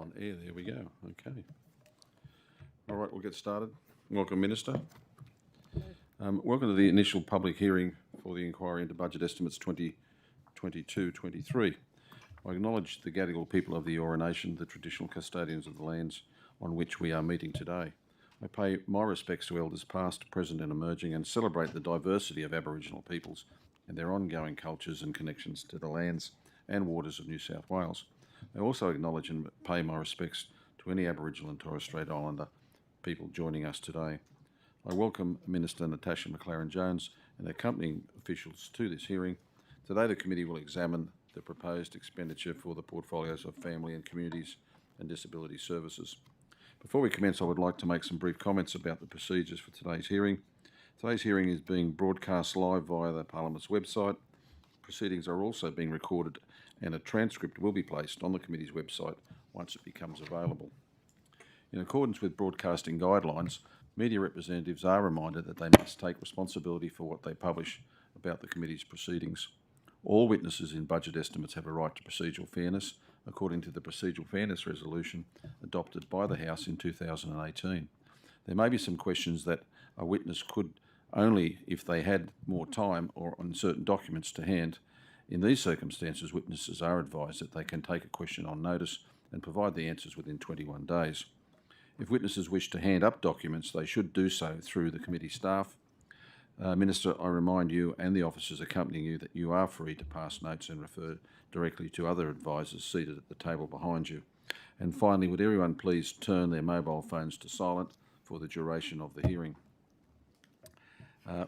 On air, there we go. Okay. All right, we'll get started. Welcome, Minister. Welcome to the initial public hearing for the inquiry into budget estimates 2022-23. I acknowledge the Gadigal people of the Eora Nation, the traditional custodians of the lands on which we are meeting today. I pay my respects to elders past, present and emerging, and celebrate the diversity of Aboriginal peoples and their ongoing cultures and connections to the lands and waters of New South Wales. I also acknowledge and pay my respects to any Aboriginal and Torres Strait Islander people joining us today. I welcome Minister Natasha Maclaren-Jones and accompanying officials to this hearing. Today the committee will examine the proposed expenditure for the portfolios of family and communities and disability services. Before we commence, I would like to make some brief comments about the procedures for today's hearing. Today's hearing is being broadcast live via the Parliament's website. Proceedings are also being recorded and a transcript will be placed on the committee's website once it becomes available. In accordance with broadcasting guidelines, media representatives are reminded that they must take responsibility for what they publish about the committee's proceedings. All witnesses in budget estimates have a right to procedural fairness, according to the Procedural Fairness Resolution adopted by the House in 2018. There may be some questions that a witness could only if they had more time or on certain documents to hand. In these circumstances, witnesses are advised that they can take a question on notice and provide the answers within 21 days. If witnesses wish to hand up documents, they should do so through the committee staff. Minister, I remind you and the officers accompanying you that you are free to pass notes and refer directly to other advisors seated at the table behind you. And finally, would everyone please turn their mobile phones to silent for the duration of the hearing.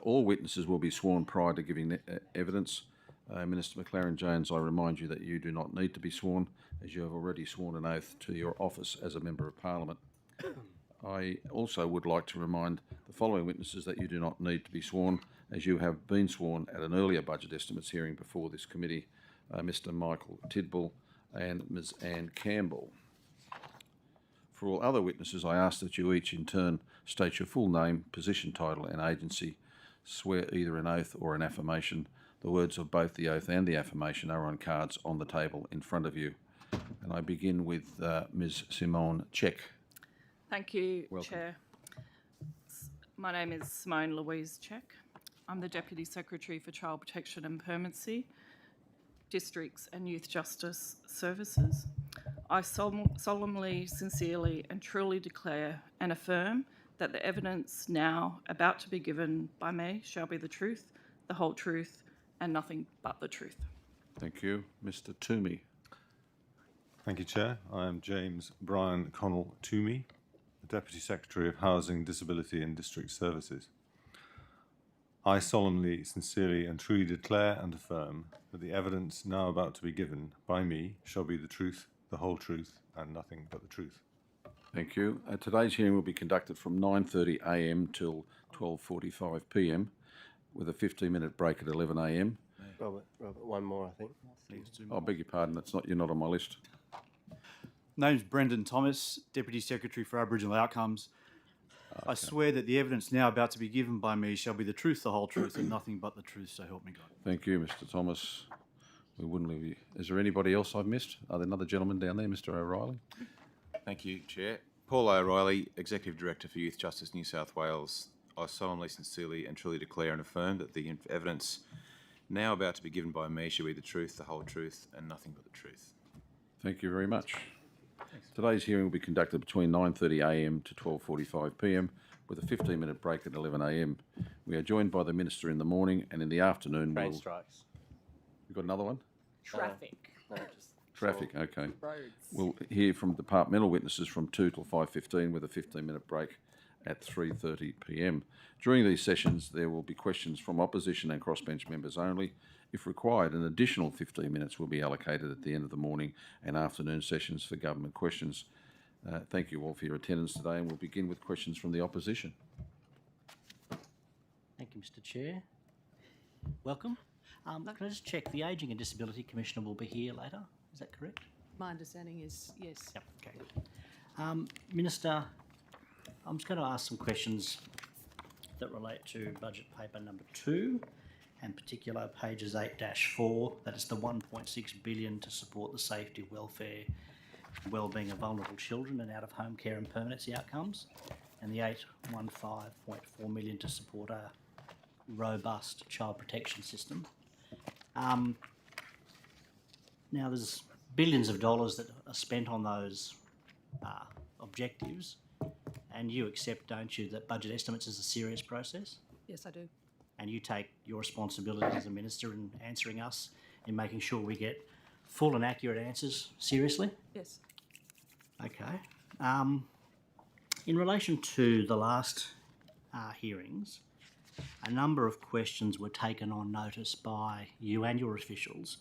All witnesses will be sworn prior to giving evidence. Minister Maclaren-Jones, I remind you that you do not need to be sworn, as you have already sworn an oath to your office as a Member of Parliament. I also would like to remind the following witnesses that you do not need to be sworn, as you have been sworn at an earlier budget estimates hearing before this committee, Mr Michael Tidball and Ms Anne Campbell. For all other witnesses, I ask that you each in turn state your full name, position, title and agency, swear either an oath or an affirmation. The words of both the oath and the affirmation are on cards on the table in front of you. And I begin with Ms Simone Check. Thank you, Welcome. Chair. My name is Simone Louise Check. I'm the Deputy Secretary for Child Protection and Permanency, Districts and Youth Justice Services. I solemnly, sincerely and truly declare and affirm that the evidence now about to be given by me shall be the truth, the whole truth and nothing but the truth. Thank you. Mr Toomey. Thank you, Chair. I am James Brian Connell Toomey, the Deputy Secretary of Housing, Disability and District Services. I solemnly, sincerely and truly declare and affirm that the evidence now about to be given by me shall be the truth, the whole truth and nothing but the truth. Thank you. Today's hearing will be conducted from 9:30 a.m. till 12:45 p.m. with a 15-minute break at 11 a.m. Robert, one more, I think. I beg your pardon, you're not on my list. Name's Brendan Thomas, Deputy Secretary for Aboriginal Outcomes. Okay. I swear that the evidence now about to be given by me shall be the truth, the whole truth, and nothing but the truth, so help me God. Thank you, Mr Thomas. We wouldn't leave you. Is there anybody else I've missed? Are there another gentleman down there, Mr O'Reilly? Thank you, Chair. Paul O'Reilly, Executive Director for Youth Justice New South Wales. I solemnly, sincerely and truly declare and affirm that the evidence now about to be given by me shall be the truth, the whole truth and nothing but the truth. Thank you very much. Today's hearing will be conducted between 9:30 a.m. to 12:45 p.m. with a 15-minute break at 11 a.m. We are joined by the Minister in the morning, and in the afternoon Train strikes. We've got another one? Traffic. No, just Traffic, okay. Roads. We'll hear from departmental witnesses from 2 till 5:15 with a 15-minute break at 3:30 p.m. During these sessions, there will be questions from opposition and crossbench members only. If required, an additional 15 minutes will be allocated at the end of the morning and afternoon sessions for government questions. Thank you all for your attendance today, and we'll begin with questions from the opposition. Thank you, Mr Chair. Welcome. Can I just check, the Ageing and Disability Commissioner will be here later, is that correct? My understanding is yes. Yep, okay. Minister, I'm just going to ask some questions that relate to budget paper number 2, and particular pages 8-4, that is the 1.6 billion to support the safety, welfare wellbeing of vulnerable children and out-of-home care and permanency outcomes, and the 815.4 million to support a robust child protection system. Now, there's billions of dollars that are spent on those objectives, and you accept, don't you, that budget estimates is a serious process? Yes, I do. And you take your responsibility as a minister in answering us, in making sure we get full and accurate answers seriously? Yes. Okay. In relation to the last hearings, a number of questions were taken on notice by you and your officials,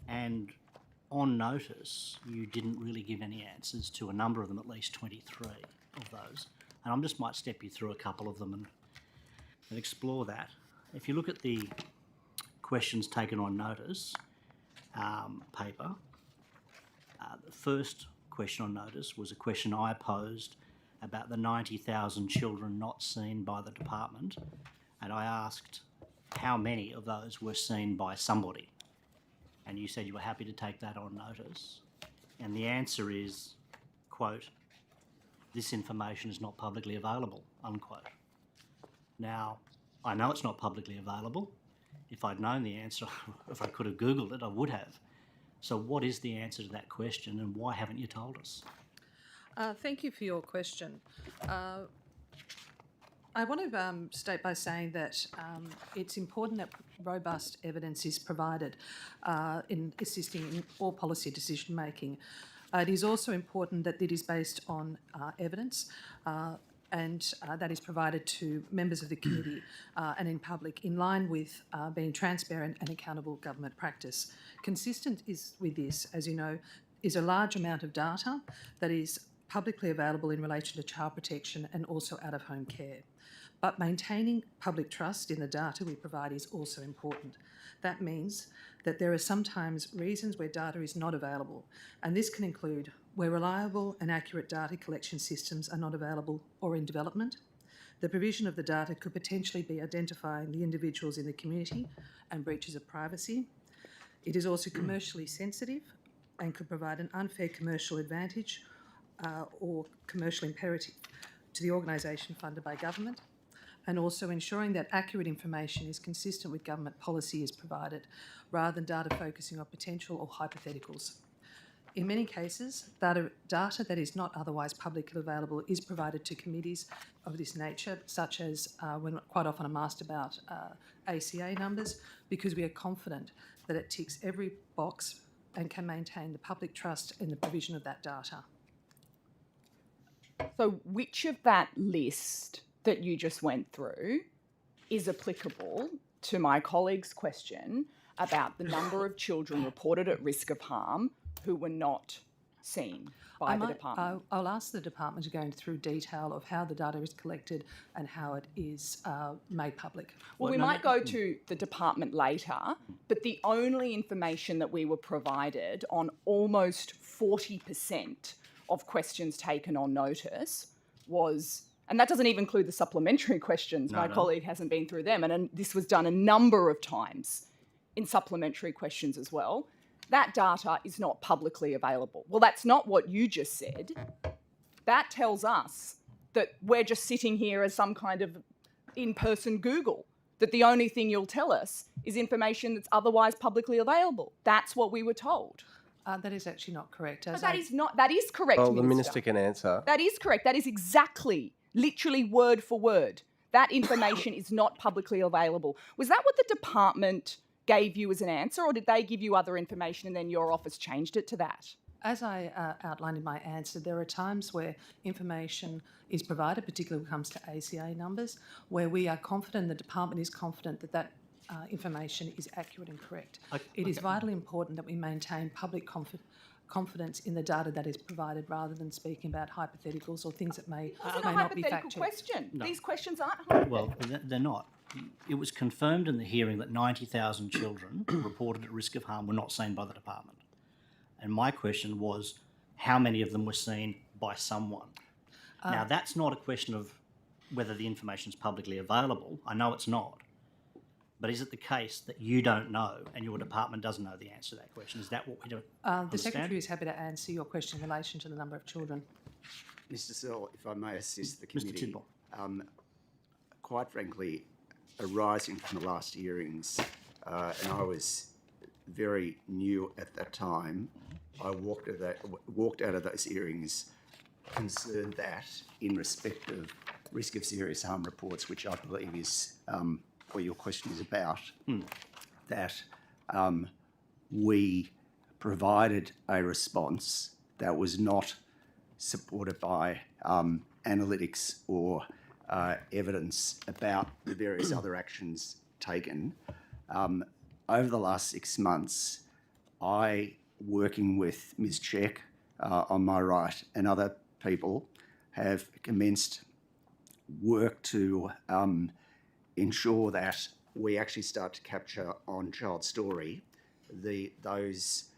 and on notice you didn't really give any answers to a number of them, at least 23 of those. And I just might step you through a couple of them and explore that. If you look at the questions taken on notice paper, the first question on notice was a question I posed about the 90,000 children not seen by the department, and I asked how many of those were seen by somebody, and you said you were happy to take that on notice, and the answer is, quote, "This information is not publicly available," unquote. Now, I know it's not publicly available. If I'd known the answer, if I could have Googled it, I would have. So what is the answer to that question, and why haven't you told us? Thank you for your question. I want to state by saying that it's important that robust evidence is provided in assisting in all policy decision making. It is also important that it is based on evidence and that is provided to members of the committee and in public, in line with being transparent and accountable government practice. Consistent with this, as you know, is a large amount of data that is publicly available in relation to child protection and also out-of-home care. But maintaining public trust in the data we provide is also important. That means that there are sometimes reasons where data is not available, and this can include where reliable and accurate data collection systems are not available or in development. The provision of the data could potentially be identifying the individuals in the community and breaches of privacy. It is also commercially sensitive and could provide an unfair commercial advantage or commercial imperative to the organisation funded by government, and also ensuring that accurate information is consistent with government policy is provided, rather than data focusing on potential or hypotheticals. In many cases, data that is not otherwise publicly available is provided to committees of this nature, such as when quite often I'm asked about ACA numbers, because we are confident that it ticks every box and can maintain the public trust in the provision of that data. So which of that list that you just went through is applicable to my colleague's question about the number of children reported at risk of harm who were not seen by the department? I'll ask the department to go through detail of how the data is collected and how it is made public. Well, we might go to the department later, but the only information that we were provided on almost 40% of questions taken on notice was, and that doesn't even include the supplementary questions. My colleague hasn't been through them, and this was done a number of times in supplementary questions as well. That data is not publicly available. Well, that's not what you just said. That tells us that we're just sitting here as some kind of in-person Google, that the only thing you'll tell us is information that's otherwise publicly available. That's what we were told. That is actually not correct. But that is correct, Well, Minister. the Minister can answer. That is correct. That is exactly, literally word for word. That information is not publicly available. Was that what the department gave you as an answer, or did they give you other information and then your office changed it to that? As I outlined in my answer, there are times where information is provided, particularly when it comes to ACA numbers, where we are confident, the department is confident that that information is accurate and correct. It is vitally important that we maintain public confidence in the data that is provided, rather than speaking about hypotheticals or things that may not be hypothetical factual. question. No. These questions aren't hypothetical. Well, they're not. It was confirmed in the hearing that 90,000 children reported at risk of harm were not seen by the department. And my question was, how many of them were seen by someone? Now, that's not a question of whether the information is publicly available. I know it's not. But is it the case that you don't know and your department doesn't know the answer to that question? Is that what we do? The Secretary is happy to answer your question in relation to the number of children. Mr. Searle, if I may assist the Mr. committee. Tidwell. Quite frankly, arising from the last hearings, and I was very new at that time, I walked out of those hearings concerned that in respect of risk of serious harm reports, which I believe is what your question is about, that we provided a response that was not supported by analytics or evidence about the various other actions taken. Over the last 6 months, I, working with Ms. Check on my right and other people, have commenced work to ensure that we actually start to capture on Child Story those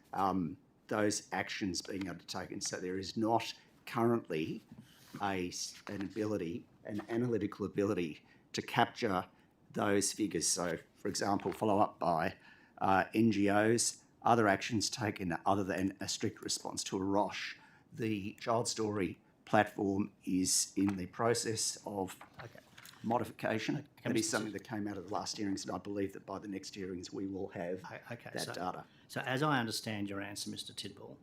actions being undertaken. So there is not currently an analytical ability to capture those figures. So, for example, follow up by NGOs, other actions taken other than a strict response to a ROSH. The Child Story platform is in the process of modification. That is something that came out of the last hearings, and I believe that by the next hearings we will have that data. So as I understand your answer, Mr. Tidwell,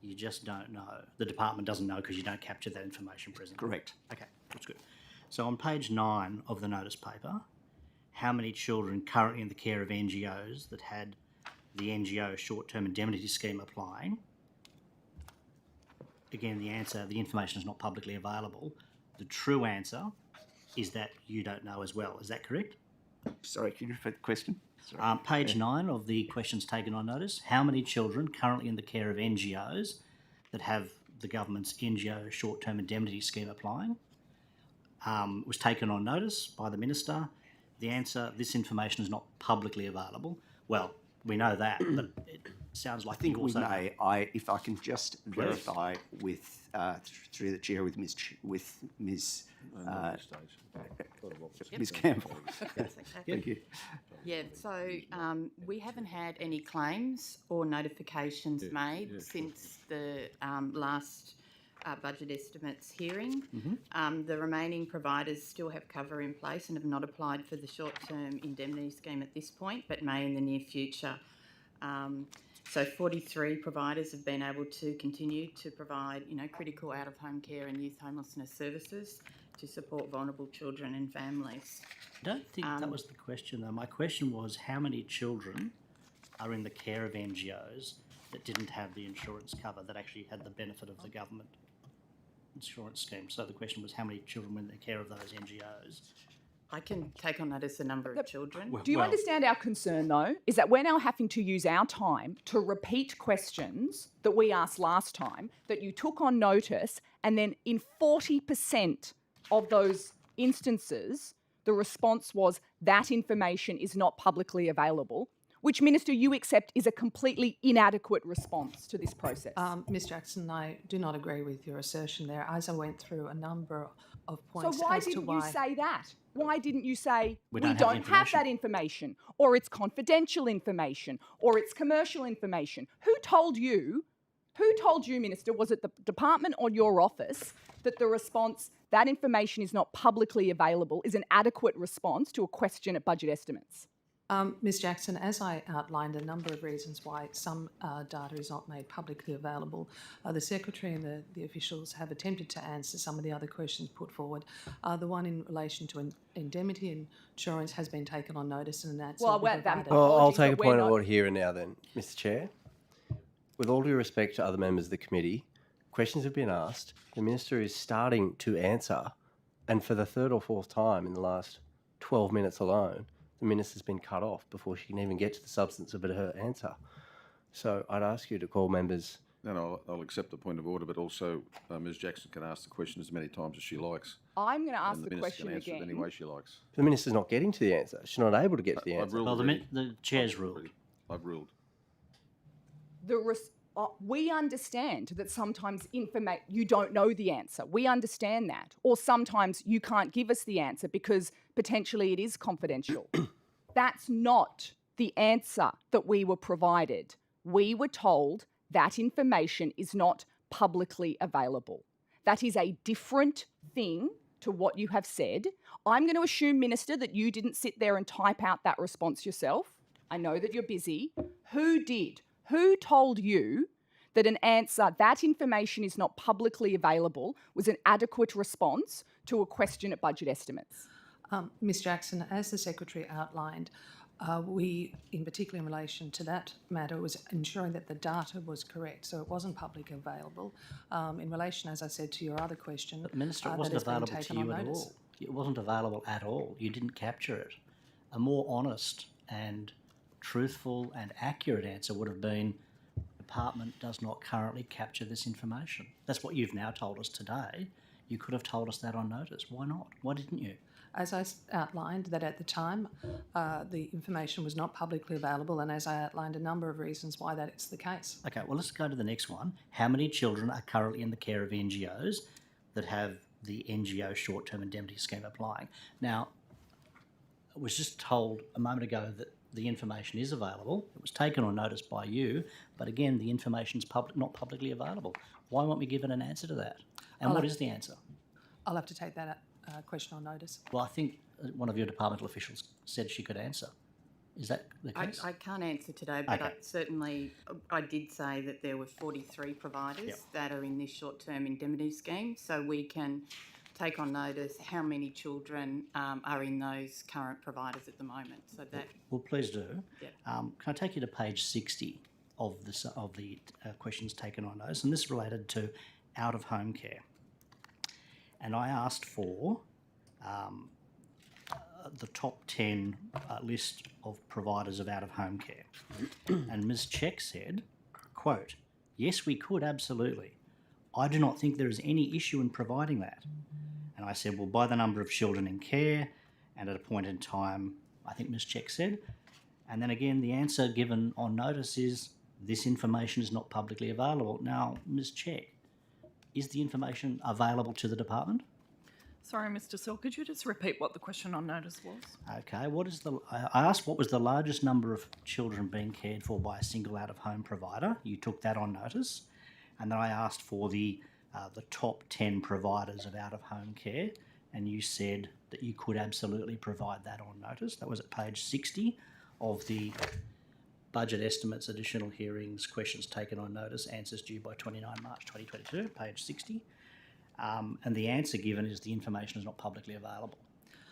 you just don't know. The department doesn't know because you don't capture that information presently. Correct. Okay, that's good. So on page 9 of the notice paper, how many children currently in the care of NGOs that had the NGO short-term indemnity scheme applying? Again, the answer, the information is not publicly available. The true answer is that you don't know as well. Is that correct? Sorry, can you repeat the question? Sorry. Page 9 of the questions taken on notice. How many children currently in the care of NGOs that have the government's NGO short-term indemnity scheme applying? Was taken on notice by the Minister. The answer, this information is not publicly available. Well, we know that, but it sounds like I think you we also... may. If I can just verify with through the chair with Ms. Campbell. Thank you. Yeah, so we haven't had any claims or notifications made since the last budget estimates hearing. The remaining providers still have cover in place and have not applied for the short-term indemnity scheme at this point, but may in the near future. So 43 providers have been able to continue to provide, critical out-of-home care and youth homelessness services to support vulnerable children and families. I don't think that was the question, though. My question was how many children are in the care of NGOs that didn't have the insurance cover, that actually had the benefit of the government insurance scheme. So the question was how many children were in the care of those NGOs. I can take on notice the number of children. Do you understand our concern, though? Is that we're now having to use our time to repeat questions that we asked last time, that you took on notice, and then in 40% of those instances, the response was that information is not publicly available, which, Minister, you accept is a completely inadequate response to this process. Ms Jackson, I do not agree with your assertion there, as I went through a number of points So why as to didn't why... you say that? Why didn't you say we don't don't have have that information, or it's confidential information, or it's commercial information? Who told you, Minister, was it the department or your office, that the response, that information is not publicly available, is an adequate response to a question at budget estimates? Ms Jackson, as I outlined a number of reasons why some data is not made publicly available, the Secretary and the officials have attempted to answer some of the other questions put forward. The one in relation to indemnity insurance has been taken on notice, and that's Well, provided. Well, I'll Apologies, take a but we're point of not- order here and now then, Mr Chair. With all due respect to other members of the committee, questions have been asked, the Minister is starting to answer, and for the third or fourth time in the last 12 minutes alone, the Minister's been cut off before she can even get to the substance of her answer. So I'd ask you to call members. No, I'll accept the point of order, but also Ms Jackson can ask the question as many times as she likes. I'm going to ask And the the Minister question can answer it again. any way she likes. The Minister's not getting to the answer. She's not able to get to the I've answer. ruled Well, already. the Chair's ruled. I've ruled. We understand that sometimes you don't know the answer. We understand that. Or sometimes you can't give us the answer because potentially it is confidential. That's not the answer that we were provided. We were told that information is not publicly available. That is a different thing to what you have said. I'm going to assume, Minister, that you didn't sit there and type out that response yourself. I know that you're busy. Who did? Who told you that an answer, that information is not publicly available, was an adequate response to a question at budget estimates? Ms Jackson, as the Secretary outlined, we, in particular in relation to that matter, was ensuring that the data was correct, so it wasn't publicly available. In relation, as I said, to your other question, But Minister, it that wasn't has been available to taken on you at notice. all. It wasn't available at all. You didn't capture it. A more honest and truthful and accurate answer would have been, the department does not currently capture this information. That's what you've now told us today. You could have told us that on notice. Why not? Why didn't you? As I outlined, that at the time the information was not publicly available, and as I outlined a number of reasons why that is the case. Okay, well, let's go to the next one. How many children are currently in the care of NGOs that have the NGO short-term indemnity scheme applying? Now, I was just told a moment ago that the information is available. It was taken on notice by you, but again, the information is not publicly available. Why weren't we given an answer to that? And what is the answer? I'll have to take that question on notice. Well, I think one of your departmental officials said she could answer. Is that the case? I can't answer today, but Okay. I did say that there were 43 providers that are in this short-term indemnity scheme, so we can take on notice how many children are in those current providers at the moment. So that. Well, please do. Yep. Can I take you to page 60 of the questions taken on notice? And this related to out-of-home care. And I asked for the top 10 list of providers of out-of-home care. And Ms Check said, quote, "Yes, we could, absolutely. I do not think there is any issue in providing that." And I said, well, by the number of children in care, and at a point in time, I think Ms Check said, and then again, the answer given on notice is, this information is not publicly available. Now, Ms Check, is the information available to the department? Sorry, Mr. Searle, could you just repeat what the question on notice was? Okay, I asked what was the largest number of children being cared for by a single out-of-home provider. You took that on notice. And then I asked for the top 10 providers of out-of-home care, and you said that you could absolutely provide that on notice. That was at page 60 of the budget estimates, additional hearings, questions taken on notice, answers due by 29 March 2022, page 60. And the answer given is the information is not publicly available.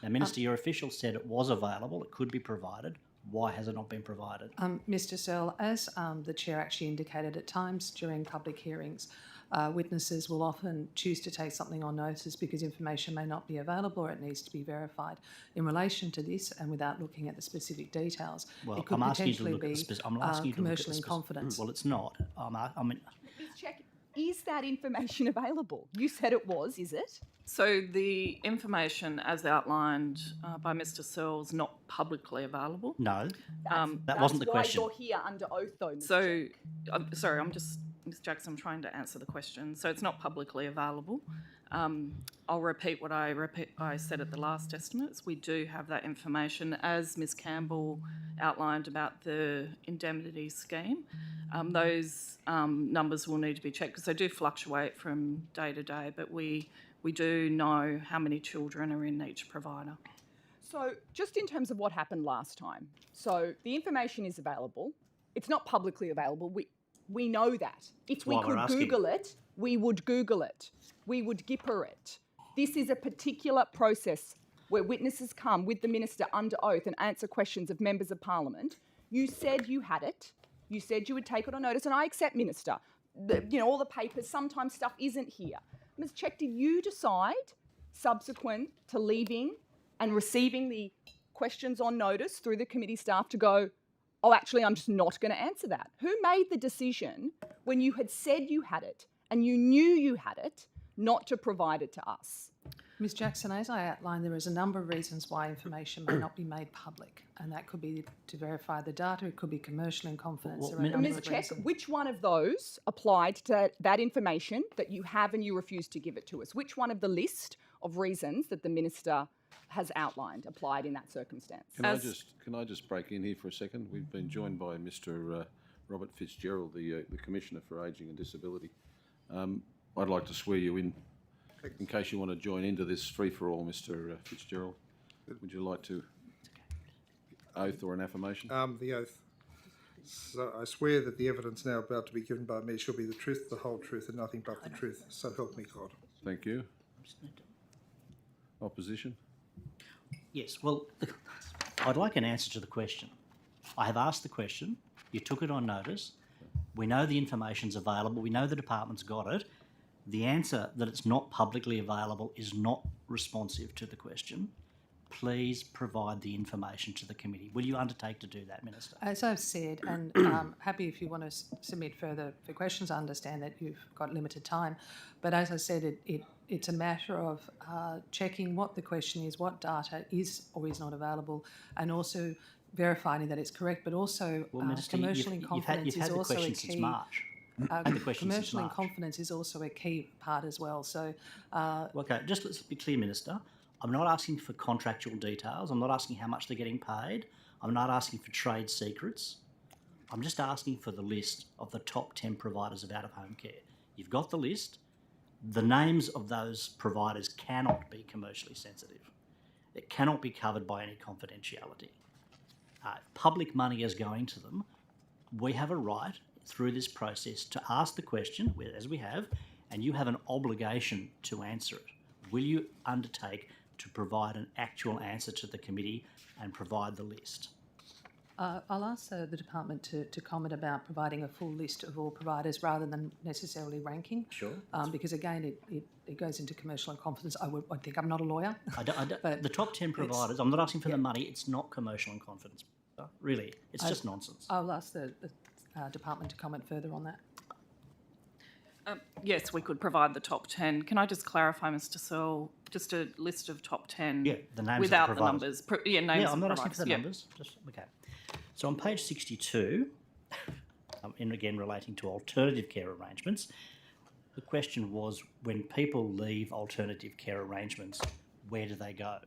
Now, Minister, your official said it was available, it could be provided. Why has it not been provided? Mr Searle, as the Chair actually indicated, at times during public hearings, witnesses will often choose to take something on notice because information may not be available or it needs to be verified. In relation to this, and without looking at the specific details, Well, it could I'm asking you to potentially look at be the I'm asking you to look at commercial the in confidence. Well, it's not. I mean, Ms Check, is that information available? You said it was, is it? So the information, as outlined by Mr. Searle, is not publicly available. no, That's, that wasn't the question. That's why you're here under oath, though, Ms So, Check. sorry, Ms. Jackson, I'm trying to answer the question. So it's not publicly available. I'll repeat what I said at the last estimates. We do have that information, as Ms. Campbell outlined about the indemnity scheme. Those numbers will need to be checked because they do fluctuate from day to day, but we do know how many children are in each provider. So just in terms of what happened last time, so the information is available. It's not publicly available. We know that. If we why we're could asking. Google it, we would Google it. We would Gipper it. This is a particular process where witnesses come with the minister under oath and answer questions of members of parliament. You said you had it. You said you would take it on notice, and I accept, Minister. All the papers, sometimes stuff isn't here. Ms. Check, did you decide, subsequent to leaving and receiving the questions on notice through the committee staff, to go, oh, actually, I'm just not going to answer that? Who made the decision when you had said you had it and you knew you had it not to provide it to us? Ms Jackson, as I outlined, there is a number of reasons why information may not be made public, and that could be to verify the data, it could be commercial in confidence. There are a number Ms. of Check, reasons. which one of those applied to that information that you have and you refuse to give it to us? Which one of the list of reasons that the minister has outlined applied in that circumstance. Can I just break in here for a second? We've been joined by Mr. Robert Fitzgerald, the Commissioner for Ageing and Disability. I'd like to swear you in case you want to join into this free-for-all, Mr. Fitzgerald. Would you like to oath or an affirmation? The oath. So I swear that the evidence now about to be given by me shall be the truth, the whole truth, and nothing but the truth. So help me God. Thank you. Opposition? Yes, well, I'd like an answer to the question. I have asked the question, you took it on notice, we know the information's available, we know the department's got it. The answer that it's not publicly available is not responsive to the question. Please provide the information to the committee. Will you undertake to do that, Minister? As I've said, and happy if you want to submit further for questions. I understand that you've got limited time, but as I said, it's a matter of checking what the question is, what data is or is not available, and also verifying that it's correct. But also, Minister, commercial inconfidence is also a key. March. Commercial inconfidence is also a key part as well. So, okay, just let's be clear, Minister. I'm not asking for contractual details. I'm not asking how much they're getting paid. I'm not asking for trade secrets. I'm just asking for the list of the top 10 providers of out-of-home care. You've got the list. The names of those providers cannot be commercially sensitive. It cannot be covered by any confidentiality. Public money is going to them. We have a right through this process to ask the question, as we have, and you have an obligation to answer it. Will you undertake to provide an actual answer to the committee and provide the list? I'll ask the department to comment about providing a full list of all providers rather than necessarily ranking. Sure. Because again, it goes into commercial inconfidence. I think I'm not a lawyer. But the top 10 providers, I'm not asking for the money, it's not commercial inconfidence. Really, it's just nonsense. I'll ask the department to comment further on that. Yes, we could provide the top 10. Can I just clarify, Mr. Searle, just a list of top 10? Yeah, the names without of the numbers. Names I'm not of asking for the numbers. Just, okay. So on page 62, and again relating to alternative care arrangements, the question was, when people leave alternative care arrangements, where do they go?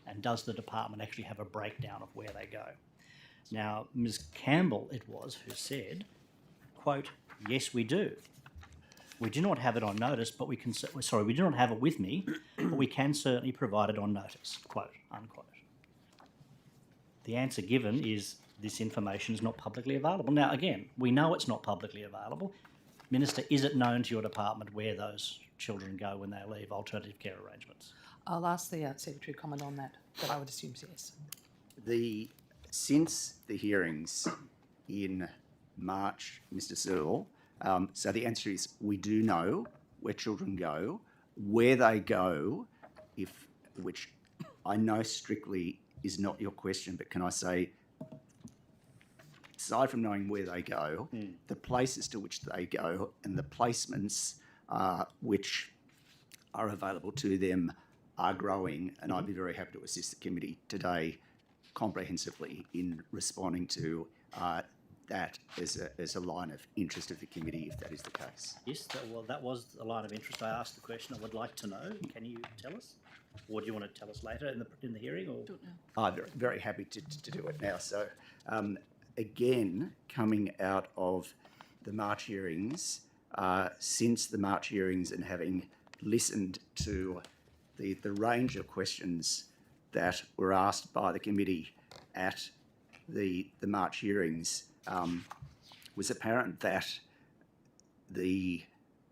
And does the department actually have a breakdown of where they go? Now, Ms. Campbell, it was, who said, quote, yes, we do. We do not have it on notice, but we can, we do not have it with me, but we can certainly provide it on notice, quote, unquote. The answer given is this information is not publicly available. Now, again, we know it's not publicly available. Minister, is it known to your department where those children go when they leave alternative care arrangements? I'll ask the Secretary to comment on that, but I would assume yes. Since the hearings in March, Mr. Searle, so the answer is we do know where children go, where they go, which I know strictly is not your question, but can I say, aside from knowing where they go, the places to which they go and the placements which are available to them are growing, and I'd be very happy to assist the committee today comprehensively in responding to that as a line of interest of the committee, if that is the case. Yes, that was a line of interest. I asked the question. I would like to know. Can you tell us? Or do you want to tell us later in the hearing? Or? Don't know. I'm very happy to do it now. So, again, coming out of the March hearings, since the March hearings and having listened to the range of questions that were asked by the committee at the March hearings, was apparent that the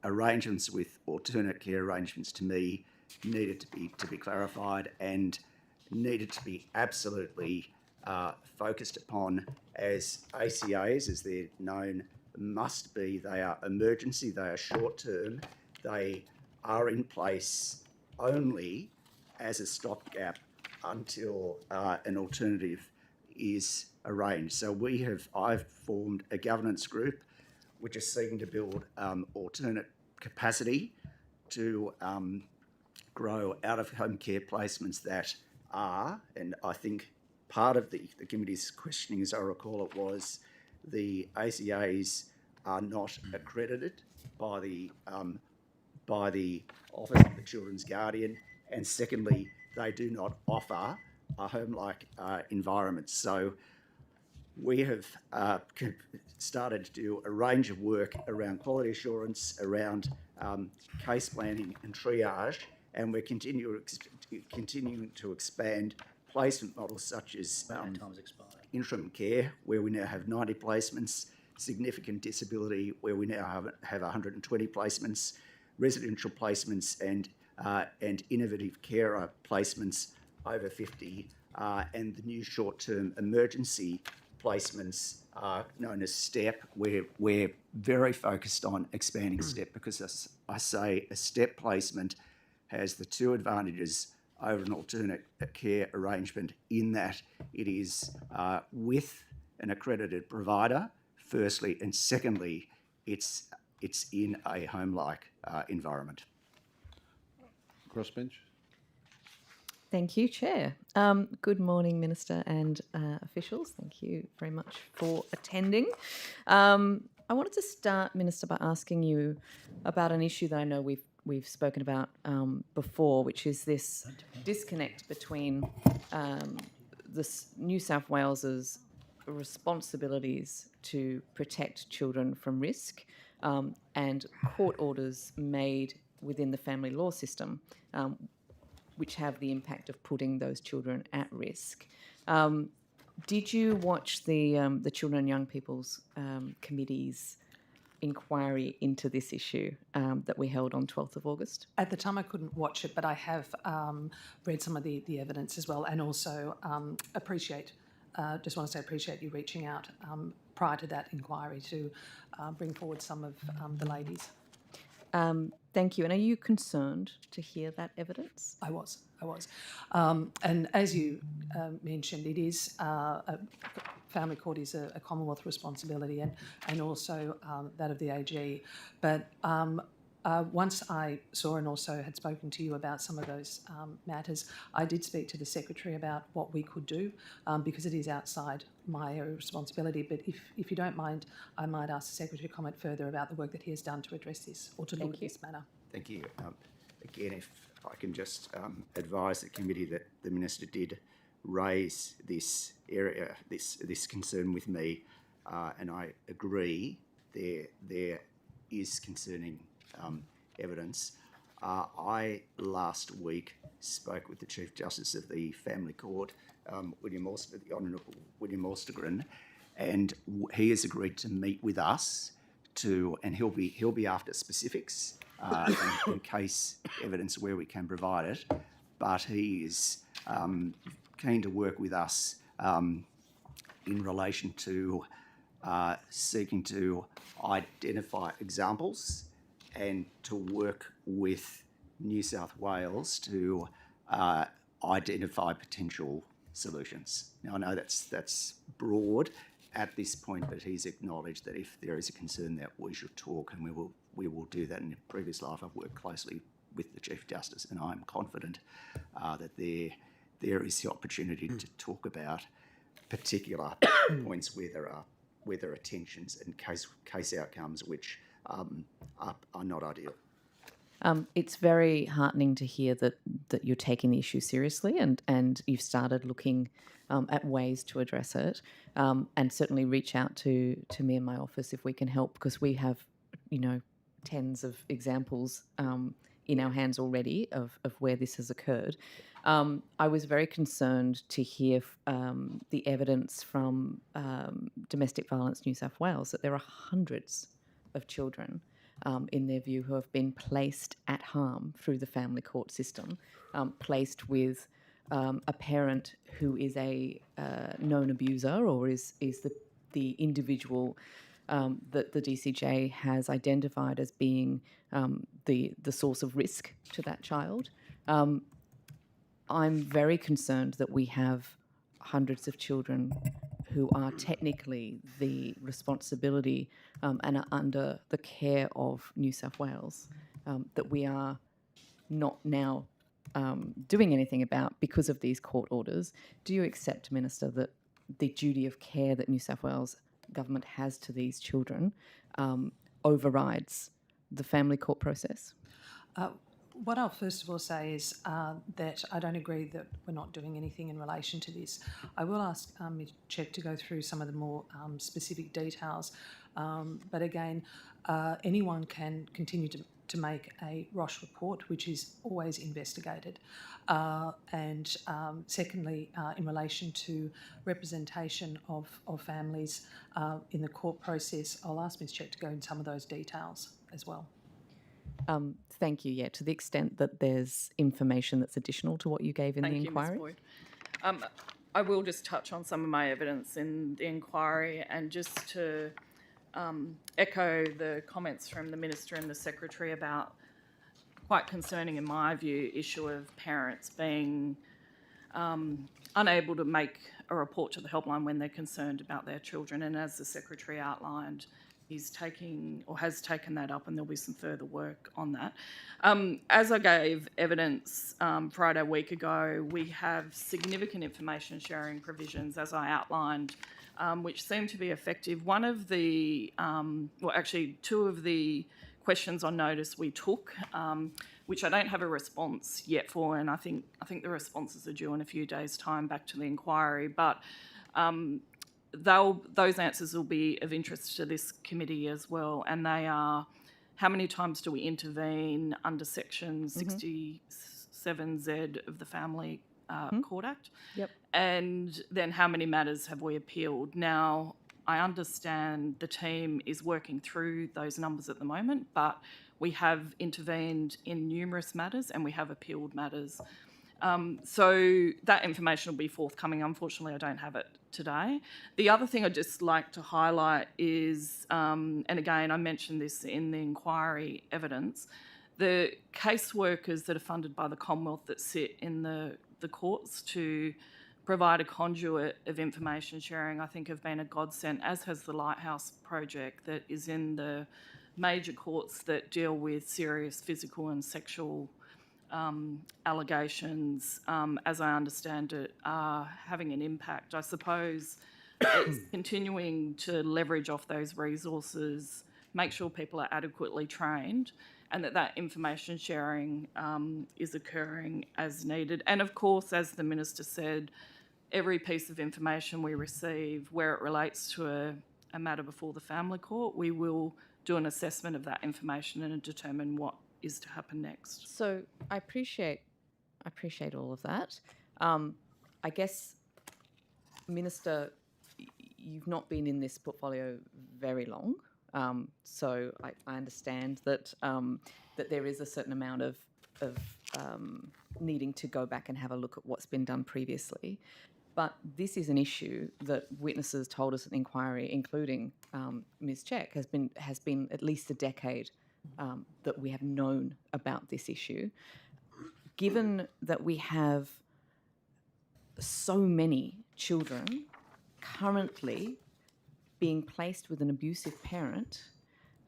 arrangements with alternate care arrangements to me needed to be clarified and needed to be absolutely focused upon as ACAs, as they're known, must be. They are emergency, they are short-term, they are in place only as a stopgap until an alternative is arranged. So I've formed a governance group which is seeking to build alternate capacity to grow out-of-home care placements that are, and I think part of the committee's questioning, as I recall it, was the ACAs are not accredited by the Office of the Children's Guardian, and secondly, they do not offer a home-like environment. So we have started to do a range of work around quality assurance, around case planning and triage, and we're continuing to expand placement models such as interim care, where we now have 90 placements, significant disability, where we now have 120 placements, residential placements, and innovative carer placements over 50, and the new short-term emergency placements known as STEP. We're very focused on expanding STEP because, as I say, a STEP placement has the two advantages over an alternate care arrangement in that it is with an accredited provider, firstly, and secondly, it's in a home-like environment. Crossbench. Thank you, Chair. Good morning, Minister and officials. Thank you very much for attending. I wanted to start, Minister, by asking you about an issue that I know we've spoken about before, which is this disconnect between New South Wales's responsibilities to protect children from risk and court orders made within the family law system, which have the impact of putting those children at risk. Did you watch the Children and Young People's Committee's inquiry into this issue that we held on 12th of August? At the time I couldn't watch it, but I have read some of the evidence as well, and also appreciate you reaching out prior to that inquiry to bring forward some of the ladies. Thank you. And are you concerned to hear that evidence? I was. And as you mentioned, it is family court is a Commonwealth responsibility and also that of the AG. But once I saw and also had spoken to you about some of those matters, I did speak to the Secretary about what we could do because it is outside my area of responsibility. But if you don't mind, I might ask the Secretary to comment further about the work that he has done to address this or to look at this matter. Thank you. Again, if I can just advise the committee that the Minister did raise this area, this concern with me, and I agree there is concerning evidence. I last week spoke with the Chief Justice of the Family Court, the Honourable William Alstergren, and he has agreed to meet with us and he'll be after specifics and case evidence where we can provide it, but he is keen to work with us in relation to seeking to identify examples and to work with New South Wales to identify potential solutions. Now, I know that's broad at this point, but he's acknowledged that if there is a concern that we should talk, and we will do that. In a previous life, I've worked closely with the Chief Justice, and I'm confident that there is the opportunity to talk about particular points where there are tensions and case outcomes which are not ideal. It's very heartening to hear that you're taking the issue seriously and you've started looking at ways to address it, and certainly reach out to me and my office if we can help, because we have, tens of examples in our hands already of where this has occurred. I was very concerned to hear the evidence from Domestic Violence New South Wales that there are hundreds of children, in their view, who have been placed at harm through the family court system, placed with a parent who is a known abuser or is the individual that the DCJ has identified as being the source of risk to that child. I'm very concerned that we have hundreds of children who are technically the responsibility and are under the care of New South Wales, that we are not now doing anything about because of these court orders. Do you accept, Minister, that the duty of care that New South Wales government has to these children overrides the family court process? What I'll first of all say is that I don't agree that we're not doing anything in relation to this. I will ask Ms. Check to go through some of the more specific details. But again, anyone can continue to make a ROSH report, which is always investigated. And secondly, in relation to representation of families in the court process, I'll ask Ms. Check to go into some of those details as well. Thank you. Yeah, to the extent that there's information that's additional to what you gave in the inquiry. Thank you, Ms. Boyd. I will just touch on some of my evidence in the inquiry, and just to echo the comments from the Minister and the Secretary about quite concerning, in my view, issue of parents being unable to make a report to the helpline when they're concerned about their children. And as the Secretary outlined, he's taking or has taken that up, and there'll be some further work on that. As I gave evidence Friday a week ago, we have significant information sharing provisions, as I outlined, which seem to be effective. One of the, well, actually two of the questions on notice we took, which I don't have a response yet for, and I think the responses are due in a few days' time back to the inquiry, but those answers will be of interest to this committee as well, and they are: how many times do we intervene under Section 67Z of the Family Court Act? Yep. And then how many matters have we appealed? Now, I understand the team is working through those numbers at the moment, but we have intervened in numerous matters and we have appealed matters. So that information will be forthcoming. Unfortunately, I don't have it today. The other thing I'd just like to highlight is, and again, I mentioned this in the inquiry evidence, the caseworkers that are funded by the Commonwealth that sit in the courts to provide a conduit of information sharing, I think have been a godsend, as has the Lighthouse project that is in the major courts that deal with serious physical and sexual allegations, as I understand it, are having an impact. I suppose it's continuing to leverage off those resources, make sure people are adequately trained, and that information sharing is occurring as needed. And of course, as the Minister said, every piece of information we receive where it relates to a matter before the family court, we will do an assessment of that information and determine what is to happen next. So I appreciate all of that. I guess, Minister, you've not been in this portfolio very long, so I understand that that there is a certain amount of needing to go back and have a look at what's been done previously. But this is an issue that witnesses told us at the inquiry, including Ms. Check, has been at least a decade that we have known about this issue. Given that we have so many children currently being placed with an abusive parent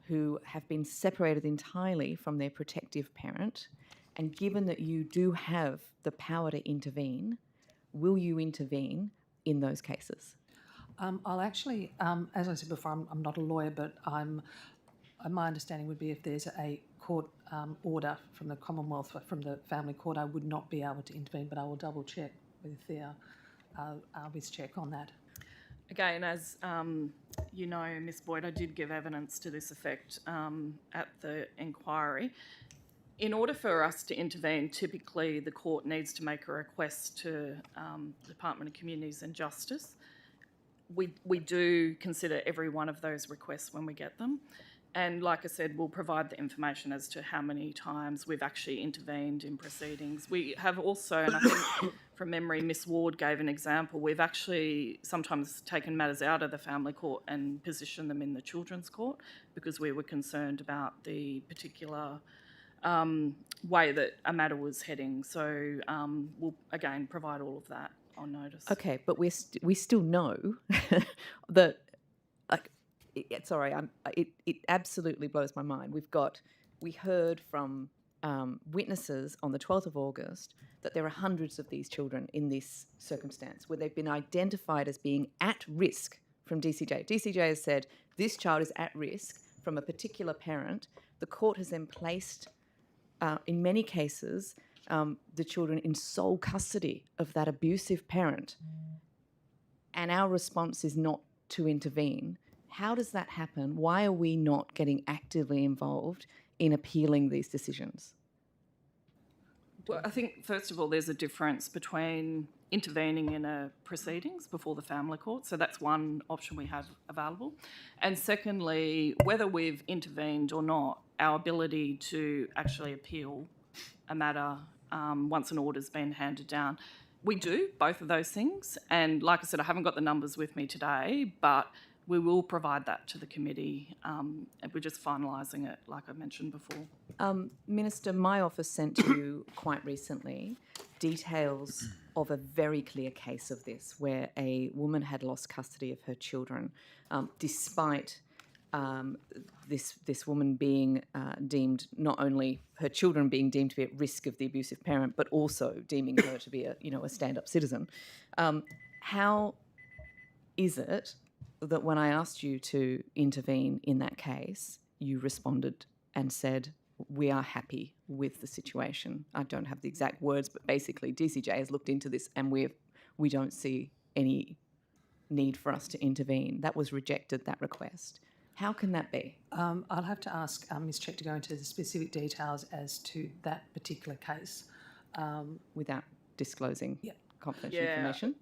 who have been separated entirely from their protective parent, and given that you do have the power to intervene, will you intervene in those cases? I'll actually, as I said before, I'm not a lawyer, but my understanding would be if there's a court order from the Commonwealth, from the family court, I would not be able to intervene, but I will double check with Ms. Check on that. Again, as you know, Ms. Boyd, I did give evidence to this effect at the inquiry. In order for us to intervene, typically the court needs to make a request to the Department of Communities and Justice. We do consider every one of those requests when we get them. And like I said, we'll provide the information as to how many times we've actually intervened in proceedings. We have also, and I think from memory, Miss Ward gave an example, we've actually sometimes taken matters out of the family court and positioned them in the children's court because we were concerned about the particular way that a matter was heading. So we'll, again, provide all of that on notice. Okay, but we still know that, like, sorry, it absolutely blows my mind. We heard from witnesses on the 12th of August that there are hundreds of these children in this circumstance where they've been identified as being at risk from DCJ. DCJ has said this child is at risk from a particular parent. The court has then placed in many cases, the children in sole custody of that abusive parent, and our response is not to intervene. How does that happen? Why are we not getting actively involved in appealing these decisions? Well, I think, first of all, there's a difference between intervening in a proceedings before the family court. So that's one option we have available. And secondly, whether we've intervened or not, our ability to actually appeal a matter once an order's been handed down. We do both of those things. And like I said, I haven't got the numbers with me today, but we will provide that to the committee. And we're just finalising it, like I mentioned before. Minister, my office sent to you quite recently details of a very clear case of this, where a woman had lost custody of her children, despite this woman being deemed, not only her children being deemed to be at risk of the abusive parent, but also deeming her to be a stand-up citizen. How is it that when I asked you to intervene in that case, you responded and said, we are happy with the situation? I don't have the exact words, but basically DCJ has looked into this and we don't see any need for us to intervene. That was rejected, that request. How can that be? I'll have to ask Ms Check to go into the specific details as to that particular case. Without disclosing confidential Yeah. information?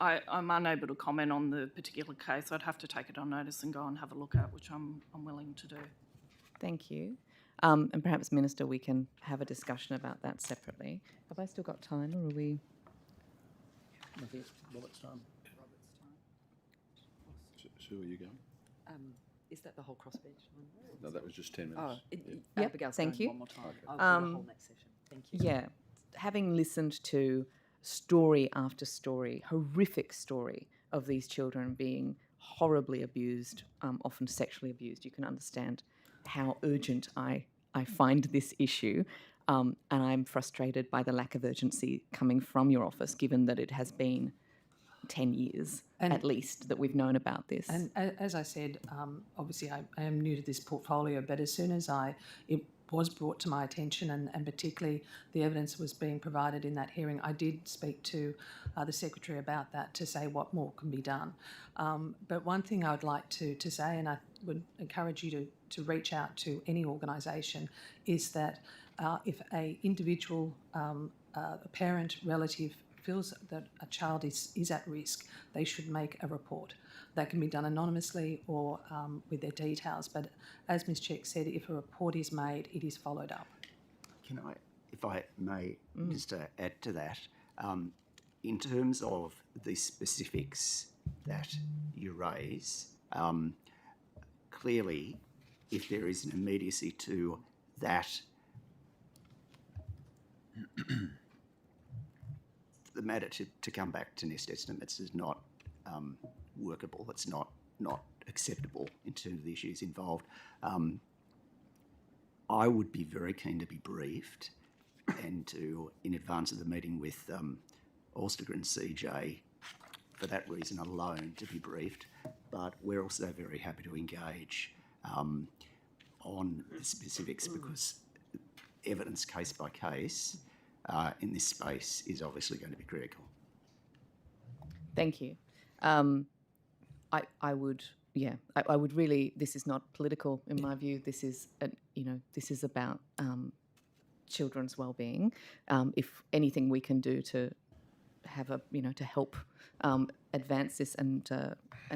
I'm unable to comment on the particular case. I'd have to take it on notice and go and have a look at, which I'm willing to do. Thank you. And perhaps, Minister, we can have a discussion about that separately. Have I still got time, or are we... Robert's time. Sue, are you going? Is that the whole crossbench one? No, that was just 10 minutes. Oh, Yep, Abigail's thank going you. one more time. Okay. I'll do the whole next session. Thank you. Yeah. Having listened to story after story, horrific story of these children being horribly abused, often sexually abused, you can understand how urgent I find this issue. And I'm frustrated by the lack of urgency coming from your office, given that it has been 10 years at least that we've known about this. And as I said, obviously I am new to this portfolio, but as soon as it was brought to my attention, and particularly the evidence was being provided in that hearing, I did speak to the Secretary about that to say what more can be done. But one thing I would like to say, and I would encourage you to reach out to any organisation, is that if a individual, a parent, relative, feels that a child is at risk, they should make a report. That can be done anonymously or with their details. But as Ms Check said, if a report is made, it is followed up. Can I, if I may, just add to that, in terms of the specifics that you raise, clearly, if there is an immediacy to that, the matter to come back to nest estimates is not workable. It's not acceptable in terms of the issues involved. I would be very keen to be briefed and to, in advance of the meeting with Ulster and CJ, for that reason alone, to be briefed. But we're also very happy to engage on the specifics, because evidence case by case in this space is obviously going to be critical. Thank you. I would really. This is not political, in my view. This is, this is about children's well-being. If anything we can do to have to help advance this and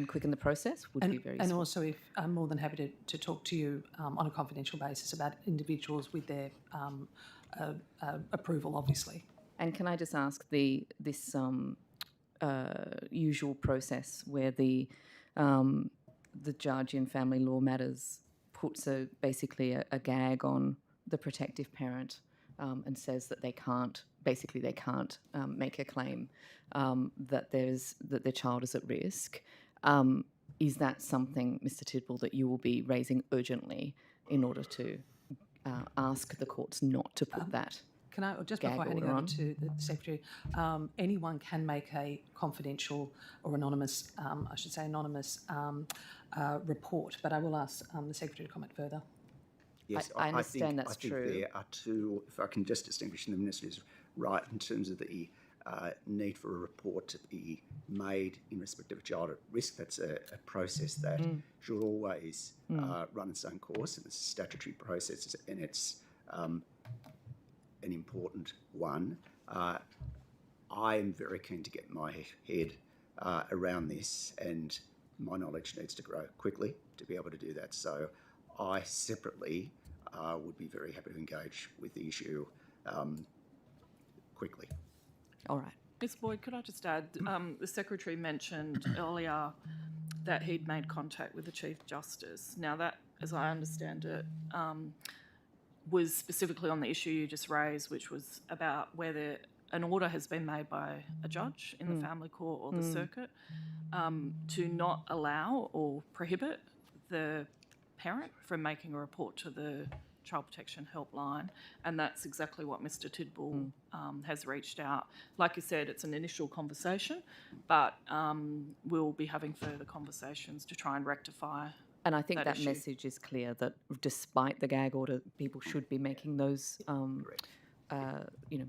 quicken the process would be very useful. And also, if I'm more than happy to talk to you on a confidential basis about individuals with their approval, obviously. And can I just ask this usual process where the judge in family law matters puts basically a gag on the protective parent and says that they can't make a claim that their child is at risk. Is that something, Mr. Tidball, that you will be raising urgently in order to ask the courts not to put that? Can I, just before handing over to the Secretary, anyone can make a confidential or anonymous, report, but I will ask the Secretary to comment further. Yes, I understand that's I think true. there are two, if I can just distinguish, and the Minister is right in terms of the need for a report to be made in respect of a child at risk. That's a process that should always run its own course, and it's a statutory process, and it's an important one. I am very keen to get my head around this, and my knowledge needs to grow quickly to be able to do that. So I separately would be very happy to engage with the issue quickly. All right. Ms Boyd, could I just add, the Secretary mentioned earlier that he'd made contact with the Chief Justice. Now that, as I understand it, was specifically on the issue you just raised, which was about whether an order has been made by a judge in the family court or the circuit to not allow or prohibit the parent from making a report to the Child Protection Helpline, and that's exactly what Mr Tidball has reached out. Like you said, it's an initial conversation, but we'll be having further conversations to try and rectify. And I think that issue. message is clear that despite the gag order, people should be making those,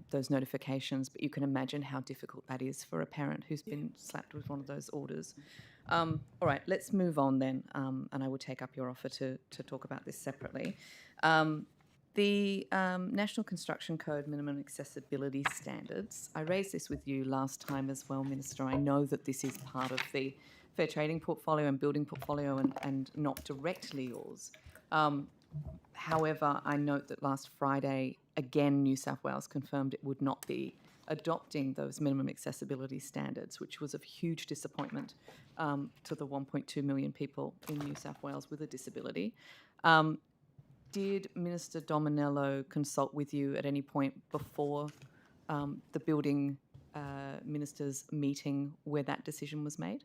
those notifications. But you can imagine how difficult that is for a parent who's been slapped with one of those orders. All right, let's move on then, and I will take up your offer to talk about this separately. The National Construction Code Minimum Accessibility Standards. I raised this with you last time as well, Minister. I know that this is part of the fair trading portfolio and building portfolio and not directly yours. However, I note that last Friday, again, New South Wales confirmed it would not be adopting those minimum accessibility standards, which was of huge disappointment to the 1.2 million people in New South Wales with a disability. Did Minister Dominello consult with you at any point before the building ministers' meeting where that decision was made?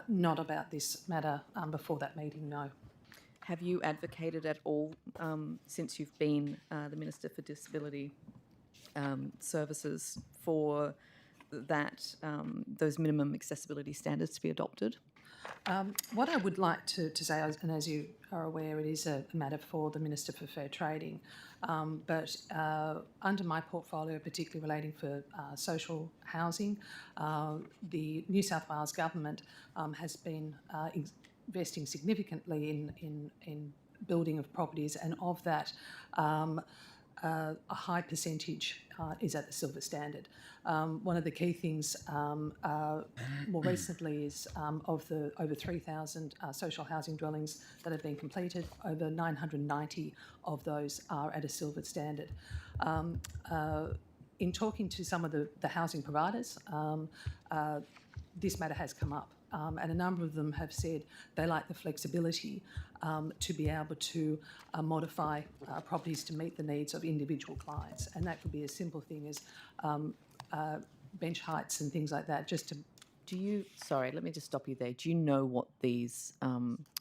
Not about this matter before that meeting, no. Have you advocated at all since you've been the Minister for Disability Services for that those minimum accessibility standards to be adopted? What I would like to say, and as you are aware, it is a matter for the Minister for Fair Trading, but under my portfolio, particularly relating for social housing, the New South Wales Government has been investing significantly in building of properties, and of that, a high percentage is at the silver standard. One of the key things more recently is of the over 3,000 social housing dwellings that have been completed, over 990 of those are at a silver standard. In talking to some of the housing providers, this matter has come up. And a number of them have said they like the flexibility to be able to modify properties to meet the needs of individual clients. And that could be a simple thing as bench heights and things like that, just to... Sorry, let me just stop you there. Do you know what these,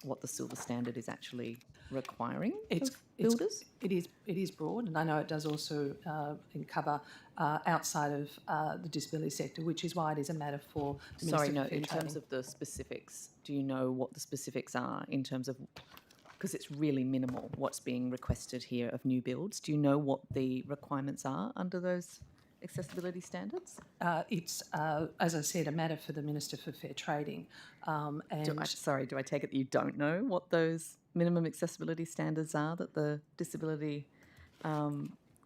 what the silver standard is actually requiring of builders? It is broad, and I know it does also cover outside of the disability sector, which is why it is a matter for the Minister for Fair in Trading. terms of the specifics, do you know what the specifics are in terms of, because it's really minimal what's being requested here of new builds. Do you know what the requirements are under those accessibility standards? It's, as I said, a matter for the Minister for Fair Trading. Do I take it that you don't know what those minimum accessibility standards are that the disability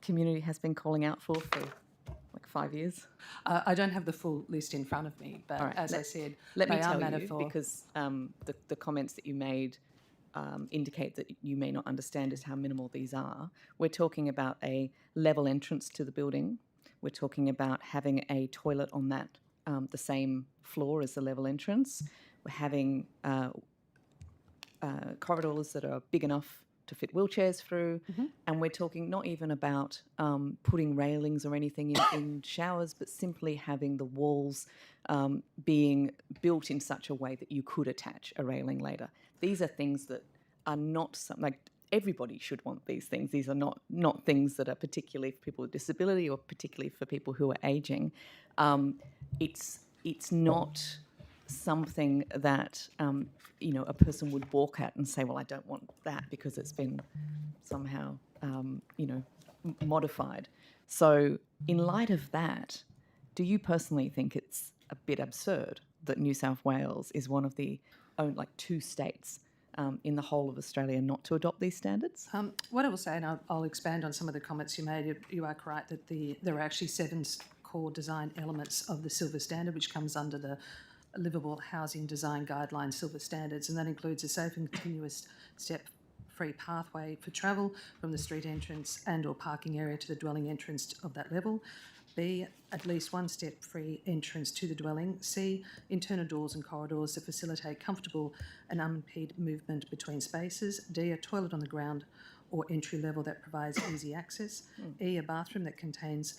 community has been calling out for like 5 years? I don't have the full list in front of me, but Right, as I said, let me they are tell matter you, for... because the comments that you made indicate that you may not understand just how minimal these are. We're talking about a level entrance to the building. We're talking about having a toilet on that the same floor as the level entrance. We're having corridors that are big enough to fit wheelchairs through, and we're talking not even about putting railings or anything in showers, but simply having the walls being built in such a way that you could attach a railing later. These are things that are not like everybody should want these things. These are not things that are particularly for people with disability or particularly for people who are ageing. It's not something that a person would balk at and say, well, I don't want that because it's been somehow modified. So in light of that, do you personally think it's a bit absurd that New South Wales is one of the only 2 states in the whole of Australia not to adopt these standards? What I will say, and I'll expand on some of the comments you made, you are correct that there are actually 7 core design elements of the Silver Standard, which comes under the Livable Housing Design Guidelines Silver Standards, and that includes a safe and continuous step-free pathway for travel from the street entrance and or parking area to the dwelling entrance of that level. B, at least one step-free entrance to the dwelling. C, internal doors and corridors that facilitate comfortable and unimpeded movement between spaces. D, a toilet on the ground or entry level that provides easy access. E, a bathroom that contains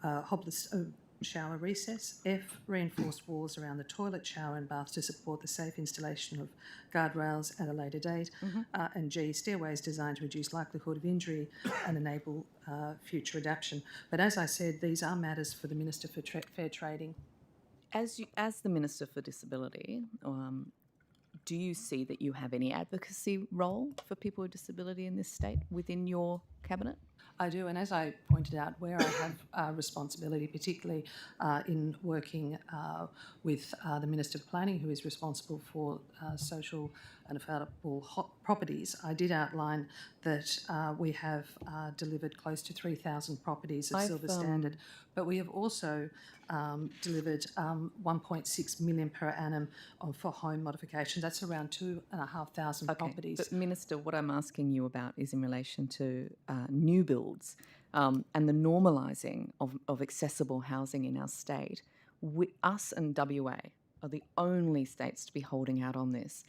hobless shower recess. F, reinforced walls around the toilet, shower and bath to support the safe installation of guardrails at a later date. And G, stairways designed to reduce likelihood of injury and enable future adaptation. But as I said, these are matters for the Minister for Fair Trading. As the Minister for Disability, do you see that you have any advocacy role for people with disability in this state within your cabinet? I do, and as I pointed out, where I have responsibility, particularly in working with the Minister for Planning, who is responsible for social and affordable properties, I did outline that we have delivered close to 3,000 properties of Silver Standard, but we have also delivered 1.6 million per annum for home modifications. That's around 2,500 properties. But Minister, what I'm asking you about is in relation to new builds and the normalising of accessible housing in our state. Us and WA are the only states to be holding out on this.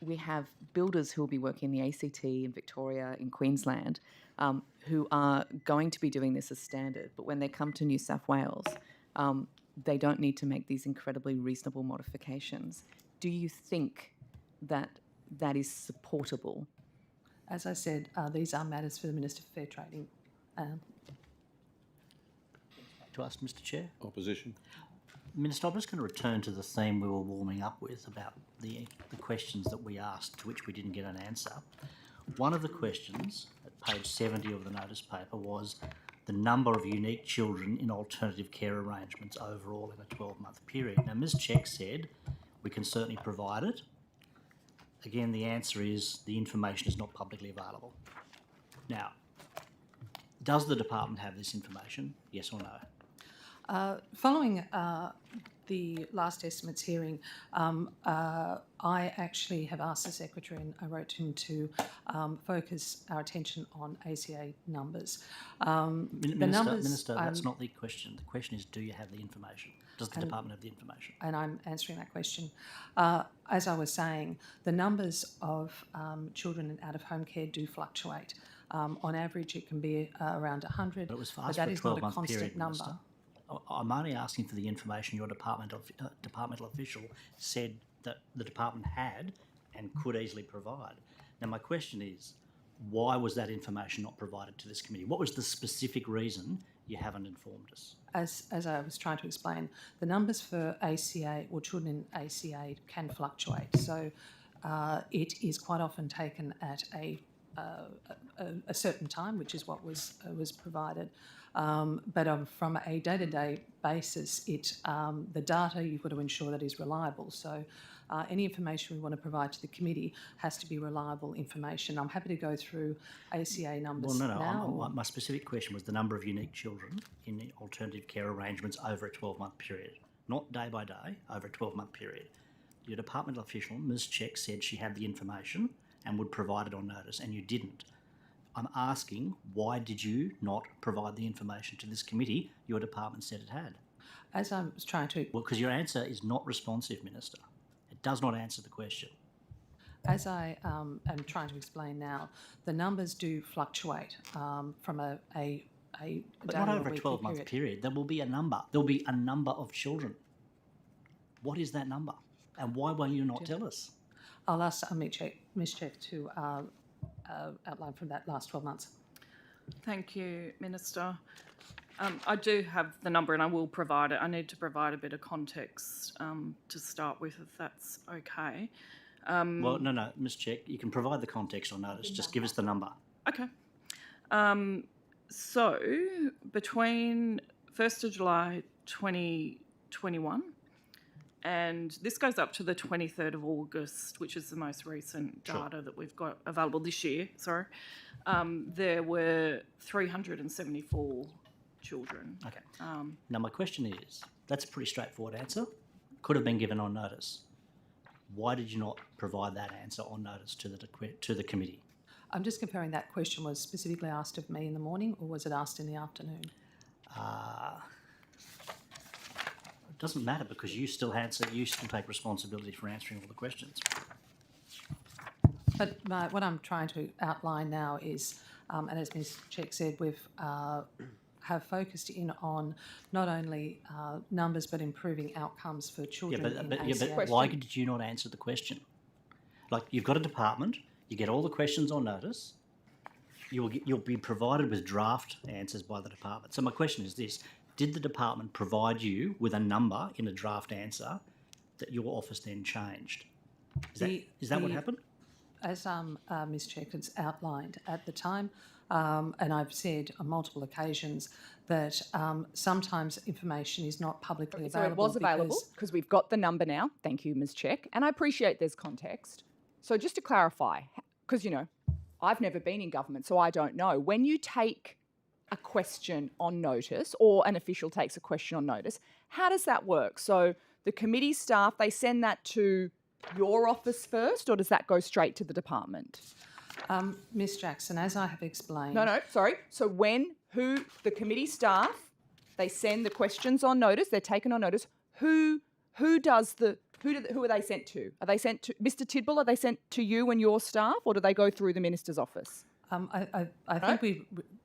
We have builders who will be working in the ACT, in Victoria, in Queensland, who are going to be doing this as standard. But when they come to New South Wales, they don't need to make these incredibly reasonable modifications. Do you think that that is supportable? As I said, these are matters for the Minister for Fair Trading. To us, Mr. Chair. Opposition? Minister, I'm just going to return to the theme we were warming up with about the questions that we asked, to which we didn't get an answer. One of the questions at page 70 of the notice paper was the number of unique children in alternative care arrangements overall in a 12-month period. Now, Ms. Check said we can certainly provide it. Again, the answer is the information is not publicly available. Now, does the department have this information? Yes or no? Following the last estimates hearing, I actually have asked the Secretary, and I wrote to him to focus our attention on ACA numbers. Minister, that's not the question. The question is, do you have the information? Does the department have the information? And I'm answering that question. As I was saying, the numbers of children in out-of-home care do fluctuate. On average, it can be around 100, But it was but fast that for a is not a 12-month constant period, number. Minister. I'm only asking for the information your departmental official said that the department had and could easily provide. Now, my question is, why was that information not provided to this committee? What was the specific reason you haven't informed us? As I was trying to explain, the numbers for ACA or children in ACA can fluctuate. So it is quite often taken at a certain time, which is what was provided. But from a day-to-day basis, the data you've got to ensure that is reliable. So any information we want to provide to the committee has to be reliable information. I'm happy to go through ACA numbers now. My specific question was the number of unique children in the alternative care arrangements over a 12-month period, not day by day, over a 12-month period. Your departmental official, Ms. Check, said she had the information and would provide it on notice, and you didn't. I'm asking, why did you not provide the information to this committee your department said it had? As I was trying to... Well, because your answer is not responsive, Minister. It does not answer the question. As I am trying to explain now, the numbers do fluctuate from a But not over a 12-month period. There will be a number. There will be a number of children. What is that number? And why won't you not tell us? I'll ask Ms. Check to outline from that last 12 months. Thank you, Minister. I do have the number and I will provide it. I need to provide a bit of context to start with, if that's okay. Well, no, Ms. Check, you can provide the context or notice. Just give us the number. Okay. So between 1st of July 2021 and this goes up to the 23rd of August, which is the most recent data that we've got available this year, there were 374 children. Okay. Now, my question is, that's a pretty straightforward answer. Could have been given on notice. Why did you not provide that answer on notice to the committee? I'm just comparing that question was specifically asked of me in the morning or was it asked in the afternoon? It doesn't matter because you still take responsibility for answering all the questions. But what I'm trying to outline now is, and as Ms. Check said, we've have focused in on not only numbers but improving outcomes for children in ACA. But why did you not answer the question? Like, you've got a department, you get all the questions on notice, you'll be provided with draft answers by the department. So my question is this: did the department provide you with a number in a draft answer that your office then changed? Is that what happened? As Ms. Check has outlined at the time, and I've said on multiple occasions that sometimes information is not publicly available. So it was available because we've got the number now. Thank you, Ms. Check. And I appreciate there's context. So just to clarify, because, I've never been in government, so I don't know. When you take a question on notice or an official takes a question on notice, how does that work? So the committee staff, they send that to your office first, or does that go straight to the department? Ms. Jackson, as I have explained... No, sorry. So the committee staff, they send the questions on notice, they're taken on notice, who are they sent to? Are they sent to Mr. Tidball? Are they sent to you and your staff, or do they go through the Minister's office? I think we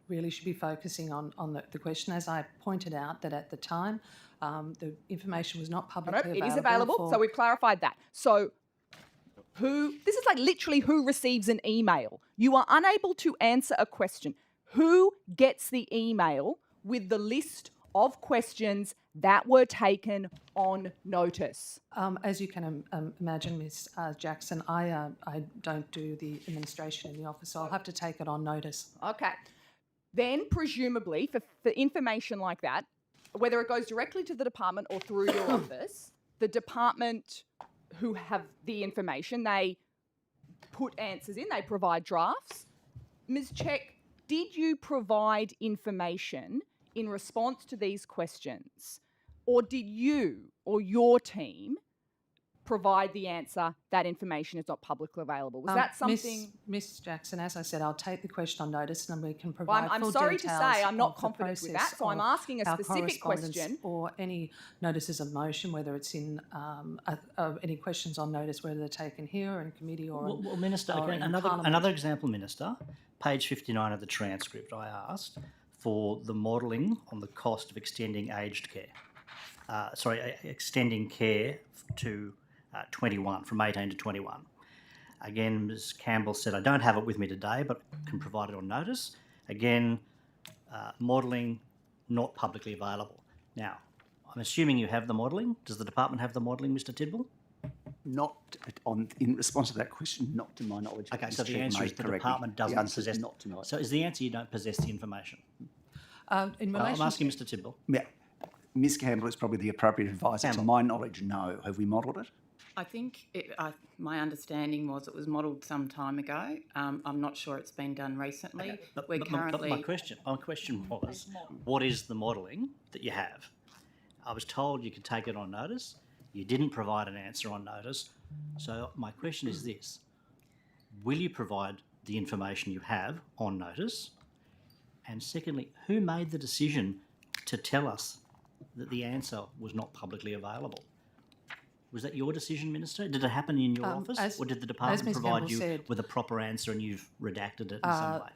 really should be focusing on the question. As I pointed out, that at the time, the information was not publicly available. It is available, so we've clarified that. So this is like literally who receives an email. You are unable to answer a question. Who gets the email with the list of questions that were taken on notice? As you can imagine, Ms. Jackson, I don't do the administration in the office, so I'll have to take it on notice. Okay. Then, presumably, for information like that, whether it goes directly to the department or through your office, the department who have the information, they put answers in, they provide drafts. Ms. Check, did you provide information in response to these questions? Or did you or your team provide the answer that information is not publicly available? Was that something... Ms. Jackson, as I said, I'll take the question on notice and we can provide I'm full sorry to details say I'm not of the confident with that, process so I'm of asking a our specific correspondence question. or any notices of motion, whether it's in any questions on notice, whether they're taken here in committee or Well, Minister, or again, in another Parliament. example, Minister, page 59 of the transcript, I asked for the modelling on the cost of extending aged care. Extending care to 21, from 18 to 21. Again, Ms. Campbell said, I don't have it with me today, but can provide it on notice. Again, modelling not publicly available. Now, I'm assuming you have the modelling. Does the department have the modelling, Mr. Tidball? Not in response to that question, not to my knowledge. Okay, so the Check answer made is the correctly. department doesn't The answer is possess... not to my... So is the answer you don't possess the information? In relation I'm asking Mr. Tidball. Yeah. Ms. Campbell is probably the appropriate advisor. To my knowledge, no. Have we modelled it? I think my understanding was it was modelled some time ago. I'm not sure it's been done recently. Okay. But currently... my question was, what is the modelling that you have? I was told you could take it on notice. You didn't provide an answer on notice. So my question is this: will you provide the information you have on notice? And secondly, who made the decision to tell us that the answer was not publicly available? Was that your decision, Minister? Did it happen in your office? Or did the department provide you with a proper answer and you've redacted it in some way?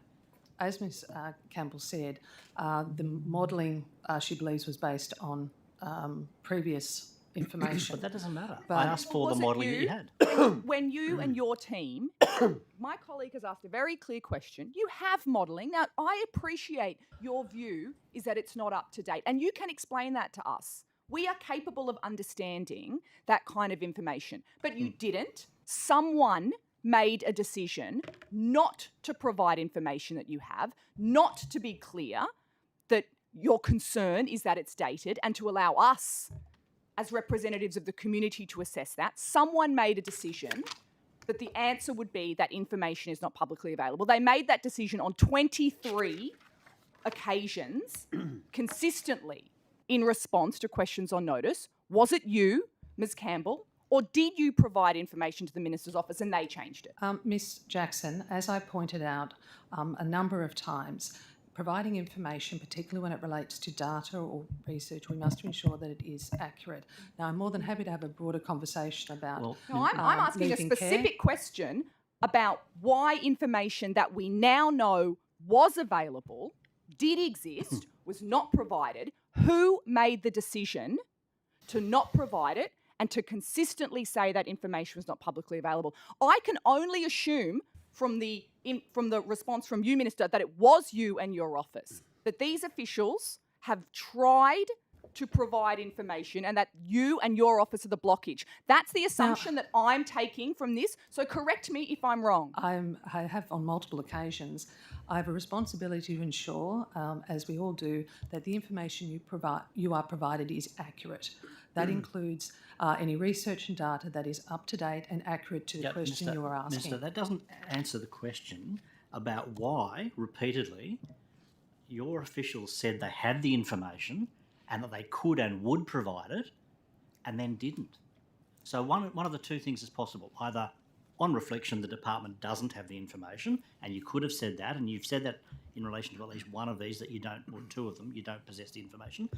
As Ms. Campbell said, the modelling, she believes, was based on previous information. But that doesn't matter. But- I asked for the Was it modelling that you had. When you and your team, my colleague has asked a very clear question. You have modelling. Now, I appreciate your view is that it's not up to date, and you can explain that to us. We are capable of understanding that kind of information, but you didn't. Someone made a decision not to provide information that you have, not to be clear that your concern is that it's dated, and to allow us as representatives of the community to assess that. Someone made a decision that the answer would be that information is not publicly available. They made that decision on 23 occasions consistently in response to questions on notice. Was it you, Ms. Campbell, or did you provide information to the Minister's office and they changed it? Ms. Jackson, as I pointed out a number of times, providing information, particularly when it relates to data or research, we must ensure that it is accurate. Now, I'm more than happy to have a broader conversation about. No, I'm asking a leaving care. specific question about why information that we now know was available, did exist, was not provided. Who made the decision to not provide it and to consistently say that information was not publicly available? I can only assume from the response from you, Minister, that it was you and your office, that these officials have tried to provide information and that you and your office are the blockage. That's the assumption that I'm taking from this, so correct me if I'm wrong. I have on multiple occasions, I have a responsibility to ensure, as we all do, that the information you are provided is accurate. That includes any research and data that is up to date and accurate to the question you are asking. Minister, that doesn't answer the question about why, repeatedly, your officials said they had the information and that they could and would provide it, and then didn't. So one of the two things is possible. Either, on reflection, the department doesn't have the information, and you could have said that, and you've said that in relation to at least one of these, that you don't, or two of them, you don't possess the information.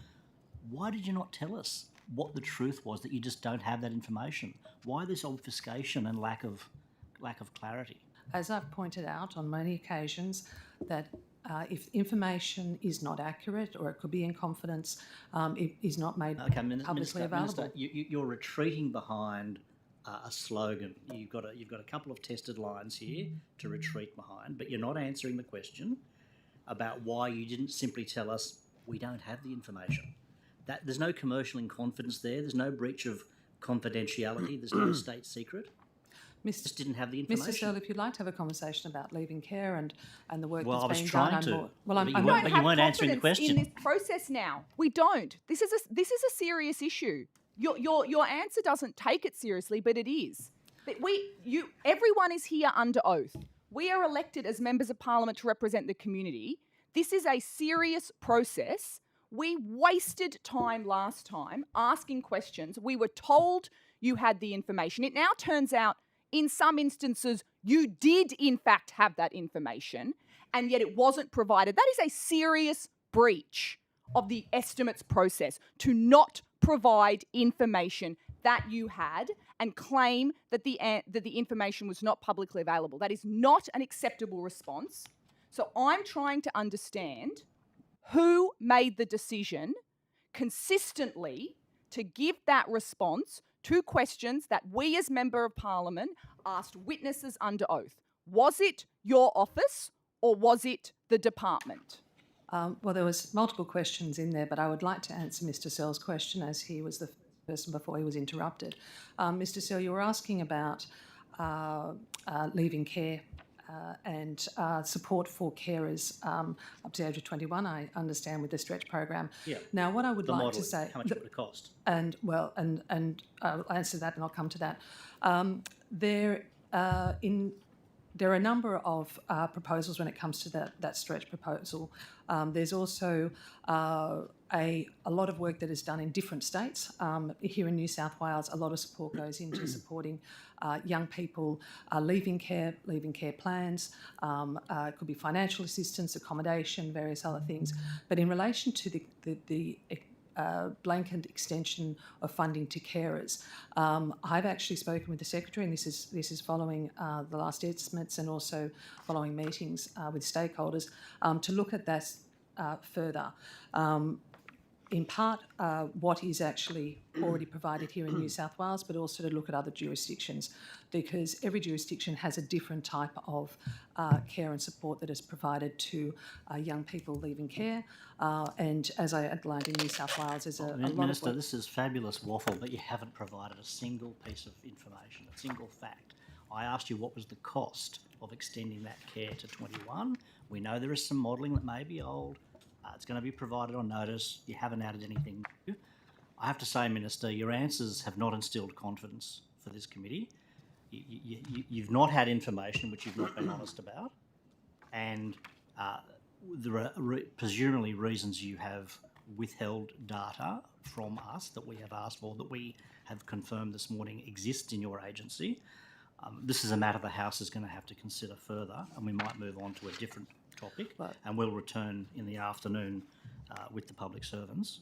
Why did you not tell us what the truth was, that you just don't have that information? Why this obfuscation and lack of clarity? As I've pointed out on many occasions, that if information is not accurate or it could be in confidence, it is not made publicly available. Minister, you're retreating behind a slogan. You've got a couple of tested lines here to retreat behind, but you're not answering the question about why you didn't simply tell us we don't have the information. That there's no commercial in confidence there. There's no breach of confidentiality. There's no state secret. Just didn't have the information. Mr. Searle, if you'd like to have a conversation about leaving care and the work Well, that's I was being done, trying to, well, but I'm you weren't answering the question. In this process now, we don't. This is a serious issue. Your answer doesn't take it seriously, but it is. Everyone is here under oath. We are elected as members of Parliament to represent the community. This is a serious process. We wasted time last time asking questions. We were told you had the information. It now turns out, in some instances, you did in fact have that information, and yet it wasn't provided. That is a serious breach of the estimates process, to not provide information that you had and claim that the information was not publicly available. That is not an acceptable response. So I'm trying to understand who made the decision consistently to give that response to questions that we as Member of Parliament asked witnesses under oath. Was it your office or was it the department? Well, there was multiple questions in there, but I would like to answer Mr. Searle's question, as he was the person before he was interrupted. Mr. Searle, you were asking about leaving care and support for carers up to the age of 21, I understand, with the stretch program. Yeah. Now, what I would like to model, say... how much it would cost. And I'll answer that and I'll come to that. There are a number of proposals when it comes to that stretch proposal. There's also a lot of work that is done in different states. Here in New South Wales, a lot of support goes into supporting young people leaving care plans. It could be financial assistance, accommodation, various other things. But in relation to the blanket extension of funding to carers, I've actually spoken with the Secretary, and this is following the last estimates and also following meetings with stakeholders to look at that further. in part what is actually already provided here in New South Wales, but also to look at other jurisdictions, because every jurisdiction has a different type of care and support that is provided to young people leaving care. And as I outlined in New South Wales, there's a lot Minister, of this is fabulous waffle, but you haven't provided a single piece of information, a single fact. I asked you what was the cost of extending that care to 21. We know there is some modelling that may be old. It's going to be provided on notice. You haven't added anything new. I have to say, Minister, your answers have not instilled confidence for this committee. You've not had information which you've not been honest about, and there are presumably reasons you have withheld data from us that we have asked for, that we have confirmed this morning exists in your agency. This is a matter the House is going to have to consider further, and we might move on to a different topic, and we'll return in the afternoon with the public servants.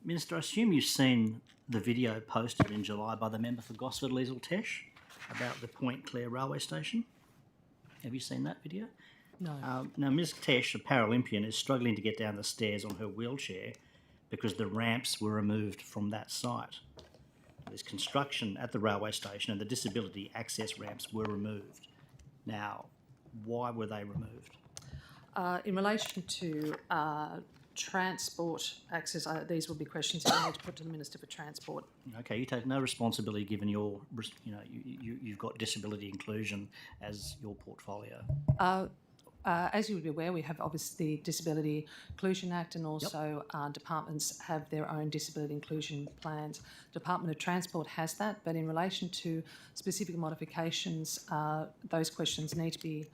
Minister, I assume you've seen the video posted in July by the member for Gosford, Liesl Tesh, about the Point Clare railway station. Have you seen that video? No. Now, Ms Tesh, a Paralympian, is struggling to get down the stairs on her wheelchair because the ramps were removed from that site. There's construction at the railway station and the disability access ramps were removed. Now, why were they removed? in relation to transport access, these will be questions that I need to put to the Minister for Transport. Okay, you take no responsibility given your, you've got disability inclusion as your portfolio. As you would be aware, we have obviously the Disability Inclusion Act, and also departments have their own disability inclusion plans. Department of Transport has that, but in relation to specific modifications, those questions need to be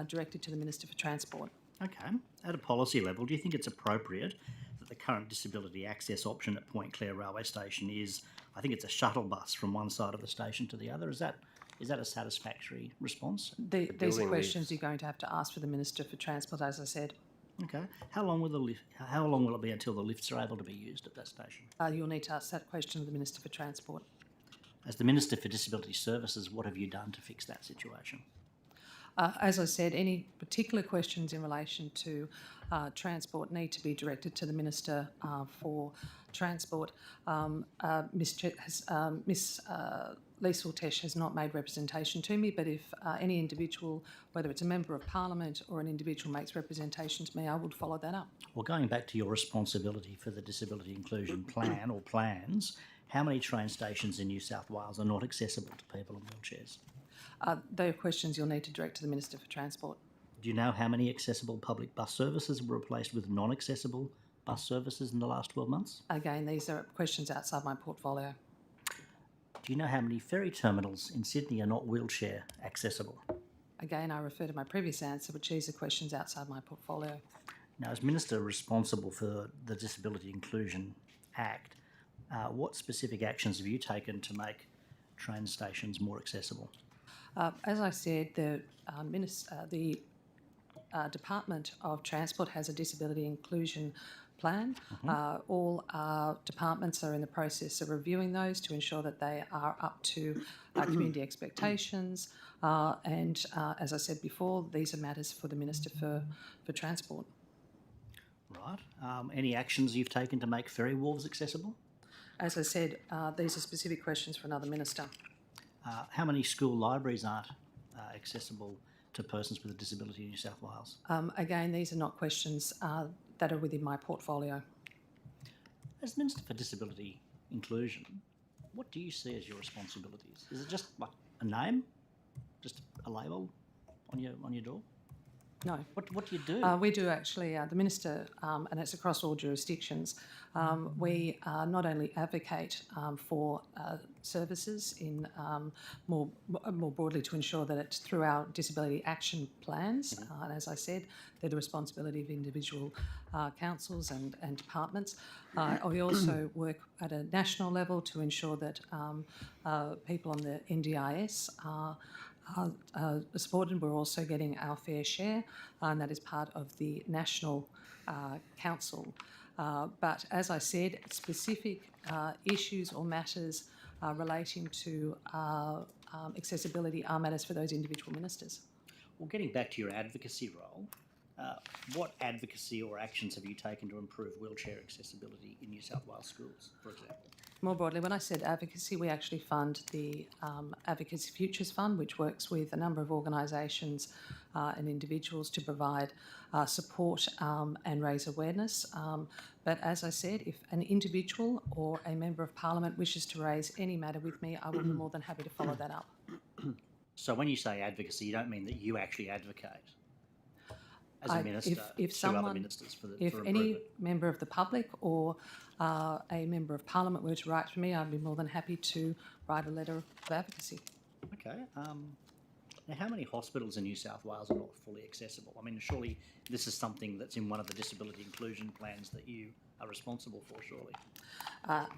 directed to the Minister for Transport. Okay. At a policy level, do you think it's appropriate that the current disability access option at Point Clare railway station is, I think it's a shuttle bus from one side of the station to the other? Is that a satisfactory response? These are questions you're going to have to ask for the Minister for Transport, as I said. Okay. How long will it be until the lifts are able to be used at that station? You'll need to ask that question of the Minister for Transport. As the Minister for Disability Services, what have you done to fix that situation? As I said, any particular questions in relation to transport need to be directed to the Minister for Transport. Miss Liesl Tesh has not made representation to me, but if any individual, whether it's a Member of Parliament or an individual, makes representation to me, I would follow that up. Well, going back to your responsibility for the Disability Inclusion Plan or plans, how many train stations in New South Wales are not accessible to people in wheelchairs? They are questions you'll need to direct to the Minister for Transport. Do you know how many accessible public bus services were replaced with non-accessible bus services in the last 12 months? Again, these are questions outside my portfolio. Do you know how many ferry terminals in Sydney are not wheelchair accessible? Again, I refer to my previous answer, which these are questions outside my portfolio. Now, as Minister responsible for the Disability Inclusion Act, what specific actions have you taken to make train stations more accessible? As I said, the Department of Transport has a disability inclusion plan. All departments are in the process of reviewing those to ensure that they are up to community expectations. And as I said before, these are matters for the Minister for Transport. Right. Any actions you've taken to make ferry wharves accessible? As I said, these are specific questions for another minister. How many school libraries aren't accessible to persons with a disability in New South Wales? Again, these are not questions that are within my portfolio. As Minister for Disability Inclusion, what do you see as your responsibilities? Is it just like a name, just a label on your door? No. What do you do? We do actually, the Minister, and it's across all jurisdictions, we not only advocate for services in more broadly to ensure that it's through our disability action plans, and as I said, they're the responsibility of individual councils and departments. We also work at a national level to ensure that people on the NDIS are supported. We're also getting our fair share, and that is part of the National Council. But as I said, specific issues or matters relating to accessibility are matters for those individual ministers. Well, getting back to your advocacy role, what advocacy or actions have you taken to improve wheelchair accessibility in New South Wales schools, for example? More broadly, when I said advocacy, we actually fund the Advocacy Futures Fund, which works with a number of organisations and individuals to provide support and raise awareness. But as I said, if an individual or a Member of Parliament wishes to raise any matter with me, I will be more than happy to follow that up. So when you say advocacy, you don't mean that you actually advocate as a minister if to someone, other ministers for if for any improvement? member of the public or a Member of Parliament were to write to me, I'd be more than happy to write a letter of advocacy. Okay. Now, how many hospitals in New South Wales are not fully accessible? I mean, surely this is something that's in one of the disability inclusion plans that you are responsible for, surely.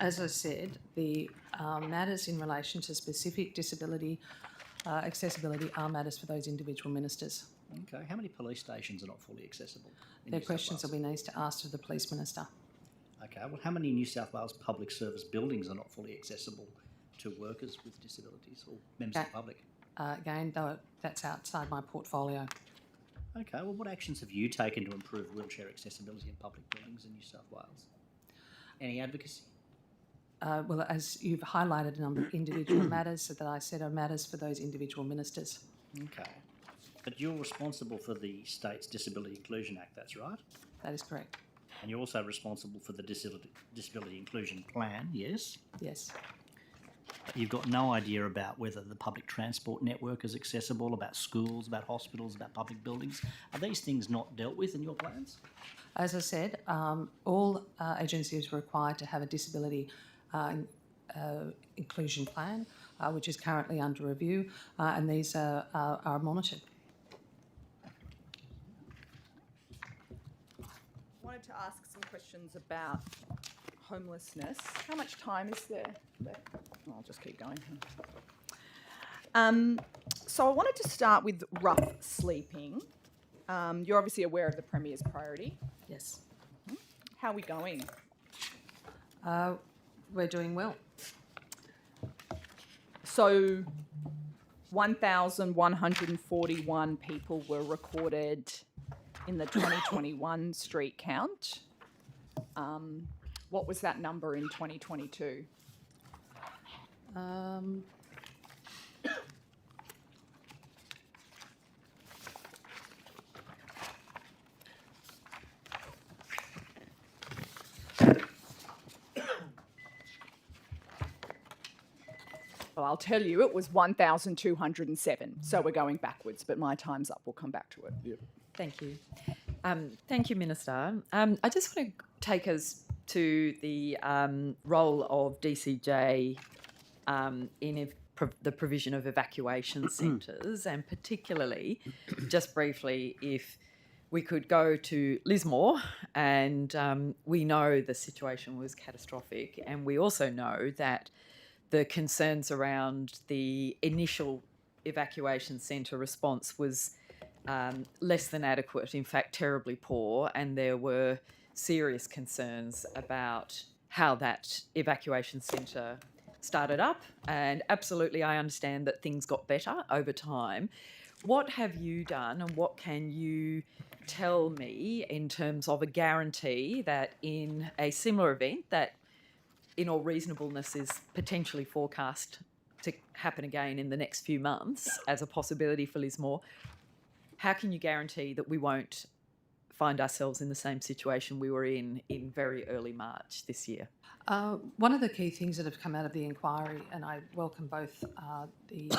As I said, the matters in relation to specific disability accessibility are matters for those individual ministers. Okay. How many police stations are not fully accessible? They're questions that we need to ask to the Police Minister. Okay. Well, how many New South Wales public service buildings are not fully accessible to workers with disabilities or members of the public? Again, though, that's outside my portfolio. Okay. Well, what actions have you taken to improve wheelchair accessibility in public buildings in New South Wales? Any advocacy? Well, as you've highlighted a number of individual matters that I said are matters for those individual ministers. Okay. But you're responsible for the state's Disability Inclusion Act, that's right? That is correct. And you're also responsible for the Disability Inclusion Plan, yes? Yes. But you've got no idea about whether the public transport network is accessible, about schools, about hospitals, about public buildings. Are these things not dealt with in your plans? As I said, all agencies are required to have a disability inclusion plan, which is currently under review, and these are monitored. I wanted to ask some questions about homelessness. How much time is there left? Oh, I'll just keep going. So I wanted to start with rough sleeping. You're obviously aware of the Premier's priority. Yes. How are we going? We're doing well. So 1,141 people were recorded in the 2021 street count. What was that number in 2022? Well, I'll tell you, it was 1,207. So we're going backwards, but my time's up. We'll come back to it. Yep. Thank you. Thank you, Minister. I just want to take us to the role of DCJ in the provision of evacuation centres, and particularly, just briefly, if we could go to Lismore, and we know the situation was catastrophic, and we also know that the concerns around the initial evacuation centre response was less than adequate, in fact terribly poor, and there were serious concerns about how that evacuation centre started up, and absolutely I understand that things got better over time. What have you done and what can you tell me in terms of a guarantee that in a similar event that in all reasonableness is potentially forecast to happen again in the next few months as a possibility for Lismore, how can you guarantee that we won't find ourselves in the same situation we were in very early March this year? One of the key things that have come out of the inquiry, and I welcome both the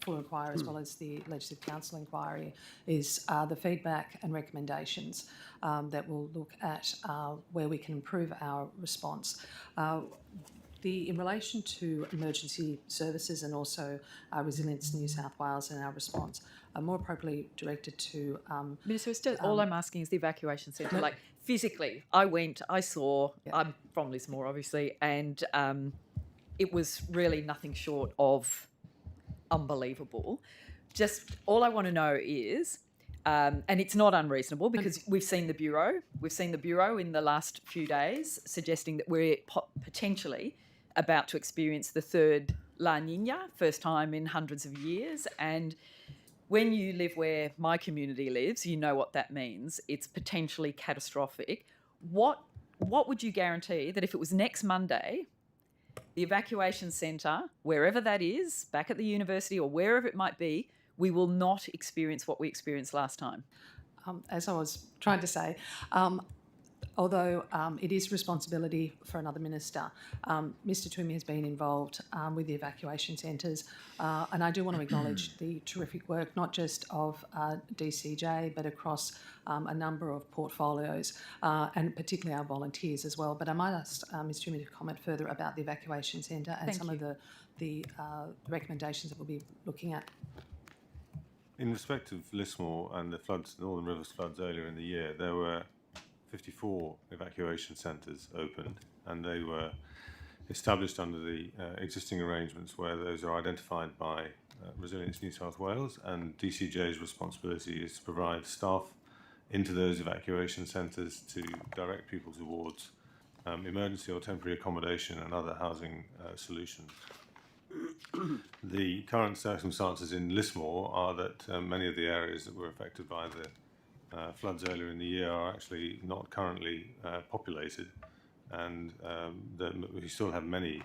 full inquiry as well as the Legislative Council inquiry, is the feedback and recommendations that will look at where we can improve our response. In relation to emergency services and also resilience in New South Wales and our response, are more appropriately directed to... Minister, all I'm asking is the evacuation centre. Like, physically, I saw, I'm from Lismore, obviously, and it was really nothing short of unbelievable. Just all I want to know is, and it's not unreasonable because we've seen the Bureau in the last few days suggesting that we're potentially about to experience the third La Nina, first time in hundreds of years, and when you live where my community lives, you know what that means. It's potentially catastrophic. What would you guarantee that if it was next Monday, the evacuation centre, wherever that is, back at the university or wherever it might be, we will not experience what we experienced last time? As I was trying to say, although it is responsibility for another minister, Mr Toomey has been involved with the evacuation centres, and I do want to acknowledge the terrific work, not just of DCJ, but across a number of portfolios, and particularly our volunteers as well. But I might ask Ms Toomey to comment further about the evacuation centre and some of the recommendations that we'll be looking at. In respect of Lismore and the floods, Northern Rivers floods earlier in the year, there were 54 evacuation centres opened, and they were established under the existing arrangements where those are identified by Resilience New South Wales, and DCJ's responsibility is to provide staff into those evacuation centres to direct people towards emergency or temporary accommodation and other housing solutions. The current circumstances in Lismore are that many of the areas that were affected by the floods earlier in the year are actually not currently populated, and we still have many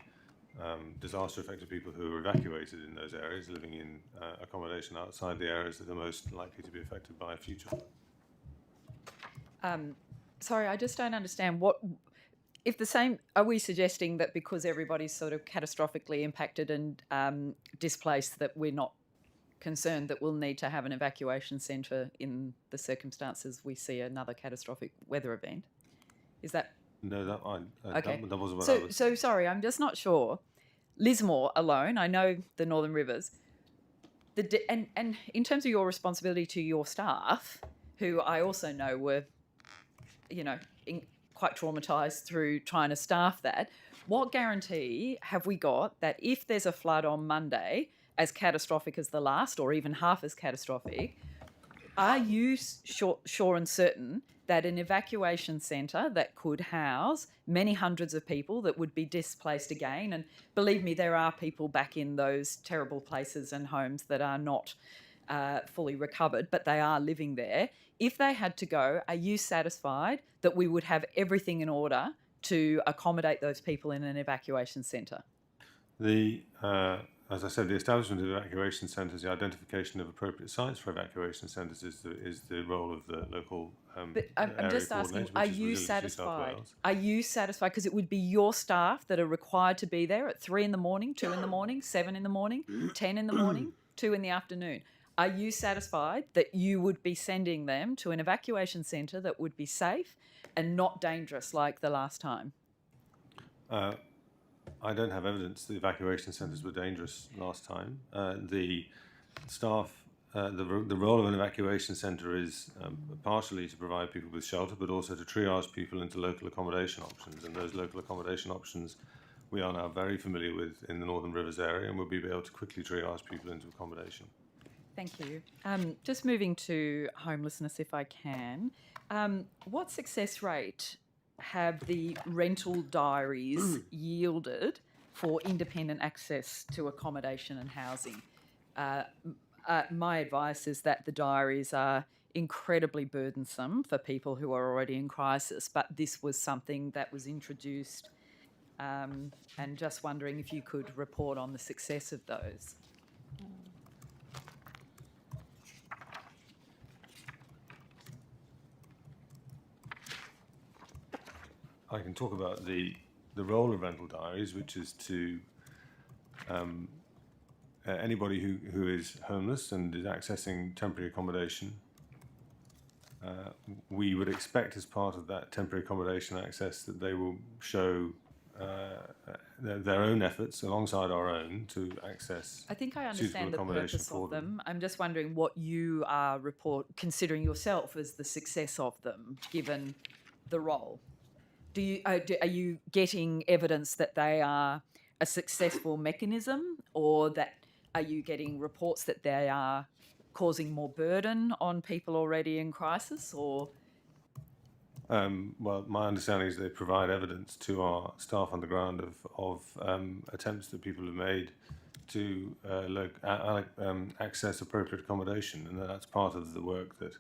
disaster-affected people who are evacuated in those areas, living in accommodation outside the areas that are most likely to be affected by a future. Sorry, I just don't understand if the same. Are we suggesting that because everybody's sort of catastrophically impacted and displaced, that we're not concerned that we'll need to have an evacuation centre in the circumstances we see another catastrophic weather event? Is that... No, that Okay. that wasn't what I was... So sorry, I'm just not sure. Lismore alone, I know the Northern Rivers, and in terms of your responsibility to your staff, who I also know were, quite traumatised through trying to staff that, what guarantee have we got that if there's a flood on Monday, as catastrophic as the last, or even half as catastrophic, are you sure and certain that an evacuation centre that could house many hundreds of people that would be displaced again, and believe me, there are people back in those terrible places and homes that are not fully recovered, but they are living there. If they had to go, are you satisfied that we would have everything in order to accommodate those people in an evacuation centre? As I said, the establishment of evacuation centres, the identification of appropriate sites for evacuation centres is the role of the local But I'm just asking, are you satisfied? Are you satisfied? Because it would be your staff that are required to be there at 3 in the morning, 2 in the morning, 7 in the morning, 10 in the morning, 2 in the afternoon. Are you satisfied that you would be sending them to an evacuation centre that would be safe and not dangerous like the last time? I don't have evidence the evacuation centres were dangerous last time. The staff, the role of an evacuation centre is partially to provide people with shelter, but also to triage people into local accommodation options. And those local accommodation options we are now very familiar with in the Northern Rivers area, and we'll be able to quickly triage people into accommodation. Thank you. Just moving to homelessness, if I can. What success rate have the rental diaries yielded for independent access to accommodation and housing? My advice is that the diaries are incredibly burdensome for people who are already in crisis, but this was something that was introduced, and just wondering if you could report on the success of those. I can talk about the role of rental diaries, which is to anybody who is homeless and is accessing temporary accommodation. We would expect as part of that temporary accommodation access that they will show their own efforts alongside our own to access. I think I understand the accommodation purpose for of them. I'm just wondering what you are considering yourself as the success of them, given the role. Are you getting evidence that they are a successful mechanism, or that are you getting reports that they are causing more burden on people already in crisis, or? Well, my understanding is they provide evidence to our staff on the ground of attempts that people have made to access appropriate accommodation, and that's part of the work that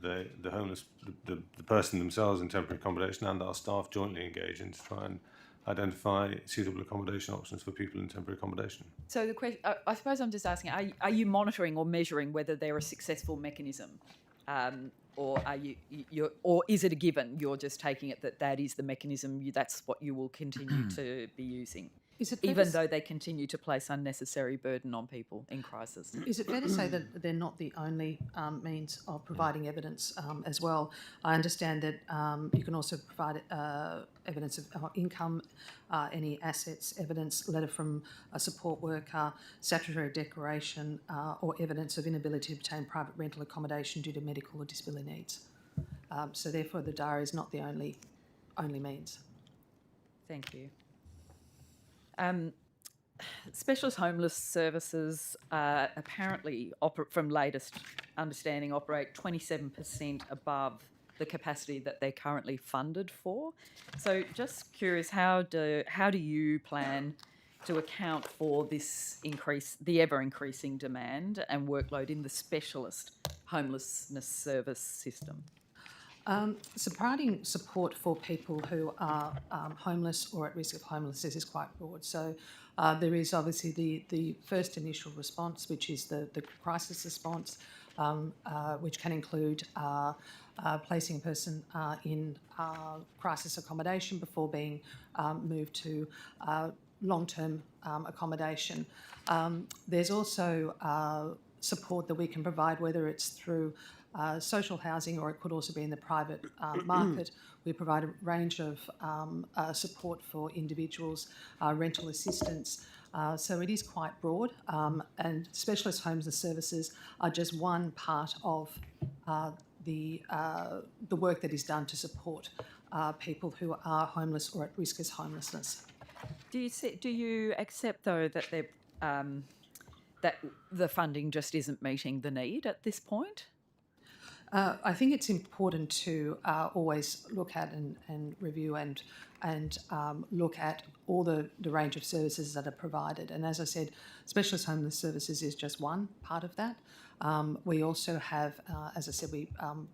the homeless, the person themselves in temporary accommodation and our staff jointly engage in to try and identify suitable accommodation options for people in temporary accommodation. So the question, I suppose I'm just asking, are you monitoring or measuring whether they're a successful mechanism? Or are or is it a given? You're just taking it that is the mechanism. That's what you will continue to be using, even though they continue to place unnecessary burden on people in crisis. Is it fair to say that they're not the only means of providing evidence as well? I understand that you can also provide evidence of income, any assets, evidence, letter from a support worker, statutory declaration, or evidence of inability to obtain private rental accommodation due to medical or disability needs. So therefore, the diary is not the only means. Thank you. Specialist homeless services apparently, from latest understanding, operate 27% above the capacity that they're currently funded for. So just curious, how do you plan to account for this increase, the ever-increasing demand and workload in the specialist homelessness service system? So providing support for people who are homeless or at risk of homelessness is quite broad. So there is obviously the first initial response, which is the crisis response, which can include placing a person in crisis accommodation before being moved to long-term accommodation. There's also support that we can provide, whether it's through social housing or it could also be in the private market. We provide a range of support for individuals, rental assistance. So it is quite broad, and specialist homelessness services are just one part of the work that is done to support people who are homeless or at risk of homelessness. Do you accept though that that the funding just isn't meeting the need at this point? I think it's important to always look at and review and look at all the range of services that are provided. And as I said, specialist homeless services is just one part of that. We also have, as I said,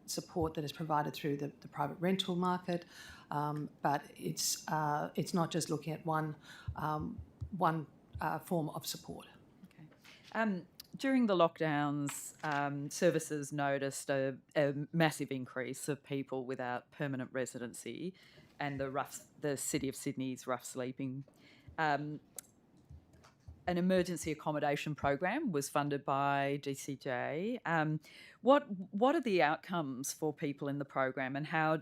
support that is provided through the private rental market, but it's not just looking at one form of support. Okay. During the lockdowns, services noticed a massive increase of people without permanent residency, and the City of Sydney's rough sleeping. An emergency accommodation program was funded by DCJ. What are the outcomes for people in the program, and how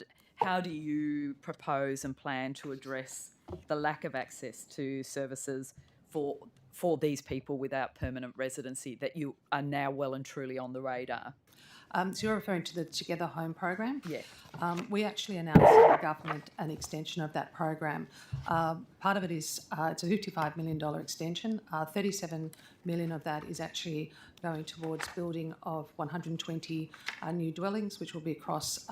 do you propose and plan to address the lack of access to services for these people without permanent residency that you are now well and truly on the radar? So you're referring to the Together Home program? Yeah. We actually announced to the government an extension of that program. Part of it is it's a $55 million extension. $37 million of that is actually going towards building of 120 new dwellings, which will be across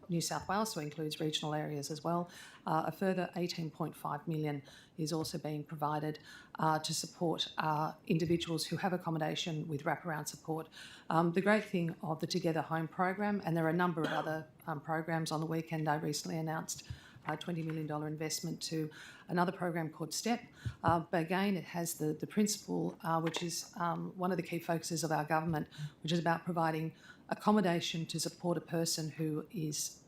New South Wales, so includes regional areas as well. A further $18.5 million is also being provided to support individuals who have accommodation with wraparound support. The great thing of the Together Home program, and there are a number of other programs. On the weekend I recently announced a $20 million investment to another program called STEP. But again, it has the principle, which is one of the key focuses of our government, which is about providing accommodation to support a person who is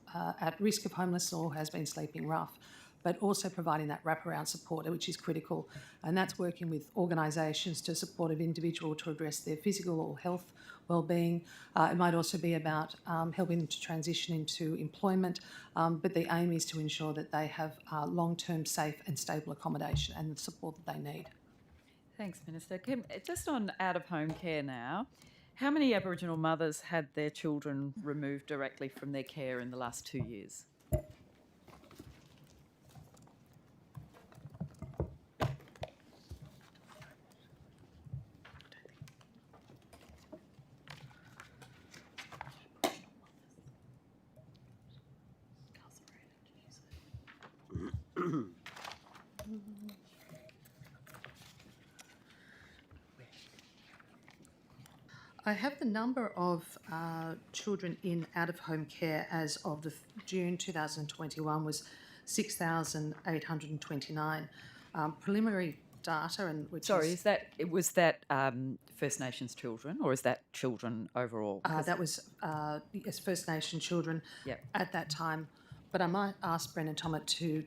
at risk of homelessness or has been sleeping rough, but also providing that wraparound support, which is critical. And that's working with organisations to support an individual to address their physical or health well-being. It might also be about helping them to transition into employment, but the aim is to ensure that they have long-term safe and stable accommodation and the support that they need. Thanks, Minister. Just on out-of-home care now, how many Aboriginal mothers had their children removed directly from their care in the last 2 years? I have the number of children in out-of-home care as of the June 2021 was 6,829. Preliminary data, and which Sorry, is was that First Nations children, or is that children overall? that was yes, First Nation children Yep. at that time. But I might ask Brendan Tommett to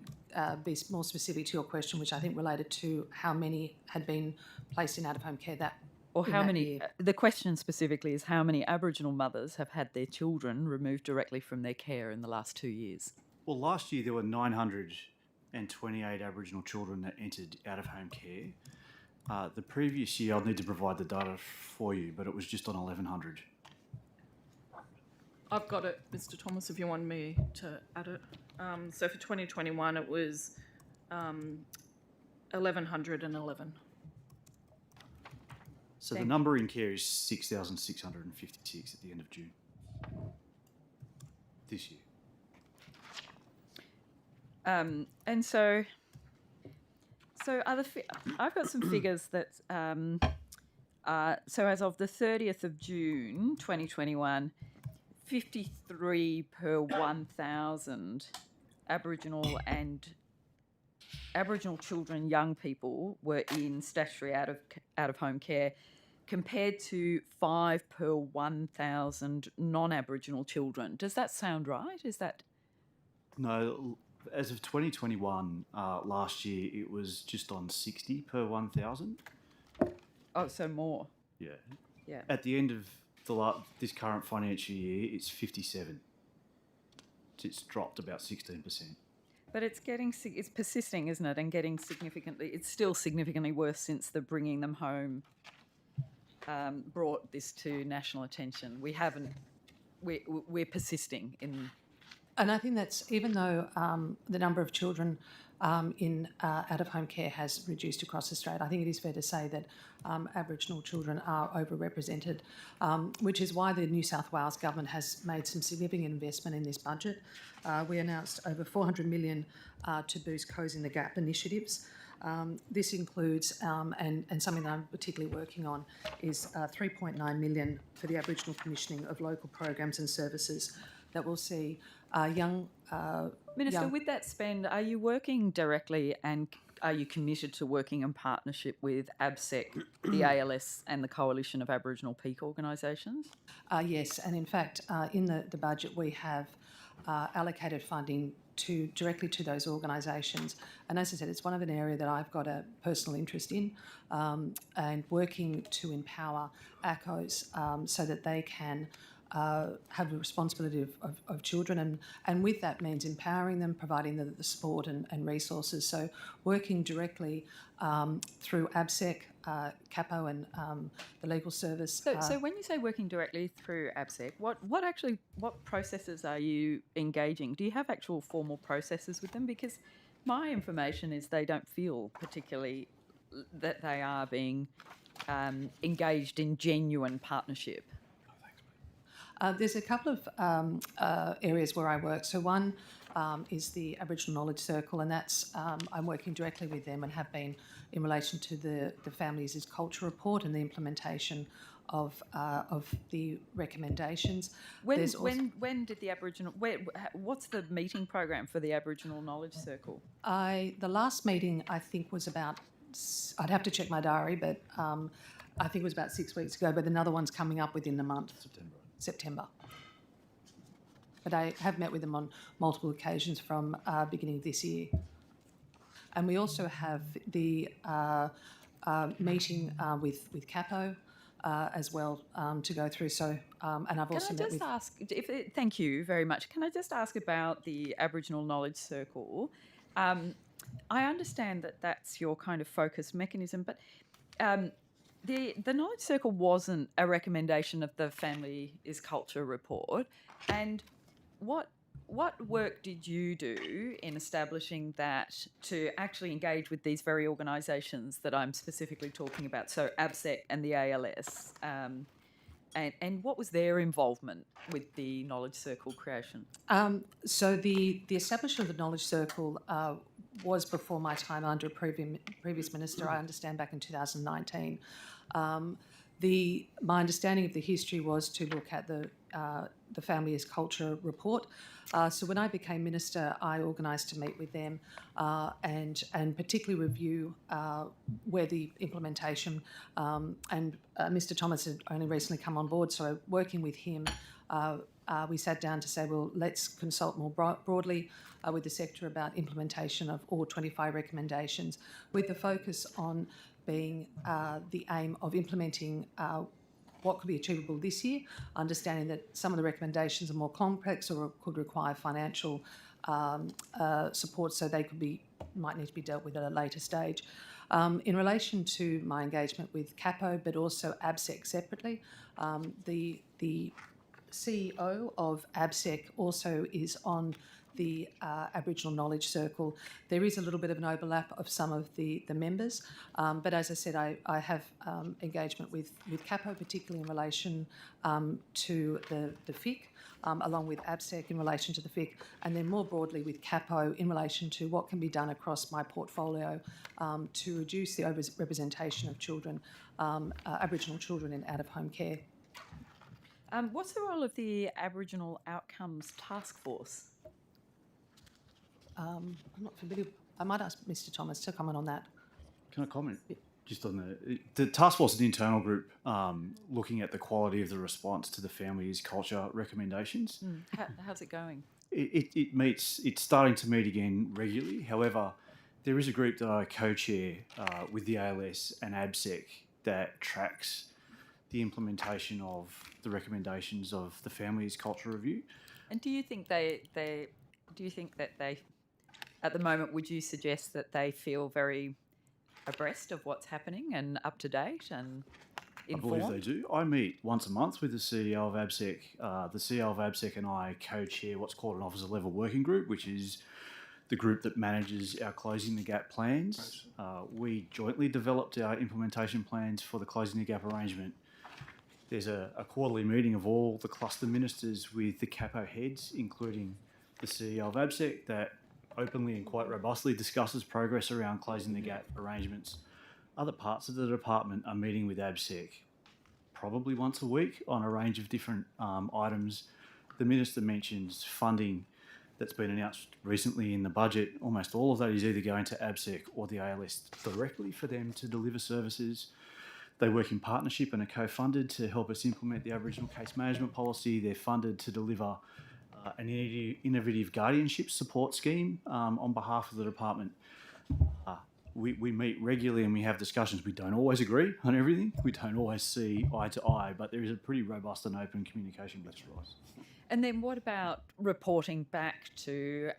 be more specific to your question, which I think related to how many had been placed in out-of-home care Or in how that many? year. The question specifically is how many Aboriginal mothers have had their children removed directly from their care in the last 2 years? Well, last year there were 928 Aboriginal children that entered out-of-home care. The previous year, I'll need to provide the data for you, but it was just on 1,100. I've got it, Mr. Thomas, if you want me to add it. So for 2021, it was 1,111. So the number in care is 6,656 at the end of June this year. And so I've got some figures that, so as of the 30th of June 2021, 53 per 1,000 Aboriginal children, young people were in statutory out-of-home care, compared to 5 per 1,000 non-Aboriginal children. Does that sound right? Is that... No, as of 2021, last year, it was just on 60 per 1,000. Oh, so more. Yeah. Yeah. At the end of this current financial year, it's 57. It's dropped about 16%. But it's persisting, isn't it? And it's still significantly worse since the bringing them home brought this to national attention. We're persisting in. And I think that's, even though the number of children in out-of-home care has reduced across Australia, I think it is fair to say that Aboriginal children are overrepresented, which is why the New South Wales government has made some significant investment in this budget. We announced over $400 million to boost Closing the Gap initiatives. This includes, and something that I'm particularly working on, is $3.9 million for the Aboriginal commissioning of local programs and services that will see young... Minister, with that spend, are you working directly and are you committed to working in partnership with ABSEC, the ALS and the Coalition of Aboriginal Peak Organisations? Yes, and in fact, in the budget we have allocated funding directly to those organisations. And as I said, it's one of an area that I've got a personal interest in, and working to empower ACOs so that they can have the responsibility of children, and with that means empowering them, providing the support and resources. So working directly through ABSEC, CAPO and the legal service. So when you say working directly through ABSEC, what processes are you engaging? Do you have actual formal processes with them? Because my information is they don't feel particularly that they are being engaged in genuine partnership. There's a couple of areas where I work. So one is the Aboriginal Knowledge Circle, and that's I'm working directly with them and have been in relation to the Families is Culture report and the implementation of the recommendations. When did the Aboriginal? What's the meeting program for the Aboriginal Knowledge Circle? The last meeting I think was about. I'd have to check my diary, but I think it was about 6 weeks ago. But another one's coming up within the month. September. But I have met with them on multiple occasions from beginning of this year. And we also have the meeting with CAPO as well to go through. So, and I've also met with... Thank you very much. Can I just ask about the Aboriginal Knowledge Circle? I understand that that's your kind of focused mechanism, but... The Knowledge Circle wasn't a recommendation of the Family is Culture report. And what work did you do in establishing that to actually engage with these very organisations that I'm specifically talking about, so ABSEC and the ALS? And what was their involvement with the Knowledge Circle creation? So the establishment of the Knowledge Circle was before my time under a previous minister, I understand, back in 2019. My understanding of the history was to look at the Family is Culture report. So when I became minister, I organised to meet with them and particularly review where the implementation and Mr. Thomas had only recently come on board, so working with him, we sat down to say, well, let's consult more broadly with the sector about implementation of all 25 recommendations, with the focus on being the aim of implementing what could be achievable this year, understanding that some of the recommendations are more complex or could require financial support, so they might need to be dealt with at a later stage. In relation to my engagement with CAPO, but also ABSEC separately, the CEO of ABSEC also is on the Aboriginal Knowledge Circle. There is a little bit of an overlap of some of the members, but as I said, I have engagement with CAPO, particularly in relation to the FIC, along with ABSEC in relation to the FIC, and then more broadly with CAPO in relation to what can be done across my portfolio to reduce the overrepresentation of children, Aboriginal children in out-of-home care. What's the role of the Aboriginal Outcomes Task Force? I'm not familiar. I might ask Mr. Thomas to comment on that. Can I comment? Just on the task force is an internal group looking at the quality of the response to the Family's Culture recommendations. How's it going? It meets. It's starting to meet again regularly. However, there is a group that I co-chair with the ALS and ABSEC that tracks the implementation of the recommendations of the Family's Culture Review. And do you think do you think that they, at the moment, would you suggest that they feel very abreast of what's happening and up to date and informed? I believe they do. I meet once a month with the CEO of ABSEC. The CEO of ABSEC and I co-chair what's called an officer level working group, which is the group that manages our Closing the Gap plans. We jointly developed our implementation plans for the Closing the Gap arrangement. There's a quarterly meeting of all the cluster ministers with the CAPO heads, including the CEO of ABSEC, that openly and quite robustly discusses progress around Closing the Gap arrangements. Other parts of the department are meeting with ABSEC probably once a week on a range of different items. The Minister mentions funding that's been announced recently in the budget. Almost all of that is either going to ABSEC or the ALS directly for them to deliver services. They work in partnership and are co-funded to help us implement the Aboriginal case management policy. They're funded to deliver an innovative guardianship support scheme on behalf of the department. We meet regularly and we have discussions. We don't always agree on everything. We don't always see eye to eye, but there is a pretty robust and open communication between us. And then what about reporting back to,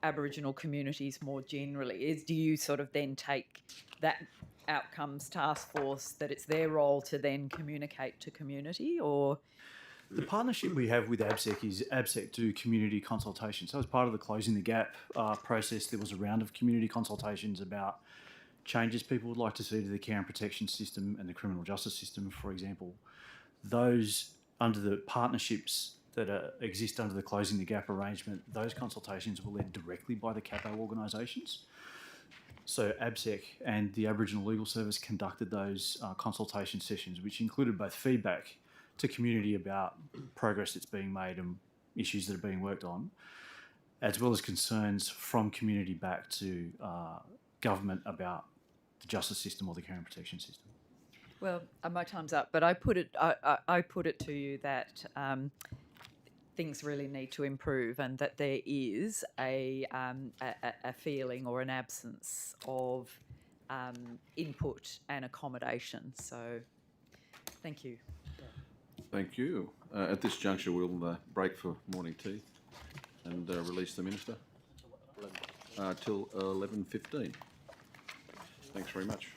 Aboriginal communities more generally? Do you sort of then take that outcomes task force, that it's their role to then communicate to community, or? The partnership we have with ABSEC is ABSEC do community consultation. So as part of the Closing the Gap process, there was a round of community consultations about changes people would like to see to the care and protection system and the criminal justice system, for example. Those, under the partnerships that exist under the Closing the Gap arrangement, those consultations were led directly by the CAPO organisations. So ABSEC and the Aboriginal Legal Service conducted those consultation sessions, which included both feedback to community about progress that's being made and issues that are being worked on, as well as concerns from community back to government about the justice system or the care and protection system. Well, my time's up, but I put it to you that things really need to improve, and that there is a feeling or an absence of input and accommodation. So, thank you. Thank you. At this juncture, we'll break for morning tea and release the Minister till 11:15. Thanks very much.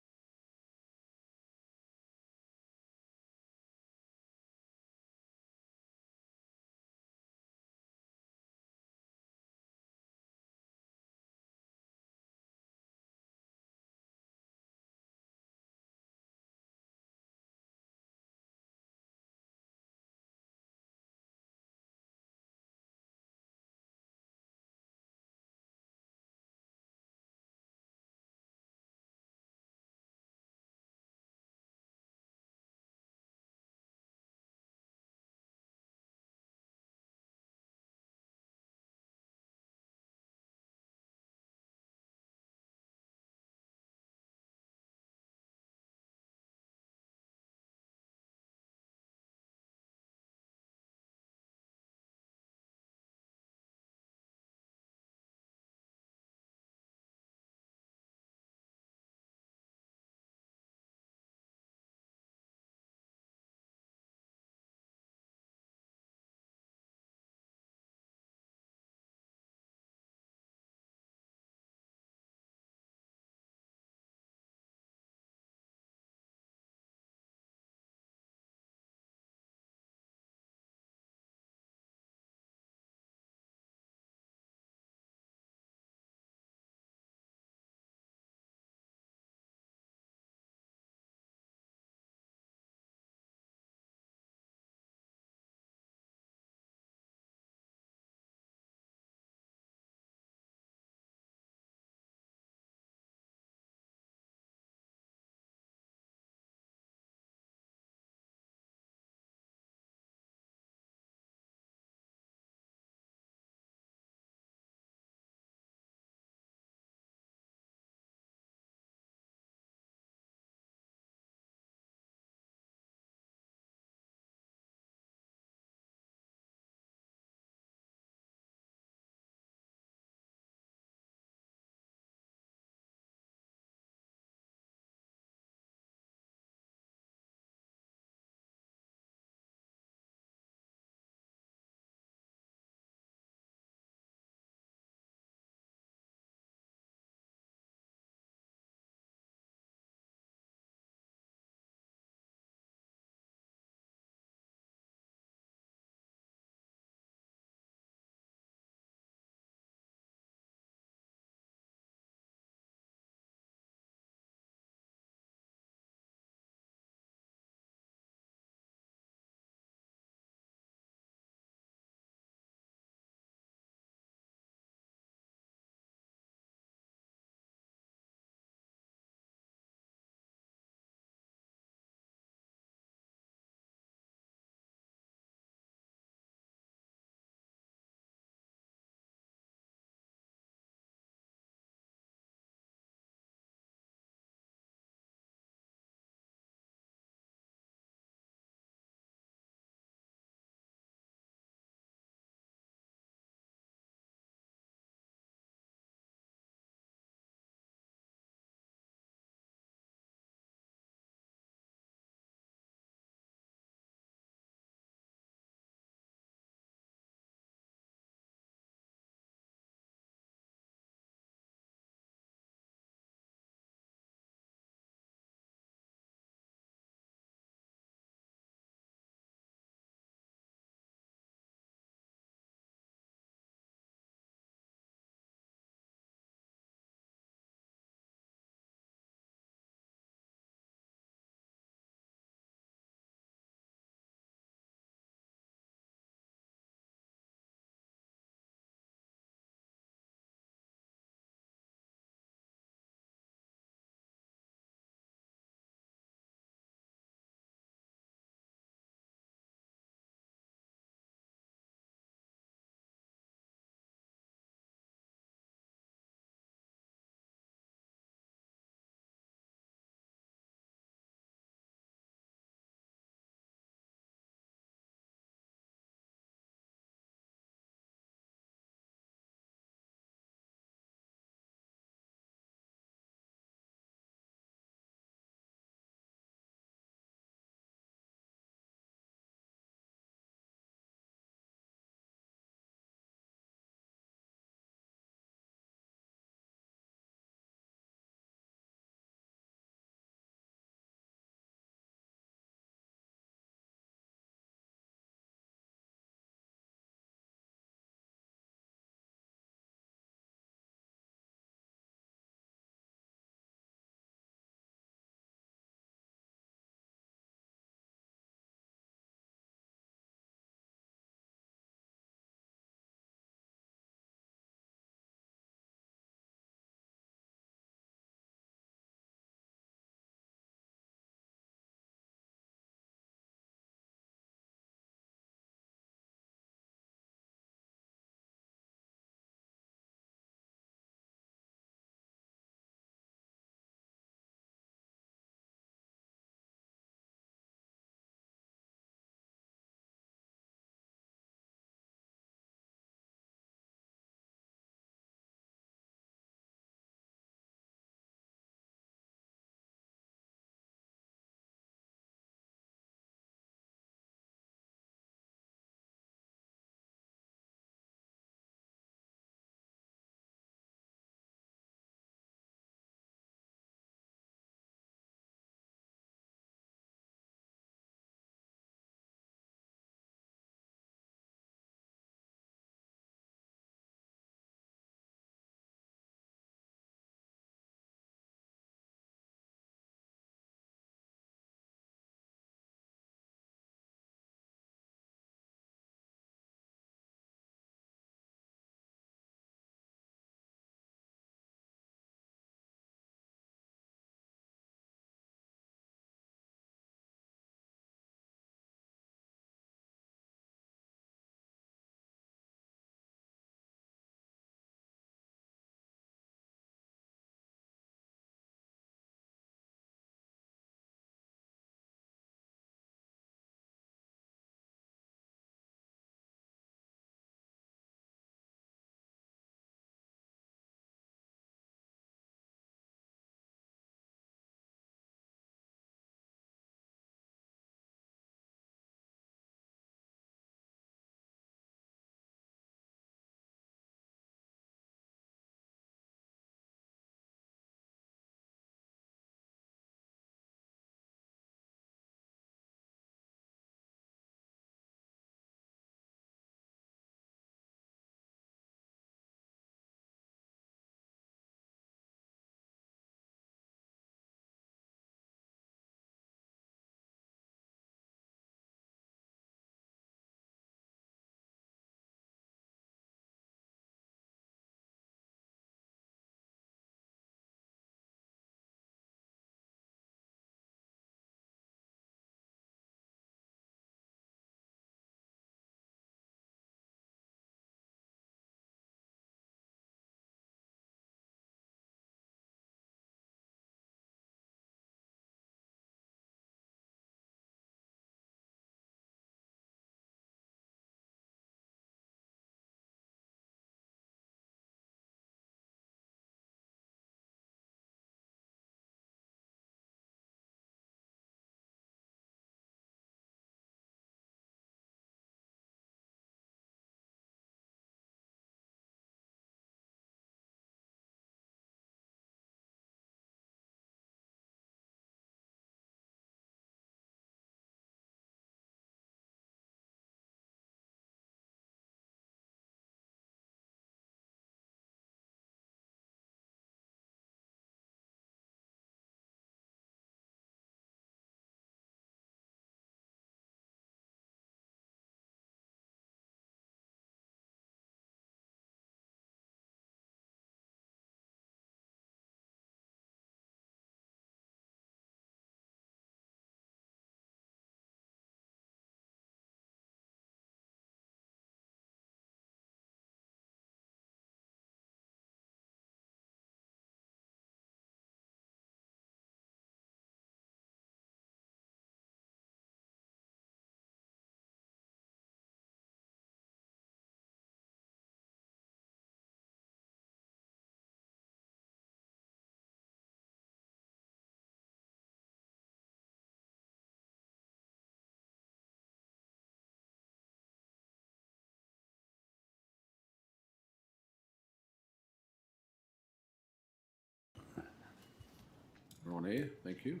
We're on air. Thank you.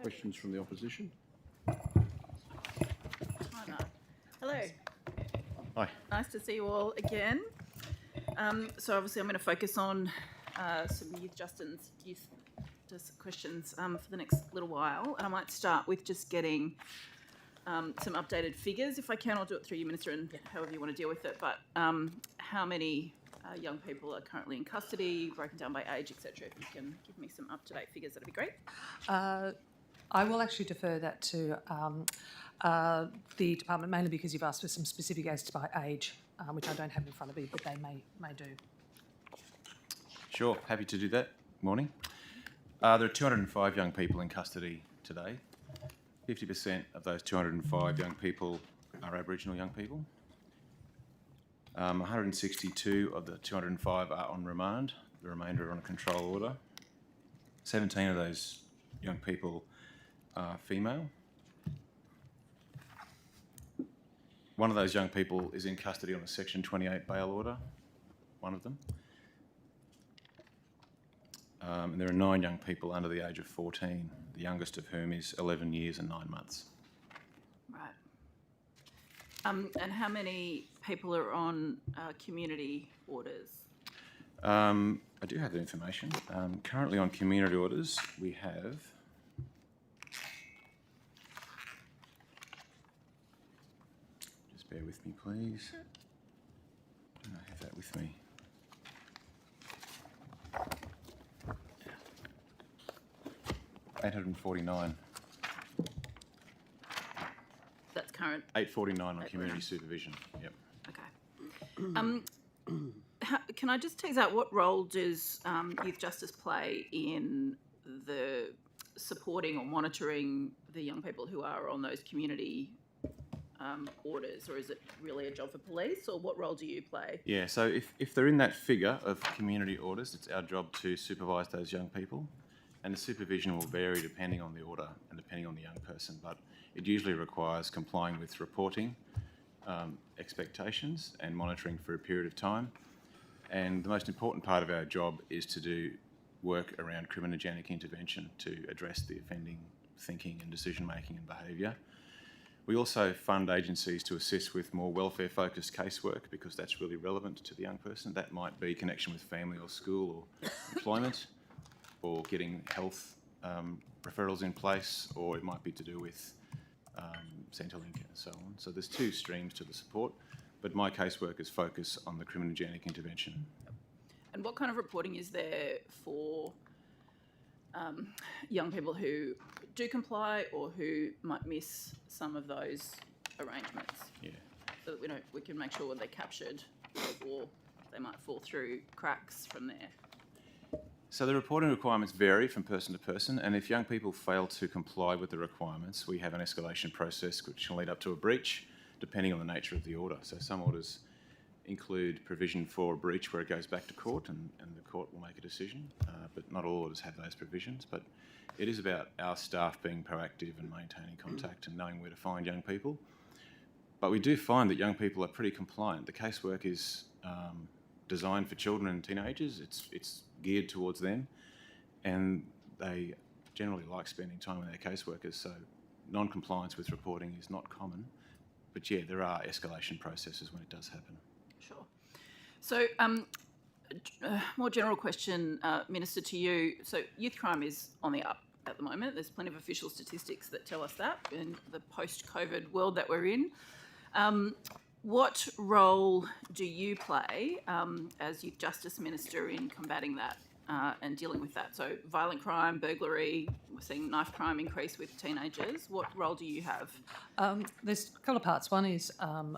Questions from the opposition? Hello. Hi. Nice to see you all again. So obviously I'm going to focus on some youth justice questions for the next little while. And I might start with just getting some updated figures. If I can, I'll do it through you, Minister, and however you want to deal with it. But how many young people are currently in custody, broken down by age, etc. If you can give me some up-to-date figures, that'd be great. I will actually defer that to the department, mainly because you've asked for some specific as to by age, which I don't have in front of me, but they may do. Sure, happy to do that. Morning. There are 205 young people in custody today. 50% of those 205 young people are Aboriginal young people. 162 of the 205 are on remand. The remainder are on a control order. 17 of those young people are female. One of those young people is in custody on a Section 28 bail order, one of them. And there are 9 young people under the age of 14, the youngest of whom is 11 years and 9 months. Right. And how many people are on community orders? I do have that information. Currently on community orders, we have just bear with me, please. I don't have that with me. $849. That's current. 849 on community supervision. Yep. Okay. Can I just tease out what role does youth justice play in the supporting or monitoring the young people who are on those community orders, or is it really a job for police, or what role do you play? Yeah, so if they're in that figure of community orders, it's our job to supervise those young people, and the supervision will vary depending on the order and depending on the young person, but it usually requires complying with reporting expectations and monitoring for a period of time. And the most important part of our job is to do work around criminogenic intervention to address the offending thinking and decision making and behaviour. We also fund agencies to assist with more welfare-focused casework because that's really relevant to the young person. That might be connection with family or school or employment, or getting health referrals in place, or it might be to do with Centrelink and so on. So there's 2 streams to the support, but my caseworkers focus on the criminogenic intervention. And what kind of reporting is there for young people who do comply or who might miss some of those arrangements? Yeah. So that we can make sure they're captured, or they might fall through cracks from there. So the reporting requirements vary from person to person, and if young people fail to comply with the requirements, we have an escalation process which can lead up to a breach, depending on the nature of the order. So some orders include provision for a breach where it goes back to court and the court will make a decision, but not all orders have those provisions. But it is about our staff being proactive and maintaining contact and knowing where to find young people. But we do find that young people are pretty compliant. The casework is designed for children and teenagers. It's geared towards them, and they generally like spending time with their caseworkers, so non-compliance with reporting is not common. But yeah, there are escalation processes when it does happen. Sure. So, more general question, Minister, to you. So, youth crime is on the up at the moment. There's plenty of official statistics that tell us that in the post-COVID world that we're in. What role do you play as Youth Justice Minister in combating that and dealing with that? So violent crime, burglary, we're seeing knife crime increase with teenagers. What role do you have? There's a couple of parts. One is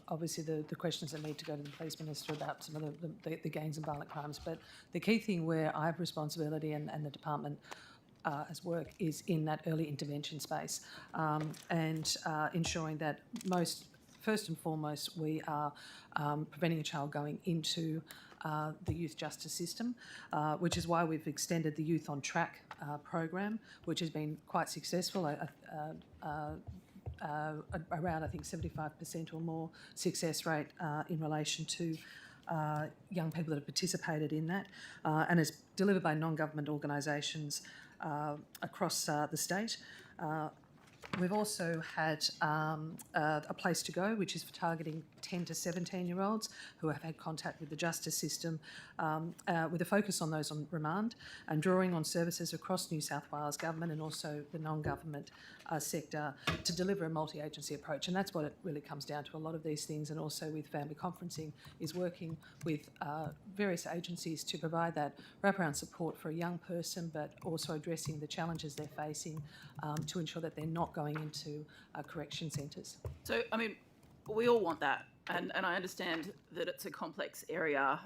obviously the questions that need to go to the Police Minister about some of the gangs and violent crimes. But the key thing where I have responsibility and the department as work is in that early intervention space and ensuring that first and foremost, we are preventing a child going into the youth justice system, which is why we've extended the Youth on Track program, which has been quite successful, around, I think, 75% or more success rate in relation to young people that have participated in that, and it's delivered by non-government organisations across the state. We've also had a place to go, which is for targeting 10 to 17-year-olds who have had contact with the justice system, with a focus on those on remand and drawing on services across New South Wales government and also the non-government sector to deliver a multi-agency approach. And that's what it really comes down to, a lot of these things, and also with family conferencing, is working with various agencies to provide that wraparound support for a young person, but also addressing the challenges they're facing to ensure that they're not going into correction centres. So, I mean, we all want that. And I understand that it's a complex area,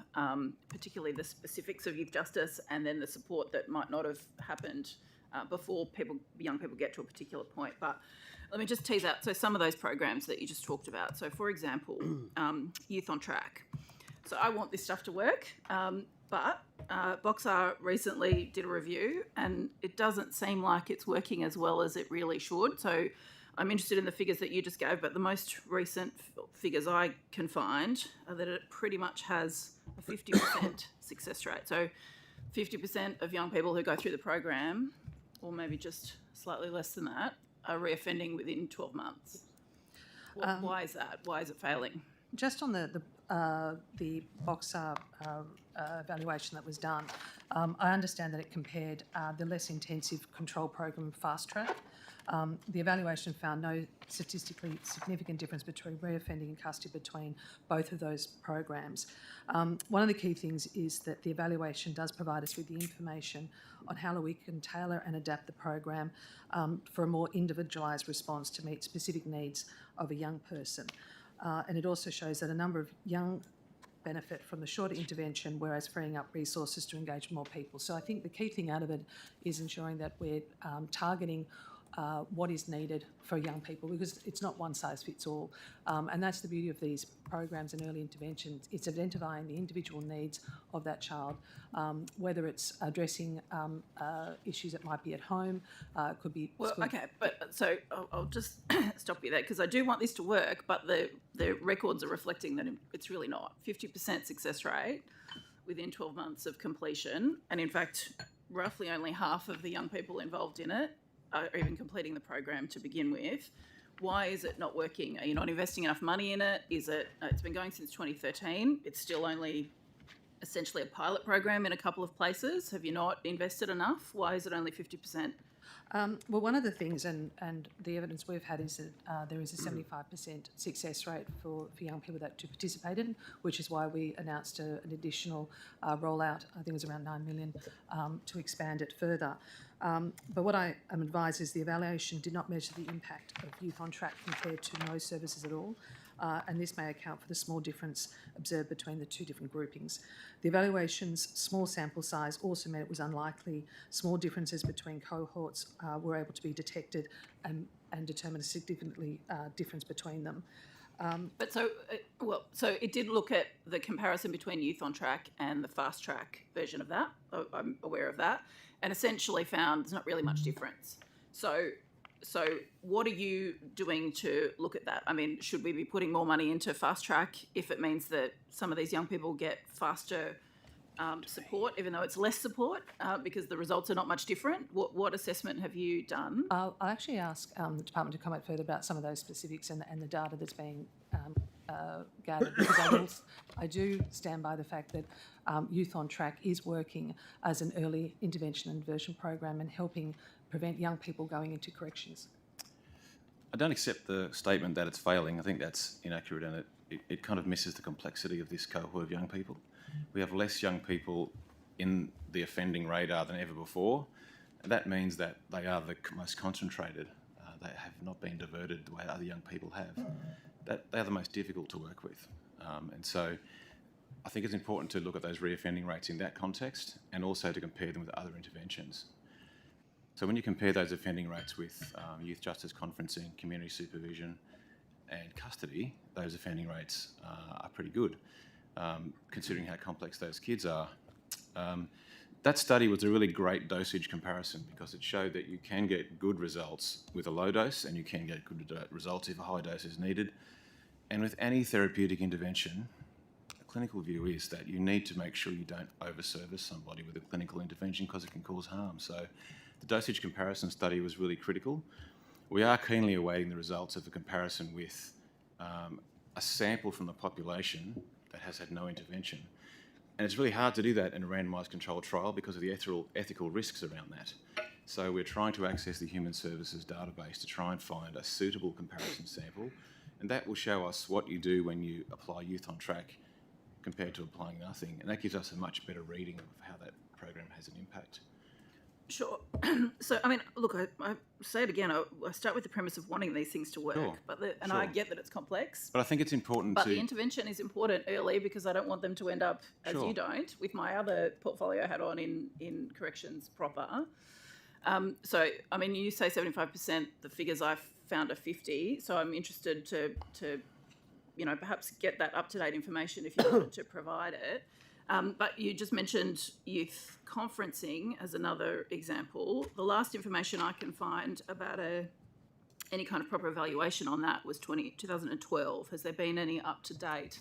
particularly the specifics of youth justice and then the support that might not have happened before young people get to a particular point. But let me just tease out, so some of those programs that you just talked about. So, for example, Youth on Track. So I want this stuff to work, but Boxar recently did a review and it doesn't seem like it's working as well as it really should. So I'm interested in the figures that you just gave, but the most recent figures I can find are that it pretty much has a 50% success rate. So 50% of young people who go through the program, or maybe just slightly less than that, are reoffending within 12 months. Why is that? Why is it failing? Just on the Boxar evaluation that was done, I understand that it compared the less intensive control program Fast Track. The evaluation found no statistically significant difference between reoffending and custody between both of those programs. One of the key things is that the evaluation does provide us with the information on how we can tailor and adapt the program for a more individualised response to meet specific needs of a young person. And it also shows that a number of young benefit from the shorter intervention, whereas freeing up resources to engage more people. So I think the key thing out of it is ensuring that we're targeting what is needed for young people, because it's not one size fits all. And that's the beauty of these programs and early interventions. It's identifying the individual needs of that child, whether it's addressing issues that might be at home, could be... Well, okay, but so I'll just stop you there, because I do want this to work, but the records are reflecting that it's really not. 50% success rate within 12 months of completion, and in fact, roughly only half of the young people involved in it are even completing the program to begin with. Why is it not working? Are you not investing enough money in it? Is it? It's been going since 2013. It's still only essentially a pilot program in a couple of places. Have you not invested enough? Why is it only 50%? Well, one of the things, and the evidence we've had, is that there is a 75% success rate for young people that to participate in, which is why we announced an additional rollout, I think it was around 9 million, to expand it further. But what I am advised is the evaluation did not measure the impact of Youth on Track compared to no services at all. And this may account for the small difference observed between the two different groupings. The evaluation's small sample size also meant it was unlikely small differences between cohorts were able to be detected and determine a significantly difference between them. But so it did look at the comparison between Youth on Track and the Fast Track version of that. I'm aware of that, and essentially found there's not really much difference. So what are you doing to look at that? I mean, should we be putting more money into Fast Track if it means that some of these young people get faster support, even though it's less support, because the results are not much different? What assessment have you done? I'll actually ask the department to comment further about some of those specifics and the data that's being gathered, because I do stand by the fact that Youth on Track is working as an early intervention and diversion program and helping prevent young people going into corrections. I don't accept the statement that it's failing. I think that's inaccurate, and it kind of misses the complexity of this cohort of young people. We have less young people in the offending radar than ever before, and that means that they are the most concentrated. They have not been diverted the way other young people have. That they are the most difficult to work with, and so I think it's important to look at those reoffending rates in that context, and also to compare them with other interventions. So when you compare those offending rates with youth justice conferencing, community supervision and custody, those offending rates are pretty good, considering how complex those kids are. That study was a really great dosage comparison, because it showed that you can get good results with a low dose, and you can get good results if a high dose is needed. And with any therapeutic intervention, clinical view is that you need to make sure you don't overservice somebody with a clinical intervention because it can cause harm. So the dosage comparison study was really critical. We are keenly awaiting the results of the comparison with a sample from the population that has had no intervention. And it's really hard to do that in a randomised controlled trial because of the ethical risks around that. So we're trying to access the Human Services database to try and find a suitable comparison sample, and that will show us what you do when you apply Youth on Track compared to applying nothing, and that gives us a much better reading of how that program has an impact. Sure. So, I mean, look, I say it again, I start with the premise of wanting these things to work, Sure. and I get that it's complex. But I think it's important But to... the intervention is important early because I don't want them to end up, as Sure. you don't, with my other portfolio hat on in corrections proper. So, I mean, you say 75%, the figures I've found are 50, so I'm interested to perhaps get that up-to-date information if you wanted to provide it. But you just mentioned youth conferencing as another example. The last information I can find about any kind of proper evaluation on that was 2012. Has there been any up-to-date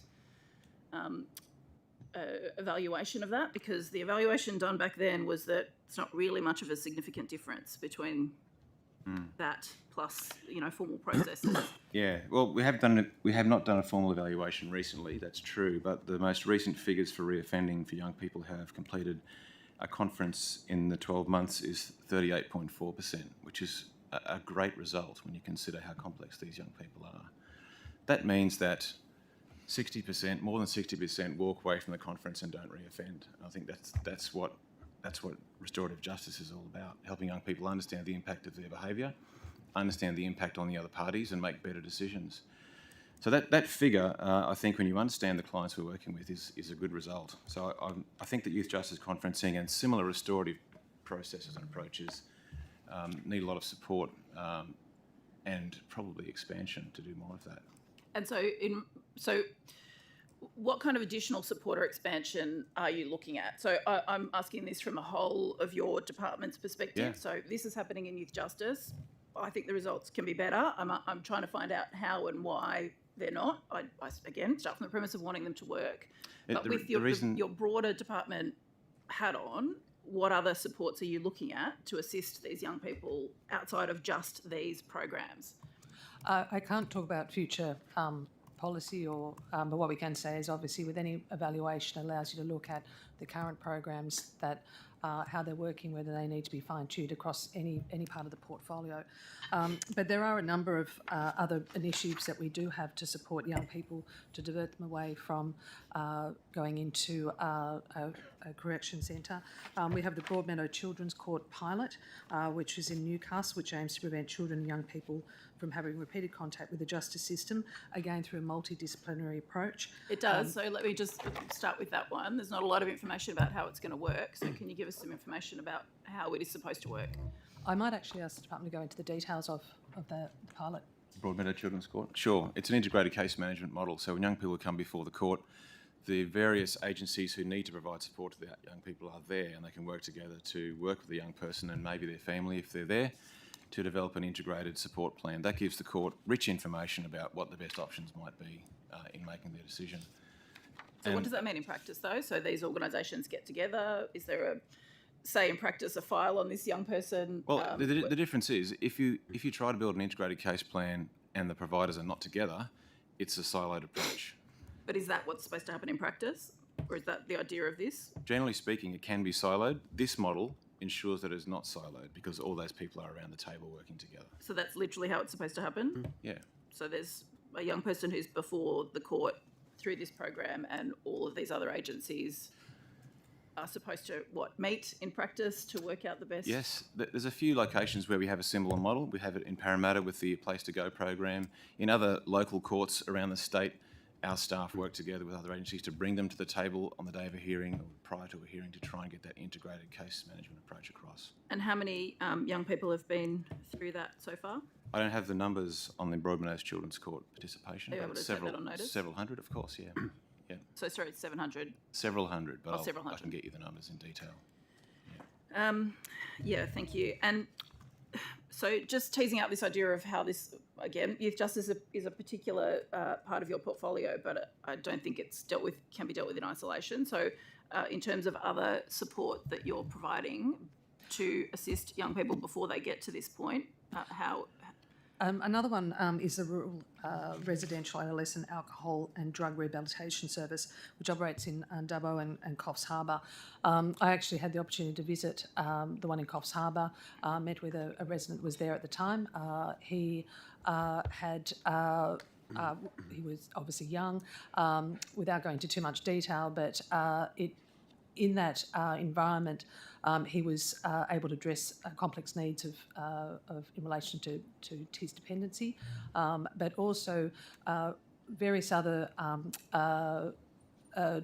evaluation of that? Because the evaluation done back then was that it's not really much of a significant difference between that plus, formal processes. Yeah, well, we have not done a formal evaluation recently, that's true, but the most recent figures for reoffending for young people who have completed a conference in the 12 months is 38.4%, which is a great result when you consider how complex these young people are. That means that 60%, more than 60% walk away from the conference and don't reoffend. I think that's what restorative justice is all about, helping young people understand the impact of their behaviour, understand the impact on the other parties and make better decisions. So that figure, I think when you understand the clients we're working with is a good result. So I think that youth justice conferencing and similar restorative processes and approaches need a lot of support and probably expansion to do more of that. And so what kind of additional support or expansion are you looking at? So I'm asking this from a whole of your department's perspective. Yeah. So this is happening in youth justice. I think the results can be better. I'm trying to find out how and why they're not. I again, start from the premise of wanting them to work. But with your broader department hat on, what other supports are you looking at to assist these young people outside of just these programs? I can't talk about future policy but what we can say is obviously with any evaluation allows you to look at the current programs that how they're working, whether they need to be fine-tuned across any part of the portfolio. But there are a number of other initiatives that we do have to support young people to divert them away from going into a correction centre. We have the Broadmeadow Children's Court pilot, which is in Newcastle, which aims to prevent children and young people from having repeated contact with the justice system, again through a multidisciplinary approach. It does. So let me just start with that one. There's not a lot of information about how it's going to work. So can you give us some information about how it is supposed to work? I might actually ask the department to go into the details of the pilot. Broadmeadow Children's Court? Sure. It's an integrated case management model. So when young people come before the court, the various agencies who need to provide support to the young people are there, and they can work together to work with the young person and maybe their family if they're there, to develop an integrated support plan. That gives the court rich information about what the best options might be in making their decision. So what does that mean in practice, though? So these organisations get together. Is there say in practice a file on this young person? Well, the difference is if you try to build an integrated case plan and the providers are not together, it's a siloed approach. But is that what's supposed to happen in practice? Or is that the idea of this? Generally speaking, it can be siloed. This model ensures that it's not siloed because all those people are around the table working together. So that's literally how it's supposed to happen? Yeah. So there's a young person who's before the court through this program and all of these other agencies are supposed to, meet in practice to work out the best? Yes. There's a few locations where we have a similar model. We have it in Parramatta with the Place to Go program. In other local courts around the state, our staff work together with other agencies to bring them to the table on the day of a hearing or prior to a hearing to try and get that integrated case management approach across. And how many young people have been through that so far? I don't have the numbers on the Broadmeadows Children's Court participation. Are you able to take that on notice? Several hundred, of course, yeah. Yeah. So sorry, it's 700? Several hundred, but several hundred. I can get you the numbers in detail. Yeah, thank you. And So just teasing out this idea of how this, again, youth justice is a particular part of your portfolio, but I don't think it's can be dealt with in isolation. So in terms of other support that you're providing to assist young people before they get to this point, how... Another one is the Rural Residential Adolescent Alcohol and Drug Rehabilitation Service, which operates in Dubbo and Coffs Harbour. I actually had the opportunity to visit the one in Coffs Harbour, met with a resident who was there at the time. He was obviously young, without going into too much detail, but in that environment, he was able to address complex needs of in relation to his dependency, but also various other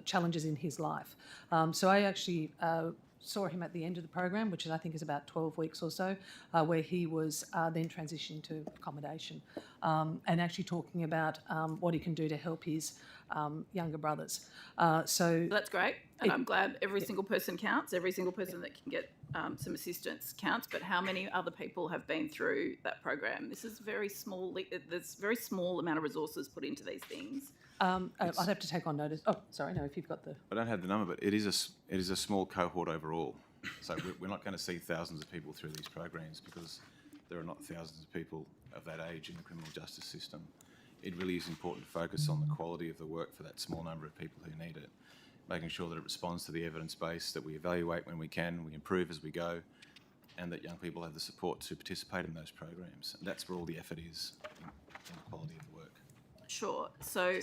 challenges in his life. So I actually saw him at the end of the program, which I think is about 12 weeks or so, where he was then transitioning to accommodation, and actually talking about what he can do to help his younger brothers. So that's great, and I'm glad every single person counts. Every single person that can get some assistance counts. But how many other people have been through that program? This is very small. There's very small amount of resources put into these things. I'd have to take on notice. Oh, sorry, no, if you've got the... I don't have the number, but it is a small cohort overall. So we're not going to see thousands of people through these programs because there are not thousands of people of that age in the criminal justice system. It really is important to focus on the quality of the work for that small number of people who need it, making sure that it responds to the evidence base, that we evaluate when we can, we improve as we go, and that young people have the support to participate in those programs. And that's where all the effort is in the quality of the work. Sure. So,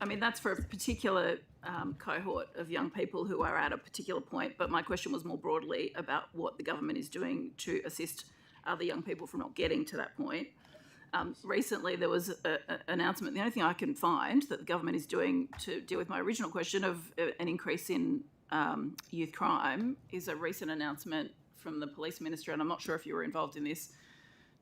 I mean, that's for a particular cohort of young people who are at a particular point, but my question was more broadly about what the government is doing to assist other young people from not getting to that point. Recently, there was an announcement. The only thing I can find that the government is doing to deal with my original question of an increase in youth crime is a recent announcement from the police minister, and I'm not sure if you were involved in this,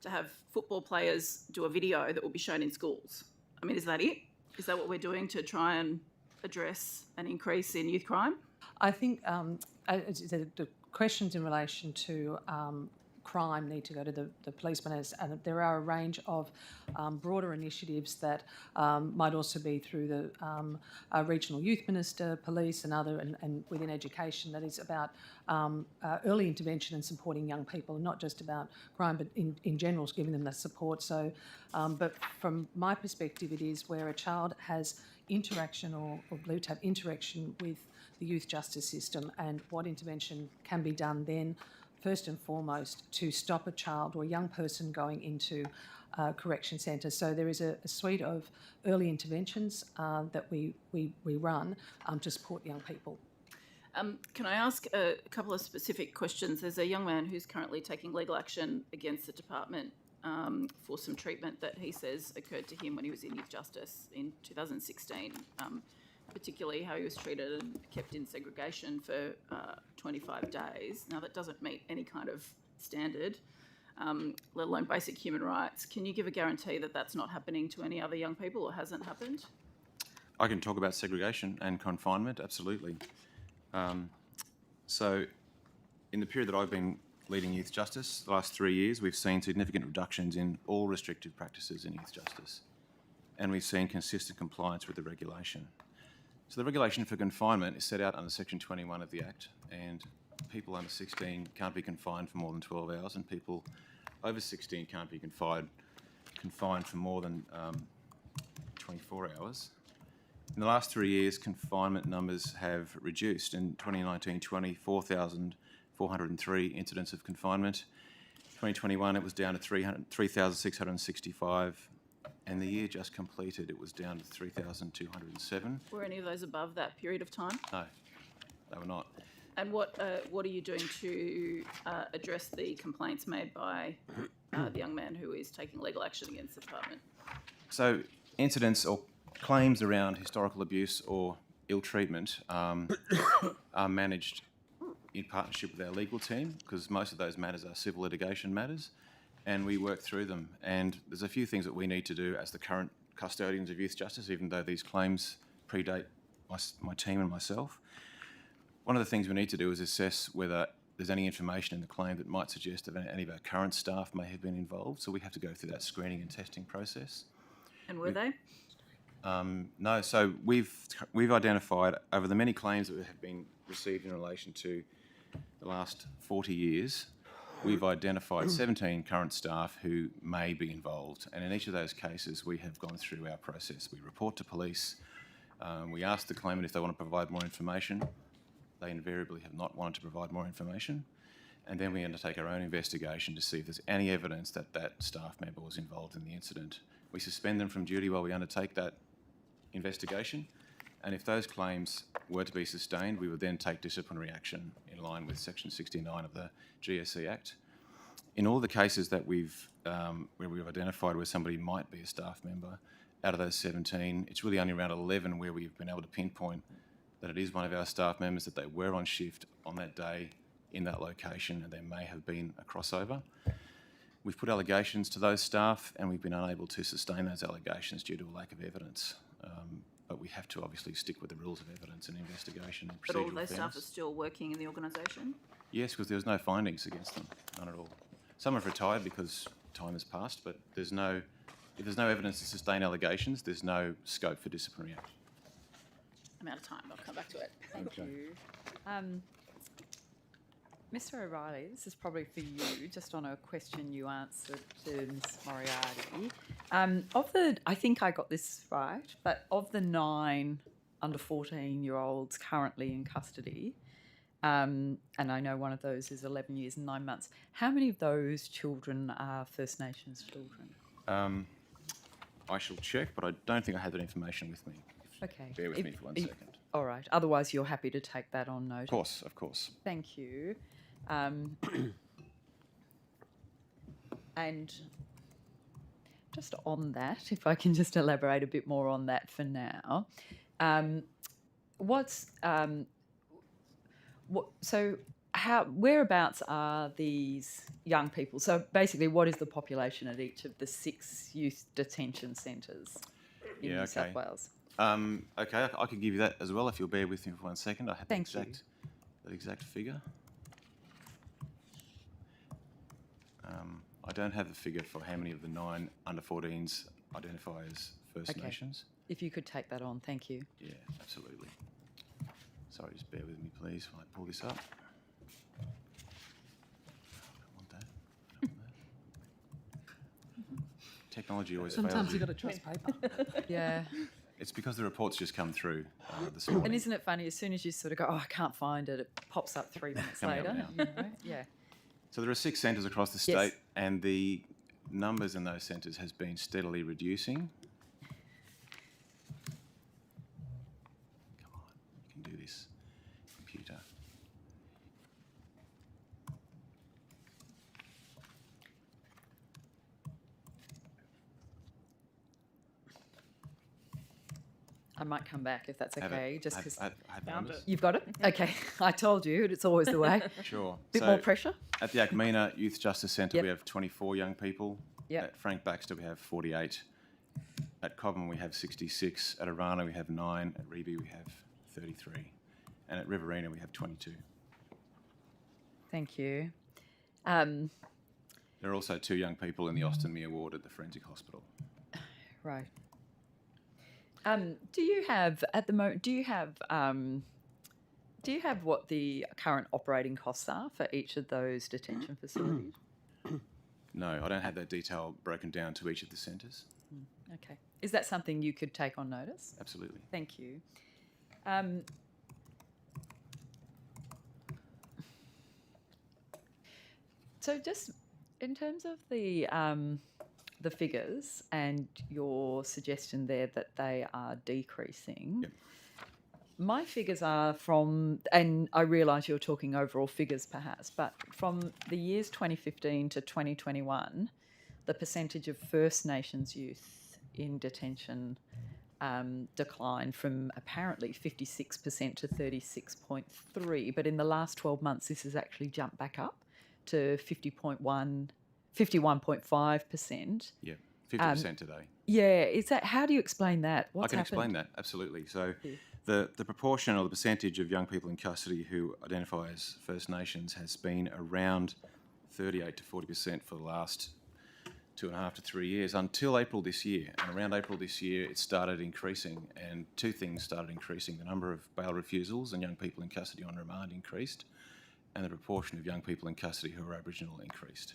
to have football players do a video that will be shown in schools. I mean, is that it? Is that what we're doing to try and address an increase in youth crime? I think the questions in relation to crime need to go to the policemen, and there are a range of broader initiatives that might also be through the regional youth minister, police and other, and within education, that is about early intervention and supporting young people, not just about crime, but in general, giving them the support. So, but from my perspective, it is where a child has interaction or believed to have interaction with the youth justice system, and what intervention can be done then, first and foremost, to stop a child or a young person going into correction centres. So there is a suite of early interventions that we run to support young people. Can I ask a couple of specific questions? There's a young man who's currently taking legal action against the department for some treatment that he says occurred to him when he was in youth justice in 2016. Particularly how he was treated and kept in segregation for 25 days. Now, that doesn't meet any kind of standard, let alone basic human rights. Can you give a guarantee that that's not happening to any other young people or hasn't happened? I can talk about segregation and confinement, absolutely. So in the period that I've been leading youth justice, the last 3 years, we've seen significant reductions in all restrictive practices in youth justice. And we've seen consistent compliance with the regulation. So the regulation for confinement is set out under Section 21 of the Act, and people under 16 can't be confined for more than 12 hours, and people over 16 can't be confined for more than 24 hours. In the last 3 years, confinement numbers have reduced. In 2019-20, 4,403 incidents of confinement. 2021, it was down to 3,665. And the year just completed, it was down to 3,207. Were any of those above that period of time? No, they were not. And what are you doing to address the complaints made by the young man who is taking legal action against the department? So incidents or claims around historical abuse or ill treatment are managed in partnership with our legal team, because most of those matters are civil litigation matters, and we work through them. And there's a few things that we need to do as the current custodians of youth justice, even though these claims predate my team and myself. One of the things we need to do is assess whether there's any information in the claim that might suggest that any of our current staff may have been involved. So we have to go through that screening and testing process. And were they? No, so we've identified over the many claims that have been received in relation to the last 40 years, we've identified 17 current staff who may be involved. And in each of those cases, we have gone through our process. We report to police. We ask the claimant if they want to provide more information. They invariably have not wanted to provide more information. And then we undertake our own investigation to see if there's any evidence that that staff member was involved in the incident. We suspend them from duty while we undertake that investigation. And if those claims were to be sustained, we would then take disciplinary action in line with Section 69 of the GSE Act. In all the cases that where we've identified where somebody might be a staff member, out of those 17, it's really only around 11 where we've been able to pinpoint that it is one of our staff members, that they were on shift on that day in that location, and there may have been a crossover. We've put allegations to those staff, and we've been unable to sustain those allegations due to a lack of evidence. But we have to obviously stick with the rules of evidence and investigation and procedural But all of those fairness. staff are still working in the organisation? Yes, because there's no findings against them, none at all. Some have retired because time has passed, but if there's no evidence to sustain allegations, there's no scope for disciplinary action. I'm out of time. I'll come back to it. Thank you. Mr. O'Reilly, this is probably for you, just on a question you answered to Ms. Moriarty. I think I got this right, but of the 9 under 14-year-olds currently in custody, and I know one of those is 11 years and 9 months, how many of those children are First Nations children? I shall check, but I don't think I have that information with me. Okay. Bear with me for 1 second. All right. Otherwise, you're happy to take that on notice. Of course. Thank you. And just on that, if I can just elaborate a bit more on that for now, whereabouts are these young people? So basically, what is the population at each of the 6 youth detention centres in New South Wales? Okay, I can give you that as well if you'll bear with me for 1 second. I have Thank that exact figure. I don't have the figure for how many of the 9 under 14s identify as First Nations. If you could take that on, thank you. Yeah, absolutely. Sorry, just bear with me, please, while I pull this up. I don't want that. I don't want that. Technology always fails Sometimes you. you've got to trust paper. Yeah. It's because the report's just come through this morning. And isn't it funny, as soon as you sort of go, oh, I can't find it, it pops up 3 minutes Coming up later. now. You know? Yeah. So there are 6 centres across the state, and the numbers in those centres has been steadily reducing. Come on, you can do this, computer. I might come back if that's okay, just because I have numbers. you've got it. Okay, I told you it's always the way. Sure. Bit more pressure. At the Acmina Youth Justice Centre, we have 24 young people. Yep. At Frank Baxter, we have 48. At Cobham, we have 66. At Arana, we have 9. At Reby, we have 33. And at Riverina, we have 22. Thank you. There are also 2 young people in the Austin Mere ward at the Forensic Hospital. Right. Do you have at the moment? Do you have what the current operating costs are for each of those detention facilities? No, I don't have that detail broken down to each of the centres. Okay. Is that something you could take on notice? Absolutely. Thank you. So just in terms of the figures and your suggestion there that they are decreasing, Yep. my figures are from, and I realise you're talking overall figures perhaps, but from the years 2015 to 2021, the percentage of First Nations youth in detention declined from apparently 56% to 36.3%, but in the last 12 months this has actually jumped back up to 51.5%. Yeah, 50% today. Yeah, is that, how do you explain that? I can explain that, absolutely. So The proportion or the percentage of young people in custody who identify as First Nations has been around 38 to 40% for the last 2.5 to 3 years until April this year. And around April this year, it started increasing, and two things started increasing. The number of bail refusals and young people in custody on remand increased, and the proportion of young people in custody who are Aboriginal increased.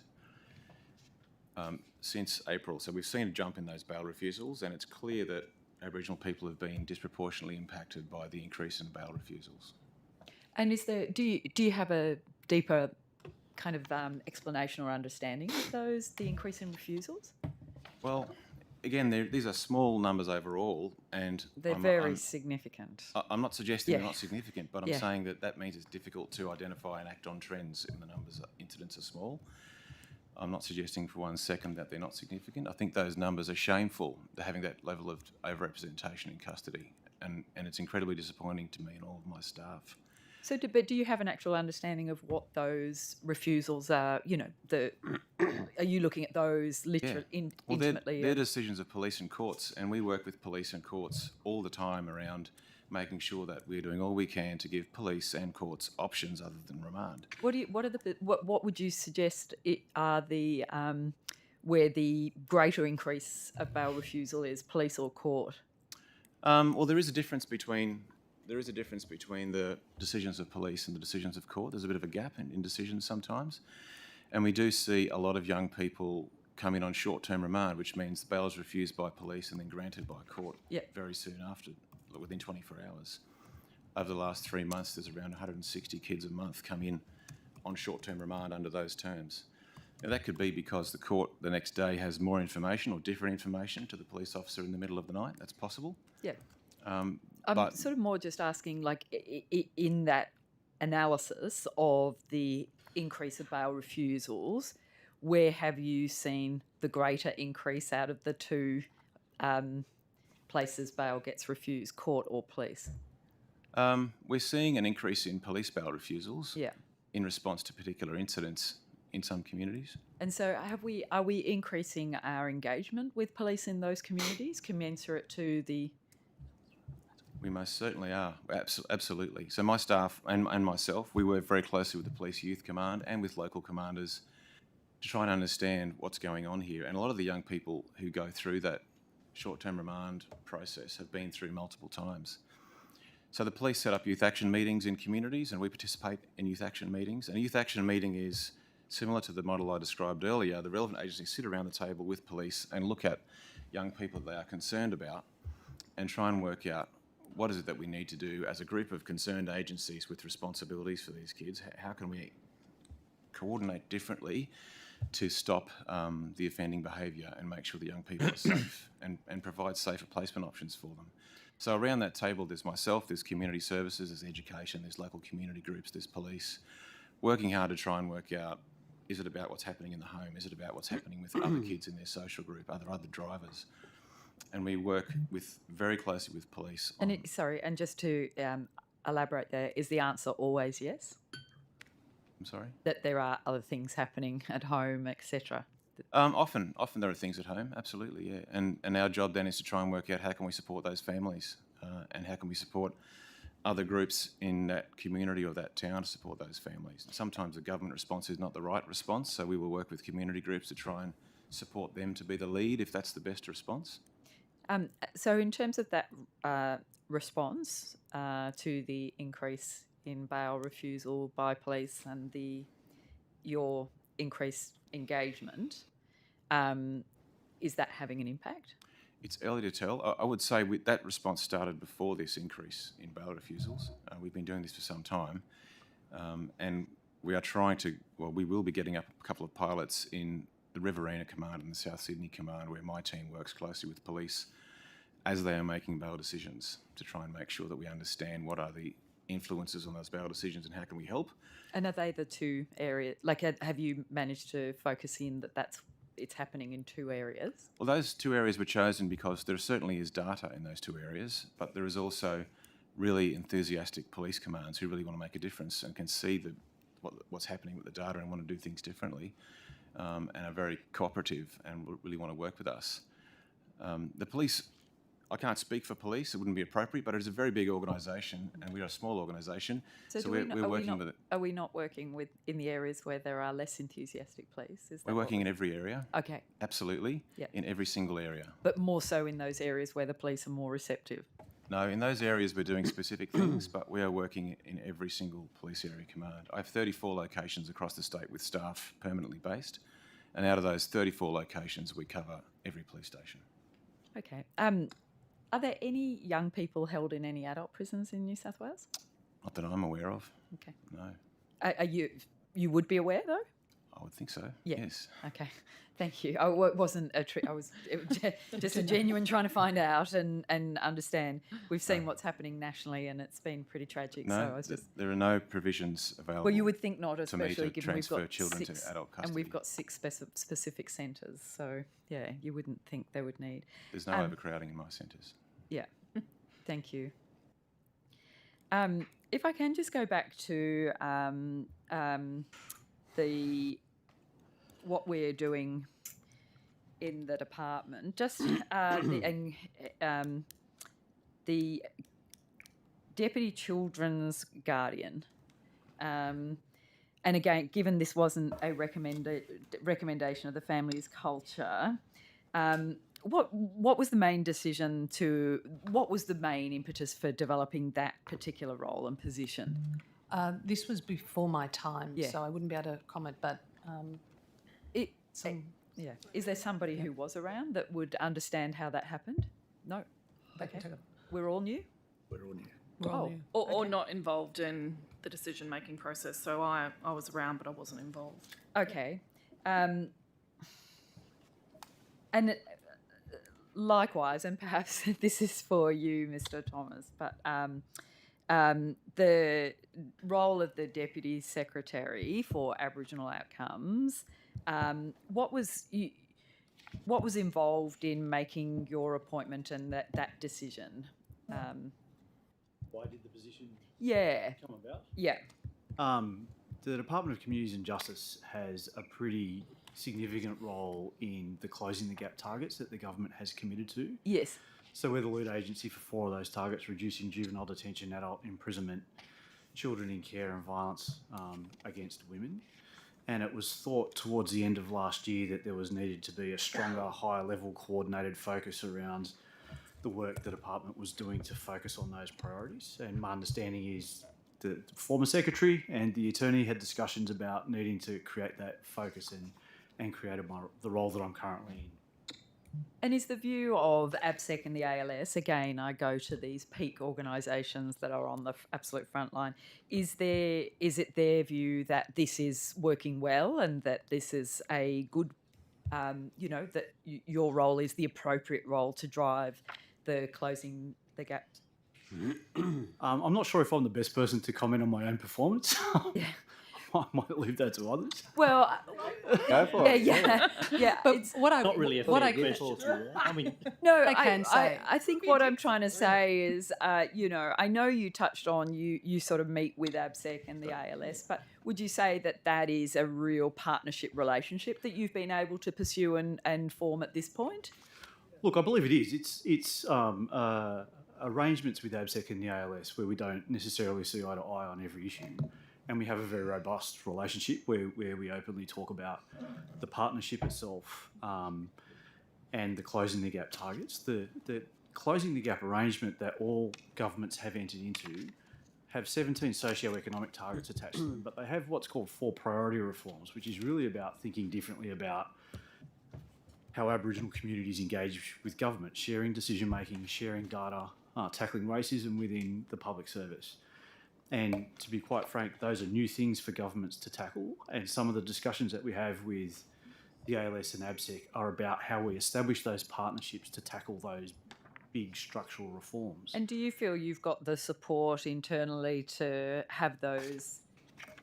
Since April. So we've seen a jump in those bail refusals, and it's clear that Aboriginal people have been disproportionately impacted by the increase in bail refusals. And do you have a deeper kind of explanation or understanding of the increase in refusals? Well, again, these are small numbers overall, and they're very significant. I'm not suggesting they're not significant, but I'm Yeah. saying that means it's difficult to identify and act on trends in the numbers. Incidents are small. I'm not suggesting for 1 second that they're not significant. I think those numbers are shameful, having that level of overrepresentation in custody, and it's incredibly disappointing to me and all of my staff. So, do you have an actual understanding of what those refusals are? You know, are you looking at those literally intimately? They're decisions of police and courts, and we work with police and courts all the time around making sure that we're doing all we can to give police and courts options other than remand. What would you suggest are the where the greater increase of bail refusal is, police or court? Well, there is a difference between the decisions of police and the decisions of court. There's a bit of a gap in decisions sometimes, and we do see a lot of young people come in on short-term remand, which means the bail is refused by police and then granted by court very soon after, within 24 hours. Over the last 3 months, there's around 160 kids a month come in on short-term remand under those terms. Now, that could be because the court the next day has more information or different information to the police officer in the middle of the night. That's possible. Yeah. I'm sort of more just asking, like, in that analysis of the increase of bail refusals, where have you seen the greater increase out of the two places bail gets refused, court or police? We're seeing an increase in police bail refusals Yeah. in response to particular incidents in some communities. And so are we increasing our engagement with police in those communities commensurate to the... We most certainly are, absolutely. So my staff and myself, we work very closely with the Police Youth Command and with local commanders to try and understand what's going on here. And a lot of the young people who go through that short-term remand process have been through multiple times. So the police set up youth action meetings in communities, and we participate in youth action meetings. And a youth action meeting is similar to the model I described earlier. The relevant agencies sit around the table with police and look at young people that they are concerned about and try and work out what is it that we need to do as a group of concerned agencies with responsibilities for these kids. How can we coordinate differently to stop the offending behaviour and make sure the young people are safe and provide safer placement options for them. So around that table, there's myself, there's community services, there's education, there's local community groups, there's police, working hard to try and work out, is it about what's happening in the home? Is it about what's happening with other kids in their social group, other drivers? And we work very closely with police. And just to elaborate there, is the answer always yes? I'm sorry? That there are other things happening at home, etc.? Often there are things at home, absolutely, yeah. And our job then is to try and work out how can we support those families and how can we support other groups in that community or that town to support those families. And sometimes the government response is not the right response, so we will work with community groups to try and support them to be the lead if that's the best response. So in terms of that response to the increase in bail refusal by police and your increased engagement, is that having an impact? It's early to tell. I would say that response started before this increase in bail refusals. We've been doing this for some time, and we are trying to, we will be getting up a couple of pilots in the Riverina Command and the South Sydney Command, where my team works closely with police as they are making bail decisions to try and make sure that we understand what are the influences on those bail decisions and how can we help. And are they the two areas, like have you managed to focus in it's happening in two areas? Well, those two areas were chosen because there certainly is data in those two areas, but there is also really enthusiastic police commands who really want to make a difference and can see what's happening with the data and want to do things differently, and are very cooperative and really want to work with us. The police I can't speak for police, it wouldn't be appropriate, but it's a very big organisation and we're a small organisation. So we're working with it. Are we not working with in the areas where there are less enthusiastic police? Is that We're what working in every area. Okay. Absolutely. Yep. In every single area. But more so in those areas where the police are more receptive? No, in those areas we're doing specific things, but we are working in every single police area command. I have 34 locations across the state with staff permanently based, and out of those 34 locations we cover every police station. Okay. Are there any young people held in any adult prisons in New South Wales? Not that I'm aware of. Okay. No. Are you would be aware though? I would think so. Yeah. Yes. Okay. Thank you. It wasn't a trick. It was just a genuine trying to find out and understand. We've seen what's happening nationally, and it's been pretty tragic. No, so I was just. there are no provisions available. Well, you would think not, to me especially to given we've transfer got children 6, to adult custody. and we've got 6 specific centres. So yeah, you wouldn't think they would need. There's no overcrowding in my centres. Yeah. Thank you. If I can just go back to what we're doing in the department, just the Deputy Children's Guardian. And again, given this wasn't a recommendation of the family's culture, what was the main decision what was the main impetus for developing that particular role and position? This was before my time, Yeah. so I wouldn't be able to comment, but yeah. Is there somebody who was around that would understand how that happened? No. Okay. We're all new? We're all new. We're all new. Or not involved in the decision-making process. So I was around, but I wasn't involved. Okay. And likewise, and perhaps this is for you, Mr. Thomas, but the role of the Deputy Secretary for Aboriginal Outcomes, what was involved in making your appointment and that decision? Why did the position come about? Yeah. The Department of Communities and Justice has a pretty significant role in the closing the gap targets that the government has committed to. Yes. So we're the lead agency for 4 of those targets, reducing juvenile detention, adult imprisonment, children in care and violence against women. And it was thought towards the end of last year that there was needed to be a stronger, higher level coordinated focus around the work the department was doing to focus on those priorities. And my understanding is the former secretary and the attorney had discussions about needing to create that focus and created the role that I'm currently in. And is the view of ABSEC and the ALS, again, I go to these peak organisations that are on the absolute front line, is it their view that this is working well and that this is a good, that your role is the appropriate role to drive the closing the gap? I'm not sure if I'm the best person to comment on my own performance. Yeah. I might leave that to others. Well, Go for it. yeah. but It's what I Not really a what fair I question. I mean, no. I can say. I think what I'm trying to say is, I know you touched on you sort of meet with ABSEC and the ALS, but would you say that is a real partnership relationship that you've been able to pursue and form at this point? Look, I believe it is. It's arrangements with ABSEC and the ALS where we don't necessarily see eye to eye on every issue. And we have a very robust relationship where we openly talk about the partnership itself and the closing the gap targets. The closing the gap arrangement that all governments have entered into have 17 socio-economic targets attached to them, but they have what's called 4 priority reforms, which is really about thinking differently about how Aboriginal communities engage with government, sharing decision-making, sharing data, tackling racism within the public service. And to be quite frank, those are new things for governments to tackle. And some of the discussions that we have with the ALS and ABSEC are about how we establish those partnerships to tackle those big structural reforms. And do you feel you've got the support internally to have those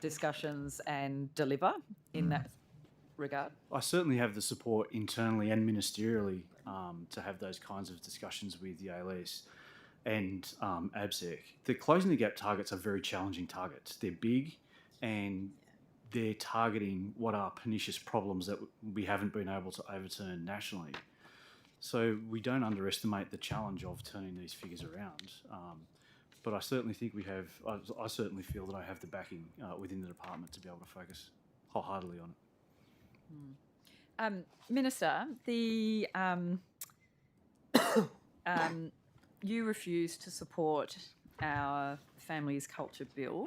discussions and deliver in that regard? I certainly have the support internally and ministerially to have those kinds of discussions with the ALS and ABSEC. The closing the gap targets are very challenging targets. They're big and they're targeting what are pernicious problems that we haven't been able to overturn nationally. So we don't underestimate the challenge of turning these figures around. But I certainly think I certainly feel that I have the backing within the department to be able to focus wholeheartedly on it. Minister, you refused to support our Families Culture Bill,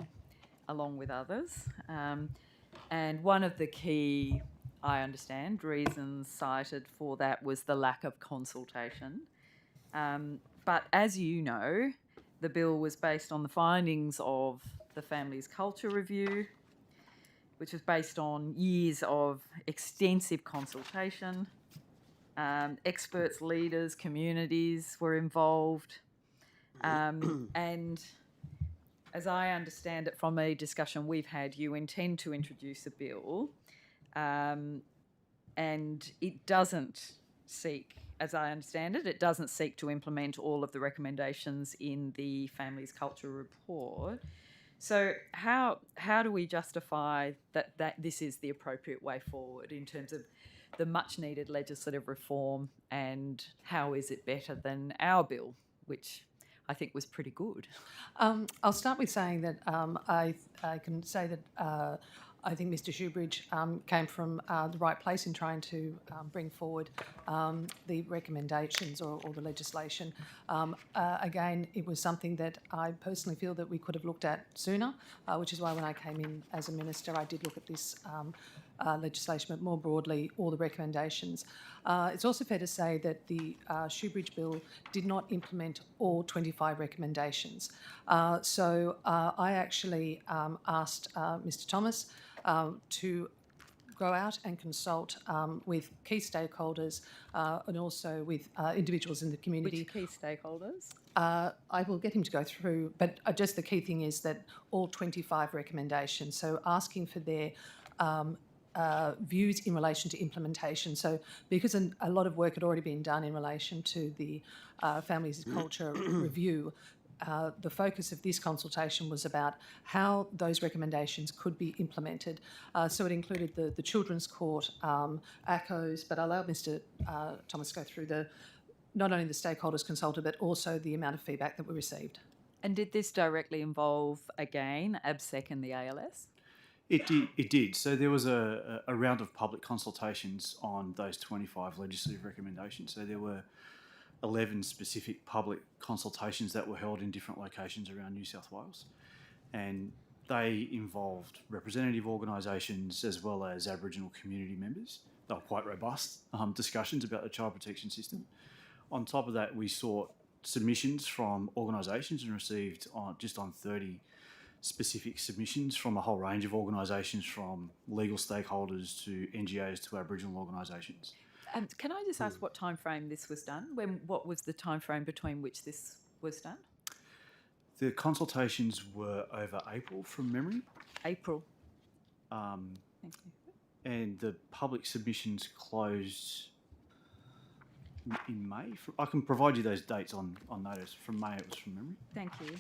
along with others. And one of the key, I understand, reasons cited for that was the lack of consultation. But as you know, the bill was based on the findings of the Families Culture Review, which was based on years of extensive consultation. Experts, leaders, communities were involved. And as I understand it from a discussion we've had, you intend to introduce a bill, and it doesn't seek, as I understand it, it doesn't seek to implement all of the recommendations in the Families Culture Report. So how do we justify that this is the appropriate way forward in terms of the much needed legislative reform, and how is it better than our bill, which I think was pretty good? I'll start with saying that I can say that I think Mr. Shoebridge came from the right place in trying to bring forward the recommendations or the legislation. Again, it was something that I personally feel that we could have looked at sooner, which is why when I came in as a minister, I did look at this legislation, but more broadly, all the recommendations. It's also fair to say that the Shoebridge Bill did not implement all 25 recommendations. So I actually asked Mr. Thomas to go out and consult with key stakeholders and also with individuals in the community. Which key stakeholders? I will get him to go through, but just the key thing is that all 25 recommendations, so asking for their views in relation to implementation. So because a lot of work had already been done in relation to the Families Culture Review, the focus of this consultation was about how those recommendations could be implemented. So it included the Children's Court, ACCOs, but I allowed Mr. Thomas to go through not only the stakeholders consulted, but also the amount of feedback that we received. And did this directly involve, again, ABSEC and the ALS? It did. So there was a round of public consultations on those 25 legislative recommendations. So there were 11 specific public consultations that were held in different locations around New South Wales. And they involved representative organisations as well as Aboriginal community members. They were quite robust discussions about the child protection system. On top of that, we sought submissions from organisations and received just on 30 specific submissions from a whole range of organisations, from legal stakeholders to NGOs to Aboriginal organisations. Can I just ask what time frame this was done? What was the time frame between which this was done? The consultations were over April, from memory. April. Thank you. And the public submissions closed in May. I can provide you those dates on notice. From May, it was from memory. Thank you.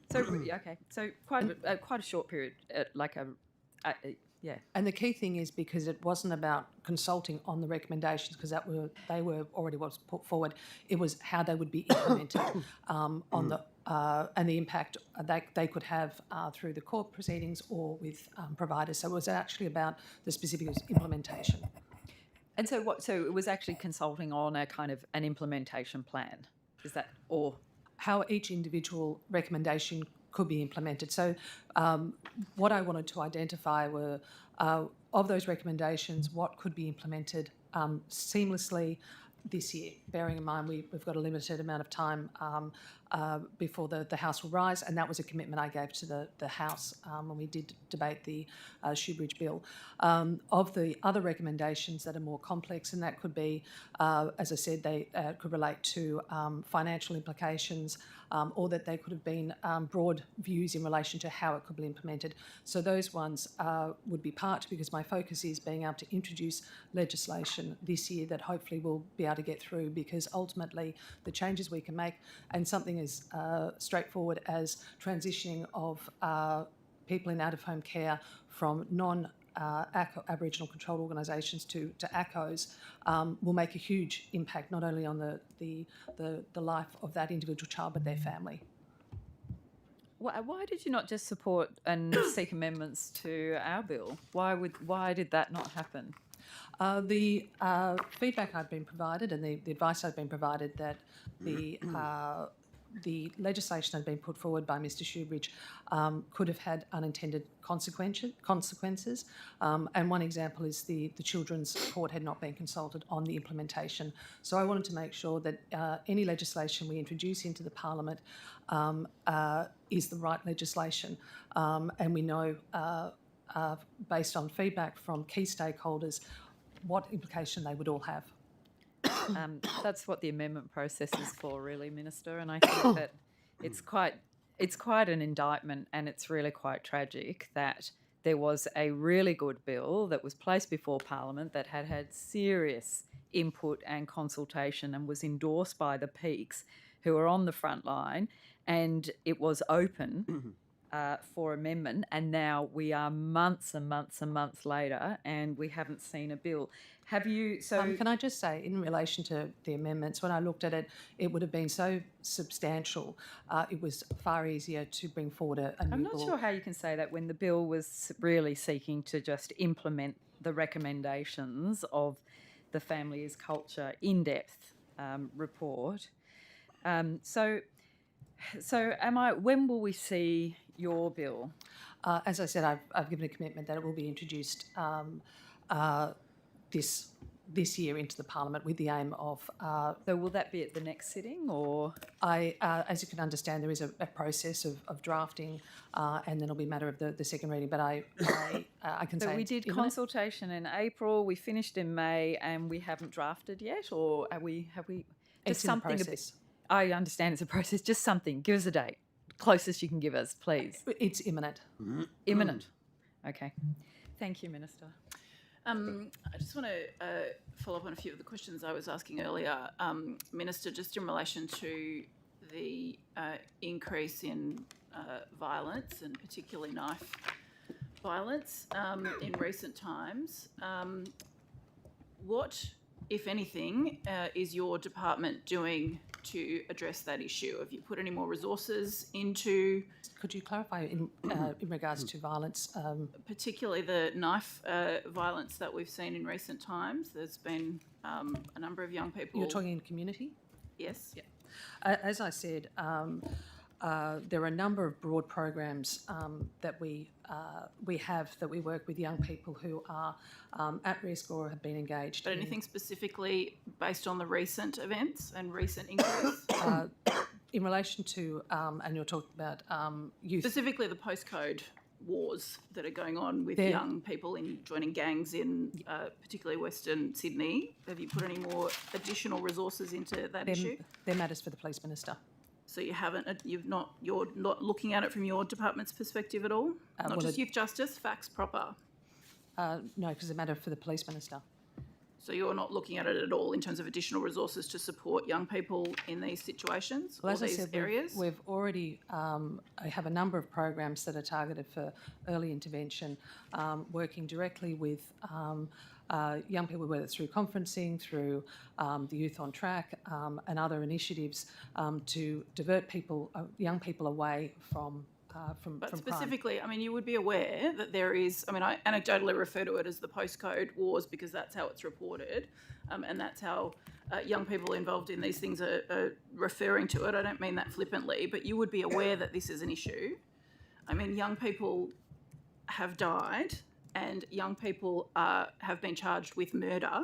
So okay, so quite a short period, yeah. And the key thing is because it wasn't about consulting on the recommendations, because they were already was put forward. It was how they would be implemented on the and the impact that they could have through the court proceedings or with providers. So it was actually about the specific implementation. And so So it was actually consulting on a kind of an implementation plan. Is that or? How each individual recommendation could be implemented. So what I wanted to identify were, of those recommendations, what could be implemented seamlessly this year, bearing in mind we've got a limited amount of time before the House will rise, and that was a commitment I gave to the House when we did debate the Shoebridge Bill. Of the other recommendations that are more complex, and that could be, as I said, they could relate to financial implications, or that they could have been broad views in relation to how it could be implemented. So those ones would be part, because my focus is being able to introduce legislation this year that hopefully we'll be able to get through, because ultimately the changes we can make, and something as straightforward as transitioning of people in out-of-home care from Aboriginal controlled organisations to ACOs will make a huge impact not only on the life of that individual child but their family. Why did you not just support and seek amendments to our bill? Why did that not happen? The feedback I've been provided and the advice I've been provided that the legislation that had been put forward by Mr Shoebridge could have had unintended consequences. And one example is the Children's Court had not been consulted on the implementation. So I wanted to make sure that any legislation we introduce into the Parliament is the right legislation. And we know, based on feedback from key stakeholders, what implication they would all have. That's what the amendment process is for, really, Minister. And I think that it's quite an indictment, and it's really quite tragic that there was a really good bill that was placed before Parliament that had had serious input and consultation and was endorsed by the peaks who are on the front line, and it was open for amendment, and now we are months and months and months later and we haven't seen a bill. Have you... Can I just say, in relation to the amendments, when I looked at it, it would have been so substantial, it was far easier to bring forward a new I'm not bill. sure how you can say that when the bill was really seeking to just implement the recommendations of the Family is Culture in-depth report. So when will we see your bill? As I said, I've given a commitment that it will be introduced this year into the Parliament with the aim of... So will that be at the next sitting, or...? As you can understand, there is a process of drafting and then it'll be a matter of the second reading, but I can say... So we did consultation in April, we finished in May, and we haven't drafted yet, or have we... It's in the process. I understand it's a process, just something. Give us a date. Closest you can give us, please. It's imminent. Imminent. Okay. Thank you, Minister. I just want to follow up on a few of the questions I was asking earlier. Minister, just in relation to the increase in violence, and particularly knife violence in recent times, what, if anything, is your department doing to address that issue? Have you put any more resources into... Could you clarify in regards to violence? Particularly the knife violence that we've seen in recent times. There's been a number of young people... You're talking in community? Yes. Yeah. As I said, there are a number of broad programs that we have that we work with young people who are at risk or have been engaged. But anything specifically based on the recent events and recent increase? In relation to, and you're talking about youth... Specifically the postcode wars that are going on with young people in joining gangs in particularly Western Sydney. Have you put any more additional resources into that issue? They're matters for the Police Minister. So you're not looking at it from your department's perspective at all? Not just youth justice, facts proper? No, because it's a matter for the Police Minister. So you're not looking at it at all in terms of additional resources to support young people in these situations or these areas? We've already have a number of programs that are targeted for early intervention, working directly with young people, whether it's through conferencing, through the Youth on Track and other initiatives to divert young people away from But specifically, I mean, you would be aware that there is, I mean, I anecdotally refer to it as the postcode wars because that's how it's reported and that's how young people involved in these things are referring to it. I don't mean that flippantly, but you would be aware that this is an issue. I mean, young people have died and young people have been charged with murder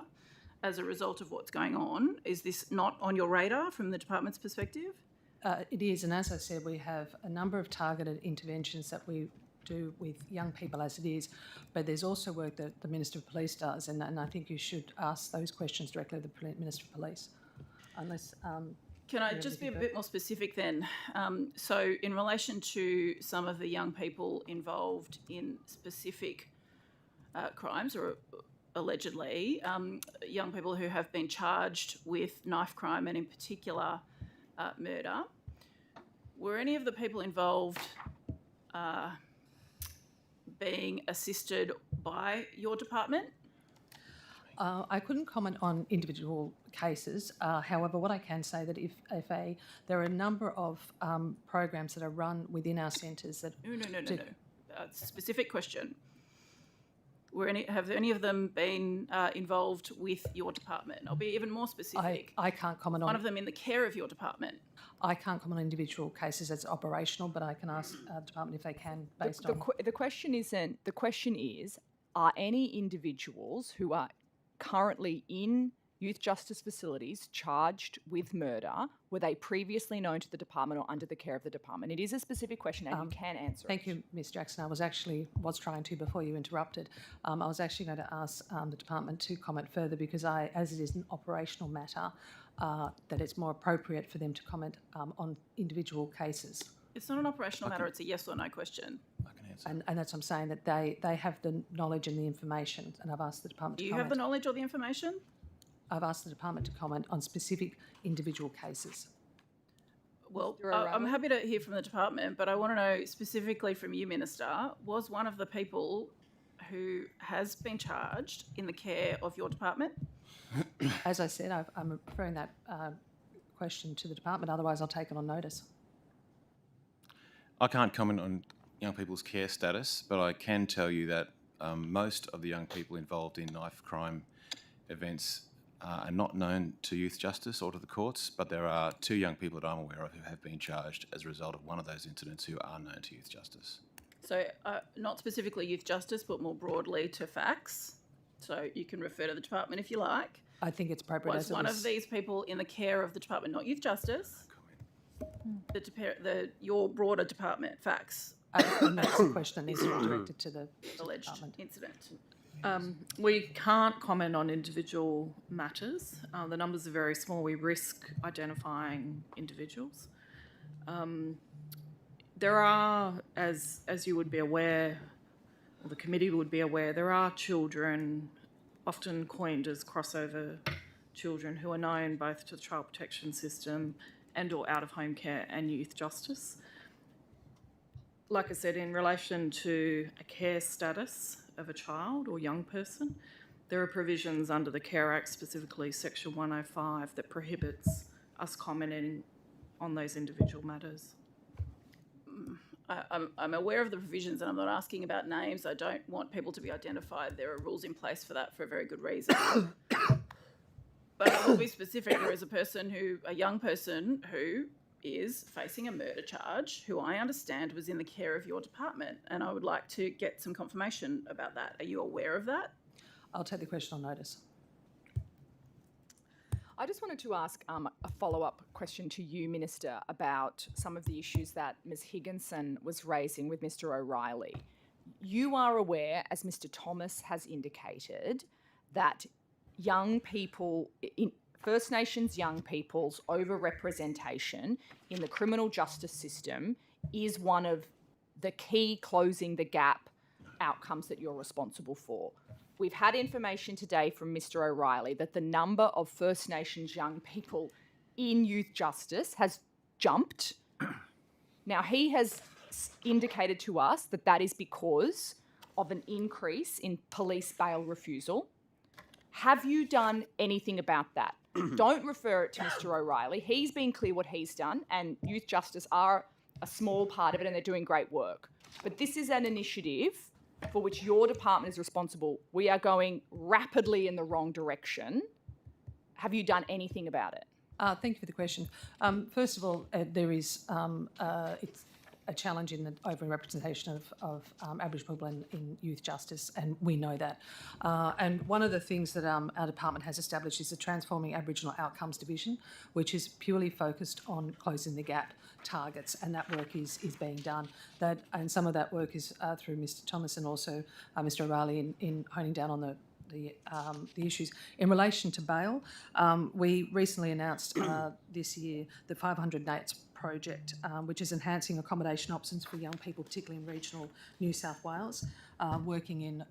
as a result of what's going on. Is this not on your radar from the department's perspective? It is, and as I said, we have a number of targeted interventions that we do with young people as it is, but there's also work that the Minister of Police does, and I think you should ask those questions directly of the Minister of Police, unless... Can I just be a bit more specific then? So in relation to some of the young people involved in specific crimes, or allegedly, young people who have been charged with knife crime and in particular murder, were any of the people involved being assisted by your department? I couldn't comment on individual cases. However, what I can say that if there are a number of programs that are run within our centres that... No. Specific question. Have any of them been involved with your department? I'll be even more specific. I can't comment on... One of them in the care of your department. I can't comment on individual cases as operational, but I can ask the department if they can based on... The question isn't... The question is, are any individuals who are currently in youth justice facilities charged with murder, were they previously known to the department or under the care of the department? It is a specific question and you can answer Thank you, Ms Jackson. I was trying to before you interrupted. I was actually going to ask the department to comment further because as it is an operational matter, that it's more appropriate for them to comment on individual cases. It's not an operational matter, it's a yes or no question. I can answer. And that's what I'm saying, that they have the knowledge and the information, and I've asked the department to Do you comment. have the knowledge or the information? I've asked the department to comment on specific individual cases. Well, I'm happy to hear from the department, but I want to know specifically from you, Minister, was one of the people who has been charged in the care of your department? As I said, I'm referring that question to the department, otherwise I'll take it on notice. I can't comment on young people's care status, but I can tell you that most of the young people involved in knife crime events are not known to youth justice or to the courts, but there are 2 young people that I'm aware of who have been charged as a result of one of those incidents who are known to youth justice. So not specifically youth justice, but more broadly to facts. So you can refer to the department if you like. I think it's appropriate. Was one of these people in the care of the department, not youth justice, your broader department, facts? And that's the question is directed to the alleged department. Incident. We can't comment on individual matters. The numbers are very small. We risk identifying individuals. There are, as you would be aware, or the committee would be aware, there are children, often coined as crossover children, who are known both to the child protection system and or out of home care and youth justice. Like I said, in relation to a care status of a child or young person, there are provisions under the Care Act, specifically Section 105, that prohibits us commenting on those individual matters. I'm aware of the provisions and I'm not asking about names. I don't want people to be identified. There are rules in place for that for a very good reason. But I will be specific. There is a young person who is facing a murder charge, who I understand was in the care of your department, and I would like to get some confirmation about that. Are you aware of that? I'll take the question on notice. I just wanted to ask a follow-up question to you, Minister, about some of the issues that Ms Higginson was raising with Mr O'Reilly. You are aware, as Mr Thomas has indicated, that young people, First Nations young people's overrepresentation in the criminal justice system is one of the key closing the gap outcomes that you're responsible for. We've had information today from Mr O'Reilly that the number of First Nations young people in youth justice has jumped. Now, he has indicated to us that that is because of an increase in police bail refusal. Have you done anything about that? Don't refer it to Mr O'Reilly. He's been clear what he's done, and youth justice are a small part of it and they're doing great work. But this is an initiative for which your department is responsible. We are going rapidly in the wrong direction. Have you done anything about it? Thank you for the question. First of all, there is it's a challenge in the overrepresentation of Aboriginal people in youth justice, and we know that. And one of the things that our department has established is the Transforming Aboriginal Outcomes Division, which is purely focused on closing the gap targets, and that work is being done. And some of that work is through Mr Thomas and also Mr O'Reilly in honing down on the issues. In relation to bail, we recently announced this year the 500 Nates project, which is enhancing accommodation options for young people, particularly in regional New South Wales, working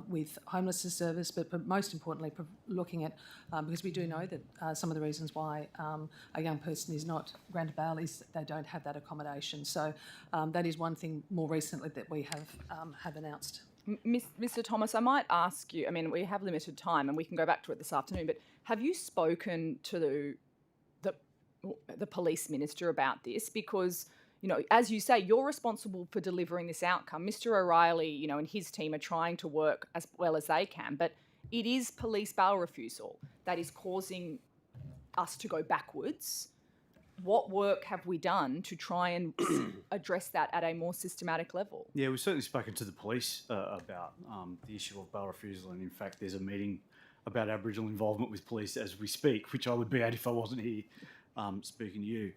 with Homelessness service, but most importantly looking at, because we do know that some of the reasons why a young person is not granted bail is that they don't have that accommodation. So that is one thing more recently that we have announced. Mr. Thomas, I might ask you, I mean, we have limited time and we can go back to it this afternoon, but have you spoken to the police minister about this? Because, you know, as you say, you're responsible for delivering this outcome. Mr. O'Reilly, you know, and his team are trying to work as well as they can, but it is police bail refusal that is causing us to go backwards. What work have we done to try and address that at a more systematic level? Yeah, we've certainly spoken to the police about the issue of bail refusal, and in fact, there's a meeting about Aboriginal involvement with police as we speak, which I would be at if I wasn't here speaking to you.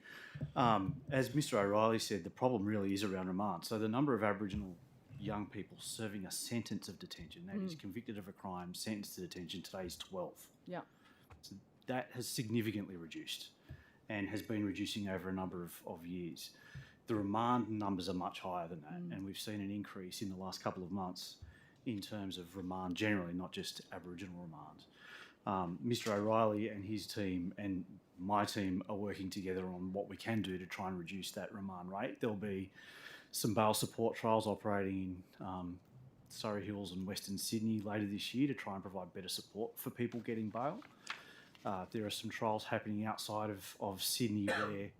As Mr. O'Reilly said, the problem really is around remand. So the number of Aboriginal young people serving a sentence of detention, that is convicted of a crime, sentenced to detention, today is 12. Yeah. So that has significantly reduced and has been reducing over a number of years. The remand numbers are much higher than that, and we've seen an increase in the last couple of months in terms of remand generally, not just Aboriginal remand. Mr. O'Reilly and his team and my team are working together on what we can do to try and reduce that remand rate. There'll be some bail support trials operating in Surrey Hills and Western Sydney later this year to try and provide better support for people getting bail. There are some trials happening outside of Sydney where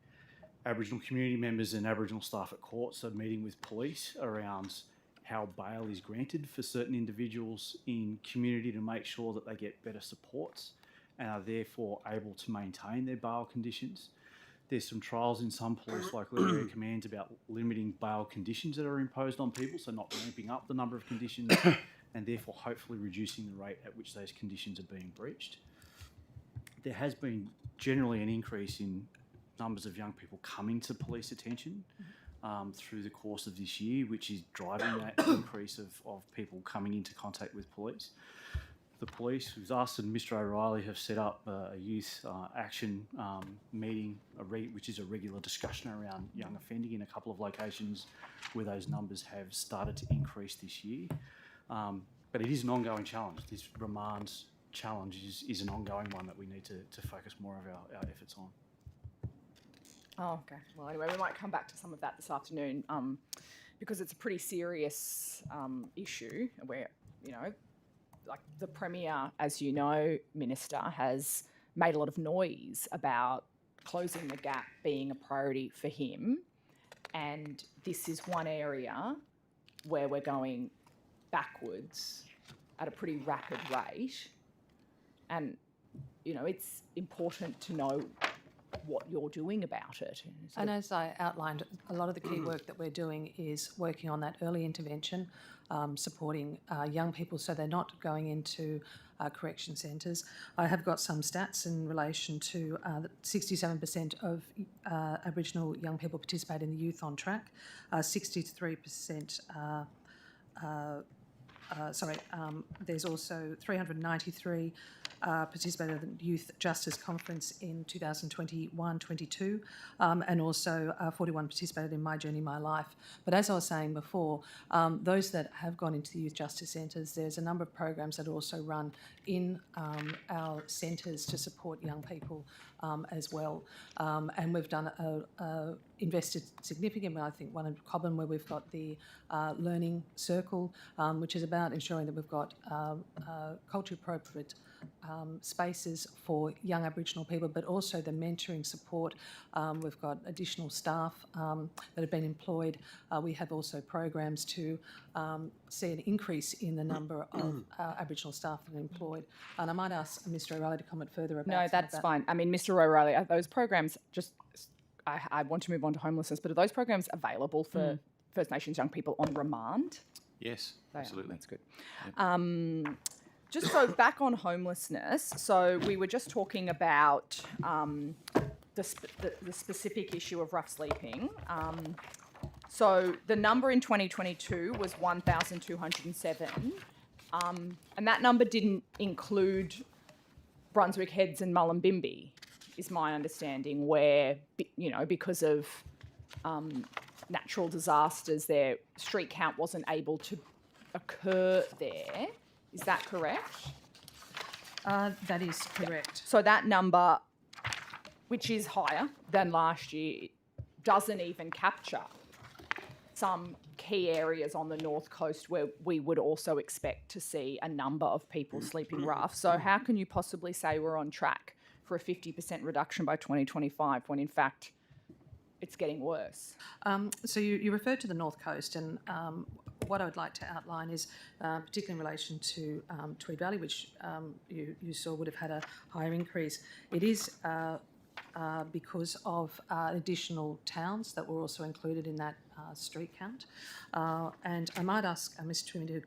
Aboriginal community members and Aboriginal staff at courts are meeting with police around how bail is granted for certain individuals in community to make sure that they get better supports and are therefore able to maintain their bail conditions. There's some trials in some police local area commands about limiting bail conditions that are imposed on people, so not ramping up the number of conditions and therefore hopefully reducing the rate at which those conditions are being breached. There has been generally an increase in numbers of young people coming to police attention through the course of this year, which is driving that increase of people coming into contact with police. The police, with us and Mr. O'Reilly, have set up a youth action meeting, which is a regular discussion around young offending in a couple of locations where those numbers have started to increase this year. But it is an ongoing challenge. This remand challenge is an ongoing one that we need to focus more of our efforts on. Oh, okay. Well, anyway, we might come back to some of that this afternoon because it's a pretty serious issue where, you know, like the Premier, as you know, Minister, has made a lot of noise about closing the gap being a priority for him. And this is one area where we're going backwards at a pretty rapid rate. And, you know, it's important to know what you're doing about it. And as I outlined, a lot of the key work that we're doing is working on that early intervention, supporting young people so they're not going into correction centres. I have got some stats in relation to 67% of Aboriginal young people participate in the Youth on Track, 63% there's also 393 participated in the Youth Justice Conference in 2021-22, and also 41 participated in My Journey, My Life. But as I was saying before, those that have gone into the Youth Justice Centres, there's a number of programs that also run in our centres to support young people as well. And we've done invested significantly, I think, one in Cobham where we've got the Learning Circle, which is about ensuring that we've got culturally appropriate spaces for young Aboriginal people, but also the mentoring support. We've got additional staff that have been employed. We have also programs to see an increase in the number of Aboriginal staff that are employed. And I might ask Mr. O'Reilly to comment further about that. No, that's fine. I mean, Mr. O'Reilly, are those programs just... I want to move on to homelessness, but are those programs available for First Nations young people on remand? Yes, absolutely. That's good. Yep. Just so back on homelessness, so we were just talking about the specific issue of rough sleeping. So the number in 2022 was 1,207, and that number didn't include Brunswick Heads and Mullumbimby, is my understanding, where, you know, because of natural disasters, their street count wasn't able to occur there. Is that correct? That is correct. So that number, which is higher than last year, doesn't even capture some key areas on the North Coast where we would also expect to see a number of people sleeping rough. So how can you possibly say we're on track for a 50% reduction by 2025 when in fact it's getting worse? So you referred to the North Coast, and what I would like to outline is, particularly in relation to Tweed Valley, which you saw would have had a higher increase. It is because of additional towns that were also included in that street count. And I might ask Ms. Twomey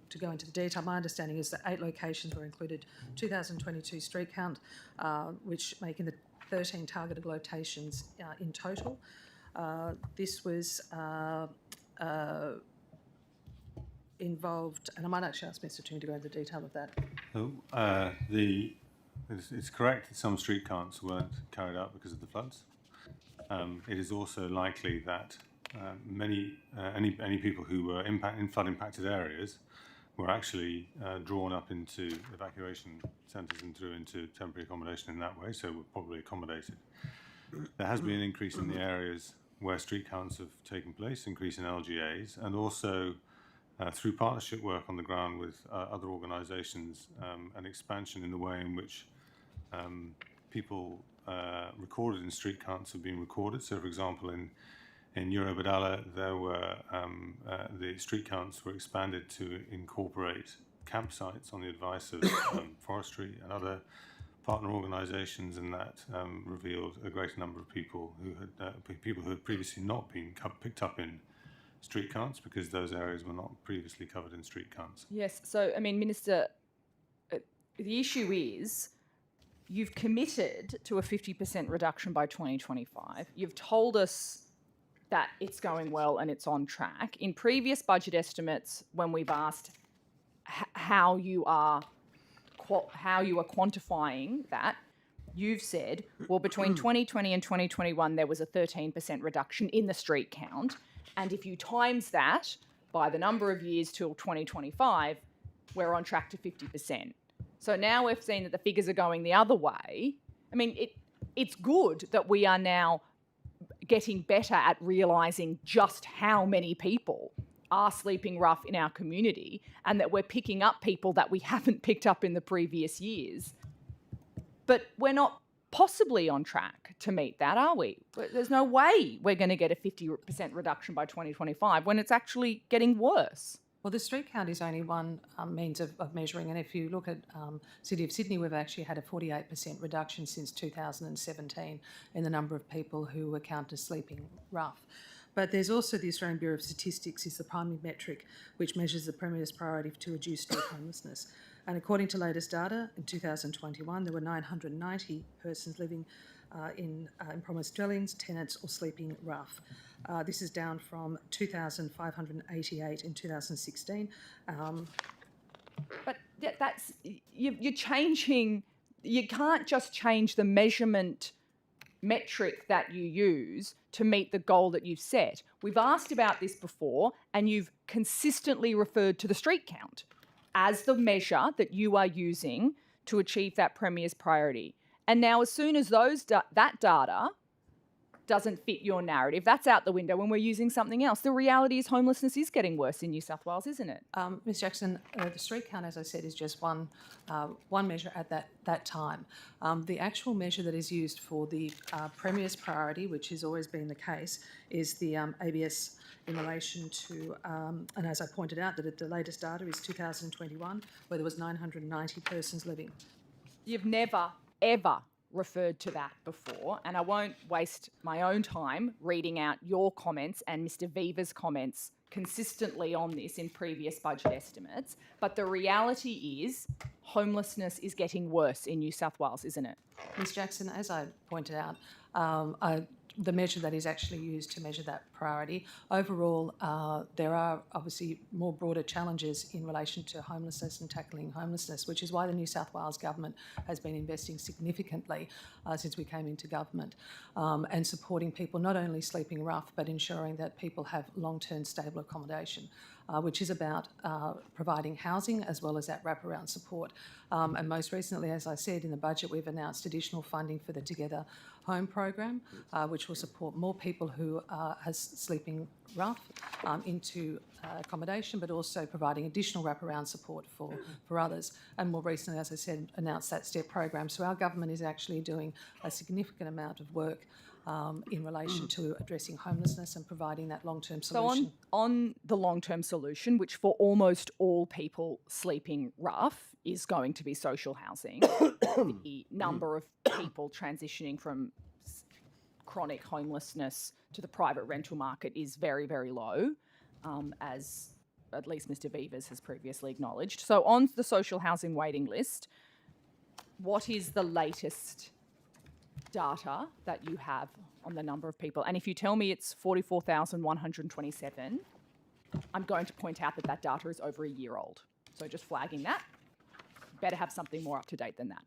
to go into the detail. My understanding is that 8 locations were included, 2022 street count, which making the 13 targeted locations in total. This was involved, and I might actually ask Mr. Twomey to go into the detail of that. It's correct that some street counts weren't carried out because of the floods. It is also likely that any people who were in flood-impacted areas were actually drawn up into evacuation centres and through into temporary accommodation in that way, so were probably accommodated. There has been an increase in the areas where street counts have taken place, increase in LGAs, and also through partnership work on the ground with other organisations, an expansion in the way in which people recorded in street counts have been recorded. So, for example, in Eurobadala, there were the street counts were expanded to incorporate campsites on the advice of forestry and other partner organisations, and that revealed a greater number of people who had previously not been picked up in street counts because those areas were not previously covered in street counts. Yes, so I mean, Minister, the issue is you've committed to a 50% reduction by 2025. You've told us that it's going well and it's on track. In previous budget estimates, when we've asked how you are quantifying that, you've said, well, between 2020 and 2021, there was a 13% reduction in the street count. And if you times that by the number of years till 2025, we're on track to 50%. So now we've seen that the figures are going the other way. I mean, it's good that we are now getting better at realising just how many people are sleeping rough in our community and that we're picking up people that we haven't picked up in the previous years. But we're not possibly on track to meet that, are we? There's no way we're going to get a 50% reduction by 2025 when it's actually getting worse. Well, the street count is only one means of measuring, and if you look at City of Sydney, we've actually had a 48% reduction since 2017 in the number of people who were counted as sleeping rough. But there's also the Australian Bureau of Statistics is the primary metric which measures the Premier's priority to reduce street homelessness. And according to latest data, in 2021, there were 990 persons living in impromised dwellings, tenants or sleeping rough. This is down from 2,588 in 2016. But that's you're changing. You can't just change the measurement metric that you use to meet the goal that you've set. We've asked about this before, and you've consistently referred to the street count as the measure that you are using to achieve that Premier's priority. And now as soon as that data doesn't fit your narrative, that's out the window when we're using something else. The reality is homelessness is getting worse in New South Wales, isn't it? Ms Jackson, the street count, as I said, is just one measure at that time. The actual measure that is used for the Premier's priority, which has always been the case, is the ABS in relation to, and as I pointed out, that the latest data is 2021, where there was 990 persons living. You've never, ever referred to that before, and I won't waste my own time reading out your comments and Mr Viva's comments consistently on this in previous budget estimates, but the reality is homelessness is getting worse in New South Wales, isn't it? Ms Jackson, as I pointed out, the measure that is actually used to measure that priority. Overall, there are obviously more broader challenges in relation to homelessness and tackling homelessness, which is why the New South Wales government has been investing significantly since we came into government and supporting people not only sleeping rough, but ensuring that people have long-term stable accommodation, which is about providing housing as well as that wraparound support. And most recently, as I said, in the budget, we've announced additional funding for the Together Home program, which will support more people who are sleeping rough into accommodation, but also providing additional wraparound support for others. And more recently, as I said, announced that STEP program. So our government is actually doing a significant amount of work in relation to addressing homelessness and providing that long-term solution. So on the long-term solution, which for almost all people sleeping rough is going to be social housing, the number of people transitioning from chronic homelessness to the private rental market is very, very low, as at least Mr. Vivas has previously acknowledged. So on the social housing waiting list, what is the latest data that you have on the number of people? And if you tell me it's 44,127, I'm going to point out that that data is over a year old. So just flagging that. Better have something more up to date than that.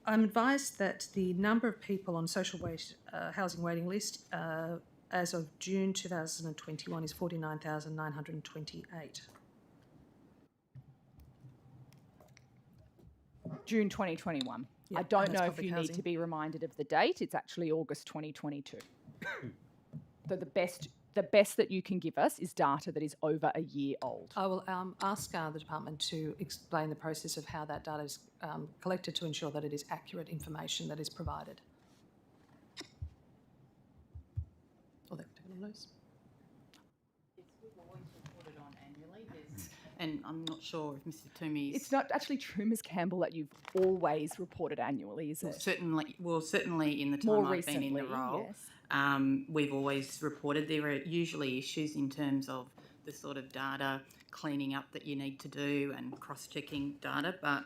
I'm advised that the number of people on social housing waiting list as of June 2021 is 49,928. June 2021. Yeah, I don't and know that's if you public need to housing. be reminded of the date. It's actually August 2022. So the best that you can give us is data that is over a year old. I will ask the department to explain the process of how that data is collected to ensure that it is accurate information that is provided. Or they've taken on those. We've always reported on annually. And I'm not sure if Mr. Toomey's... It's not actually true, Ms. Campbell, that you've always reported annually, is it? Certainly in the time More I've been in the recently, role, yes. we've always reported. There are usually issues in terms of the sort of data cleaning up that you need to do and cross-checking data, but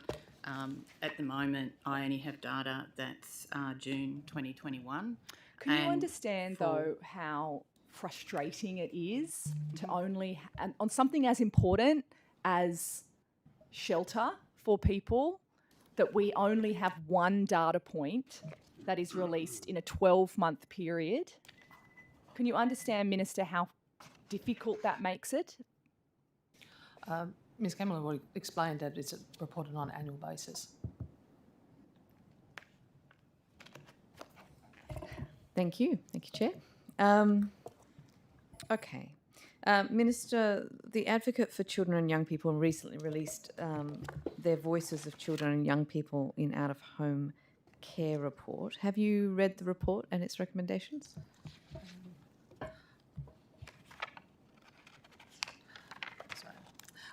at the moment I only have data that's June 2021. Can you understand, though, how frustrating it is to only, on something as important as shelter for people, that we only have one data point that is released in a 12-month period? Can you understand, Minister, how difficult that makes it? Ms. Campbell already explained that it's reported on an annual basis. Thank you, Chair. Okay. Minister, the Advocate for Children and Young People recently released their Voices of Children and Young People in Out-of-Home Care report. Have you read the report and its recommendations?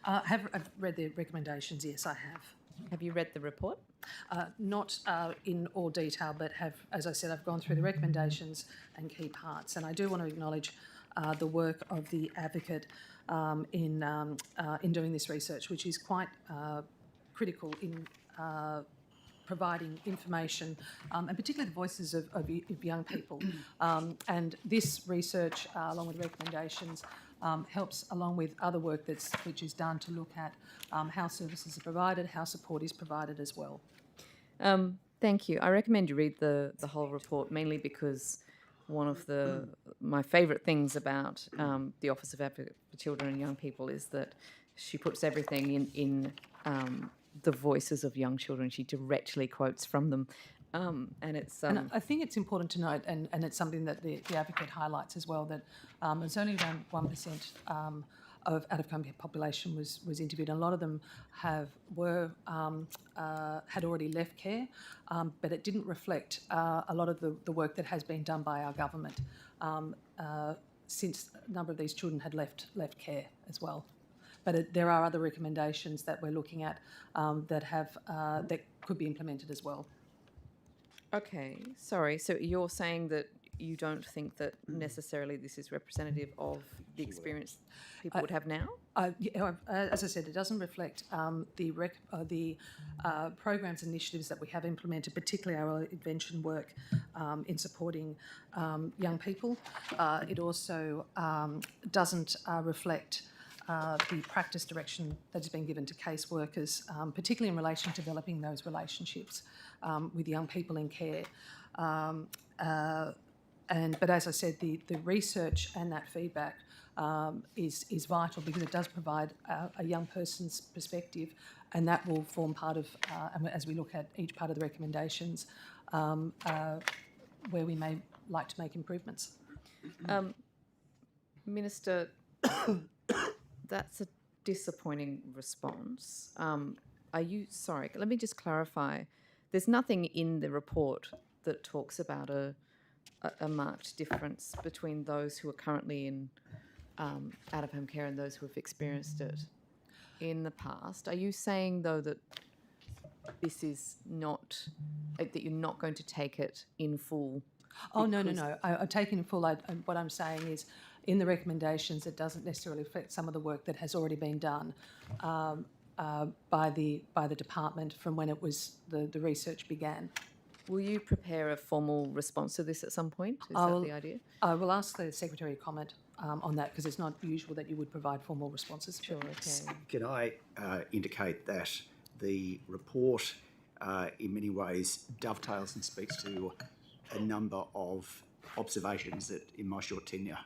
I've read the recommendations, yes, I have. Have you read the report? Not in all detail, but have, as I said, I've gone through the recommendations and key parts. And I do want to acknowledge the work of the Advocate in doing this research, which is quite critical in providing information, and particularly the voices of young people. And this research, along with recommendations, helps along with other work which is done to look at how services are provided, how support is provided as well. Thank you. I recommend you read the whole report, mainly because one of my favourite things about the Office of Advocate for Children and Young People is that she puts everything in the voices of young children. She directly quotes from them. And it's and I think it's important to note, and it's something that the Advocate highlights as well, that it's only around 1% of out-of-home population was interviewed. And a lot of them had already left care, but it didn't reflect a lot of the work that has been done by our government since a number of these children had left care as well. But there are other recommendations that we're looking at that could be implemented as well. Okay, sorry. So you're saying that you don't think that necessarily this is representative of the experience people would have now? As I said, it doesn't reflect the programs and initiatives that we have implemented, particularly our intervention work in supporting young people. It also doesn't reflect the practice direction that has been given to caseworkers, particularly in relation to developing those relationships with young people in care. But as I said, the research and that feedback is vital because it does provide a young person's perspective, and that will form part of, as we look at each part of the recommendations, where we may like to make improvements. Minister, that's a disappointing response. Are you, sorry, let me just clarify. There's nothing in the report that talks about a marked difference between those who are currently in out-of-home care and those who have experienced it in the past. Are you saying, though, that this is not, that you're not going to take it in full? Oh, no. I'm taking in full. What I'm saying is, in the recommendations, it doesn't necessarily affect some of the work that has already been done by the department from when it was the research began. Will you prepare a formal response to this at some point? Is that the idea? I will ask the Secretary to comment on that because it's not usual that you would provide formal responses. Sure, okay. Can I indicate that the report in many ways dovetails and speaks to a number of observations that in my short tenure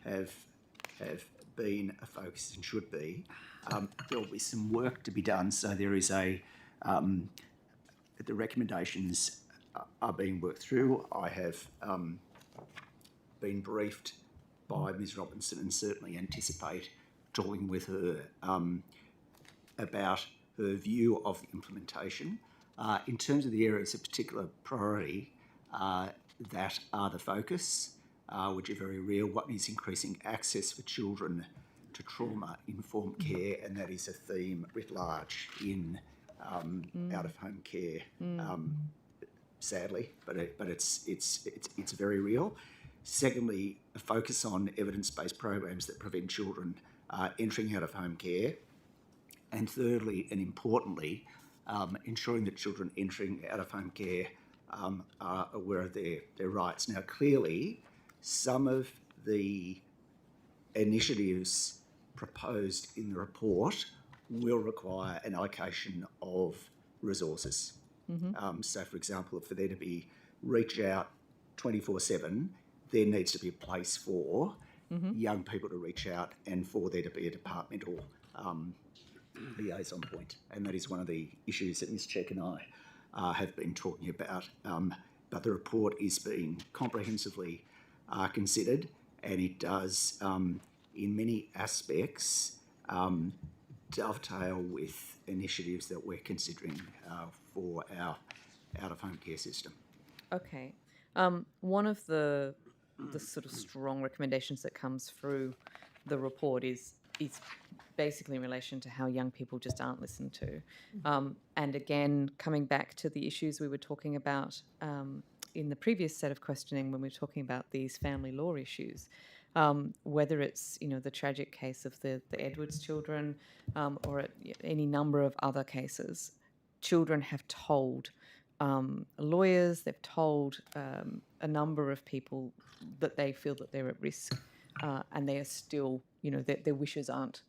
have been a focus and should be. There will be some work to be done, so there is the recommendations are being worked through. I have been briefed by Ms Robinson and certainly anticipate talking with her about her view of the implementation. In terms of the areas of particular priority that are the focus, which are very real, one is increasing access for children to trauma-informed care, and that is a theme writ large in out-of-home care, sadly, but it's very real. Secondly, a focus on evidence-based programs that prevent children entering out-of-home care. And thirdly, and importantly, ensuring that children entering out-of-home care are aware of their rights. Now, clearly, some of the initiatives proposed in the report will require an allocation of resources. So, for example, for there to be reach out 24/7, there needs to be a place for young people to reach out and for there to be a departmental liaison point. And that is one of the issues that Ms Check and I have been talking about. But the report is being comprehensively considered, and it does, in many aspects, dovetail with initiatives that we're considering for our out-of-home care system. Okay. One of the sort of strong recommendations that comes through the report is basically in relation to how young people just aren't listened to. And again, coming back to the issues we were talking about in the previous set of questioning when we were talking about these family law issues, whether it's, the tragic case of the Edwards children or any number of other cases, children have told lawyers, they've told a number of people that they feel that they're at risk, and they are still, their wishes aren't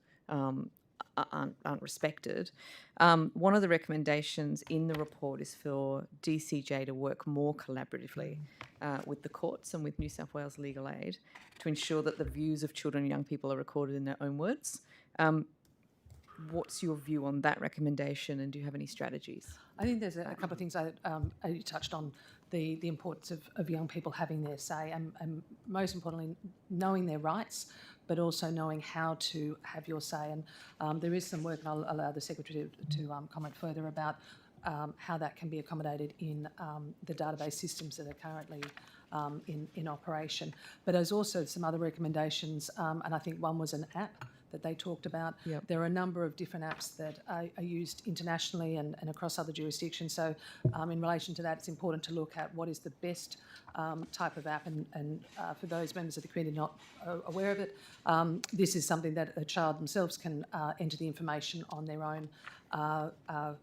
respected. One of the recommendations in the report is for DCJ to work more collaboratively with the courts and with New South Wales Legal Aid to ensure that the views of children and young people are recorded in their own words. What's your view on that recommendation, and do you have any strategies? I think there's a couple of things you touched on, the importance of young people having their say, and most importantly, knowing their rights, but also knowing how to have your say. And there is some work, and I'll allow the Secretary to comment further about how that can be accommodated in the database systems that are currently in operation. But there's also some other recommendations, and I think one was an app that they talked about. Yep. There are a number of different apps that are used internationally and across other jurisdictions. So in relation to that, it's important to look at what is the best type of app. And for those members of the community not aware of it, this is something that a child themselves can enter the information on their own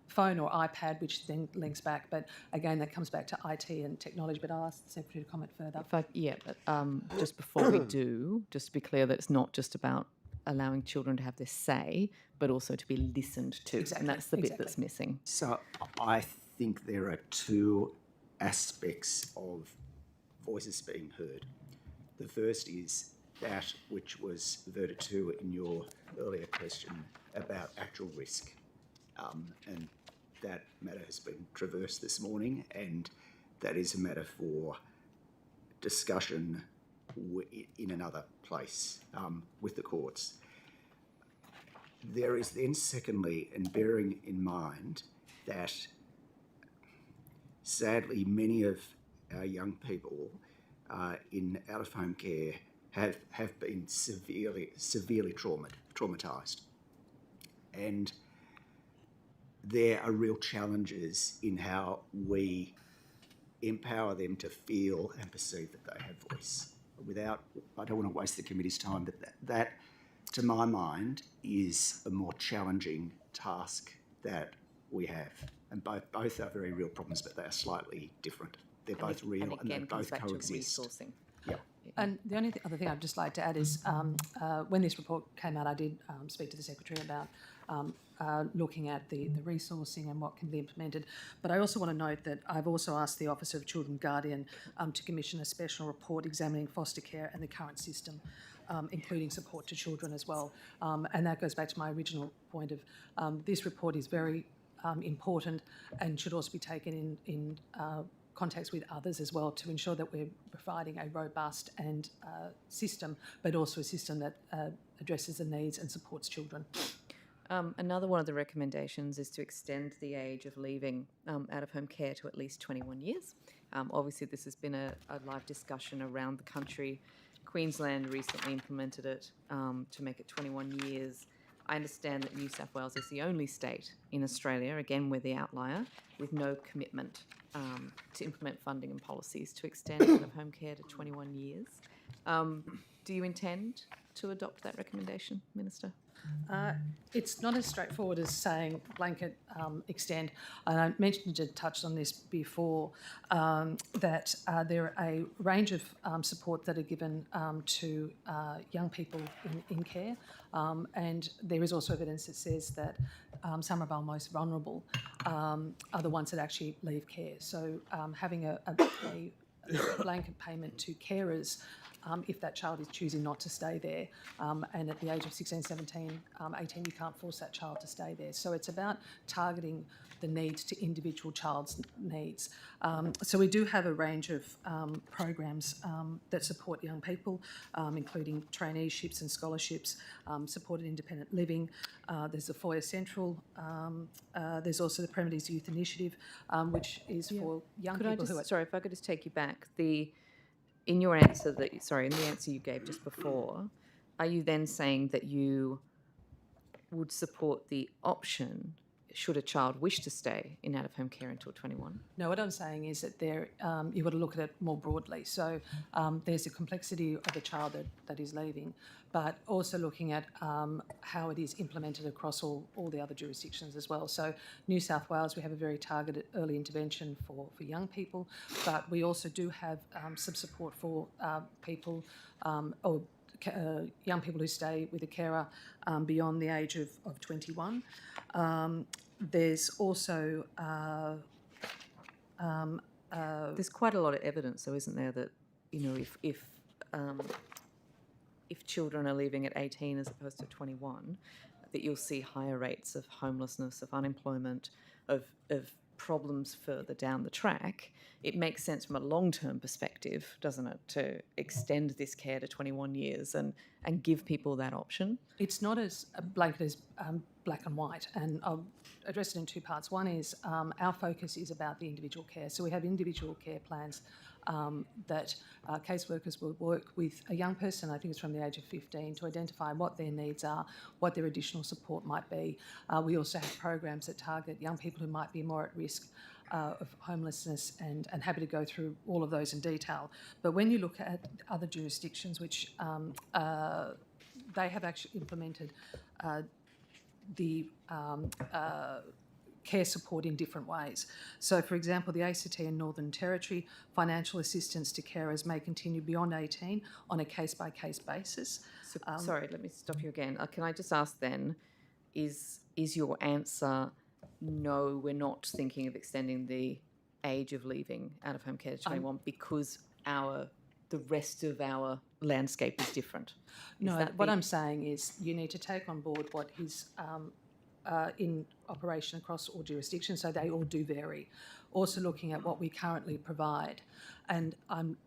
phone or iPad, which then links back. But again, that comes back to IT and technology. But I'll ask the Secretary to comment further. Just before we do, just to be clear that it's not just about allowing children to have their say, but also to be listened to. Exactly, And that's the bit exactly. that's missing. So I think there are two aspects of voices being heard. The first is that which was reverted to in your earlier question about actual risk. And that matter has been traversed this morning, and that is a matter for discussion in another place with the courts. There is then secondly, and bearing in mind that sadly many of our young people in out-of-home care have been severely traumatised. And there are real challenges in how we empower them to feel and perceive that they have voice. I don't want to waste the committee's time, but that to my mind, is a more challenging task that we have. And both are very real problems, but they are slightly different. They're both real and they both coexist. Resourcing. Yeah. And the only other thing I'd just like to add is when this report came out, I did speak to the Secretary about looking at the resourcing and what can be implemented. But I also want to note that I've also asked the Office of Children Guardian to commission a special report examining foster care and the current system, including support to children as well. And that goes back to my original point of this report is very important and should also be taken in contacts with others as well to ensure that we're providing a robust and system, but also a system that addresses the needs and supports children. Another one of the recommendations is to extend the age of leaving out-of-home care to at least 21 years. Obviously, this has been a live discussion around the country. Queensland recently implemented it to make it 21 years. I understand that New South Wales is the only state in Australia, again, we're the outlier, with no commitment to implement funding and policies to extend out-of-home care to 21 years. Do you intend to adopt that recommendation, Minister? It's not as straightforward as saying blanket extend. And I mentioned and touched on this before, that there are a range of support that are given to young people in care. And there is also evidence that says that some of our most vulnerable are the ones that actually leave care. So having a blanket payment to carers if that child is choosing not to stay there, and at the age of 16, 17, 18, you can't force that child to stay there. So it's about targeting the needs to individual child's needs. So we do have a range of programs that support young people, including traineeships and scholarships, supported independent living. There's the Foyer Central. There's also the Premier's Youth Initiative, which is for young people who are... Sorry, if I could just take you back. In the answer you gave just before, are you then saying that you would support the option should a child wish to stay in out-of-home care until 21? No, what I'm saying is that you've got to look at it more broadly. So there's a complexity of the child that is leaving, but also looking at how it is implemented across all the other jurisdictions as well. So New South Wales, we have a very targeted early intervention for young people, but we also do have some support for people or young people who stay with a carer beyond the age of 21. There's also... there's quite a lot of evidence, though, isn't there, that, if children are leaving at 18 as opposed to 21, that you'll see higher rates of homelessness, of unemployment, of problems further down the track. It makes sense from a long-term perspective, doesn't it, to extend this care to 21 years and give people that option? It's not as blanket as black and white, and I'll address it in two parts. One is our focus is about the individual care. So we have individual care plans that caseworkers will work with a young person, I think it's from the age of 15, to identify what their needs are, what their additional support might be. We also have programs that target young people who might be more at risk of homelessness, and happy to go through all of those in detail. But when you look at other jurisdictions, which they have actually implemented the care support in different ways. So, for example, the ACT and Northern Territory, financial assistance to carers may continue beyond 18 on a case-by-case basis. Sorry, let me stop you again. Can I just ask then, is your answer no, we're not thinking of extending the age of leaving out-of-home care to 21 because the rest of our landscape is different? No, what I'm saying is you need to take on board what is in operation across all jurisdictions, so they all do vary. Also looking at what we currently provide. And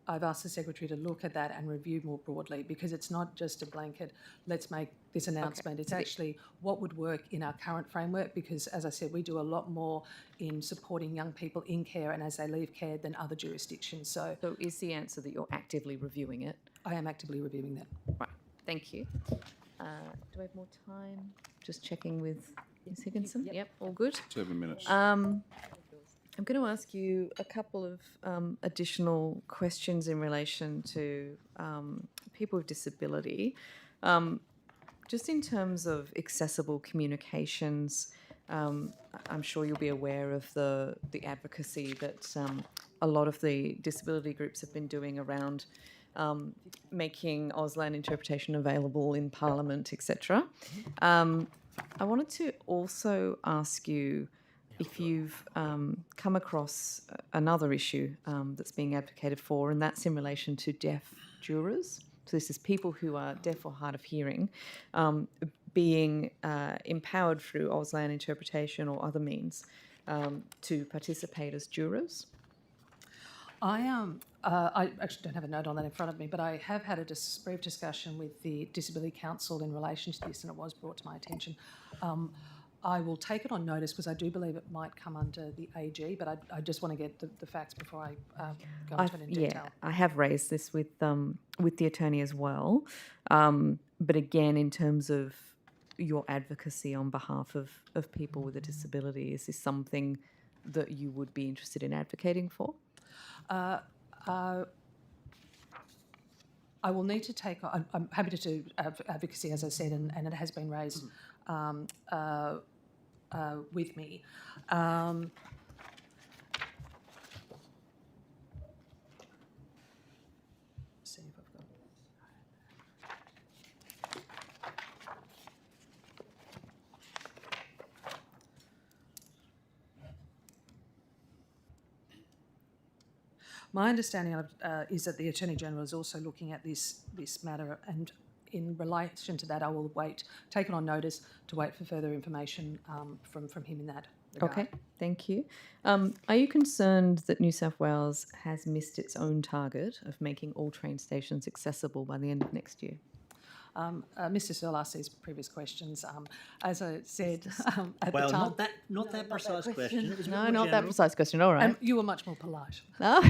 I've asked the Secretary to look at that and review more broadly, because it's not just a blanket, let's make this announcement. It's actually what would work in our current framework, because, as I said, we do a lot more in supporting young people in care and as they leave care than other jurisdictions. So is the answer that you're actively reviewing it? I am actively reviewing that. Right, thank you. Do I have more time? Just checking with Ms. Higginson. Yep, all good. 7 minutes. I'm going to ask you a couple of additional questions in relation to people with disability. Just in terms of accessible communications, I'm sure you'll be aware of the advocacy that a lot of the disability groups have been doing around making Auslan interpretation available in Parliament, etc. I wanted to also ask you if you've come across another issue that's being advocated for, and that's in relation to deaf jurors. So this is people who are deaf or hard of hearing being empowered through Auslan interpretation or other means to participate as jurors. I actually don't have a note on that in front of me, but I have had a brief discussion with the Disability Council in relation to this, and it was brought to my attention. I will take it on notice because I do believe it might come under the AG, but I just want to get the facts before I go into it in detail. Yeah, I have raised this with the attorney as well. But again, in terms of your advocacy on behalf of people with a disability, is this something that you would be interested in advocating for? I will need to take. I'm happy to do advocacy, as I said, and it has been raised with me. See if I've got. My understanding is that the Attorney General is also looking at this matter, and in relation to that, I will take it on notice to wait for further information from him in that regard. Okay, thank you. Are you concerned that New South Wales has missed its own target of making all train stations accessible by the end of next year? Mr. Searle asked these previous questions. As I said at Well, the time... not that precise question. It was No, not that precise question, all right. you were much more polite. Oh.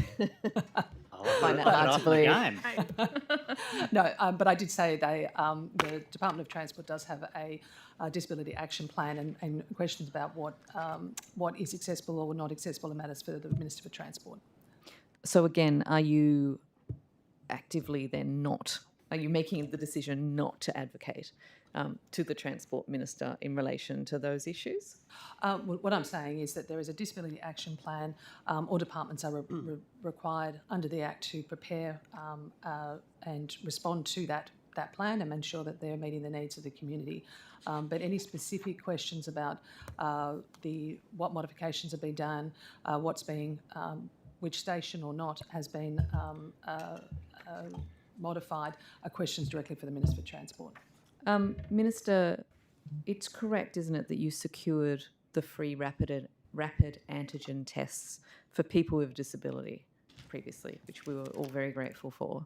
Find that hard to believe. No, but I did say the Department of Transport does have a disability action plan, and questions about what is accessible or not accessible are matters for the Minister for Transport. So again, are you actively then not? Are you making the decision not to advocate to the Transport Minister in relation to those issues? What I'm saying is that there is a disability action plan. All departments are required under the Act to prepare and respond to that plan and ensure that they're meeting the needs of the community. But any specific questions about what modifications have been done, which station or not has been modified, are questions directly for the Minister for Transport. Minister, it's correct, isn't it, that you secured the free rapid antigen tests for people with disability previously, which we were all very grateful for,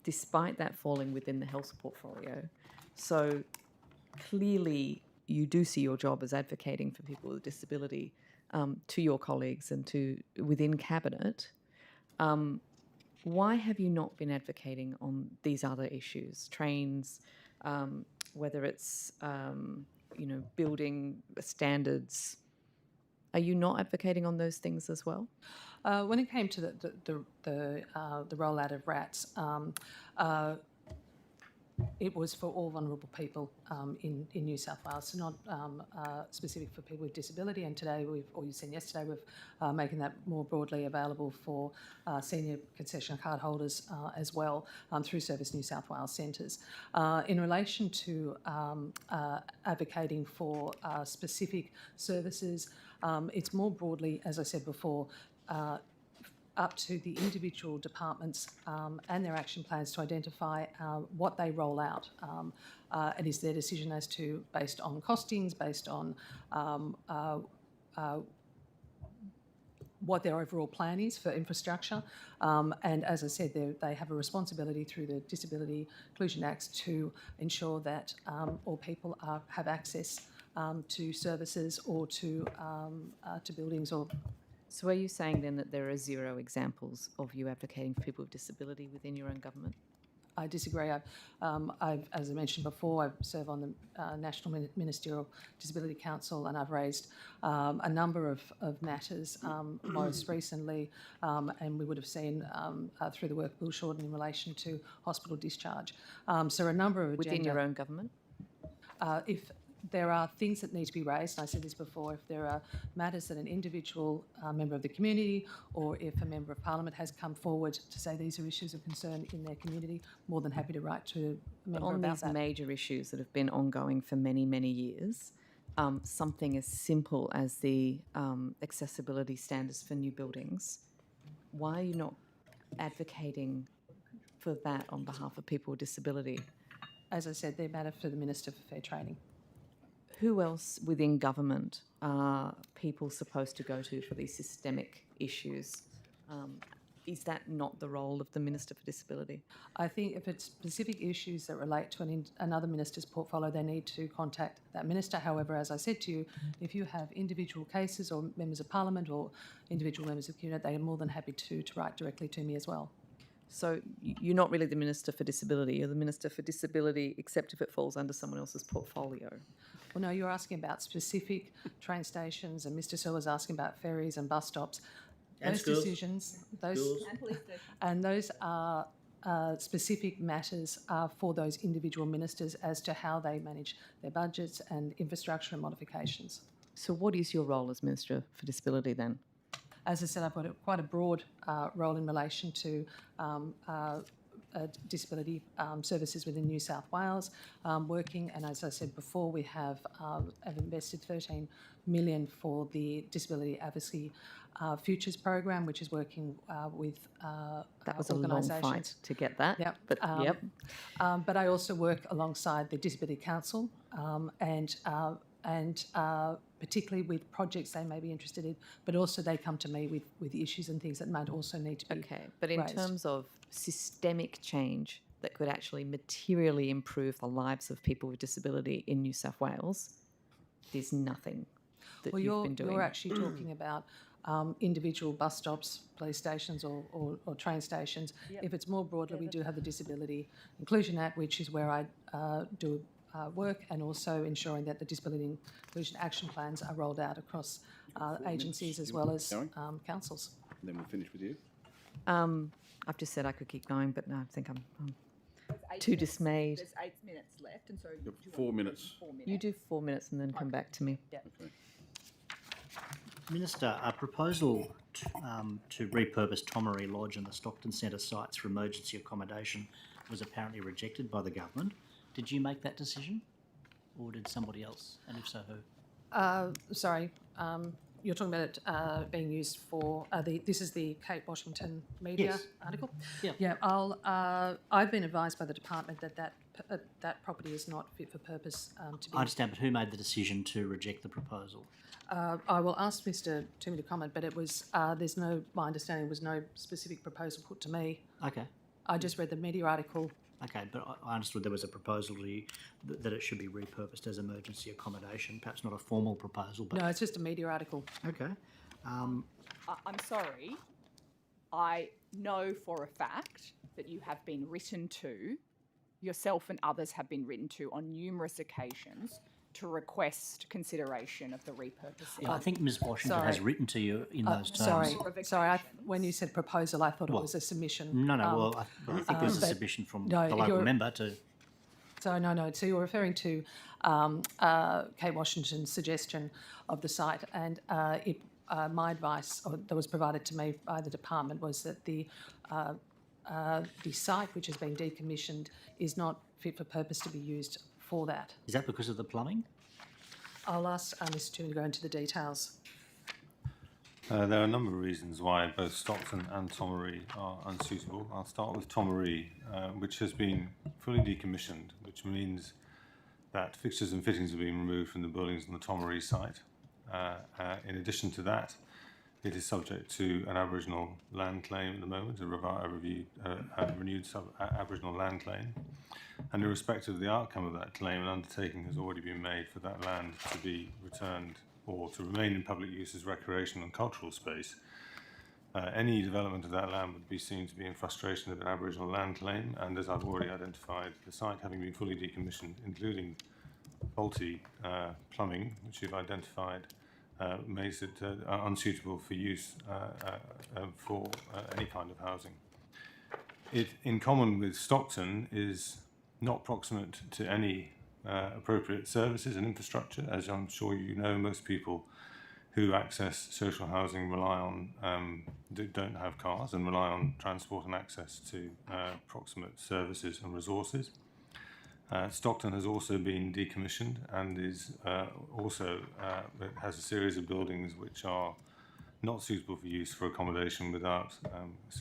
despite that falling within the health portfolio. So clearly you do see your job as advocating for people with disability to your colleagues and to within Cabinet. Why have you not been advocating on these other issues, trains, whether it's building standards? Are you not advocating on those things as well? When it came to the rollout of RATs, it was for all vulnerable people in New South Wales, so not specific for people with disability. And today, you've seen yesterday, we're making that more broadly available for senior concession card holders as well through Service New South Wales centres. In relation to advocating for specific services, it's more broadly, as I said before, up to the individual departments and their action plans to identify what they roll out. It is their decision as to, based on costings, based on what their overall plan is for infrastructure. And as I said, they have a responsibility through the Disability Inclusion Acts to ensure that all people have access to services or to buildings or. So are you saying then that there are 0 examples of you advocating for people with disability within your own government? I disagree. As I mentioned before, I serve on the National Ministerial Disability Council, and I've raised a number of matters most recently, and we would have seen through the work Bill Shorten in relation to hospital discharge. So a number of within your own government? If there are things that need to be raised, and I said this before, if there are matters that an individual member of the community or if a member of parliament has come forward to say these are issues of concern in their community, more than happy to write to a member on about these that. major issues that have been ongoing for many, many years, something as simple as the accessibility standards for new buildings, why are you not advocating for that on behalf of people with disability? As I said, they're matter for the Minister for Fair Trading. Who else within government are people supposed to go to for these systemic issues? Is that not the role of the Minister for Disability? I think if it's specific issues that relate to another minister's portfolio, they need to contact that minister. However, as I said to you, if you have individual cases or members of parliament or individual members of cabinet, they are more than happy to write directly to me as well. So you're not really the Minister for Disability, you're the Minister for Disability except if it falls under someone else's portfolio. Well, no, you're asking about specific train stations, and Mr. Searle was asking about ferries and bus stops. And those schools. Decisions, Schools. and those are specific matters for those individual ministers as to how they manage their budgets and infrastructure and modifications. So what is your role as Minister for Disability then? As I said, I've got quite a broad role in relation to disability services within New South Wales, working, and as I said before, we have invested $13 million for the Disability Advocacy Futures program, which is working with that was a long fight to get that. Yep. But but I also work alongside the Disability Council and particularly with projects they may be interested in, but also they come to me with issues and things that might also need to be but in raised. terms of systemic change that could actually materially improve the lives of people with disability in New South Wales, there's nothing that you've been doing. You're actually talking about individual bus stops, police stations or train stations. Yep. If it's more broadly, we do have the Disability Inclusion Act, which is where I do work, and also ensuring that the disability inclusion action plans are rolled out across agencies as well as councils. And then we'll finish with you. I've just said I could keep going, but no, I think I'm too dismayed. There's 8 minutes left, and so You've got 4 minutes. 4 minutes. You do 4 minutes and then come back to me. Okay. Minister, a proposal to repurpose Tomaree Lodge and the Stockton Centre sites for emergency accommodation was apparently rejected by the government. Did you make that decision, or did somebody else? And if so, who? Sorry, you're talking about it being used for this is the Kate Washington media Yes. article. Yeah. Yeah, I've been advised by the department that property is not fit for purpose to be. I understand, but who made the decision to reject the proposal? I will ask Mr. Toomey to comment, but it was my understanding was no specific proposal put to me. Okay. I just read the media article. Okay, but I understood there was a proposal that it should be repurposed as emergency accommodation. Perhaps not a formal proposal, but No, it's just a media article. okay. I'm sorry. I know for a fact that you have been written to, yourself and others have been written to on numerous occasions to request consideration of the repurposing. I think Ms. Washington Sorry. has written to you in those terms. Sorry. When you said proposal, I thought it was a submission. No, well, I think there's a but submission from no, the local you're- member to. So no. So you're referring to Kate Washington's suggestion of the site, and my advice that was provided to me by the department was that the site which has been decommissioned is not fit for purpose to be used for that. Is that because of the plumbing? I'll ask Mr. Toomey to go into the details. There are a number of reasons why both Stockton and Tomaree are unsuitable. I'll start with Tomaree, which has been fully decommissioned, which means that fixtures and fittings have been removed from the buildings on the Tomaree site. In addition to that, it is subject to an Aboriginal land claim at the moment, a renewed Aboriginal land claim. And irrespective of the outcome of that claim, an undertaking has already been made for that land to be returned or to remain in public use as recreational and cultural space. Any development of that land would be seen to be in frustration of an Aboriginal land claim, and as I've already identified, the site having been fully decommissioned, including faulty plumbing, which you've identified, makes it unsuitable for use for any kind of housing. It, in common with Stockton, is not proximate to any appropriate services and infrastructure. As I'm sure you know, most people who access social housing rely on, don't have cars and rely on transport and access to proximate services and resources. Stockton has also been decommissioned and is also has a series of buildings which are not suitable for use for accommodation without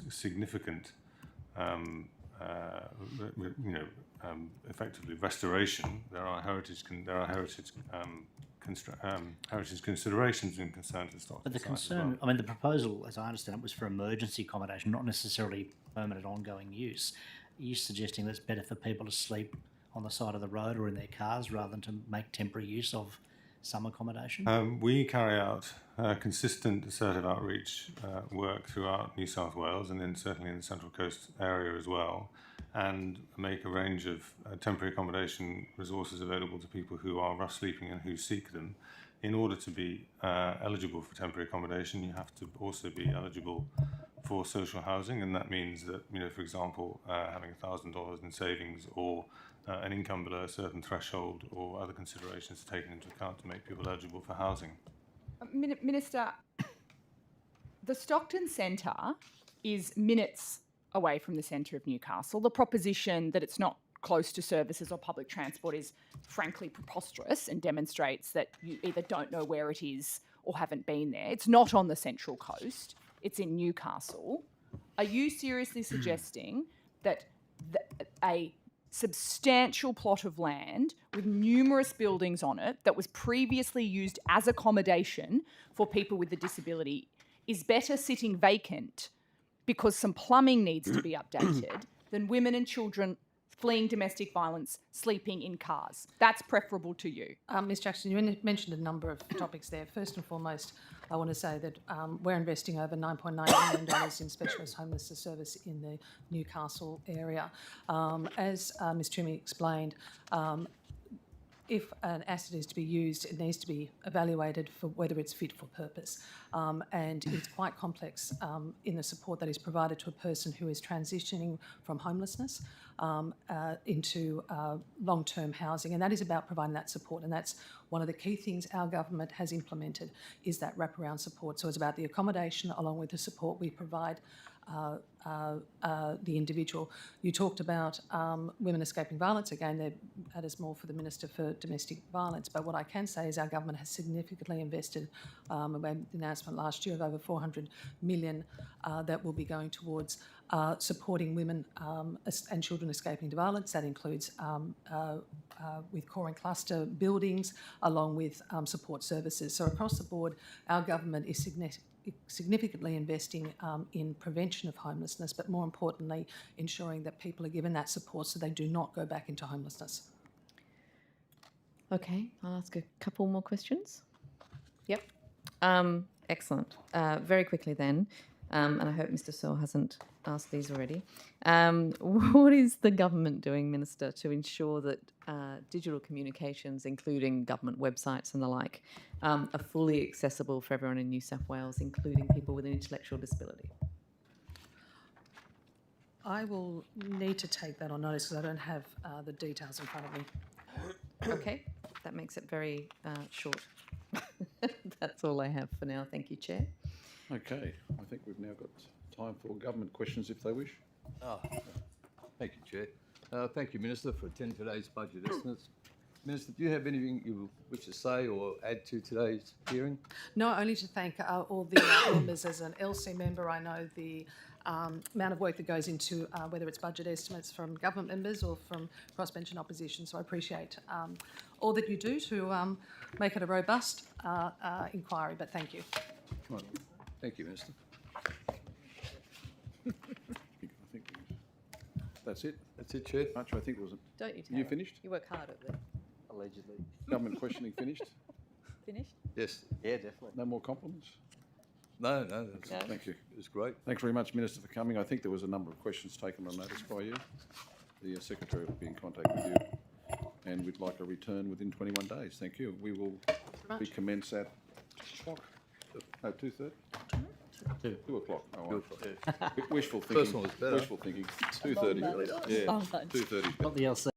significant, effectively restoration. There are heritage considerations in concern to Stockton. But the concern, I mean, the proposal, as I understand it, was for emergency accommodation, not necessarily permanent ongoing use. Are you suggesting that it's better for people to sleep on the side of the road or in their cars rather than to make temporary use of some accommodation? We carry out consistent assertive outreach work throughout New South Wales and then certainly in the Central Coast area as well, and make a range of temporary accommodation resources available to people who are rough sleeping and who seek them. In order to be eligible for temporary accommodation, you have to also be eligible for social housing, and that means that, for example, having $1,000 in savings or an income below a certain threshold or other considerations taken into account to make people eligible for housing. Minister, the Stockton Centre is minutes away from the centre of Newcastle. The proposition that it's not close to services or public transport is frankly preposterous and demonstrates that you either don't know where it is or haven't been there. It's not on the Central Coast. It's in Newcastle. Are you seriously suggesting that a substantial plot of land with numerous buildings on it that was previously used as accommodation for people with a disability is better sitting vacant because some plumbing needs to be updated than women and children fleeing domestic violence sleeping in cars? That's preferable to you. Ms Jackson, you mentioned a number of topics there. First and foremost, I want to say that we're investing over $9.9 million in specialist homelessness service in the Newcastle area. As Ms Toomey explained, if an asset is to be used, it needs to be evaluated for whether it's fit for purpose. And it's quite complex in the support that is provided to a person who is transitioning from homelessness into long-term housing. And that is about providing that support. And that's one of the key things our government has implemented is that wraparound support. So it's about the accommodation along with the support we provide the individual. You talked about women escaping violence. Again, that is more for the Minister for Domestic Violence. But what I can say is our government has significantly invested, we made the announcement last year of over $400 million that will be going towards supporting women and children escaping to violence. That includes with core and cluster buildings along with support services. So across the board, our government is significantly investing in prevention of homelessness, but more importantly, ensuring that people are given that support so they do not go back into homelessness. Okay, I'll ask a couple more questions. Yep. Excellent. Very quickly then, and I hope Mr. Searle hasn't asked these already. What is the government doing, Minister, to ensure that digital communications, including government websites and the like, are fully accessible for everyone in New South Wales, including people with an intellectual disability? I will need to take that on notice because I don't have the details in front of me. Okay, that makes it very short. That's all I have for now. Thank you, Chair. Okay, I think we've now got time for government questions if they wish. Thank you, Chair. Thank you, Minister, for attending today's budget estimates. Minister, do you have anything you wish to say or add to today's hearing? No, only to thank all the members. As an LC member, I know the amount of work that goes into whether it's budget estimates from government members or from crossbench and opposition. So I appreciate all that you do to make it a robust inquiry. But thank you. Come on. Thank you, Minister. I think that's it. That's it, Chair. Much, I think it was. Don't you, You finished? You work hard over there. Allegedly. Government questioning finished? Finished? Yes. Yeah, definitely. No more compliments? No, that's, No. Thank you. it was great. Thanks very much, Minister, for coming. I think there was a number of questions taken on notice by you. The Secretary will be in contact with you, and we'd like a return within 21 days. Thank you. We will recommence at 2:30? 2 o'clock. Oh, wishful thinking. First one was better. Wishful thinking. 2:30. Yeah, 2:30. Not the LC.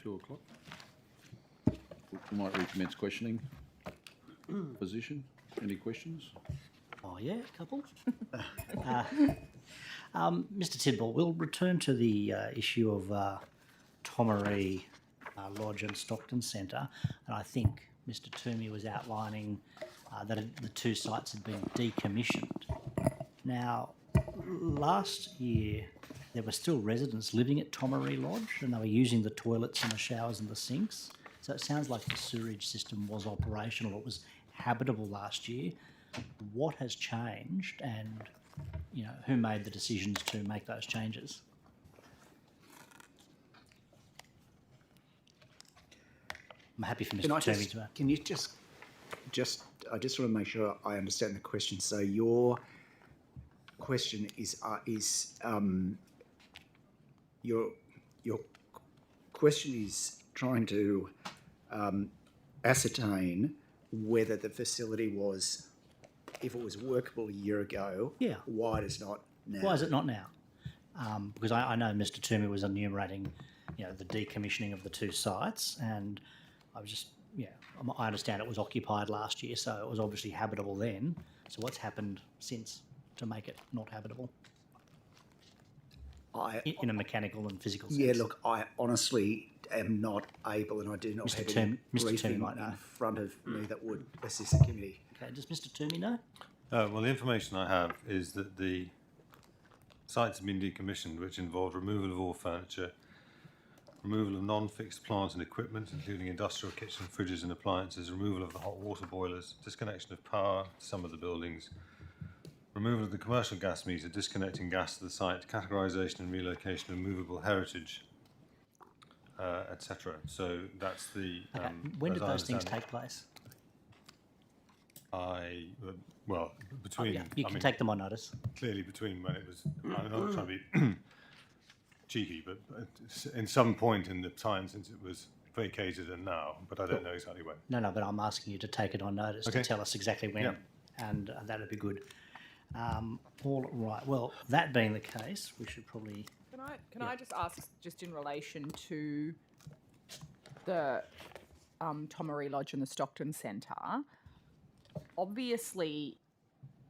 2 o'clock. We might recommence questioning. Position. Any questions? Oh, yeah, a couple. Mr. Tidball, we'll return to the issue of Tomaree Lodge and Stockton Centre, and I think Mr. Toomey was outlining that the two sites had been decommissioned. Now, last year there were still residents living at Tomaree Lodge, and they were using the toilets and the showers and the sinks. So it sounds like the sewerage system was operational. It was habitable last year. What has changed, and who made the decisions to make those changes? I'm happy for Mr. Toomey to. Can you just I just want to make sure I understand the question. So your question is your question is trying to ascertain whether the facility was, if it was workable a year ago, Yeah. why it is not now. Why is it not now? Because I know Mr. Toomey was enumerating, the decommissioning of the two sites, and I was just, I understand it was occupied last year, so it was obviously habitable then. So what's happened since to make it not habitable? In a mechanical and physical sense. Yeah, look, I honestly am not able, and I do not Mr. have Toomey briefing might know. in front of me that would assist the committee. Okay, does Mr. Toomey know? Well, the information I have is that the sites have been decommissioned, which involved removal of all furniture, removal of non-fixed plant and equipment, including industrial kitchen, fridges and appliances, removal of the hot water boilers, disconnection of power to some of the buildings, removal of the commercial gas meter, disconnecting gas to the site, categorisation and relocation of movable heritage, etc. So that's the... Okay. When did as I those things understand take place? Between... You can take them on notice. Clearly between when it was... I'm not trying to be cheeky, but in some point in the time since it was vacated and now, but I don't know exactly when. No, but I'm asking you to take it on notice to tell us exactly when, and that'd be good. All right. Well, that being the case, we should probably... Can I just ask, just in relation to the Tomaree Lodge and the Stockton Centre, obviously,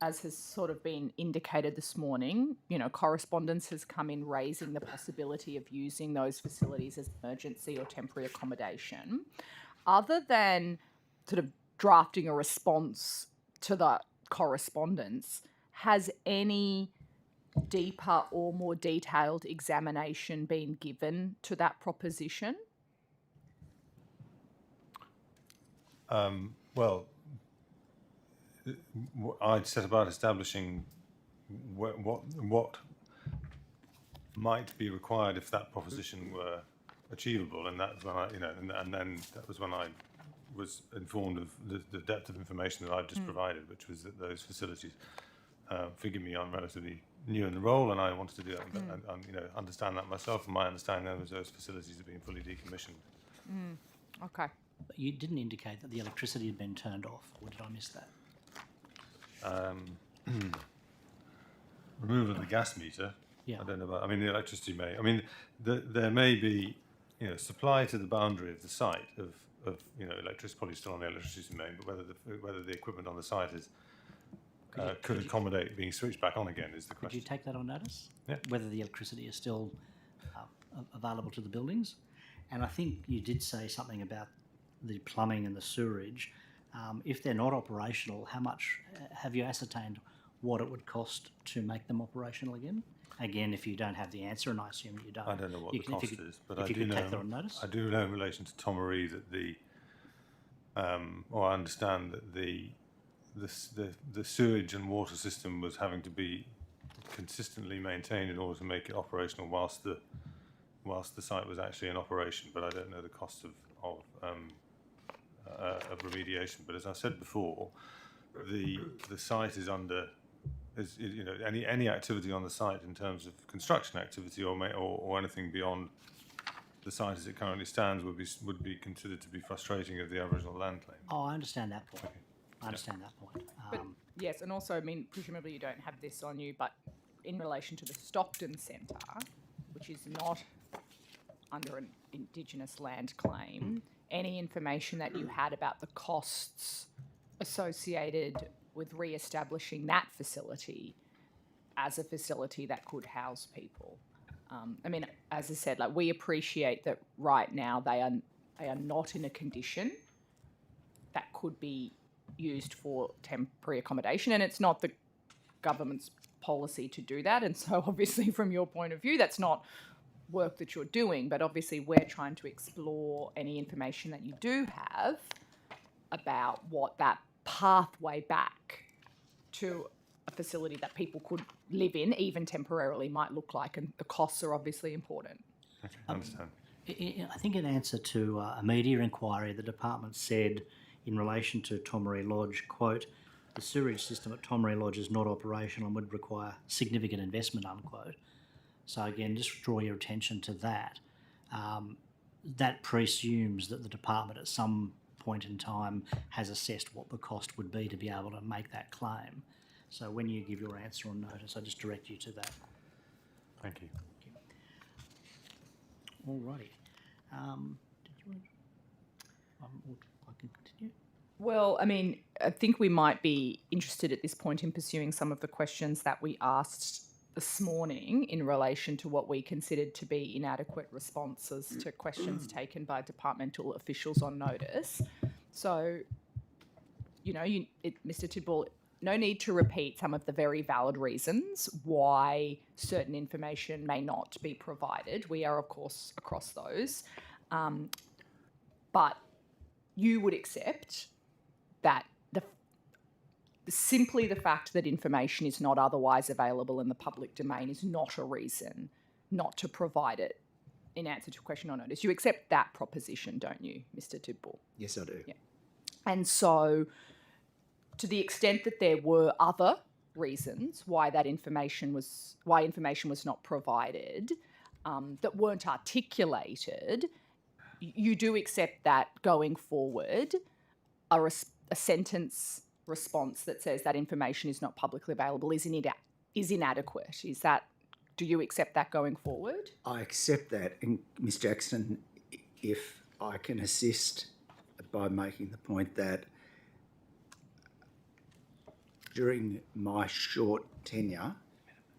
as has sort of been indicated this morning, correspondence has come in raising the possibility of using those facilities as emergency or temporary accommodation. Other than sort of drafting a response to the correspondence, has any deeper or more detailed examination been given to that proposition? Well, I'd set about establishing what might be required if that proposition were achievable, and that's when and then that was when I was informed of the depth of information that I've just provided, which was that those facilities. Forgive me, I'm relatively new in the role, and I wanted to do that, and understand that myself. And my understanding was those facilities have been fully decommissioned. Okay. But you didn't indicate that the electricity had been turned off, or did I miss that? Removal of the gas meter. Yeah. I don't know about. I mean, the electricity may. I mean, there may be, supply to the boundary of the site of electricity, probably still on the electricity main, but whether the equipment on the site is could accommodate being switched back on again is the question. Could you take that on notice? Yeah. Whether the electricity is still available to the buildings? And I think you did say something about the plumbing and the sewerage. If they're not operational, how much have you ascertained what it would cost to make them operational again? Again, if you don't have the answer, and I assume that you don't. I don't know what the cost is, but I do take know. that on notice. I do know in relation to Tomaree that I understand that the sewage and water system was having to be consistently maintained in order to make it operational whilst the site was actually in operation. But I don't know the cost of remediation. But as I said before, the site is under any activity on the site in terms of construction activity or anything beyond the site as it currently stands would be considered to be frustrating of the Aboriginal land claim. Oh, I understand that point. I understand that point. But yes, and also, I mean, presumably you don't have this on you, but in relation to the Stockton Centre, which is not under an Indigenous land claim, any information that you had about the costs associated with re-establishing that facility as a facility that could house people. I mean, as I said, like, we appreciate that right now they are not in a condition that could be used for temporary accommodation, and it's not the government's policy to do that. And so obviously from your point of view, that's not work that you're doing, but obviously we're trying to explore any information that you do have about what that pathway back to a facility that people could live in, even temporarily, might look like, and the costs are obviously important. Okay, I understand. I think in answer to a media inquiry, the department said in relation to Tomaree Lodge, quote, "The sewerage system at Tomaree Lodge is not operational and would require significant investment," unquote. So again, just draw your attention to that. That presumes that the department at some point in time has assessed what the cost would be to be able to make that claim. So when you give your answer on notice, I just direct you to that. Thank you. Alrighty. Did you want I can continue? Well, I mean, I think we might be interested at this point in pursuing some of the questions that we asked this morning in relation to what we considered to be inadequate responses to questions taken by departmental officials on notice. So, you know, Mr. Tidball, no need to repeat some of the very valid reasons why certain information may not be provided. We are, of course, across those. But you would accept that simply the fact that information is not otherwise available in the public domain is not a reason not to provide it in answer to a question on notice. You accept that proposition, don't you, Mr. Tidball? Yes, I do. Yeah. And so, to the extent that there were other reasons why information was not provided, that weren't articulated, you do accept that going forward, a sentence response that says that information is not publicly available is inadequate. Do you accept that going forward? I accept that. And Ms. Jackson, if I can assist by making the point that during my short tenure,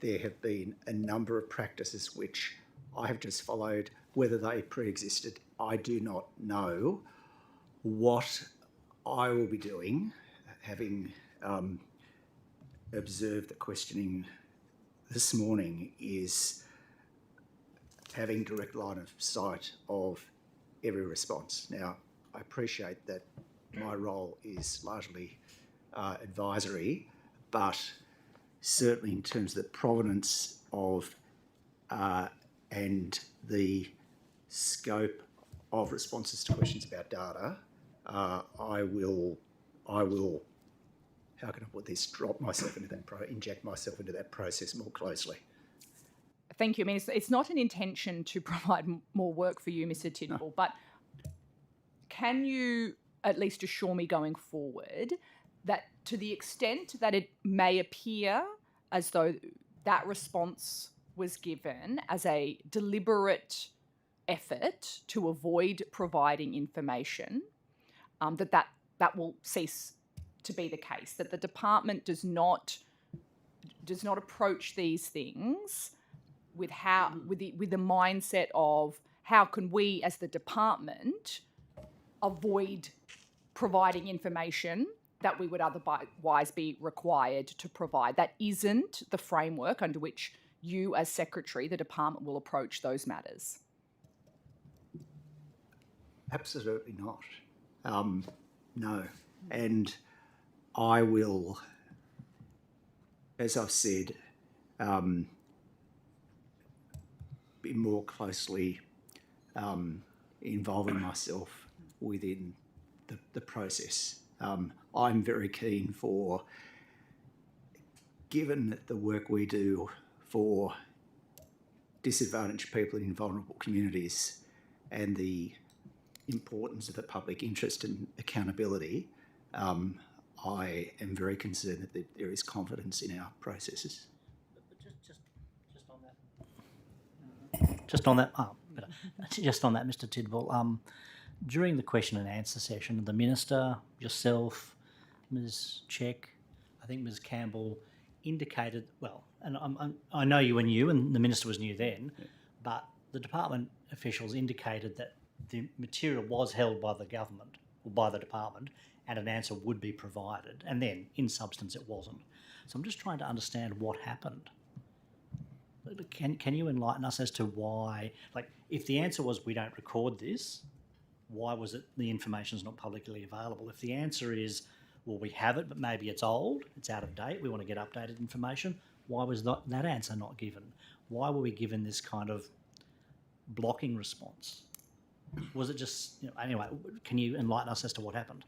there have been a number of practices which I have just followed. Whether they pre-existed, I do not know. What I will be doing, having observed the questioning this morning, is having direct line of sight of every response. Now, I appreciate that my role is largely advisory, but certainly in terms of the provenance of and the scope of responses to questions about data, I will, how can I put this, inject myself into that process more closely. Thank you. I mean, it's not an intention to provide more work for you, Mr. Tidball, but can you at least assure me going forward that to the extent that it may appear as though that response was given as a deliberate effort to avoid providing information, that will cease to be the case, that the department does not approach these things with the mindset of how can we as the department avoid providing information that we would otherwise be required to provide. That isn't the framework under which you as secretary, the department, will approach those matters. Absolutely not. No. And I will, as I've said, be more closely involving myself within the process. I'm very keen for, given the work we do for disadvantaged people in vulnerable communities and the importance of the public interest and accountability, I am very concerned that there is confidence in our processes. Just on that, But just on that, Mr. Tidwell, during the question and answer session, the Minister, yourself, Ms. Check, I think Ms. Campbell indicated, well, and I know you were new and the Minister was new then, but the department officials indicated that the material was held by the government or by the department and an answer would be provided, and then in substance it wasn't. So I'm just trying to understand what happened. Can you enlighten us as to why, like, if the answer was we don't record this, why was it the information's not publicly available? If the answer is, well, we have it, but maybe it's old, it's out of date, we want to get updated information, why was that answer not given? Why were we given this kind of blocking response? Was it just, anyway, can you enlighten us as to what happened?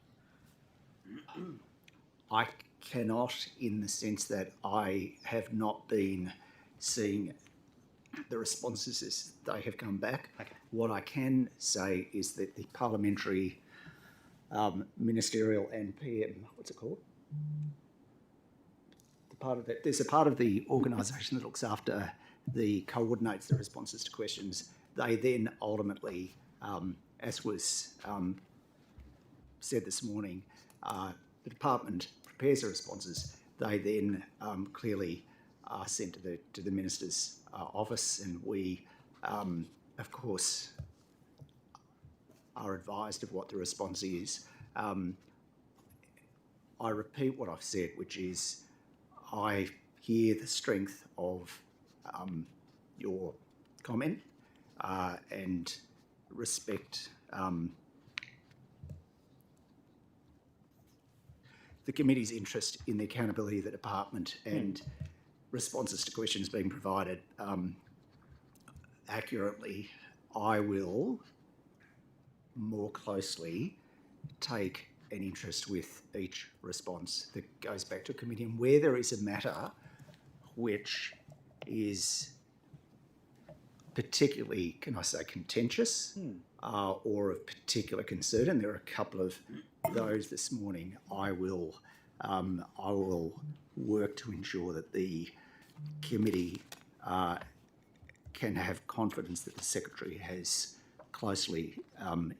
I cannot, in the sense that I have not been seeing the responses as they have come back. Okay. What I can say is that the parliamentary, ministerial and PM, what's it called? There's a part of the organisation that looks after coordinates the responses to questions. They then ultimately, as was said this morning, the department prepares the responses. They then clearly are sent to the minister's office, and we, of course, are advised of what the response is. I repeat what I've said, which is I hear the strength of your comment and respect the committee's interest in the accountability of the department and responses to questions being provided accurately. I will more closely take an interest with each response that goes back to a committee, and where there is a matter which is particularly, can I say, contentious or of particular concern, and there are a couple of those this morning, I will work to ensure that the committee can have confidence that the Secretary has closely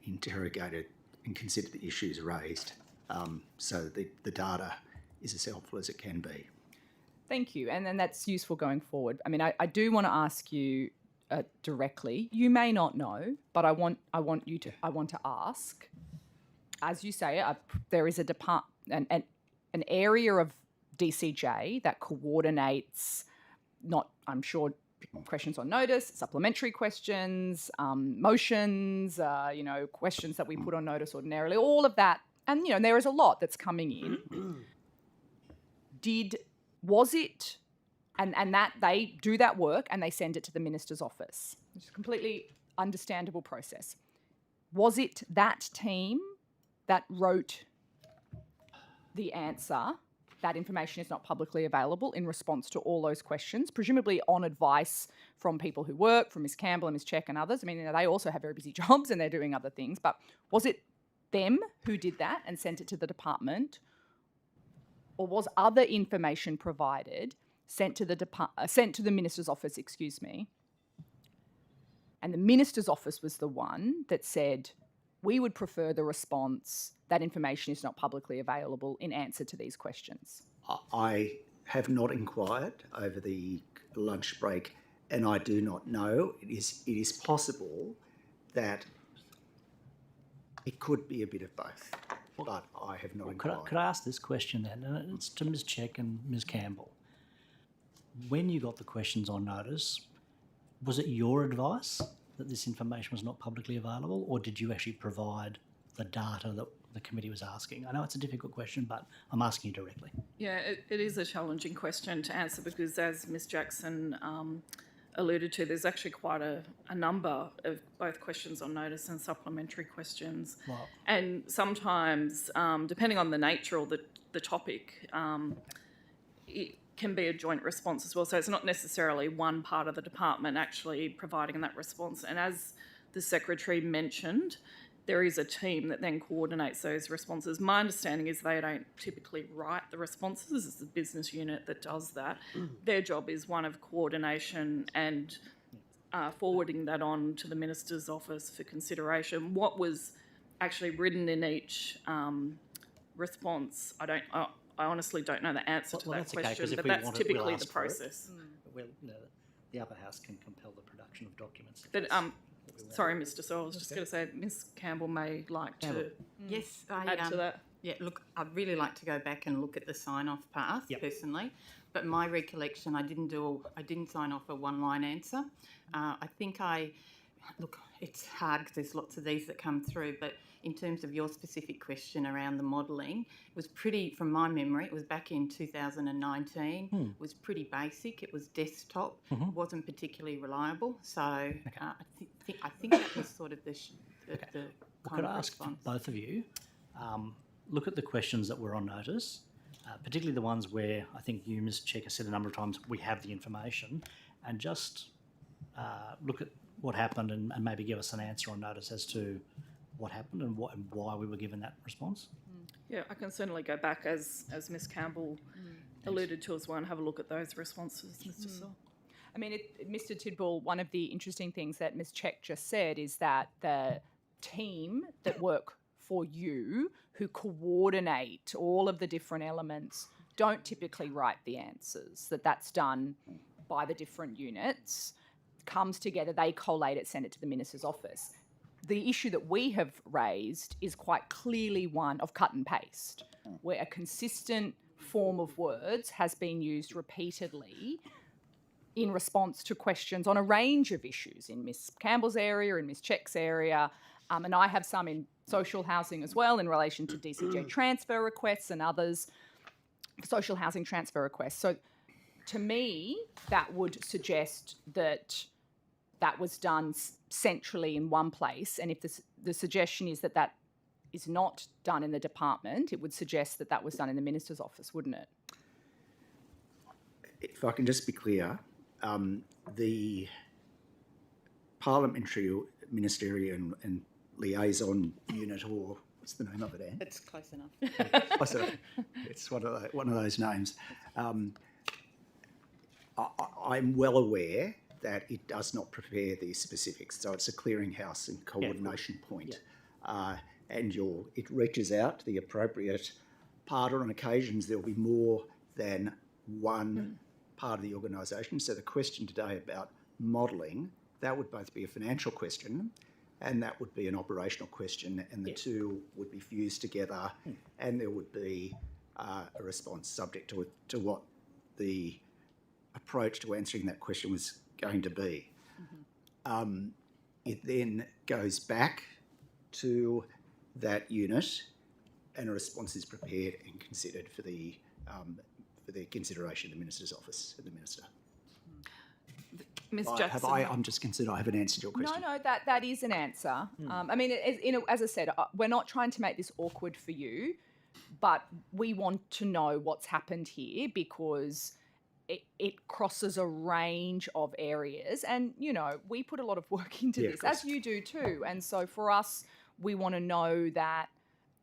interrogated and considered the issues raised so that the data is as helpful as it can be. Thank you, and then that's useful going forward. I mean, I do want to ask you directly. You may not know, but I want to ask. As you say, there is an area of DCJ that coordinates, I'm sure, questions on notice, supplementary questions, motions, questions that we put on notice ordinarily, all of that. And, there is a lot that's coming in. Was it, and that they do that work and they send it to the Minister's office. It's a completely understandable process. Was it that team that wrote the answer, that information is not publicly available, in response to all those questions, presumably on advice from people who work, from Ms. Campbell and Ms. Check and others? I mean, they also have very busy jobs and they're doing other things, but was it them who did that and sent it to the department? Or was other information provided, sent to the Minister's office, and the Minister's office was the one that said, we would prefer the response, that information is not publicly available in answer to these questions? I have not inquired over the lunch break, and I do not know. It is possible that it could be a bit of both, but I have not inquired. Could I ask this question then? And it's to Ms. Check and Ms. Campbell. When you got the questions on notice, was it your advice that this information was not publicly available, or did you actually provide the data that the committee was asking? I know it's a difficult question, but I'm asking you directly. Yeah, it is a challenging question to answer because, as Ms. Jackson alluded to, there's actually quite a number of both questions on notice and supplementary questions. Wow. And sometimes, depending on the nature or the topic, it can be a joint response as well. So it's not necessarily one part of the department actually providing that response. And as the Secretary mentioned, there is a team that then coordinates those responses. My understanding is they don't typically write the responses. It's the business unit that does that. Their job is one of coordination and forwarding that on to the Minister's office for consideration. What was actually written in each response, I honestly don't know the answer to that that's okay, 'cause question, if but we that's want it, we'll typically the ask for it. process. Well, the upper house can compel the production of documents. But sorry, Mr. So I was just going to say, Ms. Campbell may like to Yes, add to that. Yeah, look, I'd really like to go back and look at the sign-off path personally, but my recollection, I didn't sign off a one-line answer. I think look, it's hard because there's lots of these that come through, but in terms of your specific question around the modelling, it was pretty, from my memory, it was back in 2019. It was pretty basic. It was desktop. It wasn't particularly reliable. So I think that was sort of the kind Could of I ask response. both of you, look at the questions that were on notice, particularly the ones where I think you, Ms. Checker, said a number of times we have the information, and just look at what happened and maybe give us an answer on notice as to what happened and why we were given that response. Yeah, I can certainly go back as Ms. Campbell alluded to as well and have a look at those responses, Mr. Saul. I mean, Mr. Tidball, one of the interesting things that Ms. Check just said is that the team that work for you, who coordinate all of the different elements, don't typically write the answers, that's done by the different units, comes together, they collate it, send it to the Minister's office. The issue that we have raised is quite clearly one of cut and paste, where a consistent form of words has been used repeatedly in response to questions on a range of issues in Ms. Campbell's area, in Ms. Check's area, and I have some in social housing as well in relation to DCJ transfer requests and others, social housing transfer requests. So to me, that would suggest that that was done centrally in one place, and if the suggestion is that that is not done in the department, it would suggest that that was done in the Minister's office, wouldn't it? If I can just be clear, the Parliamentary, Ministerial and Liaison Unit, or what's the name of it, Anne? It's close enough. Close enough. It's one of those names. I'm well aware that it does not prepare the specifics, so it's a clearinghouse and coordination point. And it reaches out to the appropriate part, or on occasions there'll be more than one part of the organisation. So the question today about modelling, that would both be a financial question and that would be an operational question, and the two would be fused together, and there would be a response subject to what the approach to answering that question was going to be. It then goes back to that unit, and a response is prepared and considered for the consideration of the Minister's office and the Minister. Ms. Jackson. I'm just concerned I haven't answered your question. No, that is an answer. I mean, as I said, we're not trying to make this awkward for you, but we want to know what's happened here because it crosses a range of areas, and we put a lot of work into this, as you do too. And so for us, we want to know that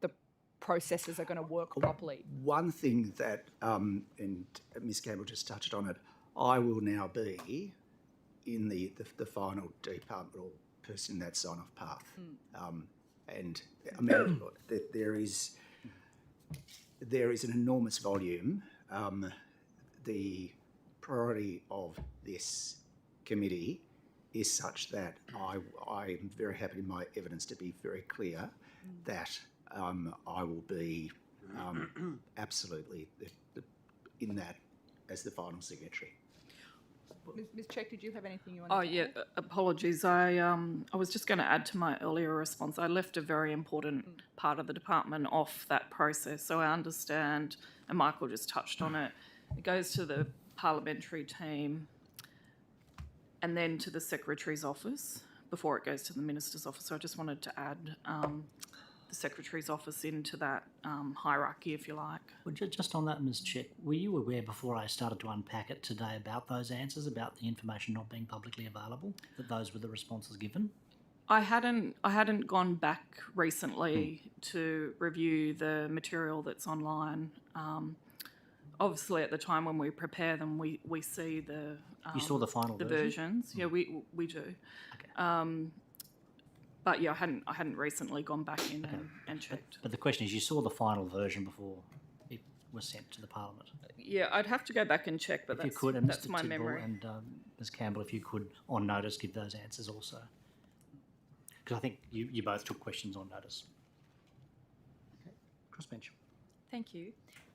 the processes are going to work properly. One thing that, and Ms. Campbell just touched on it, I will now be in the final departmental person in that sign-off path. And I mean, there is an enormous volume. The priority of this committee is such that I'm very happy in my evidence to be very clear that I will be absolutely in that as the final signatory. Ms. Check, did you have anything you wanted to add? Apologies. I was just going to add to my earlier response. I left a very important part of the department off that process. So I understand, and Michael just touched on it, it goes to the parliamentary team and then to the Secretary's office before it goes to the Minister's office. So I just wanted to add the Secretary's office into that hierarchy, if you like. Well, just on that, Ms. Check, were you aware before I started to unpack it today about those answers, about the information not being publicly available, that those were the responses given? I hadn't gone back recently to review the material that's online. obviously at the time when we prepare them, we see the You saw the final the version? versions. Yeah, we do. But yeah, I hadn't recently gone back in and checked. But the question is, you saw the final version before it was sent to the Parliament. Yeah, I'd have to go back and check, but If you that's, could, and that's Mr. my Tidball memory. and Ms. Campbell, if you could, on notice, give those answers also. Because I think you both took questions on notice. Okay. Crossbench. Thank you.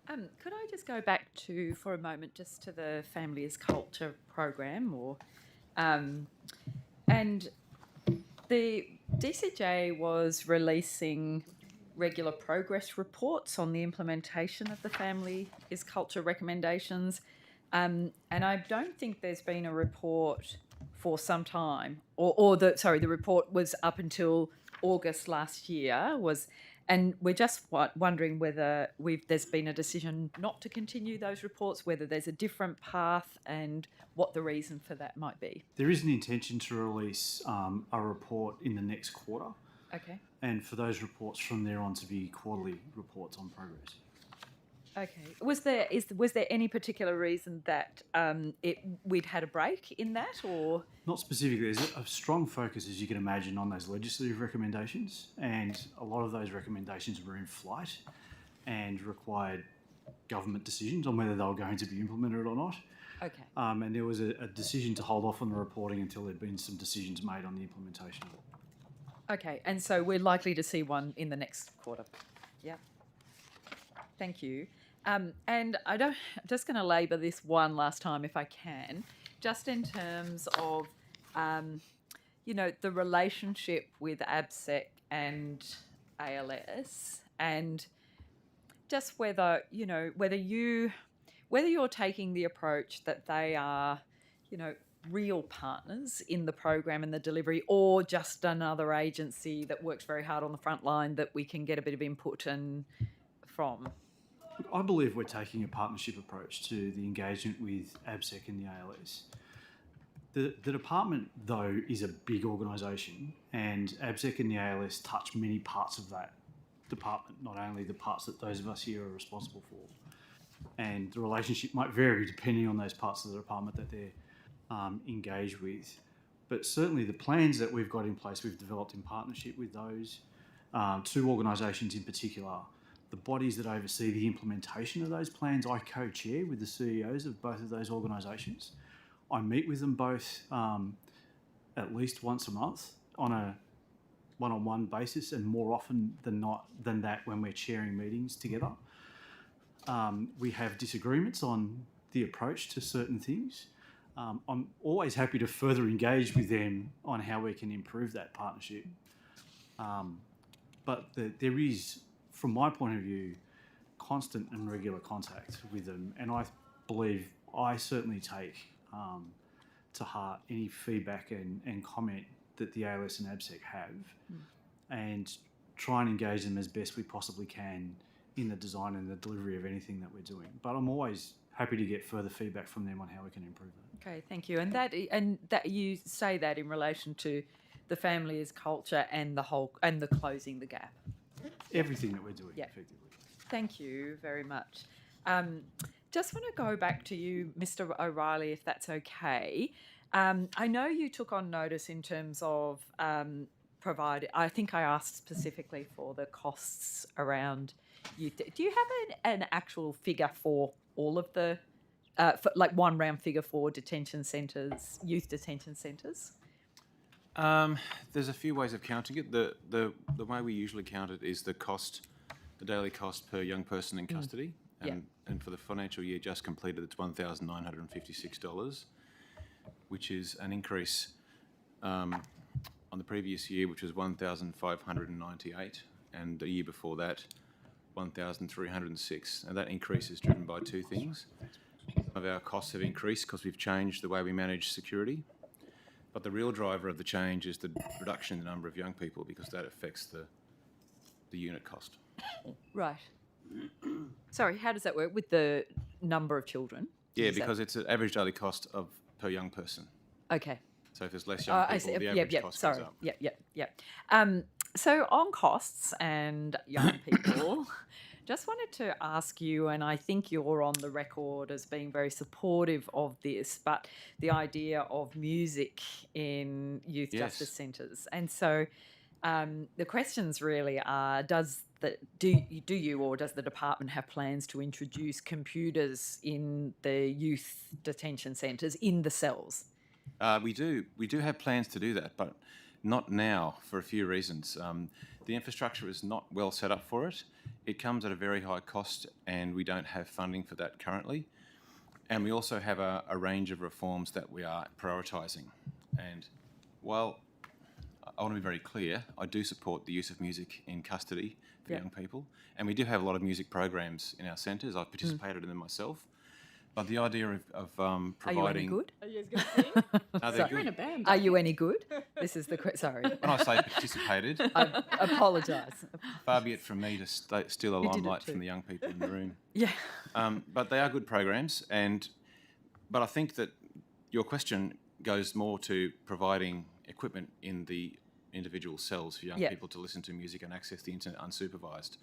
Could I just go back to, for a moment, just to the Family as Culture program, and the DCJ was releasing regular progress reports on the implementation of the Family is Culture recommendations, and I don't think there's been a report for some time, the report was up until August last year, and we're just wondering whether there's been a decision not to continue those reports, whether there's a different path, and what the reason for that might be. There is an intention to release a report in the next quarter. Okay. And for those reports from there on to be quarterly reports on progress. Okay. Was there any particular reason that we'd had a break in that, or? Not specifically. There's a strong focus, as you can imagine, on those legislative recommendations, and a lot of those recommendations were in flight and required government decisions on whether they were going to be implemented or not. Okay. And there was a decision to hold off on the reporting until there'd been some decisions made on the implementation of it. Okay, and so we're likely to see one in the next quarter. Yeah. Thank you. And I'm just going to labour this one last time if I can, just in terms of, the relationship with ABSEC and ALS, and just whether you're taking the approach that they are, real partners in the program and the delivery, or just another agency that works very hard on the front line that we can get a bit of input from. I believe we're taking a partnership approach to the engagement with ABSEC and the ALS. The department, though, is a big organisation, and ABSEC and the ALS touch many parts of that department, not only the parts that those of us here are responsible for. And the relationship might vary depending on those parts of the department that they're engaged with. But certainly the plans that we've got in place, we've developed in partnership with those two organisations in particular. The bodies that oversee the implementation of those plans, I co-chair with the CEOs of both of those organisations. I meet with them both at least once a month on a one-on-one basis, and more often than that when we're chairing meetings together. We have disagreements on the approach to certain things. I'm always happy to further engage with them on how we can improve that partnership. But there is, from my point of view, constant and regular contact with them, and I believe I certainly take to heart any feedback and comment that the ALS and ABSEC have, and try and engage them as best we possibly can in the design and the delivery of anything that we're doing. But I'm always happy to get further feedback from them on how we can improve that. Okay, thank you. And that you say that in relation to the family as culture and the closing the gap. Everything that we're doing, effectively. Thank you very much. Just want to go back to you, Mr. O'Reilly, if that's okay. I know you took on notice in terms of I think I asked specifically for the costs around youth. Do you have an actual figure for all of the, one round figure for detention centres, youth detention centres? There's a few ways of counting it. The way we usually count it is the daily cost per young person in custody. And for the financial year just completed, it's $1,956, which is an increase on the previous year, which was $1,598, and the year before that, $1,306. And that increase is driven by two things. Some of our costs have increased because we've changed the way we manage security. But the real driver of the change is the reduction in the number of young people, because that affects the unit cost. Right. Sorry, how does that work with the number of children? Yeah, because it's an average daily cost per young person. Okay. So if there's less young people, the average cost goes up. So on costs and young people, Just wanted to ask you, and I think you're on the record as being very supportive of this, but the idea of music in youth justice centres. And so the questions really are, do you or does the department have plans to introduce computers in the youth detention centres in the cells? We do have plans to do that, but not now for a few reasons. The infrastructure is not well set up for it. It comes at a very high cost, and we don't have funding for that currently. And we also have a range of reforms that we are prioritising. And while I want to be very clear, I do support the use of music in custody for young people, and we do have a lot of music programs in our centres. I've participated in them myself. But the idea of providing... Are you any good? Are you going to sing? Are they good? in a band. Are you any good? This is the sorry. When I say participated, I apologise. far be it from me to steal a You did it limelight too. from the young people in the room. Yeah. But they are good programs, but I think that your question goes more to providing equipment in the individual cells for young people to listen to music and access the internet unsupervised.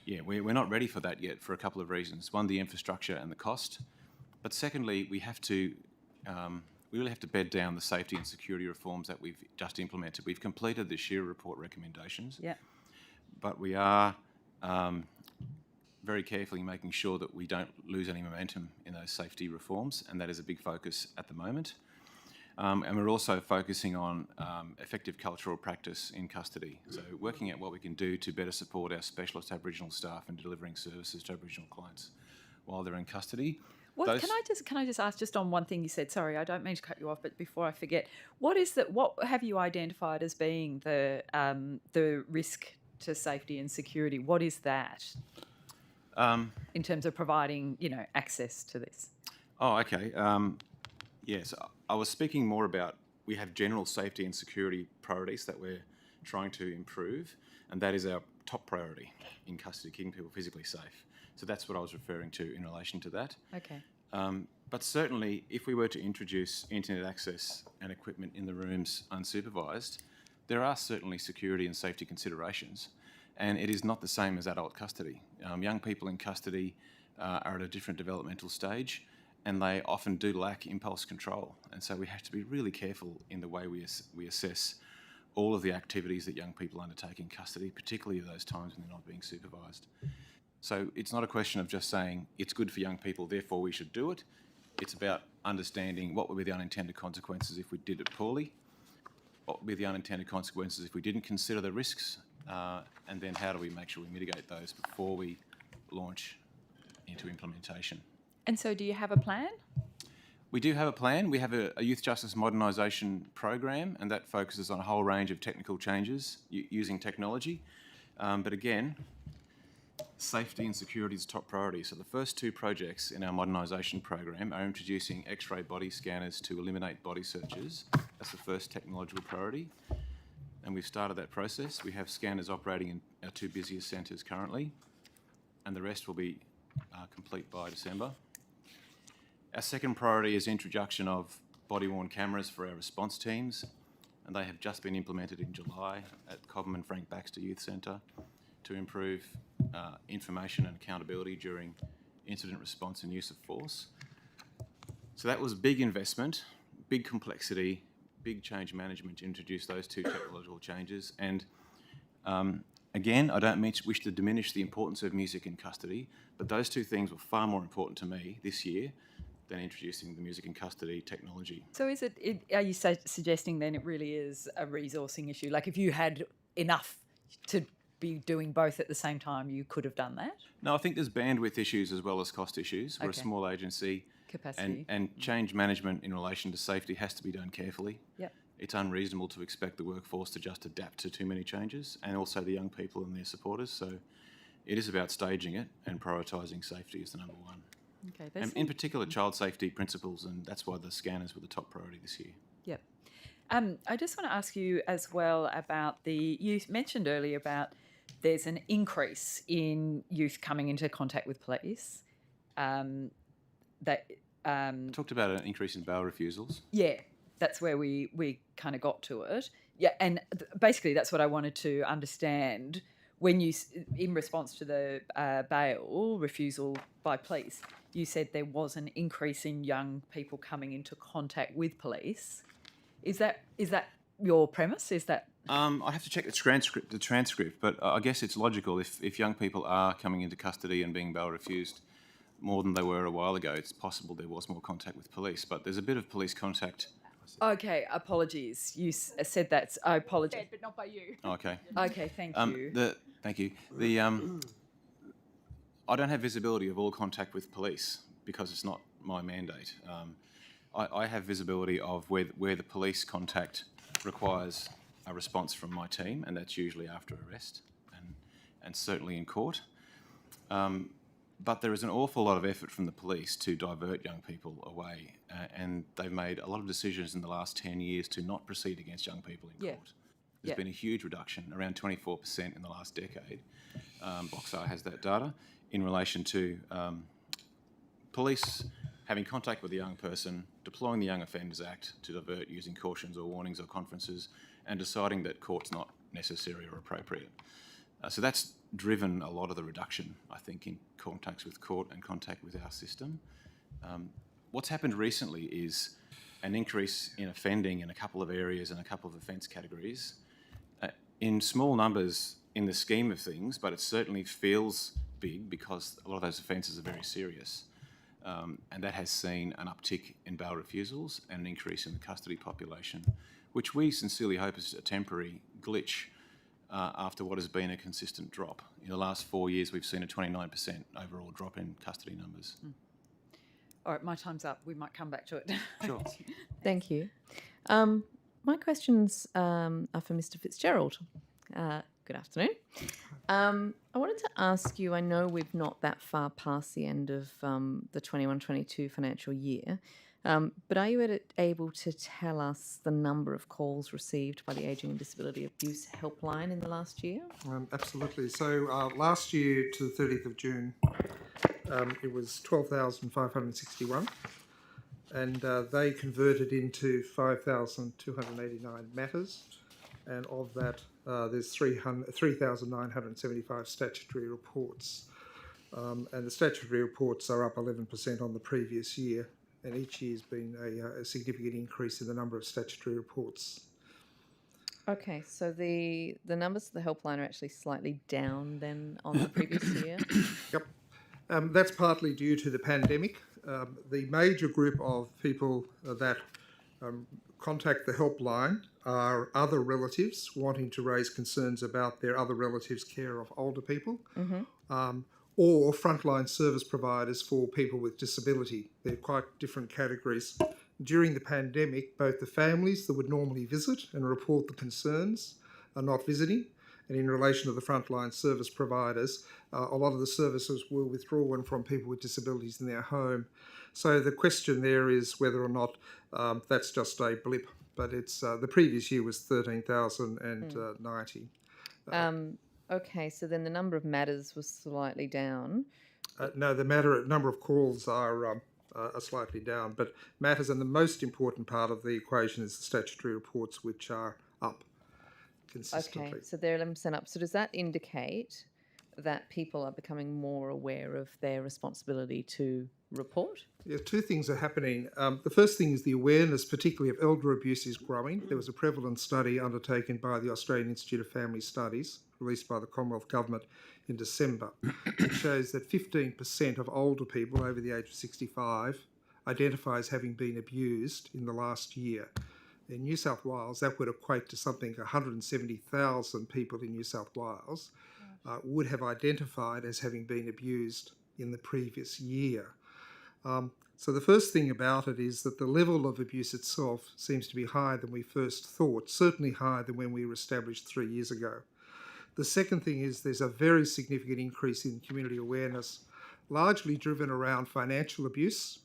Yeah, we're not ready for that yet for a couple of reasons. One, the infrastructure and the cost. But secondly, we really have to bed down the safety and security reforms that we've just implemented. We've completed the Shearer Report recommendations, but we are very carefully making sure that we don't lose any momentum in those safety reforms, and that is a big focus at the moment. And we're also focusing on effective cultural practice in custody, so working out what we can do to better support our specialist Aboriginal staff in delivering services to Aboriginal clients while they're in custody. What, can I just ask just on one thing you said? Sorry, I don't mean to cut you off, but before I forget, what have you identified as being the risk to safety and security? What is that in terms of providing access to this? Oh, okay. Yes, I was speaking more about we have general safety and security priorities that we're trying to improve, and that is our top priority in custody, keeping people physically safe. So that's what I was referring to in relation to that. Okay. But certainly, if we were to introduce internet access and equipment in the rooms unsupervised, there are certainly security and safety considerations, and it is not the same as adult custody. Young people in custody are at a different developmental stage, and they often do lack impulse control. And so we have to be really careful in the way we assess all of the activities that young people undertake in custody, particularly those times when they're not being supervised. So it's not a question of just saying it's good for young people, therefore we should do it. It's about understanding what would be the unintended consequences if we did it poorly, what would be the unintended consequences if we didn't consider the risks, and then how do we make sure we mitigate those before we launch into implementation. And so do you have a plan? We do have a plan. We have a youth justice modernisation program, and that focuses on a whole range of technical changes using technology. But again, safety and security is top priority. So the first two projects in our modernisation program are introducing X-ray body scanners to eliminate body searches. That's the first technological priority. And we've started that process. We have scanners operating in our two busiest centres currently, and the rest will be complete by December. Our second priority is introduction of body-worn cameras for our response teams, and they have just been implemented in July at Cobham and Frank Baxter Youth Centre to improve information and accountability during incident response and use of force. So that was a big investment, big complexity, big change management to introduce those two technological changes. And again, I don't wish to diminish the importance of music in custody, but those two things were far more important to me this year than introducing the music in custody technology. So are you suggesting then it really is a resourcing issue? Like if you had enough to be doing both at the same time, you could have done that? No, I think there's bandwidth issues as well as cost issues. We're a small agency. Capacity. And change management in relation to safety has to be done carefully. Yep. It's unreasonable to expect the workforce to just adapt to too many changes, and also the young people and their supporters. So it is about staging it and prioritising safety as the number one. Okay. And in particular, child safety principles, and that's why the scanners were the top priority this year. Yep. I just want to ask you as well about you mentioned earlier about there's an increase in youth coming into contact with police. Talked about an increase in bail refusals. Yeah, that's where we kind of got to it. Yeah, and basically that's what I wanted to understand. when you, in response to the bail refusal by police, you said there was an increase in young people coming into contact with police. Is that your premise? Is that? I have to check the transcript, but I guess it's logical if young people are coming into custody and being bail refused more than they were a while ago, it's possible there was more contact with police, but there's a bit of police contact. Okay, apologies. You said that. I apologize. But not by you. Okay. Okay, thank you. Thank you. I don't have visibility of all contact with police because it's not my mandate. I have visibility of where the police contact requires a response from my team, and that's usually after arrest and certainly in court. But there is an awful lot of effort from the police to divert young people away, and they've made a lot of decisions in the last 10 years to not proceed against young people in court. There's been a huge reduction, around 24% in the last decade. Boxar has that data in relation to police having contact with a young person, deploying the Young Offenders Act to divert using cautions or warnings or conferences, and deciding that court's not necessary or appropriate. So that's driven a lot of the reduction, I think, in contacts with court and contact with our system. What's happened recently is an increase in offending in a couple of areas and a couple of offence categories in small numbers in the scheme of things, but it certainly feels big because a lot of those offences are very serious. And that has seen an uptick in bail refusals and an increase in the custody population, which we sincerely hope is a temporary glitch after what has been a consistent drop. In the last 4 years, we've seen a 29% overall drop in custody numbers. All right, my time's up. We might come back to it. Sure. Thank you. My questions are for Mr. Fitzgerald. Good afternoon. I wanted to ask you, I know we've not that far past the end of the 21-22 financial year, but are you able to tell us the number of calls received by the Ageing and Disability Abuse Helpline in the last year? Absolutely. So last year to the 30th of June, it was 12,561, and they converted into 5,289 matters, and of that there's 3,975 statutory reports, and the statutory reports are up 11% on the previous year, and each year's been a significant increase in the number of statutory reports. Okay, so the numbers for the helpline are actually slightly down then on the previous year? Yep. That's partly due to the pandemic. The major group of people that contact the helpline are other relatives wanting to raise concerns about their other relatives' care of older people, or frontline service providers for people with disability. They're quite different categories. During the pandemic, both the families that would normally visit and report the concerns are not visiting, and in relation to the frontline service providers, a lot of the services were withdrawn from people with disabilities in their home. So the question there is whether or not that's just a blip, but it's the previous year was 13,090. Okay, so then the number of matters was slightly down. No, the number of calls are slightly down, but matters, and the most important part of the equation is the statutory reports, which are up consistently. Okay, so they're 11% up. So does that indicate that people are becoming more aware of their responsibility to report? Yeah, two things are happening. The first thing is the awareness, particularly of elder abuse, is growing. There was a prevalence study undertaken by the Australian Institute of Family Studies, released by the Commonwealth Government in December, which shows that 15% of older people over the age of 65 identify as having been abused in the last year. In New South Wales, that would equate to something 170,000 people in New South Wales would have identified as having been abused in the previous year. So the first thing about it is that the level of abuse itself seems to be higher than we first thought, certainly higher than when we were established 3 years ago. The second thing is there's a very significant increase in community awareness, largely driven around financial abuse,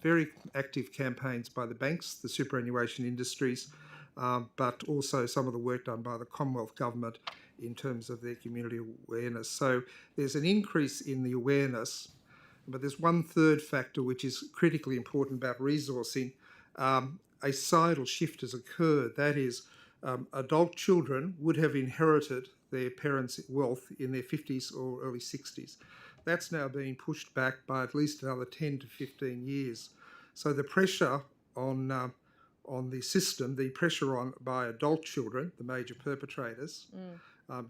very active campaigns by the banks, the superannuation industries, but also some of the work done by the Commonwealth Government in terms of their community awareness. So there's an increase in the awareness, but there's one third factor which is critically important about resourcing. A societal shift has occurred. That is, adult children would have inherited their parents' wealth in their 50s or early 60s. That's now being pushed back by at least another 10 to 15 years. So the pressure on the system, the pressure on by adult children, the major perpetrators,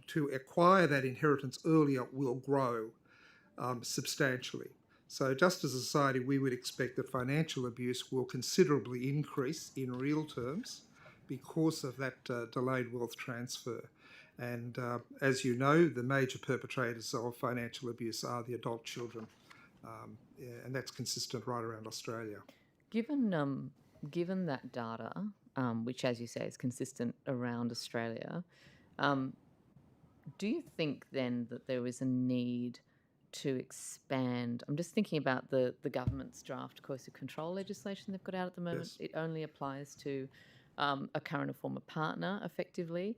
to acquire that inheritance earlier will grow substantially. So just as a society, we would expect that financial abuse will considerably increase in real terms because of that delayed wealth transfer. And as you know, the major perpetrators of financial abuse are the adult children. And that's consistent right around Australia. Given that data, which, as you say, is consistent around Australia, do you think then that there is a need to expand? I'm just thinking about the government's draft coercive control legislation they've got out at the moment. Yes. It only applies to a current or former partner, effectively.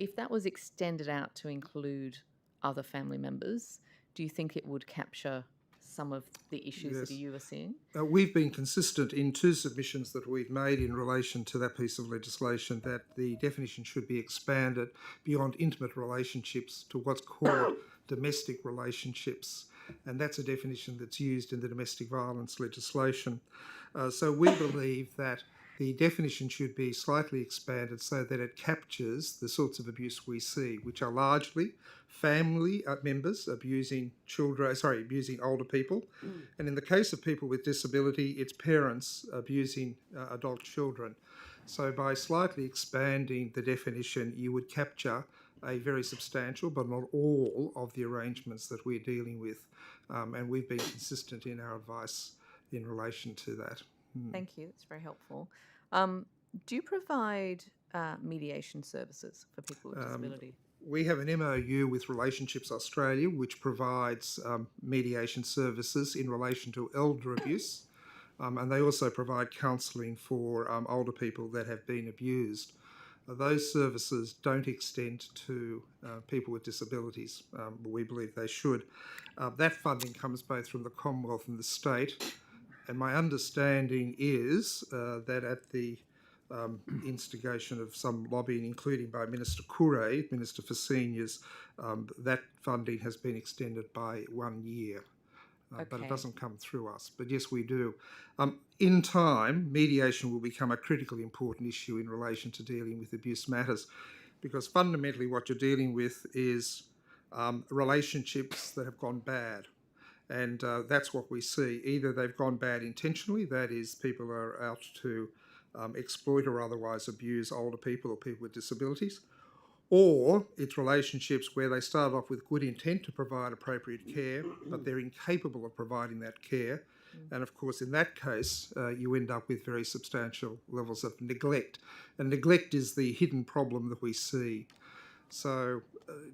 If that was extended out to include other family members, do you think it would capture some of the issues that you are seeing? We've been consistent in two submissions that we've made in relation to that piece of legislation, that the definition should be expanded beyond intimate relationships to what's called domestic relationships. And that's a definition that's used in the domestic violence legislation. So we believe that the definition should be slightly expanded so that it captures the sorts of abuse we see, which are largely family members abusing older people. And in the case of people with disability, it's parents abusing adult children. So by slightly expanding the definition, you would capture a very substantial, but not all, of the arrangements that we're dealing with. And we've been consistent in our advice in relation to that. Thank you. That's very helpful. Do you provide mediation services for people with disability? We have an MOU with Relationships Australia, which provides mediation services in relation to elder abuse, and they also provide counselling for older people that have been abused. Those services don't extend to people with disabilities, but we believe they should. That funding comes both from the Commonwealth and the state, and my understanding is that at the instigation of some lobbying, including by Minister Coure, Minister for Seniors, that funding has been extended by 1 year. But it doesn't come through us. But yes, we do. In time, mediation will become a critically important issue in relation to dealing with abuse matters, because fundamentally what you're dealing with is relationships that have gone bad. And that's what we see. Either they've gone bad intentionally, that is, people are out to exploit or otherwise abuse older people or people with disabilities, or it's relationships where they start off with good intent to provide appropriate care, but they're incapable of providing that care. And of course, in that case, you end up with very substantial levels of neglect. And neglect is the hidden problem that we see. So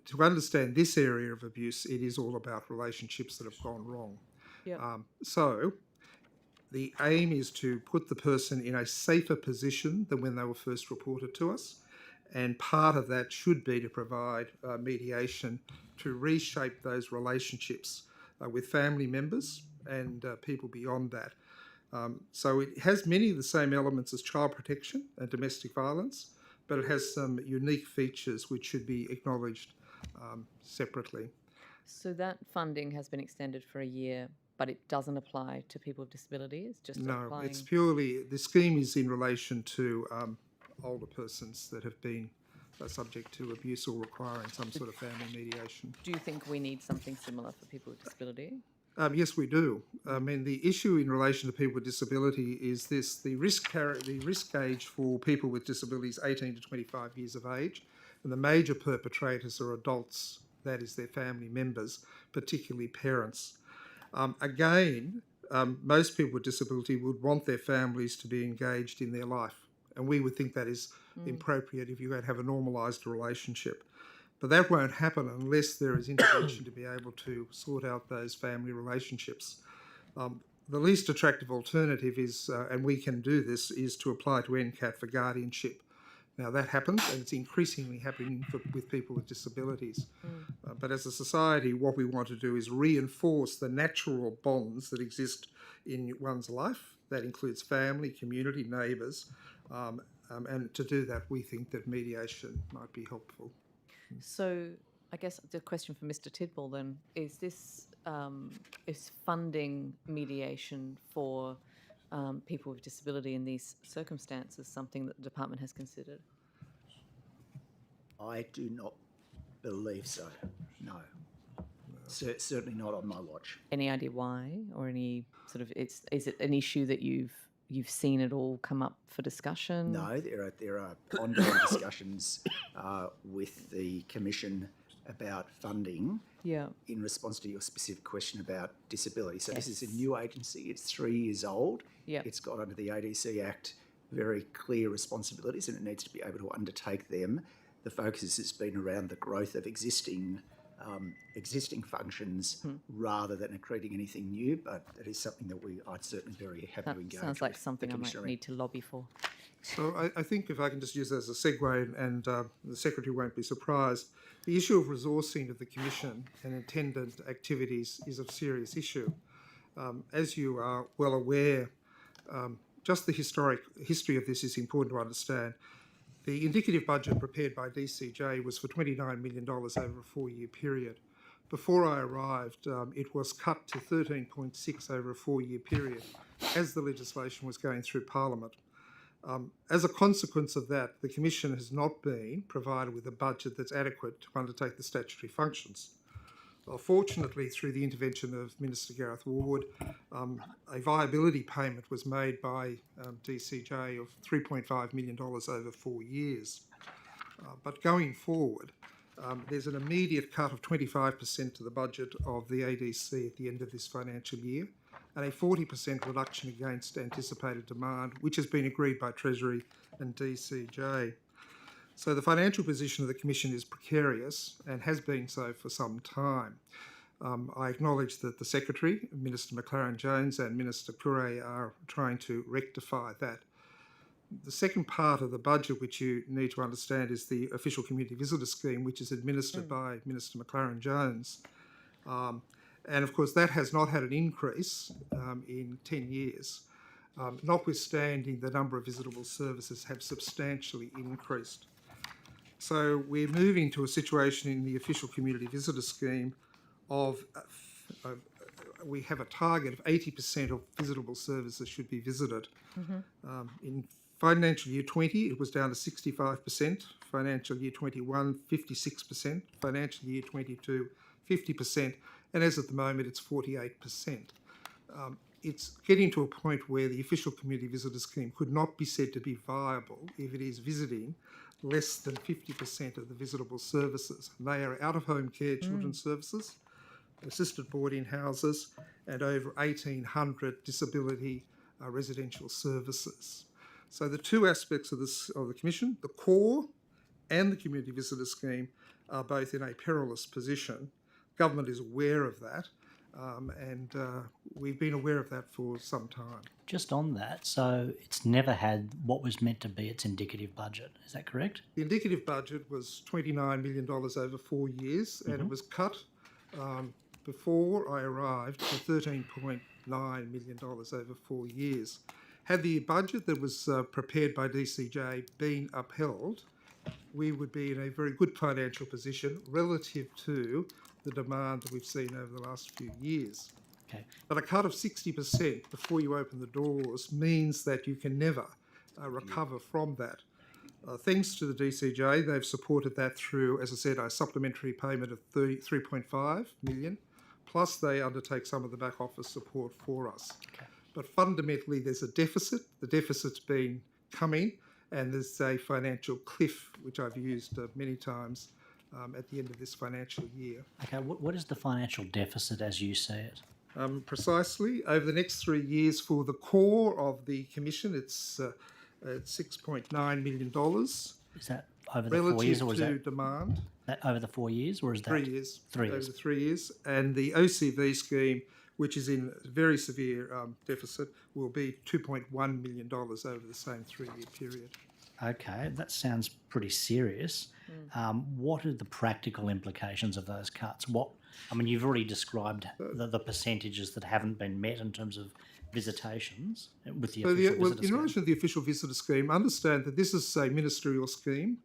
to understand this area of abuse, it is all about relationships that have gone wrong. Yep. So the aim is to put the person in a safer position than when they were first reported to us. And part of that should be to provide mediation to reshape those relationships with family members and people beyond that. So it has many of the same elements as child protection and domestic violence, but it has some unique features which should be acknowledged separately. So that funding has been extended for a year, but it doesn't apply to people with disabilities? No, it's purely, the scheme is in relation to older persons that have been subject to abuse or requiring some sort of family mediation. Do you think we need something similar for people with disability? Yes, we do. I mean, the issue in relation to people with disability is this: the risk age for people with disabilities 18 to 25 years of age, and the major perpetrators are adults, that is, their family members, particularly parents. Most people with disability would want their families to be engaged in their life, and we would think that is appropriate if you have a normalised relationship. But that won't happen unless there is intervention to be able to sort out those family relationships. The least attractive alternative is, and we can do this, is to apply to NCAT for guardianship. Now that happens, and it's increasingly happening with people with disabilities. But as a society, what we want to do is reinforce the natural bonds that exist in one's life. That includes family, community, neighbours, And to do that, we think that mediation might be helpful. So I guess the question for Mr. Tidball then is this is funding mediation for people with disability in these circumstances something that the department has considered? I do not believe so, no. Certainly not on my watch. Any idea why, or any sort of is it an issue that you've seen it all come up for discussion? No, there are ongoing discussions with the Commission about funding in response to your specific question about disability. So this is a new agency. It's 3 years old. It's got under the ADC Act very clear responsibilities and it needs to be able to undertake them. The focus has been around the growth of existing functions rather than creating anything new, but it is something that I'd certainly very happy to engage with. Sounds like something I might need to lobby for. So I think if I can just use that as a segue, and the Secretary won't be surprised, the issue of resourcing of the Commission and attendant activities is a serious issue. As you are well aware, just the history of this is important to understand. The indicative budget prepared by DCJ was for $29 million over a 4-year period. Before I arrived, it was cut to 13.6 over a 4-year period as the legislation was going through Parliament. As a consequence of that, the Commission has not been provided with a budget that's adequate to undertake the statutory functions. Fortunately, through the intervention of Minister Gareth Ward, a viability payment was made by DCJ of $3.5 million over 4 years. But going forward, there's an immediate cut of 25% to the budget of the ADC at the end of this financial year, and a 40% reduction against anticipated demand, which has been agreed by Treasury and DCJ. So the financial position of the Commission is precarious and has been so for some time. I acknowledge that the Secretary, Minister Maclaren-Jones and Minister Curre are trying to rectify that. The second part of the budget which you need to understand is the Official Community Visitor Scheme, which is administered by Minister Maclaren-Jones. And of course that has not had an increase in 10 years, notwithstanding the number of visitable services have substantially increased. So we're moving to a situation in the Official Community Visitor Scheme of we have a target of 80% of visitable services should be visited. In financial year 20, it was down to 65%, financial year 21, 56%, financial year 22, 50%, and as at the moment, it's 48%. It's getting to a point where the Official Community Visitor Scheme could not be said to be viable if it is visiting less than 50% of the visitable services. And they are out-of-home care children's services, assisted boarding houses, and over 1,800 disability residential services. So the two aspects of the Commission, the core and the Community Visitor Scheme, are both in a perilous position. Government is aware of that, and we've been aware of that for some time. Just on that, so it's never had what was meant to be its indicative budget, is that correct? The indicative budget was $29 million over 4 years, and it was cut before I arrived to $13.9 million over 4 years. Had the budget that was prepared by DCJ been upheld, we would be in a very good financial position relative to the demand that we've seen over the last few years. Okay. But a cut of 60% before you open the doors means that you can never recover from that. Thanks to the DCJ, they've supported that through, as I said, a supplementary payment of $3.5 million, plus they undertake some of the back office support for us. Okay. But fundamentally, there's a deficit. The deficit's been coming, and there's a financial cliff, which I've used many times at the end of this financial year. Okay, what is the financial deficit as you see it? Precisely, over the next 3 years for the core of the Commission, it's $6.9 million. Is that over the 4 years, or is relative to demand. that over the 4 years, or is that 3 years. 3 years? Over the 3 years. And the OCV scheme, which is in very severe deficit, will be $2.1 million over the same 3-year period. Okay, that sounds pretty serious. What are the practical implications of those cuts? You've already described the percentages that haven't been met in terms of visitations with the So official well, visitor in scheme? relation to the official visitor scheme, understand that this is a ministerial scheme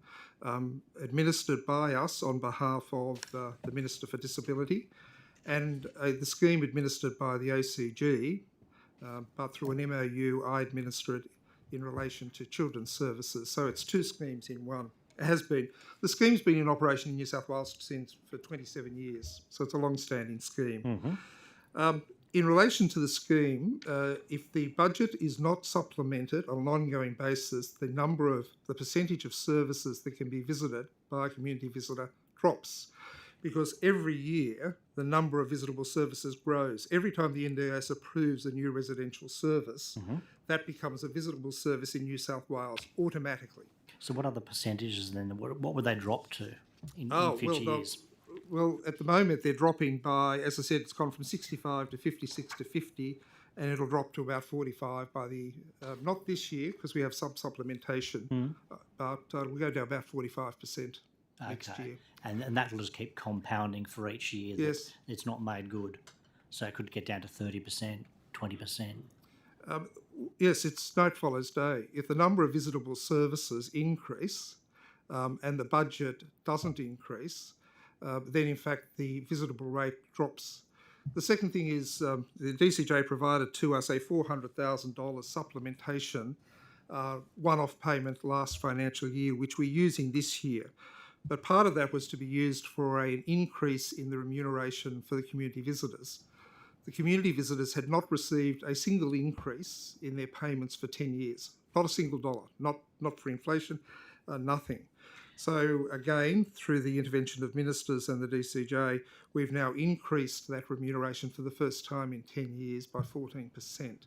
administered by us on behalf of the Minister for Disability, and the scheme administered by the ACG, but through an MOU I administer it in relation to children's services. So it's two schemes in one. It has been. The scheme's been in operation in New South Wales for 27 years, so it's a long-standing scheme. In relation to the scheme, if the budget is not supplemented on an ongoing basis, the percentage of services that can be visited by a community visitor drops, because every year the number of visitable services grows. Every time the NDIS approves a new residential service, that becomes a visitable service in New South Wales automatically. So what are the percentages then? What would they drop to in future years? Well, at the moment they're dropping by, as I said, it's gone from 65 to 56 to 50, and it'll drop to about 45 by the, not this year because we have some supplementation, but we'll go down about 45% next year. And that will just keep compounding for each year that it's not made good. So it could get down to 30%, 20%. Yes, it's night follows day. If the number of visitable services increase and the budget doesn't increase, then in fact the visitable rate drops. The second thing is the DCJ provided to us a $400,000 supplementation one-off payment last financial year, which we're using this year. But part of that was to be used for an increase in the remuneration for the community visitors. The community visitors had not received a single increase in their payments for 10 years. Not a single dollar, not for inflation, nothing. So again, through the intervention of ministers and the DCJ, we've now increased that remuneration for the first time in 10 years by 14%.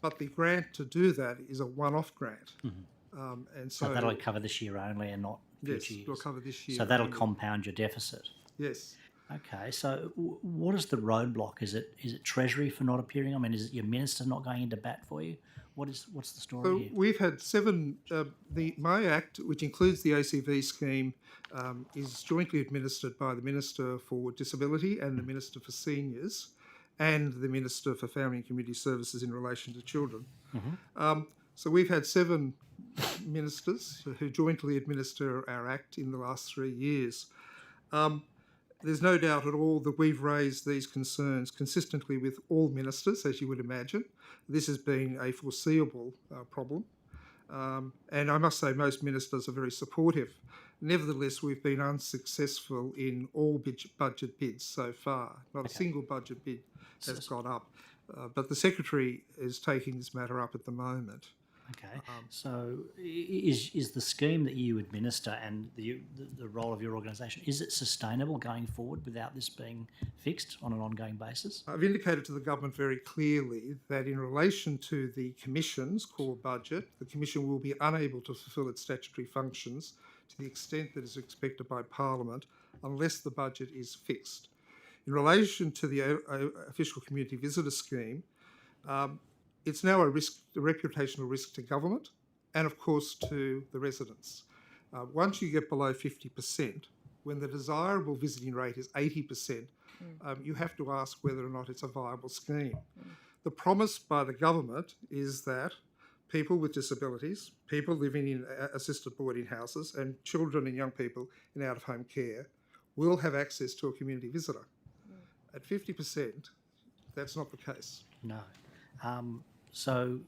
But the grant to do that is a one-off grant. And so that'll cover this year only and not future years? Yes, it'll cover this year. So that'll only. Compound your deficit? Yes. Okay, so what is the roadblock? Is it Treasury for not appearing? I mean, is it your minister not going into bat for you? What's the story So here? we've had My Act, which includes the ACV scheme, is jointly administered by the Minister for Disability and the Minister for Seniors and the Minister for Family and Community Services in relation to children. So we've had 7 ministers who jointly administer our Act in the last 3 years. There's no doubt at all that we've raised these concerns consistently with all ministers, as you would imagine. This has been a foreseeable problem. And I must say most ministers are very supportive. Nevertheless, we've been unsuccessful in all budget bids so far. Not a single budget bid has gone up. But the Secretary is taking this matter up at the moment. Okay, so is the scheme that you administer and the role of your organisation, is it sustainable going forward without this being fixed on an ongoing basis? I've indicated to the government very clearly that in relation to the Commission's core budget, the Commission will be unable to fulfil its statutory functions to the extent that is expected by Parliament unless the budget is fixed. In relation to the official community visitor scheme, it's now a reputational risk to government and, of course, to the residents. Once you get below 50%, when the desirable visiting rate is 80%, you have to ask whether or not it's a viable scheme. The promise by the government is that people with disabilities, people living in assisted boarding houses, and children and young people in out-of-home care will have access to a community visitor. At 50%, that's not the case. No. So,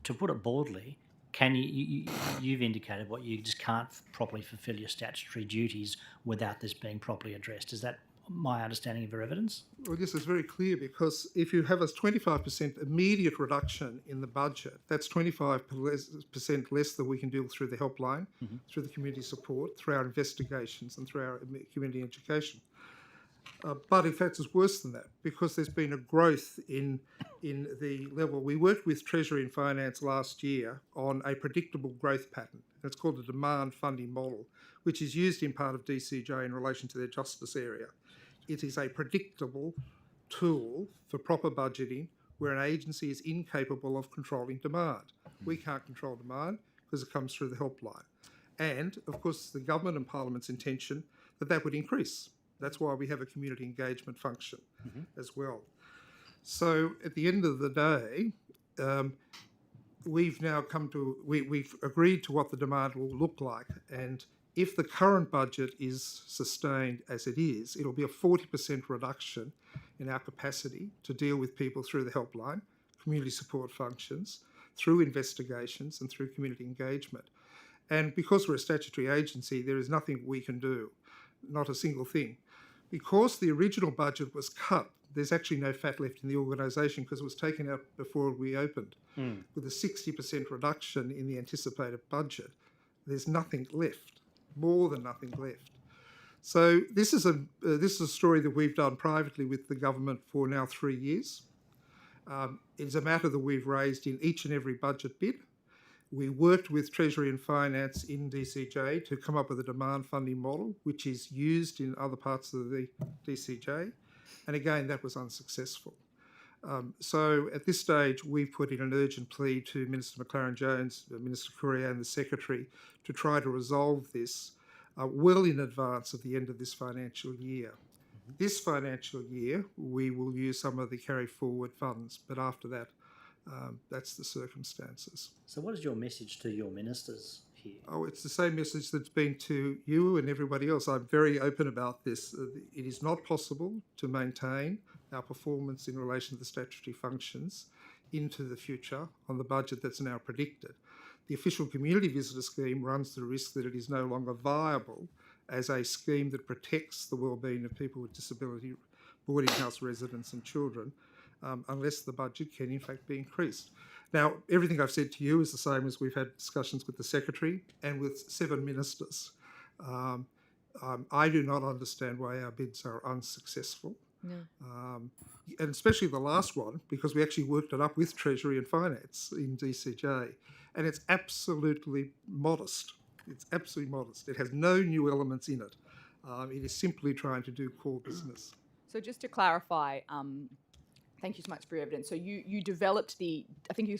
to put it broadly, you've indicated you just can't properly fulfil your statutory duties without this being properly addressed. Is that my understanding of your evidence? Well, yes, it's very clear, because if you have a 25% immediate reduction in the budget, that's 25% less than we can deal through the helpline, through the community support, through our investigations and through our community education. But in fact, it's worse than that, because there's been a growth in the level. We worked with Treasury and Finance last year on a predictable growth pattern. It's called the demand funding model, which is used in part of DCJ in relation to their justice area. It is a predictable tool for proper budgeting where an agency is incapable of controlling demand. We can't control demand because it comes through the helpline. And, of course, the government and Parliament's intention that would increase. That's why we have a community engagement function as well. So at the end of the day, we've now we've agreed to what the demand will look like. And if the current budget is sustained as it is, it'll be a 40% reduction in our capacity to deal with people through the helpline, community support functions, through investigations and through community engagement. And because we're a statutory agency, there is nothing we can do, not a single thing. Because the original budget was cut, there's actually no fat left in the organisation because it was taken out before we opened. With a 60% reduction in the anticipated budget, there's nothing left, more than nothing left. So this is a story that we've done privately with the government for now 3 years. It's a matter that we've raised in each and every budget bid. We worked with Treasury and Finance in DCJ to come up with a demand funding model, which is used in other parts of the DCJ. And again, that was unsuccessful. So at this stage, we've put in an urgent plea to Minister Maclaren-Jones, Minister Courier and the Secretary to try to resolve this well in advance of the end of this financial year. This financial year, we will use some of the carry forward funds, but after that, that's the circumstances. So what is your message to your ministers here? Oh, it's the same message that's been to you and everybody else. I'm very open about this. It is not possible to maintain our performance in relation to the statutory functions into the future on the budget that's now predicted. The official community visitor scheme runs the risk that it is no longer viable as a scheme that protects the wellbeing of people with disability, boarding house residents and children, unless the budget can in fact be increased. Now, everything I've said to you is the same as we've had discussions with the Secretary and with 7 ministers. I do not understand why our bids are unsuccessful. No. And especially the last one, because we actually worked it up with Treasury and Finance in DCJ. And it's absolutely modest. It's absolutely modest. It has no new elements in it. It is simply trying to do core business. So just to clarify, thank you so much for your evidence. So you developed I think you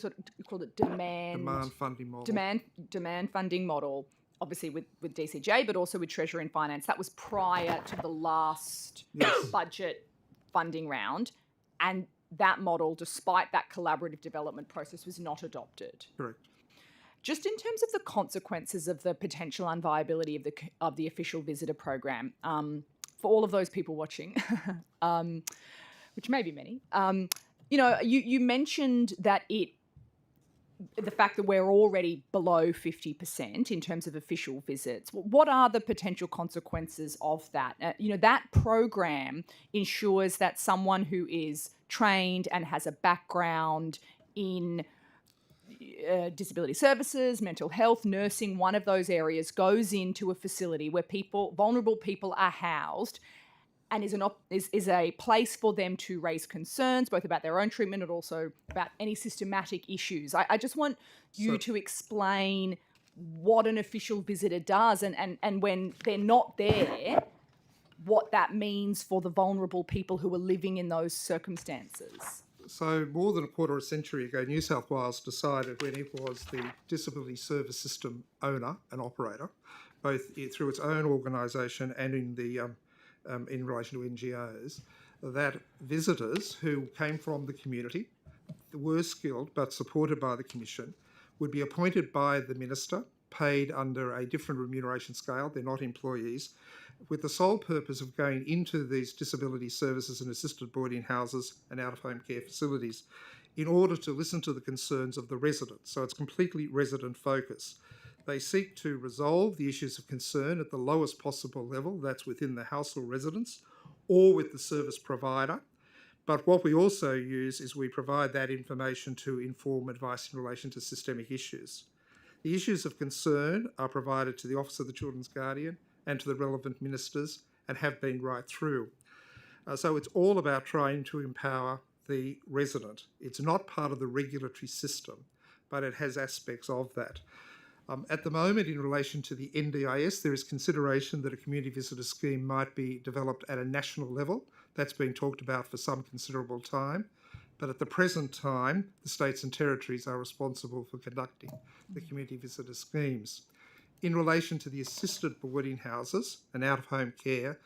called it demand funding model. Demand funding model, obviously with DCJ, but also with Treasury and Finance. That was prior to the last budget funding round, and that model, despite that collaborative development process, was not adopted. Correct. Just in terms of the consequences of the potential unviability of the official visitor program, for all of those people watching, which may be many, you mentioned that the fact that we're already below 50% in terms of official visits. What are the potential consequences of that? That program ensures that someone who is trained and has a background in disability services, mental health, nursing, one of those areas, goes into a facility where vulnerable people are housed, and is a place for them to raise concerns, both about their own treatment and also about any systematic issues. I just want you to explain what an official visitor does and when they're not there, what that means for the vulnerable people who are living in those circumstances. So more than a quarter of a century ago, New South Wales decided, when it was the disability service system owner and operator, both through its own organisation and in relation to NGOs, that visitors who came from the community, were skilled but supported by the Commission, would be appointed by the Minister, paid under a different remuneration scale, they're not employees, with the sole purpose of going into these disability services and assisted boarding houses and out-of-home care facilities in order to listen to the concerns of the residents. So it's completely resident focused. They seek to resolve the issues of concern at the lowest possible level, that's within the household residents, or with the service provider. But what we also use is we provide that information to inform advice in relation to systemic issues. The issues of concern are provided to the Office of the Children's Guardian and to the relevant ministers, and have been right through. So it's all about trying to empower the resident. It's not part of the regulatory system, but it has aspects of that. At the moment, in relation to the NDIS, there is consideration that a community visitor scheme might be developed at a national level. That's been talked about for some considerable time. But at the present time, the states and territories are responsible for conducting the community visitor schemes. In relation to the assisted boarding houses and out-of-home care,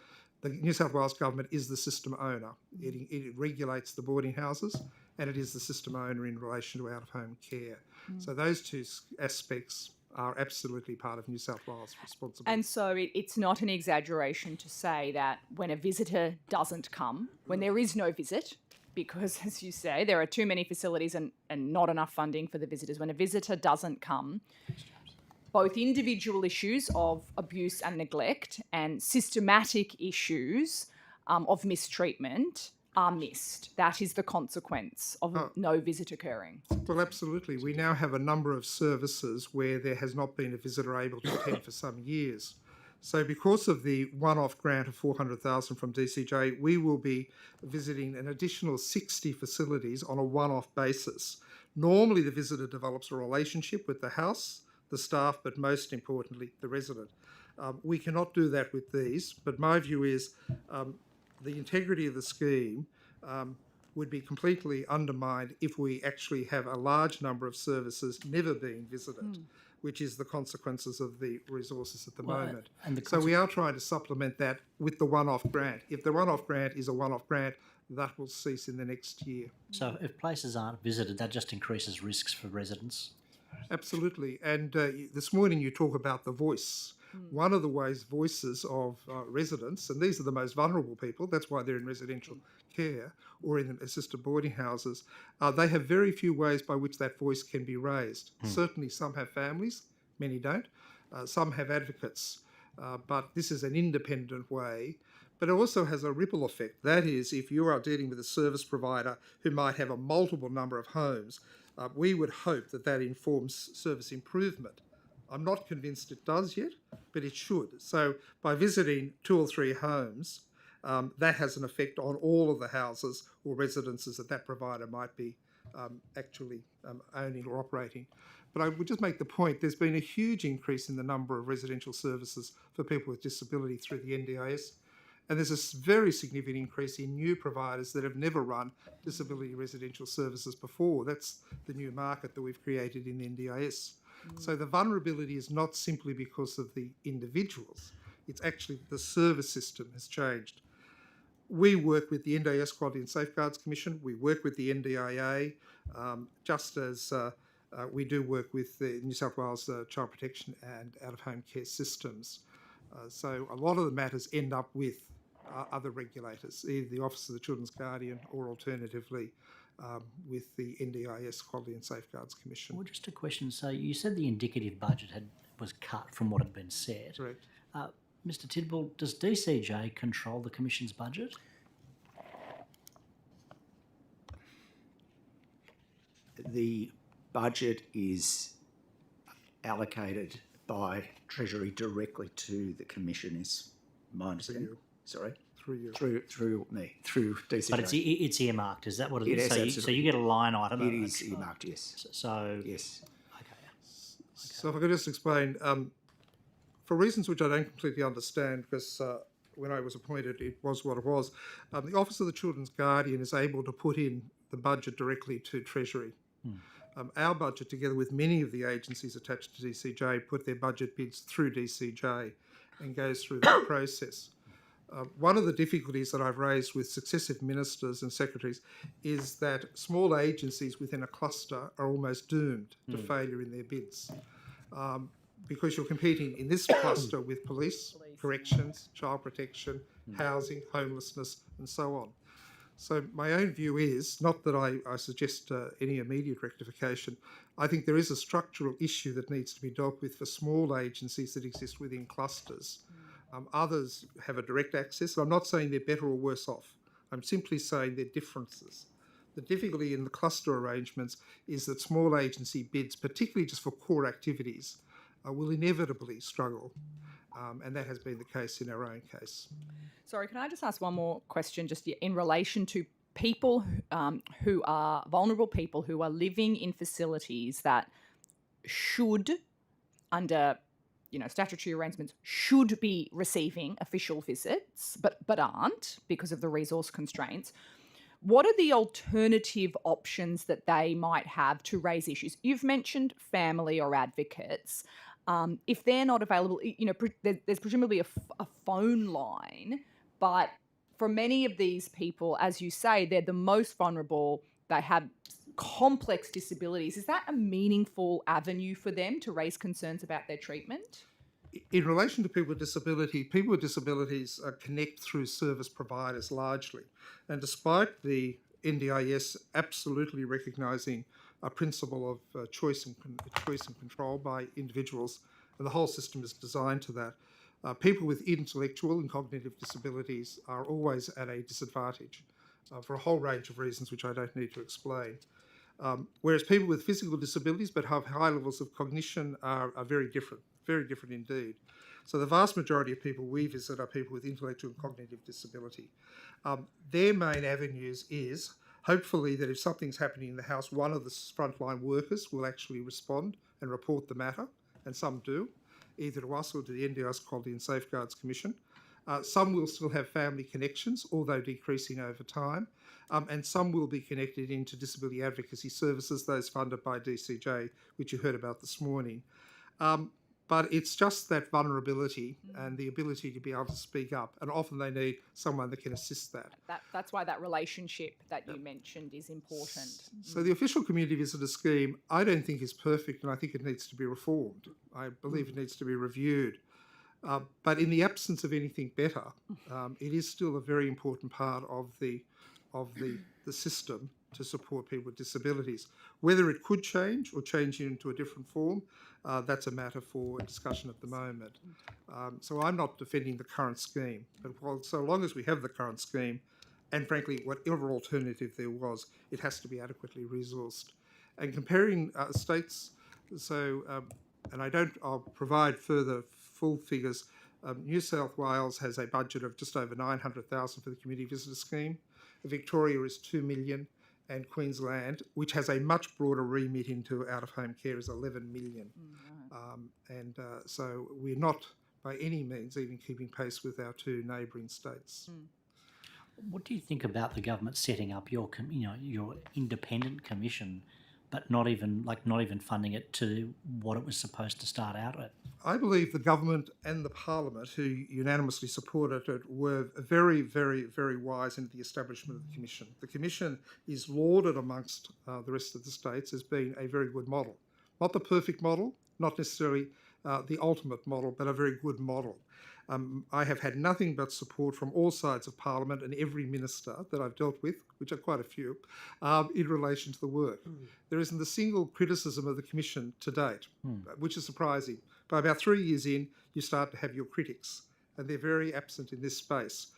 the New South Wales government is the system owner. It regulates the boarding houses, and it is the system owner in relation to out-of-home care. So those two aspects are absolutely part of New South Wales' responsibility. And so it's not an exaggeration to say that when a visitor doesn't come, when there is no visit, because as you say, there are too many facilities and not enough funding for the visitors, when a visitor doesn't come, both individual issues of abuse and neglect and systematic issues of mistreatment are missed. That is the consequence of no visit occurring. Well, absolutely. We now have a number of services where there has not been a visitor able to attend for some years. So because of the one-off grant of $400,000 from DCJ, we will be visiting an additional 60 facilities on a one-off basis. Normally, the visitor develops a relationship with the house, the staff, but most importantly, the resident. We cannot do that with these, but my view is the integrity of the scheme would be completely undermined if we actually have a large number of services never being visited, which is the consequences of the resources at the moment. So we are trying to supplement that with the one-off grant. If the one-off grant is a one-off grant, that will cease in the next year. So if places aren't visited, that just increases risks for residents? Absolutely. And this morning you talk about the voice. One of the voices of residents, and these are the most vulnerable people, that's why they're in residential care or in assisted boarding houses, they have very few ways by which that voice can be raised. Certainly some have families, many don't. Some have advocates, but this is an independent way. But it also has a ripple effect. That is, if you are dealing with a service provider who might have a multiple number of homes, we would hope that that informs service improvement. I'm not convinced it does yet, but it should. So by visiting 2 or 3 homes, that has an effect on all of the houses or residences that provider might be actually owning or operating. But I would just make the point, there's been a huge increase in the number of residential services for people with disability through the NDIS. And there's a very significant increase in new providers that have never run disability residential services before. That's the new market that we've created in the NDIS. So the vulnerability is not simply because of the individuals, it's actually the service system has changed. We work with the NDIS Quality and Safeguards Commission, we work with the NDIA, just as we do work with the New South Wales Child Protection and Out-of-Home Care Systems. So a lot of the matters end up with other regulators, either the Office of the Children's Guardian or alternatively with the NDIS Quality and Safeguards Commission. Well, just a question. So you said the indicative budget was cut from what had been said. Correct. Mr Tidball, does DCJ control the Commission's budget? The budget is allocated by Treasury directly to the Commission, is my understanding. Sorry? Through you. Through me, through DCJ. But it's earmarked, is that what it is? Yes, So you get a line item. It is earmarked, yes. So yes. So if I could just explain, for reasons which I don't completely understand, because when I was appointed it was what it was, the Office of the Children's Guardian is able to put in the budget directly to Treasury. Our budget, together with many of the agencies attached to DCJ, put their budget bids through DCJ and goes through that process. One of the difficulties that I've raised with successive ministers and secretaries is that small agencies within a cluster are almost doomed to failure in their bids. Because you're competing in this cluster with police, corrections, child protection, housing, homelessness, and so on. So my own view is, not that I suggest any immediate rectification, I think there is a structural issue that needs to be dealt with for small agencies that exist within clusters. Others have a direct access. I'm not saying they're better or worse off. I'm simply saying they're differences. The difficulty in the cluster arrangements is that small agency bids, particularly just for core activities, will inevitably struggle. And that has been the case in our own case. Sorry, can I just ask one more question just in relation to people who are vulnerable people who are living in facilities that should, under statutory arrangements, should be receiving official visits, but aren't because of the resource constraints. What are the alternative options that they might have to raise issues? You've mentioned family or advocates. If they're not available, there's presumably a phone line, But for many of these people, as you say, they're the most vulnerable. They have complex disabilities. Is that a meaningful avenue for them to raise concerns about their treatment? In relation to people with disabilities connect through service providers largely. And despite the NDIS absolutely recognising a principle of choice and control by individuals, and the whole system is designed to that, people with intellectual and cognitive disabilities are always at a disadvantage for a whole range of reasons which I don't need to explain. Whereas people with physical disabilities but have high levels of cognition are very different indeed. So the vast majority of people we visit are people with intellectual and cognitive disability. Their main avenues is hopefully that if something's happening in the house, one of the frontline workers will actually respond and report the matter, and some do, either to us or to the NDIS Quality and Safeguards Commission. Some will still have family connections, although decreasing over time, and some will be connected into disability advocacy services, those funded by DCJ, which you heard about this morning. But it's just that vulnerability and the ability to be able to speak up, and often they need someone that can assist that. That's why that relationship that you mentioned is important. So the official community visitor scheme, I don't think is perfect, and I think it needs to be reformed. I believe it needs to be reviewed. But in the absence of anything better, it is still a very important part of the system to support people with disabilities. Whether it could change or change into a different form, that's a matter for discussion at the moment. So I'm not defending the current scheme, but so long as we have the current scheme, and frankly, whatever alternative there was, it has to be adequately resourced. And comparing states, I'll provide further full figures. New South Wales has a budget of just over 900,000 for the community visitor scheme. Victoria is 2 million, and Queensland, which has a much broader remit into out-of-home care, is 11 million. So we're not by any means even keeping pace with our two neighbouring states. What do you think about the government setting up your independent commission, but not even funding it to what it was supposed to start out at? I believe the government and the parliament, who unanimously supported it, were very, very, very wise in the establishment of the commission. The commission is lauded amongst the rest of the states as being a very good model. Not the perfect model, not necessarily the ultimate model, but a very good model. I have had nothing but support from all sides of Parliament and every minister that I've dealt with, which are quite a few, in relation to the work. There isn't a single criticism of the Commission to date, which is surprising. By about 3 years in, you start to have your critics, and they're very absent in this space.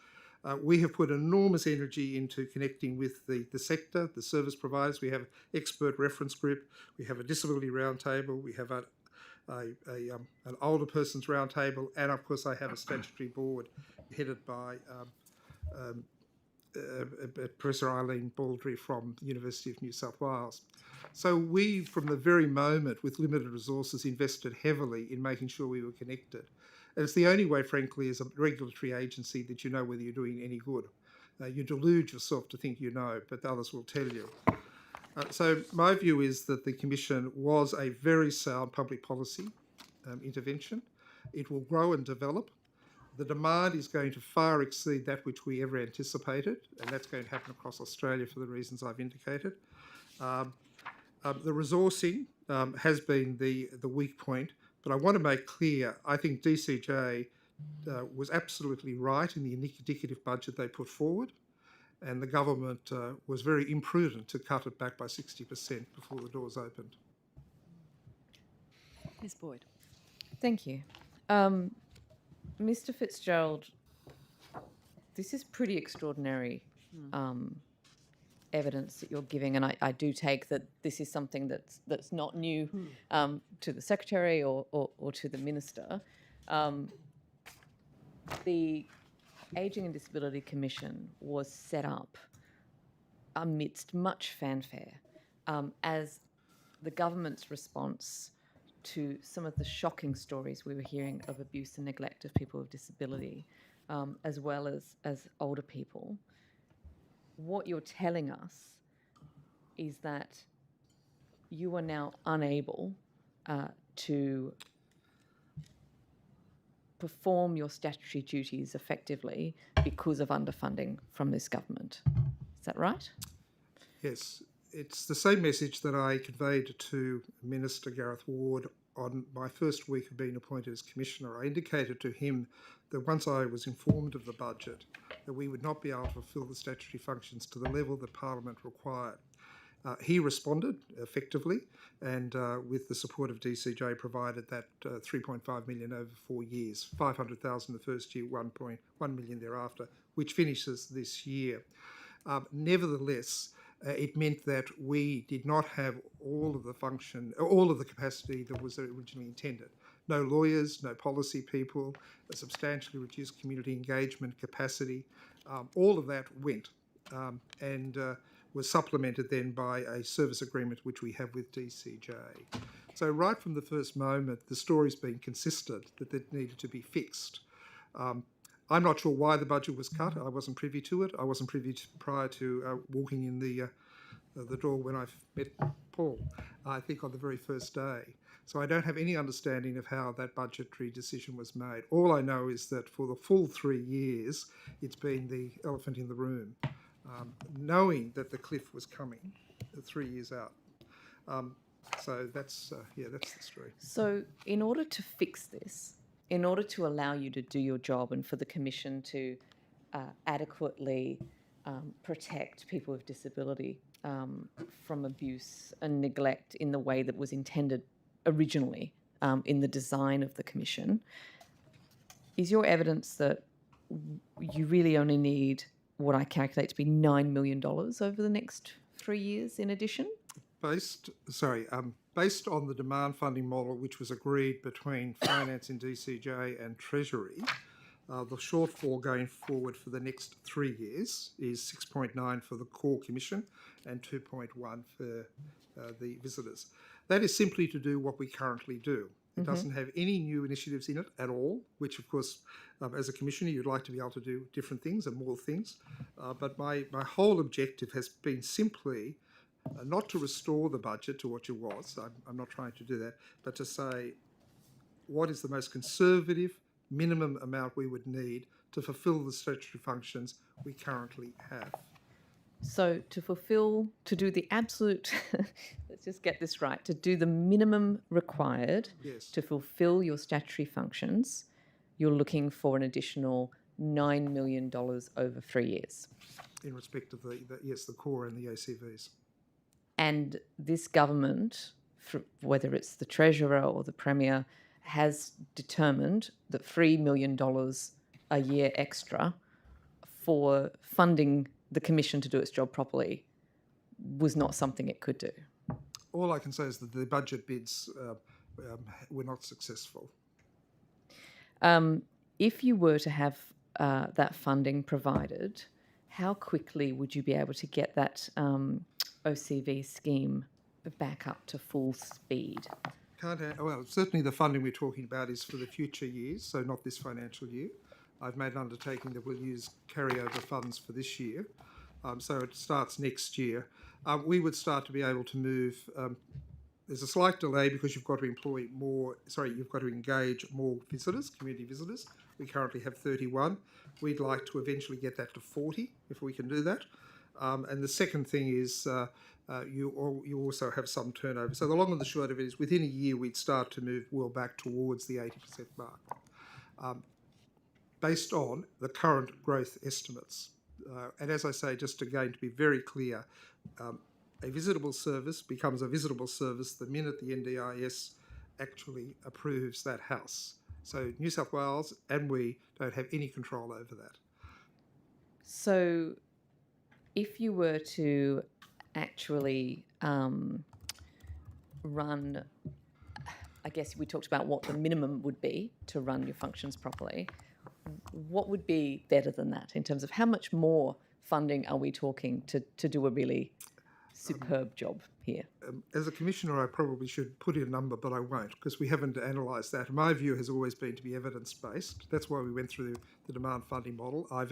We have put enormous energy into connecting with the sector, the service providers. We have an expert reference group. We have a disability roundtable. We have an older person's roundtable, and of course I have a statutory board headed by Professor Eileen Baldry from the University of New South Wales. So we, from the very moment, with limited resources, invested heavily in making sure we were connected. And it's the only way, frankly, as a regulatory agency that you know whether you're doing any good. You delude yourself to think you know, but others will tell you. So my view is that the Commission was a very sound public policy intervention. It will grow and develop. The demand is going to far exceed that which we ever anticipated, and that's going to happen across Australia for the reasons I've indicated. The resourcing has been the weak point, but I want to make clear, I think DCJ was absolutely right in the indicative budget they put forward, and the government was very imprudent to cut it back by 60% before the doors opened. Ms. Boyd. Thank you. Mr. Fitzgerald, this is pretty extraordinary evidence that you're giving, and I do take that this is something that's not new to the Secretary or to the Minister. The Ageing and Disability Commission was set up amidst much fanfare as the government's response to some of the shocking stories we were hearing of abuse and neglect of people with disability, as well as older people. What you're telling us is that you are now unable to perform your statutory duties effectively because of underfunding from this government. Is that right? Yes, it's the same message that I conveyed to Minister Gareth Ward on my first week of being appointed as Commissioner. I indicated to him that once I was informed of the budget, that we would not be able to fulfil the statutory functions to the level that Parliament required. He responded effectively, and with the support of DCJ, provided that 3.5 million over 4 years, 500,000 the first year, 1.1 million thereafter, which finishes this year. Nevertheless, it meant that we did not have all of the capacity that was originally intended. No lawyers, no policy people, a substantially reduced community engagement capacity. All of that went and was supplemented then by a service agreement which we have with DCJ. So right from the first moment, the story's been consistent that it needed to be fixed. I'm not sure why the budget was cut. I wasn't privy to it. I wasn't privy to prior to walking in the door when I met Paul, I think on the very first day. So I don't have any understanding of how that budgetary decision was made. All I know is that for the full 3 years, it's been the elephant in the room, knowing that the cliff was coming 3 years out. So that's the story. So in order to fix this, in order to allow you to do your job and for the Commission to adequately protect people with disability from abuse and neglect in the way that was intended originally in the design of the Commission, is your evidence that you really only need what I calculate to be $9 million over the next 3 years in addition? Based on the demand funding model which was agreed between Finance in DCJ and Treasury, the shortfall going forward for the next 3 years is 6.9 for the core commission and 2.1 for the visitors. That is simply to do what we currently do. It doesn't have any new initiatives in it at all, which of course, as a commissioner, you'd like to be able to do different things and more things. But my whole objective has been simply not to restore the budget to what it was. I'm not trying to do that, but to say what is the most conservative minimum amount we would need to fulfil the statutory functions we currently have. So to do the absolute, let's just get this right, to do the minimum required to fulfil your statutory functions, you're looking for an additional $9 million over 3 years. In respect of the core and the ACVs. And this government, whether it's the Treasurer or the Premier, has determined that $3 million a year extra for funding the Commission to do its job properly was not something it could do. All I can say is that the budget bids were not successful. If you were to have that funding provided, how quickly would you be able to get that OCV scheme back up to full speed? Well, certainly the funding we're talking about is for the future years, so not this financial year. I've made an undertaking that we'll use carryover funds for this year. So it starts next year. We would start to be able to move. There's a slight delay because you've got to engage more visitors, community visitors. We currently have 31. We'd like to eventually get that to 40 if we can do that. And the second thing is you also have some turnover. So the long and the short of it is within a year we'd start to move well back towards the 80% mark based on the current growth estimates. And as I say, just again to be very clear, a visitable service becomes a visitable service the minute the NDIS actually approves that house. So New South Wales and we don't have any control over that. So if you were to actually run, I guess we talked about what the minimum would be to run your functions properly, what would be better than that in terms of how much more funding are we talking to do a really superb job here? As a commissioner, I probably should put in a number, but I won't because we haven't analysed that. My view has always been to be evidence-based. That's why we went through the demand funding model. I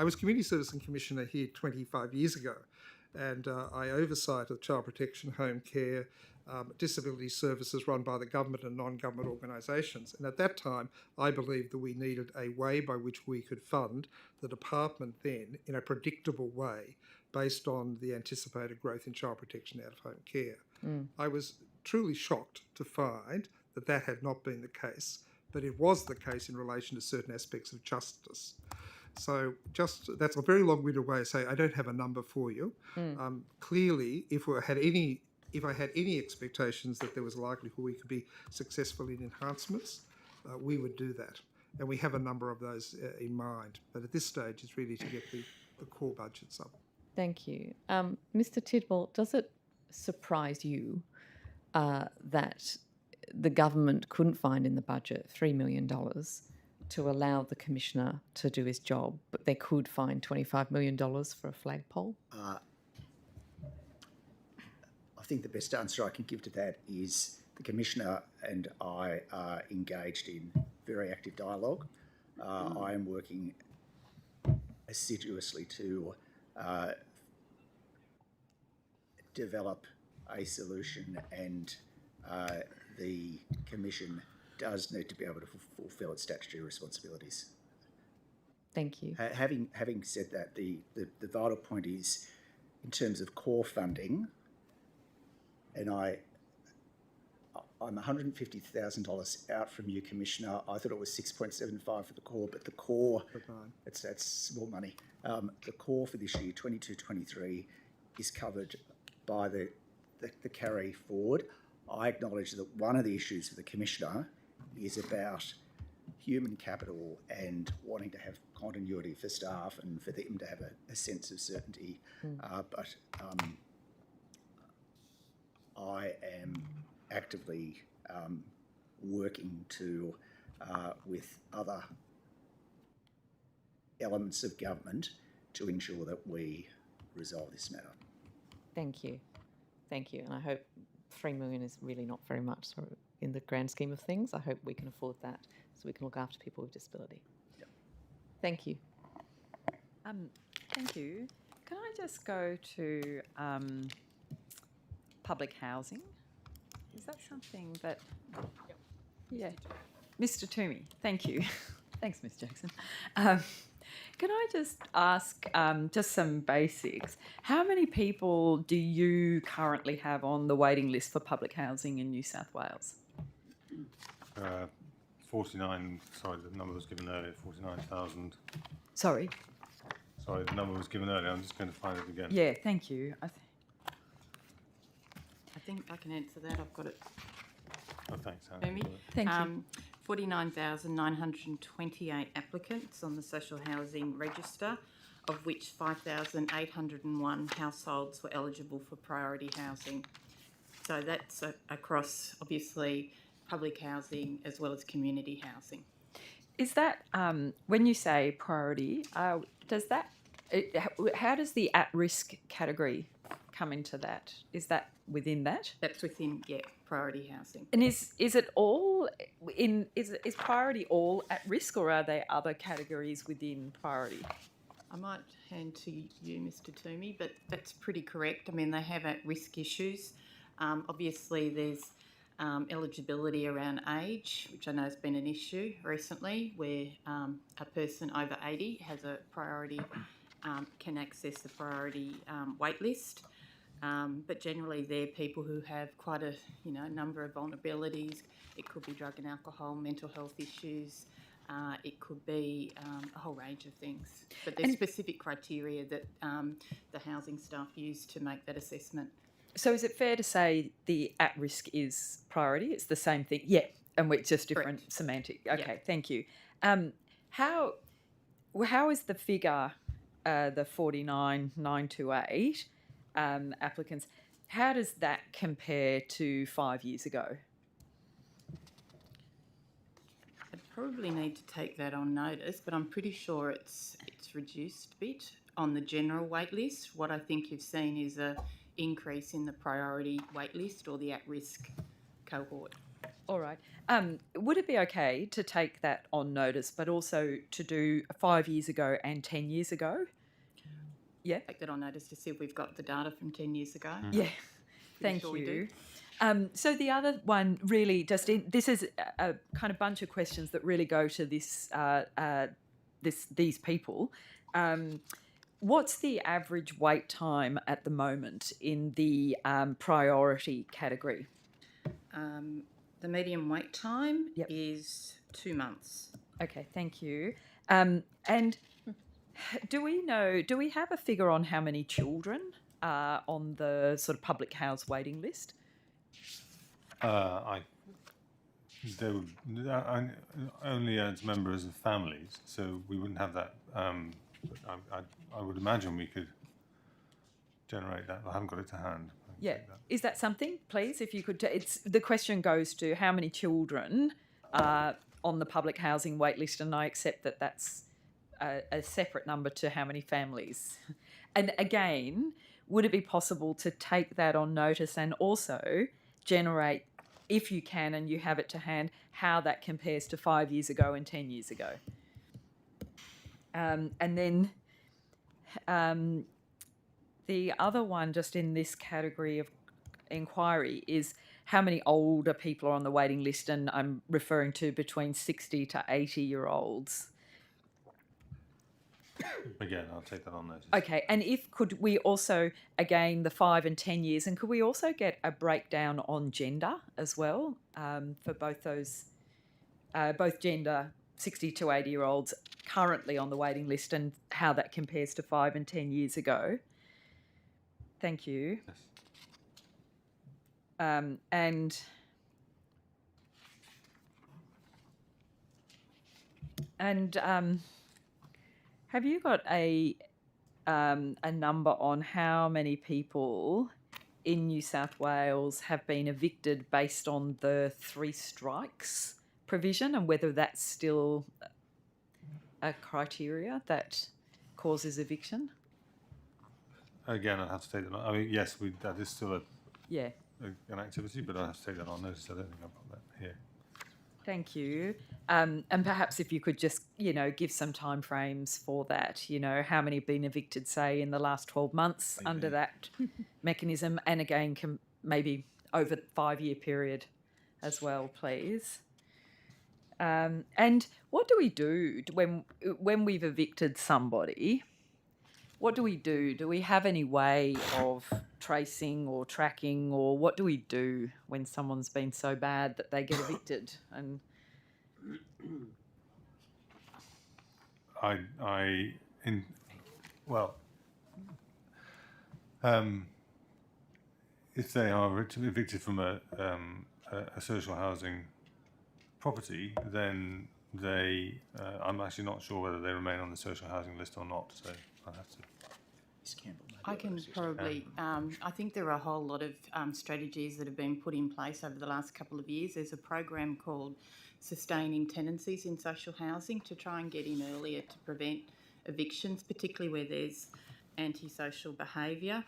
was Community Service and Commissioner here 25 years ago, and I oversight of child protection, home care, disability services run by the government and non-government organisations. And at that time, I believed that we needed a way by which we could fund the department then in a predictable way based on the anticipated growth in child protection out-of-home care. I was truly shocked to find that that had not been the case, but it was the case in relation to certain aspects of justice. So that's a very long-winded way of saying I don't have a number for you. Clearly, if I had any expectations that there was a likelihood we could be successful in enhancements, we would do that. And we have a number of those in mind. But at this stage, it's really to get the core budgets up. Thank you. Mr. Tidwell, does it surprise you that the government couldn't find in the budget $3 million to allow the Commissioner to do his job, but they could find $25 million for a flagpole? I think the best answer I can give to that is the Commissioner and I are engaged in very active dialogue. I am working assiduously to develop a solution, and the Commission does need to be able to fulfil its statutory responsibilities. Thank you. Having said that, the vital point is, in terms of core funding, and I'm $150,000 out from you, Commissioner. I thought it was 6.75 for the core, but the core, that's small money. The core for this year, 22-23, is covered by the carry forward. I acknowledge that one of the issues for the Commissioner is about human capital and wanting to have continuity for staff and for them to have a sense of certainty. But I am actively working to, with other elements of government, to ensure that we resolve this matter. Thank you. Thank you. And I hope $3 million is really not very much in the grand scheme of things. I hope we can afford that so we can look after people with disability. Yep. Thank you. Thank you. Can I just go to public housing? Is that something that... Yeah. Mr. Toomey, thank you. Thanks, Ms. Jackson. Can I just ask just some basics? How many people do you currently have on the waiting list for public housing in New South Wales? 49, sorry, the number was given earlier, 49,000. Sorry? Sorry, the number was given earlier. I'm just going to find it again. Yeah, thank you. I think I can answer that. I've got it. Oh, thanks, Anne. Thank you. 49,928 applicants on the social housing register, of which 5,801 households were eligible for priority housing. So that's across, obviously, public housing as well as community housing. Is that, when you say priority, how does the at-risk category come into that? Is that within that? That's within, priority housing. And is it all is priority all at risk, or are there other categories within priority? I might hand to you, Mr. Toomey, but that's pretty correct. I mean, they have at-risk issues. Obviously, there's eligibility around age, which I know has been an issue recently, where a person over 80 has a priority, can access the priority wait list. But generally, they're people who have quite a number of vulnerabilities. It could be drug and alcohol, mental health issues. It could be a whole range of things. But there's specific criteria that the housing staff use to make that assessment. So is it fair to say the at-risk is priority? It's the same thing? Yeah, and we're just different Correct. semantic. Okay, Yeah. Thank you. How is the figure, the 49,928 applicants, how does that compare to 5 years ago? I'd probably need to take that on notice, but I'm pretty sure it's reduced a bit on the general wait list. What I think you've seen is a increase in the priority wait list or the at-risk cohort. All right. Would it be okay to take that on notice, but also to do 5 years ago and 10 years ago? Yeah. Take that on notice to see if we've got the data from 10 years ago. Yeah. Pretty Thank sure we you. do. So the other one really this is a kind of bunch of questions that really go to these people. What's the average wait time at the moment in the priority category? The median wait time is 2 months. Okay, thank you. And do we have a figure on how many children are on the sort of public house waiting list? They would only as members of families, so we wouldn't have that. I would imagine we could generate that. I haven't got it to hand. Yeah, is that something, please? If you could, the question goes to how many children are on the public housing wait list, and I accept that that's a separate number to how many families. And again, would it be possible to take that on notice and also generate, if you can and you have it to hand, how that compares to 5 years ago and 10 years ago? And then the other one, just in this category of inquiry, is how many older people are on the waiting list, and I'm referring to between 60 to 80-year-olds. Again, I'll take that on notice. Okay, and could we also, again, the 5 and 10 years, and could we also get a breakdown on gender as well for both those, both gender, 60 to 80-year-olds currently on the waiting list, and how that compares to 5 and 10 years ago? Thank you. Yes. And have you got a number on how many people in New South Wales have been evicted based on the 3 strikes provision, and whether that's still a criteria that causes eviction? Again, I'll have to take that on. I mean, yes, that is still an activity, but I'll have to take that on notice. I don't think I've got that here. Thank you. And perhaps if you could just, give some timeframes for that, how many have been evicted, say, in the last 12 months under that mechanism, and again, maybe over the 5-year period as well, please. And what do we do when we've evicted somebody? What do we do? Do we have any way of tracing or tracking, or what do we do when someone's been so bad that they get evicted? And if they are evicted from a social housing property, then I'm actually not sure whether they remain on the social housing list or not, so I'll have to. I can probably, I think there are a whole lot of strategies that have been put in place over the last couple of years. There's a program called Sustaining Tenancies in Social Housing to try and get in earlier to prevent evictions, particularly where there's antisocial behaviour.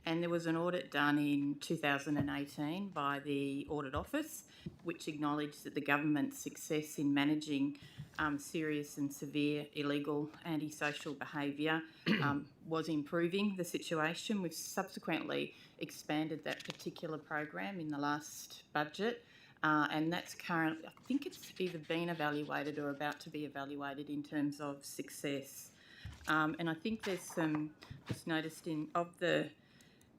And there was an audit done in 2018 by the Audit Office, which acknowledged that the government's success in managing serious and severe illegal antisocial behaviour was improving the situation. We've subsequently expanded that particular program in the last budget, and that's currently, I think it's either been evaluated or about to be evaluated in terms of success. And I think there's some, just noticed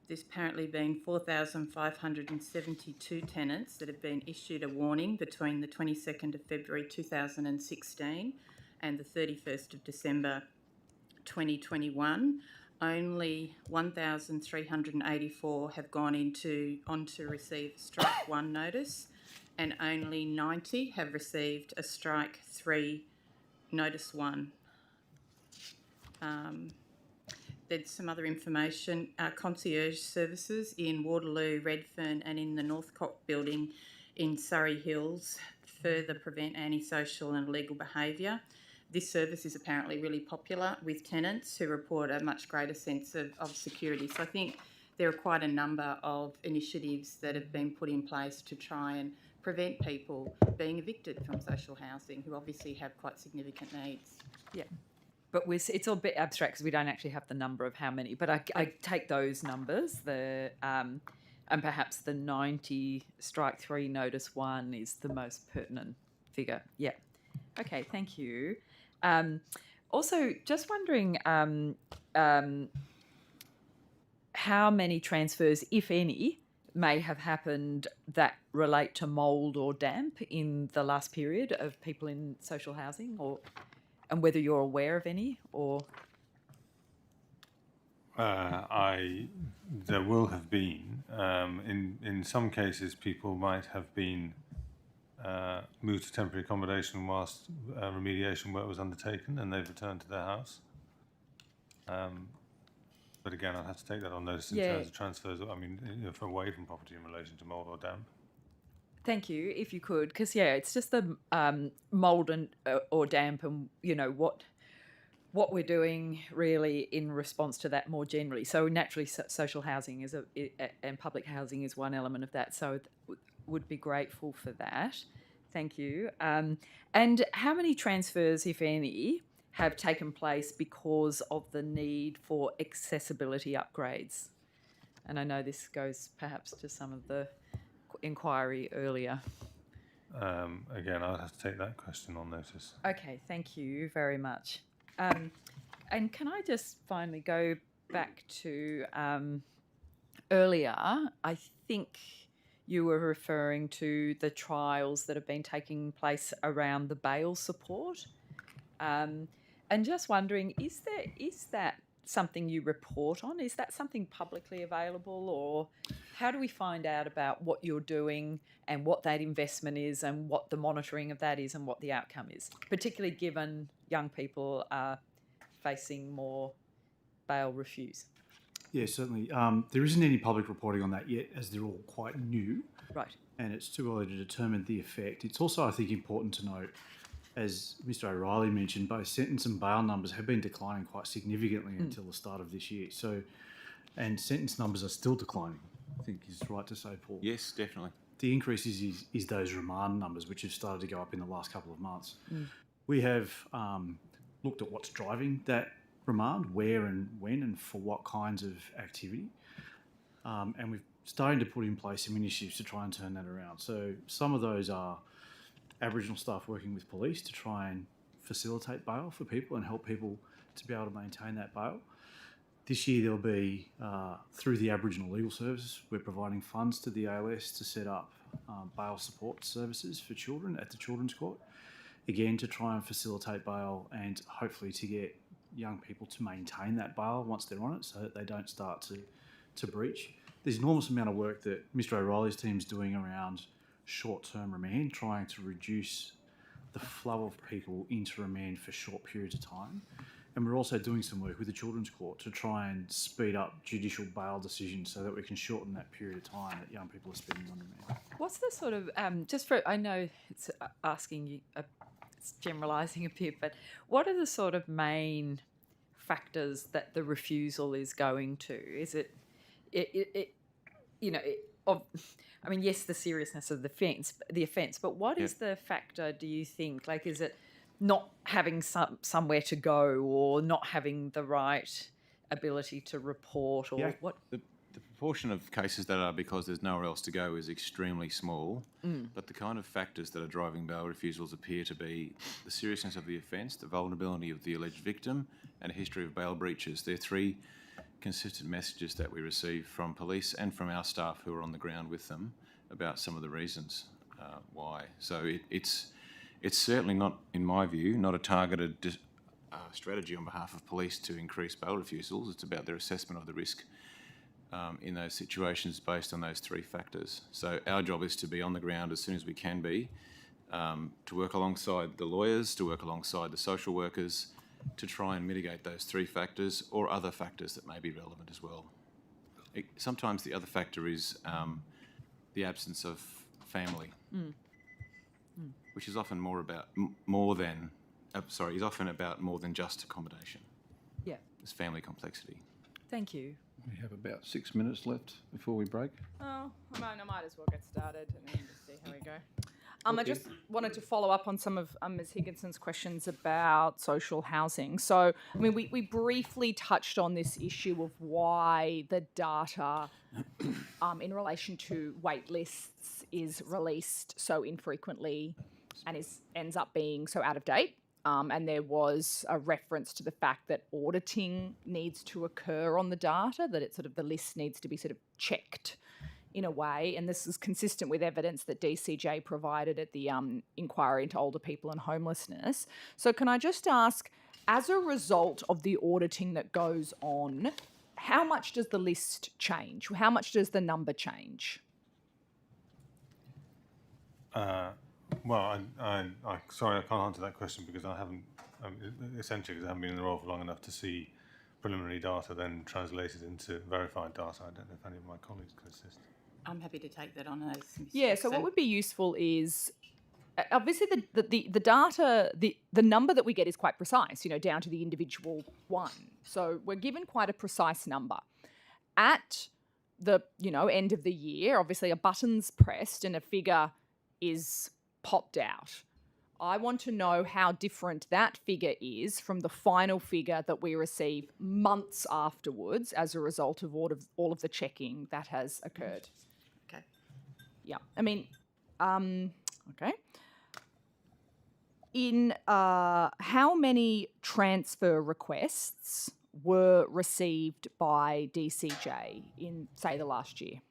there's apparently been 4,572 tenants that have been issued a warning between the 22nd of February 2016 and the 31st of December 2021. Only 1,384 have gone on to receive Strike 1 notice, and only 90 have received a Strike 3 Notice 1. There's some other information. Concierge services in Waterloo, Redfern and in the Northcote building in Surrey Hills further prevent antisocial and illegal behaviour. This service is apparently really popular with tenants who report a much greater sense of security. So I think there are quite a number of initiatives that have been put in place to try and prevent people being evicted from social housing who obviously have quite significant needs. Yeah. But it's all a bit abstract because we don't actually have the number of how many. But I take those numbers. and perhaps the 90 strike 3 notice 1 is the most pertinent figure. Yeah. Okay, thank you. Also, just wondering how many transfers, if any, may have happened that relate to mould or damp in the last period of people in social housing, and whether you're aware of any, or... There will have been. In some cases, people might have been moved to temporary accommodation whilst remediation work was undertaken, and they've returned to their house. But again, I'll have to take that on notice in terms of transfers. I mean, for away from property in relation to mould or damp. Thank you, if you could, because it's just the mould and or damp, and what we're doing really in response to that more generally. So naturally, social housing and public housing is one element of that. So would be grateful for that. Thank you. And how many transfers, if any, have taken place because of the need for accessibility upgrades? And I know this goes perhaps to some of the inquiry earlier. Again, I'll have to take that question on notice. Okay, thank you very much. And can I just finally go back to earlier? I think you were referring to the trials that have been taking place around the bail support. And just wondering, is that something you report on? Is that something publicly available, or how do we find out about what you're doing and what that investment is and what the monitoring of that is and what the outcome is, particularly given young people are facing more bail refuse? Yeah, certainly. There isn't any public reporting on that yet, as they're all quite new. Right. And it's too early to determine the effect. It's also, I think, important to note, as Mr. O'Reilly mentioned, both sentence and bail numbers have been declining quite significantly until the start of this year. So, and sentence numbers are still declining, I think is right to say, Paul. Yes, definitely. The increase is those remand numbers, which have started to go up in the last couple of months. We have looked at what's driving that remand, where and when and for what kinds of activity. And we're starting to put in place some initiatives to try and turn that around. So some of those are Aboriginal staff working with police to try and facilitate bail for people and help people to be able to maintain that bail. This year there'll be, through the Aboriginal Legal Service, we're providing funds to the ALS to set up bail support services for children at the Children's Court, again to try and facilitate bail and hopefully to get young people to maintain that bail once they're on it so that they don't start to breach. There's an enormous amount of work that Mr. O'Reilly's team's doing around short-term remand, trying to reduce the flow of people into remand for short periods of time. And we're also doing some work with the Children's Court to try and speed up judicial bail decisions so that we can shorten that period of time that young people are spending on remand. What's the sort of, just for, I know it's asking you, it's generalising a bit, but what are the sort of main factors that the refusal is going to? Is it I mean, yes, the seriousness of the offence, but what is the factor, do you think? Like, is it not having somewhere to go or not having the right ability to report, or what? The proportion of cases that are because there's nowhere else to go is extremely small, but the kind of factors that are driving bail refusals appear to be the seriousness of the offence, the vulnerability of the alleged victim, and a history of bail breaches. They're three consistent messages that we receive from police and from our staff who are on the ground with them about some of the reasons why. So it's certainly not, in my view, not a targeted strategy on behalf of police to increase bail refusals. It's about their assessment of the risk in those situations based on those three factors. So our job is to be on the ground as soon as we can be, to work alongside the lawyers, to work alongside the social workers, to try and mitigate those three factors or other factors that may be relevant as well. Sometimes the other factor is the absence of family, which is often about more than just accommodation. Yeah. It's family complexity. Thank you. We have about 6 minutes left before we break. Oh, I might as well get started and then just see how we go. I just wanted to follow up on some of Ms. Higginson's questions about social housing. So, I mean, we briefly touched on this issue of why the data in relation to wait lists is released so infrequently and ends up being so out of date. And there was a reference to the fact that auditing needs to occur on the data, that it the list needs to be sort of checked in a way, and this is consistent with evidence that DCJ provided at the inquiry into older people and homelessness. So can I just ask, as a result of the auditing that goes on, how much does the list change? How much does the number change? Well, sorry, I can't answer that question because I haven't, essentially because I haven't been in the role for long enough to see preliminary data then translated into verified data. I don't know if any of my colleagues can assist. I'm happy to take that on as Ms. Yeah, so what would be useful is, obviously the data, the number that we get is quite precise, down to the individual one. So we're given quite a precise number. At the, end of the year, obviously a button's pressed and a figure is popped out. I want to know how different that figure is from the final figure that we receive months afterwards as a result of all of the checking that has occurred. Okay. Yeah, I mean, okay. In how many transfer requests were received by DCJ in, say, the last year?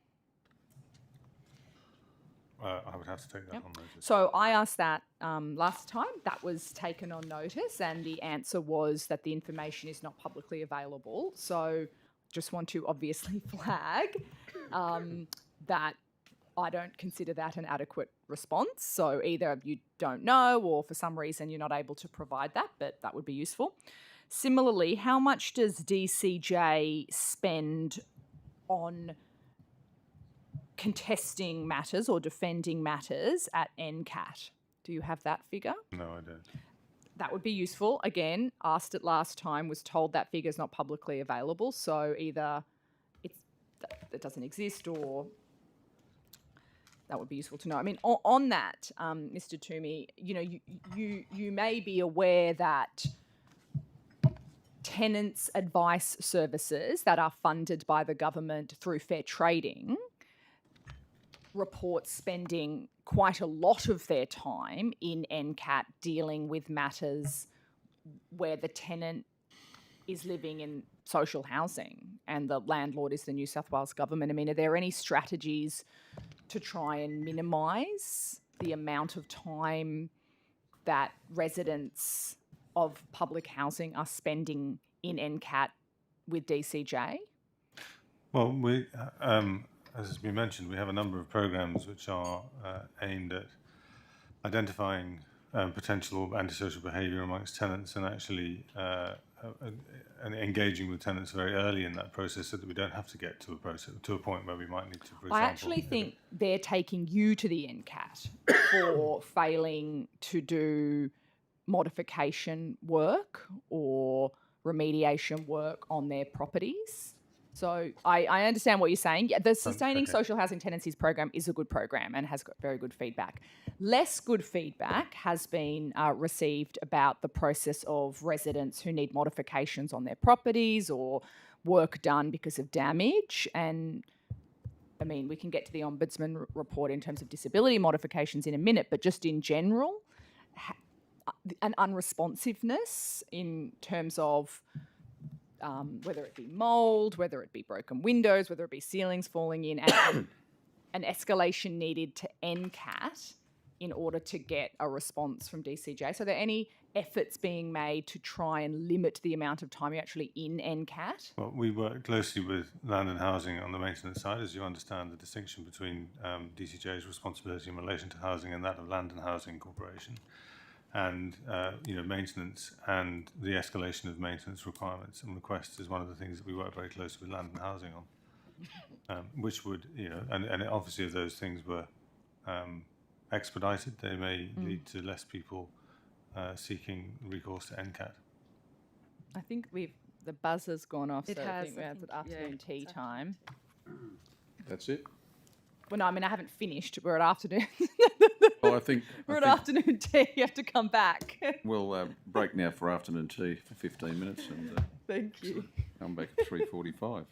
I would have to take that on notice. So I asked that last time. That was taken on notice, and the answer was that the information is not publicly available. So just want to obviously flag that I don't consider that an adequate response. So either you don't know or for some reason you're not able to provide that, but that would be useful. Similarly, how much does DCJ spend on contesting matters or defending matters at NCAT? Do you have that figure? No, I don't. That would be useful. Again, asked it last time, was told that figure is not publicly available. So either it doesn't exist or that would be useful to know. I mean, on that, Mr. Toomey, you may be aware that tenants' advice services that are funded by the government through fair trading report spending quite a lot of their time in NCAT dealing with matters where the tenant is living in social housing and the landlord is the New South Wales government. I mean, are there any strategies to try and minimise the amount of time that residents of public housing are spending in NCAT with DCJ? Well, as has been mentioned, we have a number of programs which are aimed at identifying potential antisocial behaviour amongst tenants and actually and engaging with tenants very early in that process so that we don't have to get to a point where we might need to, for example... I actually think they're taking you to the NCAT for failing to do modification work or remediation work on their properties. So I understand what you're saying. Yeah, the Sustaining Social Housing Tenancies program is a good program and has got very good feedback. Less good feedback has been received about the process of residents who need modifications on their properties or work done because of damage. And I mean, we can get to the Ombudsman report in terms of disability modifications in a minute, but just in general, an unresponsiveness in terms of whether it be mould, whether it be broken windows, whether it be ceilings falling in, and an escalation needed to NCAT in order to get a response from DCJ. So are there any efforts being made to try and limit the amount of time you're actually in NCAT? Well, we work closely with Land and Housing on the maintenance side, as you understand the distinction between DCJ's responsibility in relation to housing and that of Land and Housing Corporation. And maintenance and the escalation of maintenance requirements and requests is one of the things that we work very closely with Land and Housing on, which would, and obviously if those things were expedited, they may lead to less people seeking recourse to NCAT. I think the buzzer's gone off, It so has, I think we have afternoon tea time. That's it? Well, no, I mean, I haven't finished. We're at afternoon. Well, I think We're at afternoon tea. You have to come back. we'll break now for afternoon tea for 15 minutes and Thank you. come back at 3:45.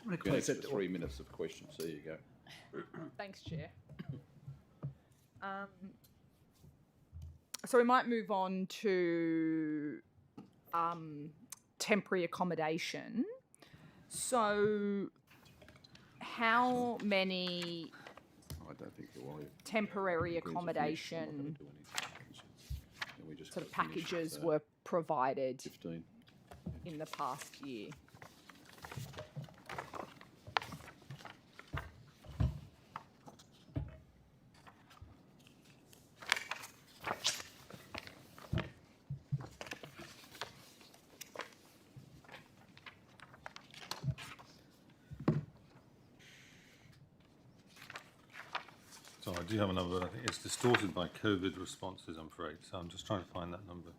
An extra 3 minutes of questions. There you go. Thanks, Chair. So we might move on to temporary accommodation. So how many I don't think there was. temporary accommodation sort of packages were provided 15. in the past year? So I do have a number, but I think it's distorted by COVID responses, I'm afraid. So I'm just trying to find that number.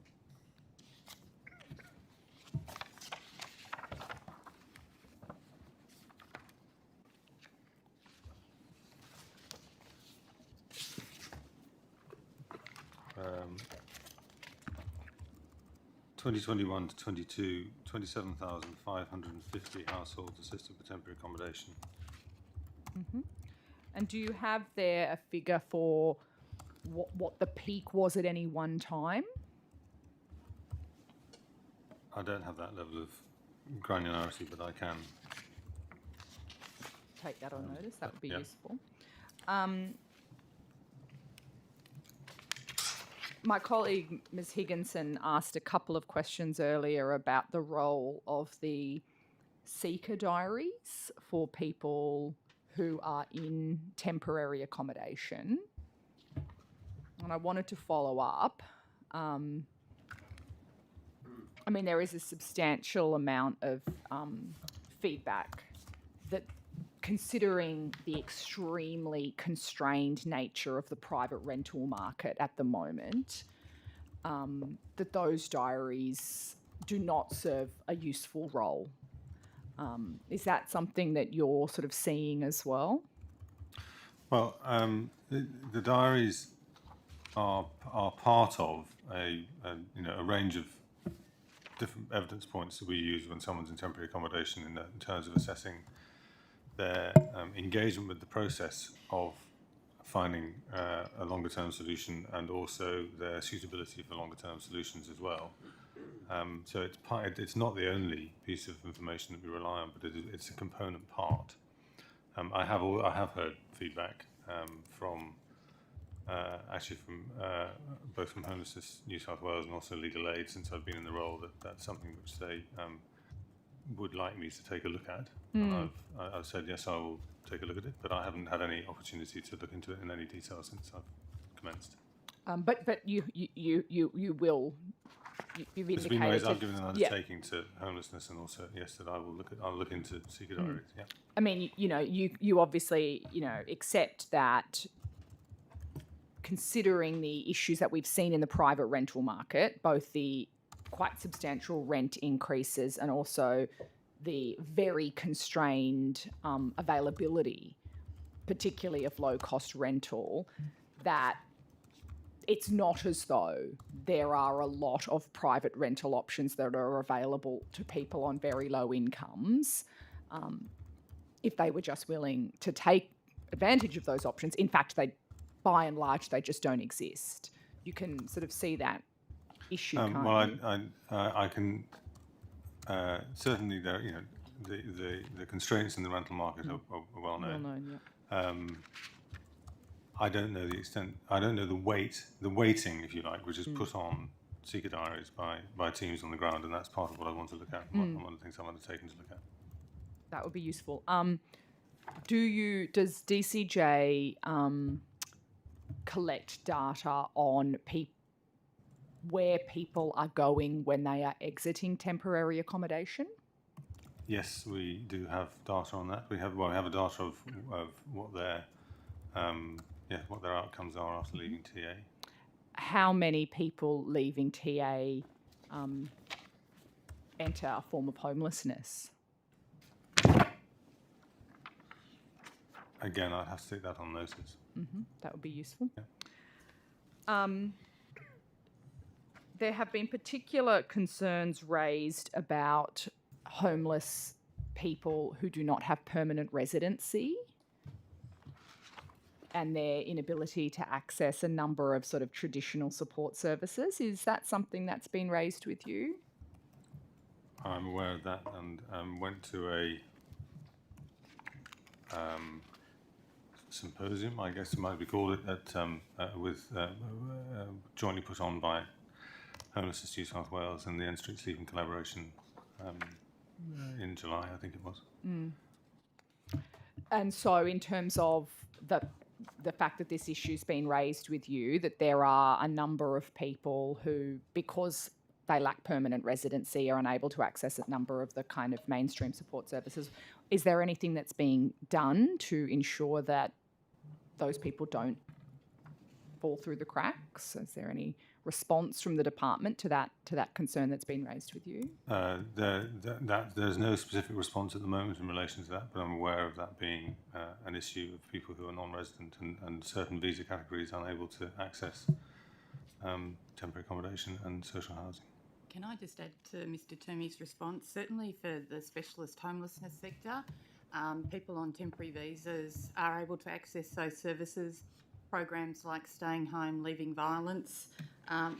Um, 2021 to 22, 27,550 households assisted with temporary accommodation. Mm-hmm. And do you have there a figure for what the peak was at any one time? I don't have that level of granularity, but I can. Take that on notice, that would be yeah. useful. My colleague, Ms. Higginson, asked a couple of questions earlier about the role of the seeker diaries for people who are in temporary accommodation. And I wanted to follow up. I mean, there is a substantial amount of feedback that, considering the extremely constrained nature of the private rental market at the moment, that those diaries do not serve a useful role. Is that something that you're sort of seeing as well? Well, the diaries are part of a range of different evidence points that we use when someone's in temporary accommodation in terms of assessing their engagement with the process of finding a longer term solution, and also their suitability for longer term solutions as well. So it's not the only piece of information that we rely on, but it's a component part. I have heard feedback from both from Homelessness New South Wales and also Legal Aid since I've been in the role, that's something which they would like me to take a look at. And I've said yes, I will take a look at it, but I haven't had any opportunity to look into it in any detail since I've commenced. But you will. You've indicated. I've given an undertaking to homelessness, and also that I'll look into seeker diaries. Yeah. I mean, you obviously accept that, considering the issues that we've seen in the private rental market, both the quite substantial rent increases and also the very constrained availability, particularly of low-cost rental, that it's not as though there are a lot of private rental options that are available to people on very low incomes if they were just willing to take advantage of those options. In fact, by and large, they just don't exist. You can sort of see that issue, can't you? I can certainly the constraints in the rental market are well known. Well known, yeah. I don't know the extent. I don't know the weighting, if you like, which is put on seeker diaries by teams on the ground, and that's part of what I want to look at. One of the things I'm undertaking to look at. That would be useful. Does DCJ collect data on where people are going when they are exiting temporary accommodation? Yes, we do have data on that. We have a data of what their what their outcomes are after leaving TA. How many people leaving TA enter a form of homelessness? Again, I'd have to take that on notice. That would be useful. Yeah. There have been particular concerns raised about homeless people who do not have permanent residency and their inability to access a number of sort of traditional support services. Is that something that's been raised with you? I'm aware of that, and went to a symposium, I guess it might be called it, jointly put on by Homelessness New South Wales and the End Street Sleeping Collaboration in July, I think it was. And so in terms of the fact that this issue's been raised with you, that there are a number of people who, because they lack permanent residency, are unable to access a number of the kind of mainstream support services. Is there anything that's being done to ensure that those people don't fall through the cracks? Is there any response from the department to that concern that's been raised with you? There's no specific response at the moment in relation to that, but I'm aware of that being an issue of people who are non-resident and certain visa categories unable to access temporary accommodation and social housing. Can I just add to Mr. Toomey's response? Certainly for the specialist homelessness sector, people on temporary visas are able to access those services. Programs like Staying Home, Leaving Violence.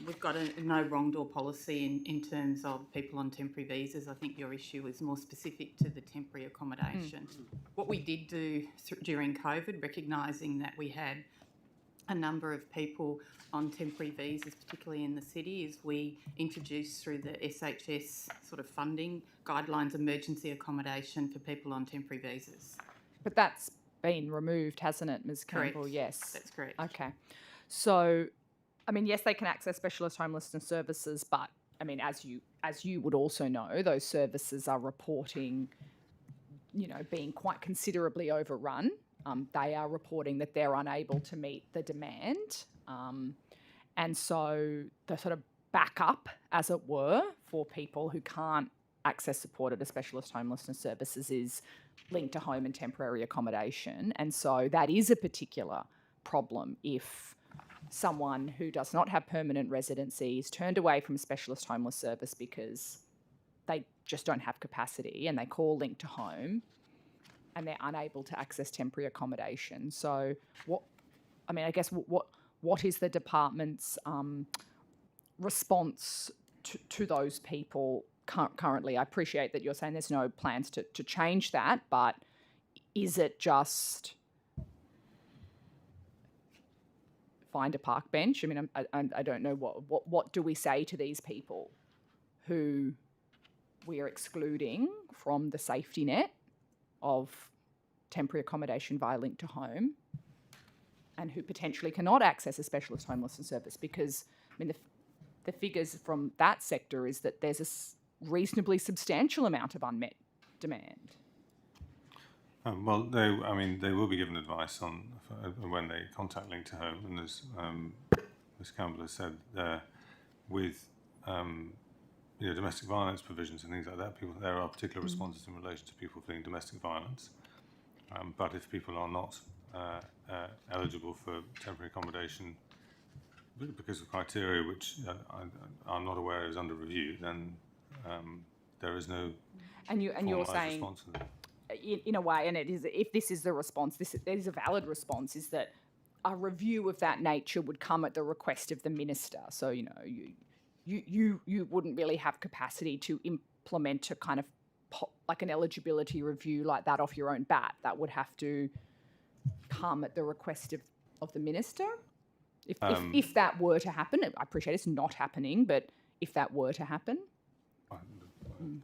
We've got a no wrong door policy in terms of people on temporary visas. I think your issue is more specific to the temporary accommodation. What we did do during COVID, recognising that we had a number of people on temporary visas, particularly in the city, is we introduced through the SHS sort of funding guidelines emergency accommodation for people on temporary visas. But that's been removed, hasn't it, Ms. Campbell? Correct. Yes. That's correct. Okay. So, I mean, yes, they can access specialist homelessness services, but I mean, as you would also know, those services are reporting, being quite considerably overrun. They are reporting that they're unable to meet the demand. And so the sort of backup, as it were, for people who can't access supported or specialist homelessness services is linked to home and temporary accommodation. And so that is a particular problem if someone who does not have permanent residency is turned away from specialist homeless service because they just don't have capacity and they call linked to home and they're unable to access temporary accommodation. So what is the department's response to those people currently? I appreciate that you're saying there's no plans to change that, but is it just find a park bench? I mean, I don't know what do we say to these people who we are excluding from the safety net of temporary accommodation via link to home and who potentially cannot access a specialist homelessness service? Because, I mean, the figures from that sector is that there's a reasonably substantial amount of unmet demand. Well, they will be given advice on when they contact Link to Home, and as Ms. Campbell has said, with domestic violence provisions and things like that, there are particular responses in relation to people fleeing domestic violence. But if people are not eligible for temporary accommodation because of criteria which I'm not aware is under review, then there is no and you're saying response to that. In a way, and it is, if this is the response, this is a valid response, is that a review of that nature would come at the request of the minister. So you wouldn't really have capacity to implement a kind of like an eligibility review like that off your own bat. That would have to come at the request of the minister. If that were to happen, I appreciate it's not happening, but if that were to happen.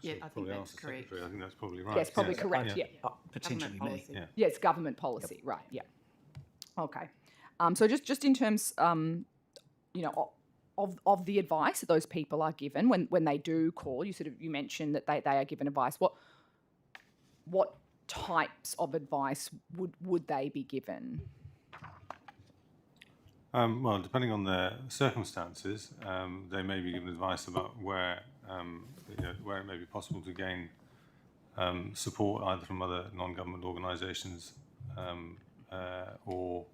Yeah, I think that's correct. I think that's probably right. Yes, probably correct, yeah. Potentially me. Yeah. Yeah, it's government policy, right, yeah. Okay. So just in terms, of the advice that those people are given when they do call, you mentioned that they are given advice. What types of advice would they be given? Well, depending on their circumstances, they may be given advice about where it may be possible to gain support either from other non-government organisations or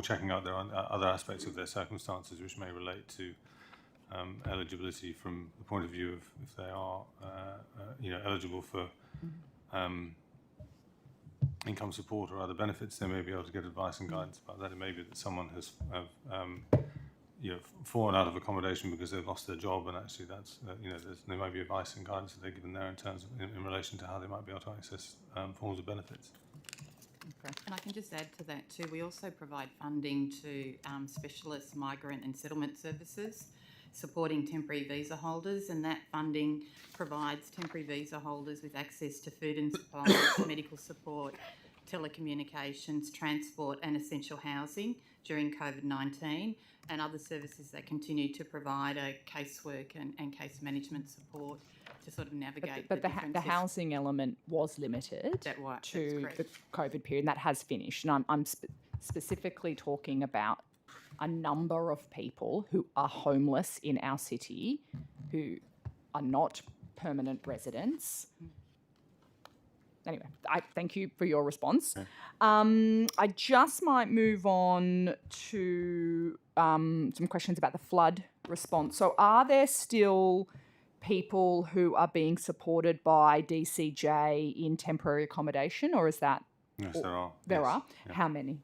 checking out their other aspects of their circumstances which may relate to eligibility from the point of view of if they are, eligible for income support or other benefits. They may be able to get advice and guidance about that. It may be that someone has fallen out of accommodation because they've lost their job, and actually that's there might be advice and guidance that they're given there in terms of in relation to how they might be able to access forms of benefits. Okay. And I can just add to that too, we also provide funding to specialist migrant and settlement services supporting temporary visa holders, and that funding provides temporary visa holders with access to food and supplies, medical support, telecommunications, transport and essential housing during COVID-19, and other services that continue to provide a casework and case management support to sort of navigate But the housing element was limited to the COVID period, and that has finished. And I'm specifically talking about a number of people who are homeless in our city who are not permanent residents. Anyway, I thank you for your response. Okay. I just might move on to some questions about the flood response. So are there still people who are being supported by DCJ in temporary accommodation, or is that... Yes, there are. There yes. are? Yeah. How many?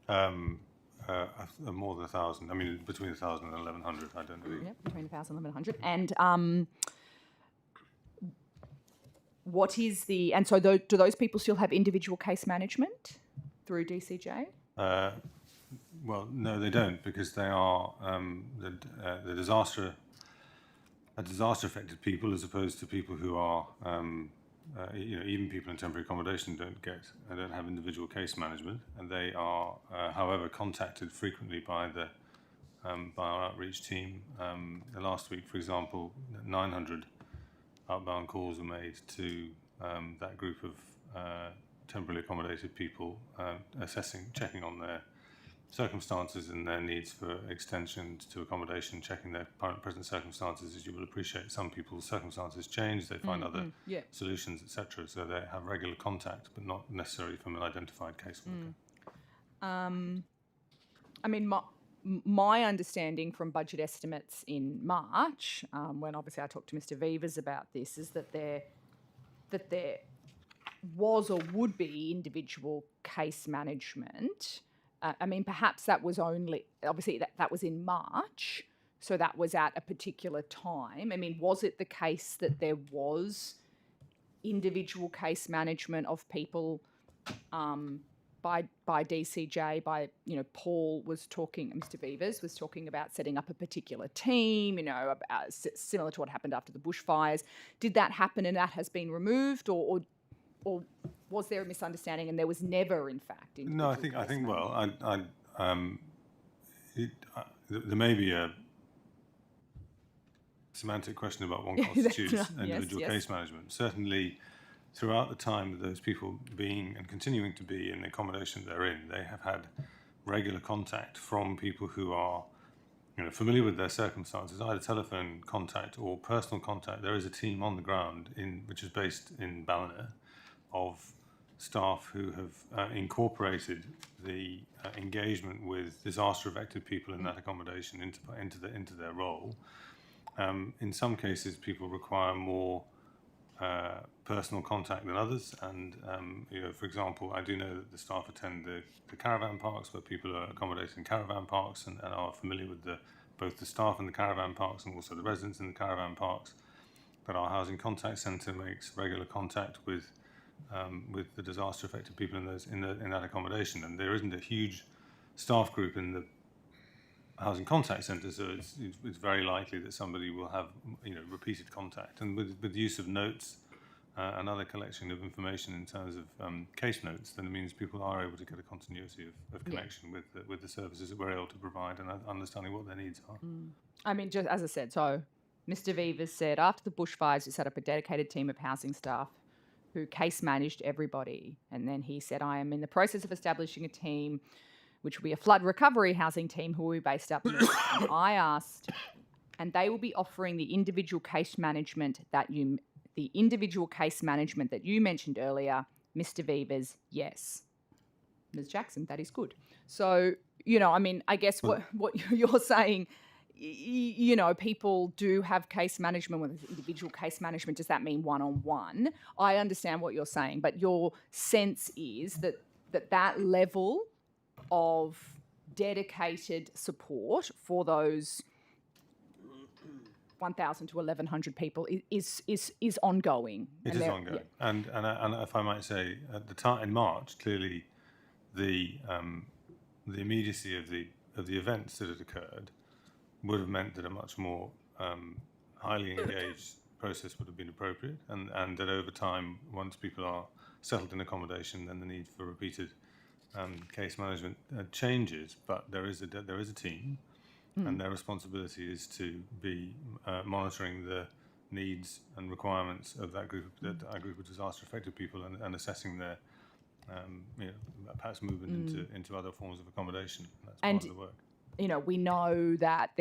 More than 1,000. I mean, between 1,000 and 1,100, I don't believe. Yeah, between 1,000 and 1,100. And what is the... And so do those people still have individual case management through DCJ? Well, no, they don't, because they are the disaster-affected people, as opposed to people who are, even people in temporary accommodation don't have individual case management, and they are, however, contacted frequently by our outreach team. Last week, for example, 900 outbound calls were made to that group of temporarily accommodated people, checking on their circumstances and their needs for extensions to accommodation, checking their present circumstances. As you will appreciate, some people's circumstances change, they find other solutions, etc. So they have regular contact, but not necessarily from an identified caseworker. I mean, my understanding from budget estimates in March, when obviously I talked to Mr. Vivas about this, is that there was or would be individual case management. I mean, perhaps that was obviously that was in March, so that was at a particular time. I mean, was it the case that there was individual case management of people by DCJ, Paul was talking, Mr. Vivas was talking about setting up a particular team, similar to what happened after the bushfires. Did that happen and that has been removed, or was there a misunderstanding and there was never, in fact, No, I think well, there may be a semantic question about what constitutes individual case management. Certainly, throughout the time that those people being and continuing to be in the accommodation they're in, they have had regular contact from people who are familiar with their circumstances, either telephone contact or personal contact. There is a team on the ground which is based in Ballina of staff who have incorporated the engagement with disaster-affected people in that accommodation into their role. In some cases, people require more personal contact than others, and for example, I do know that the staff attend the caravan parks, where people are accommodated in caravan parks and are familiar with both the staff in the caravan parks and also the residents in the caravan parks. But our housing contact centre makes regular contact with the disaster-affected people in that accommodation, and there isn't a huge staff group in the housing contact centre, so it's very likely that somebody will have repeated contact, and with the use of notes and other collection of information in terms of case notes, then it means people are able to get a continuity of connection with the services that we're able to provide and understanding what their needs are. I mean, just as I said, so Mr. Vivas said after the bushfires, we set up a dedicated team of housing staff who case managed everybody. And then he said, I am in the process of establishing a team, which will be a flood recovery housing team who will be based up north. And I asked, and they will be offering the individual case management that you mentioned earlier, Mr. Vivas, yes. Ms. Jackson, that is good. So, I mean, I guess what you're saying you know, people do have case management, whether it's individual case management, does that mean one-on-one? I understand what you're saying, but your sense is that level of dedicated support for those 1,000 to 1,100 people is ongoing. It is ongoing. Yeah. And if I might say, at the time in March, clearly the immediacy of the events that had occurred would have meant that a much more highly engaged process would have been appropriate, and that over time, once people are settled in accommodation, then the need for repeated case management changes. But there is a team, and their responsibility is to be monitoring the needs and requirements of that group of disaster-affected people, and assessing their perhaps movement into other forms of accommodation. That's part of the work. You know, we know that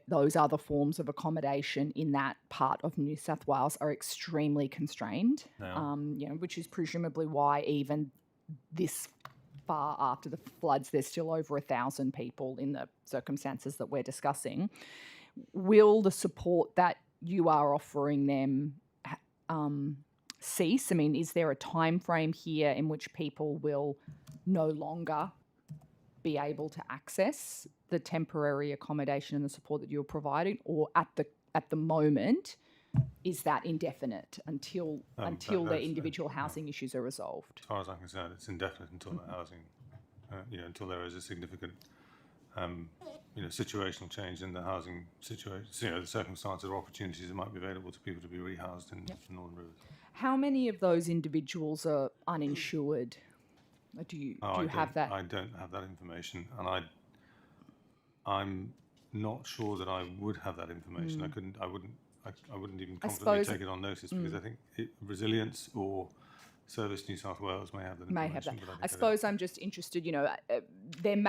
those other forms of accommodation in that part of New South Wales are extremely constrained. You know, which is presumably why even this far after the floods, there's still over 1,000 people in the circumstances that we're discussing. Will the support that you are offering them cease? I mean, is there a time frame here in which people will no longer be able to access the temporary accommodation and the support that you're providing, or at the moment is that indefinite until their individual housing issues are resolved? As far as I'm concerned, it's indefinite until the housing, until there is a significant, situational change in the housing situation, the circumstances or opportunities that might be available to people to be rehoused in the Northern Rivers. How many of those individuals are uninsured? Do you have that? I don't have that information, and I'm not sure that I would have that information. I wouldn't even confidently take it on notice, because I think Resilience or Service New South Wales may have that information. I suppose I'm just interested, I'm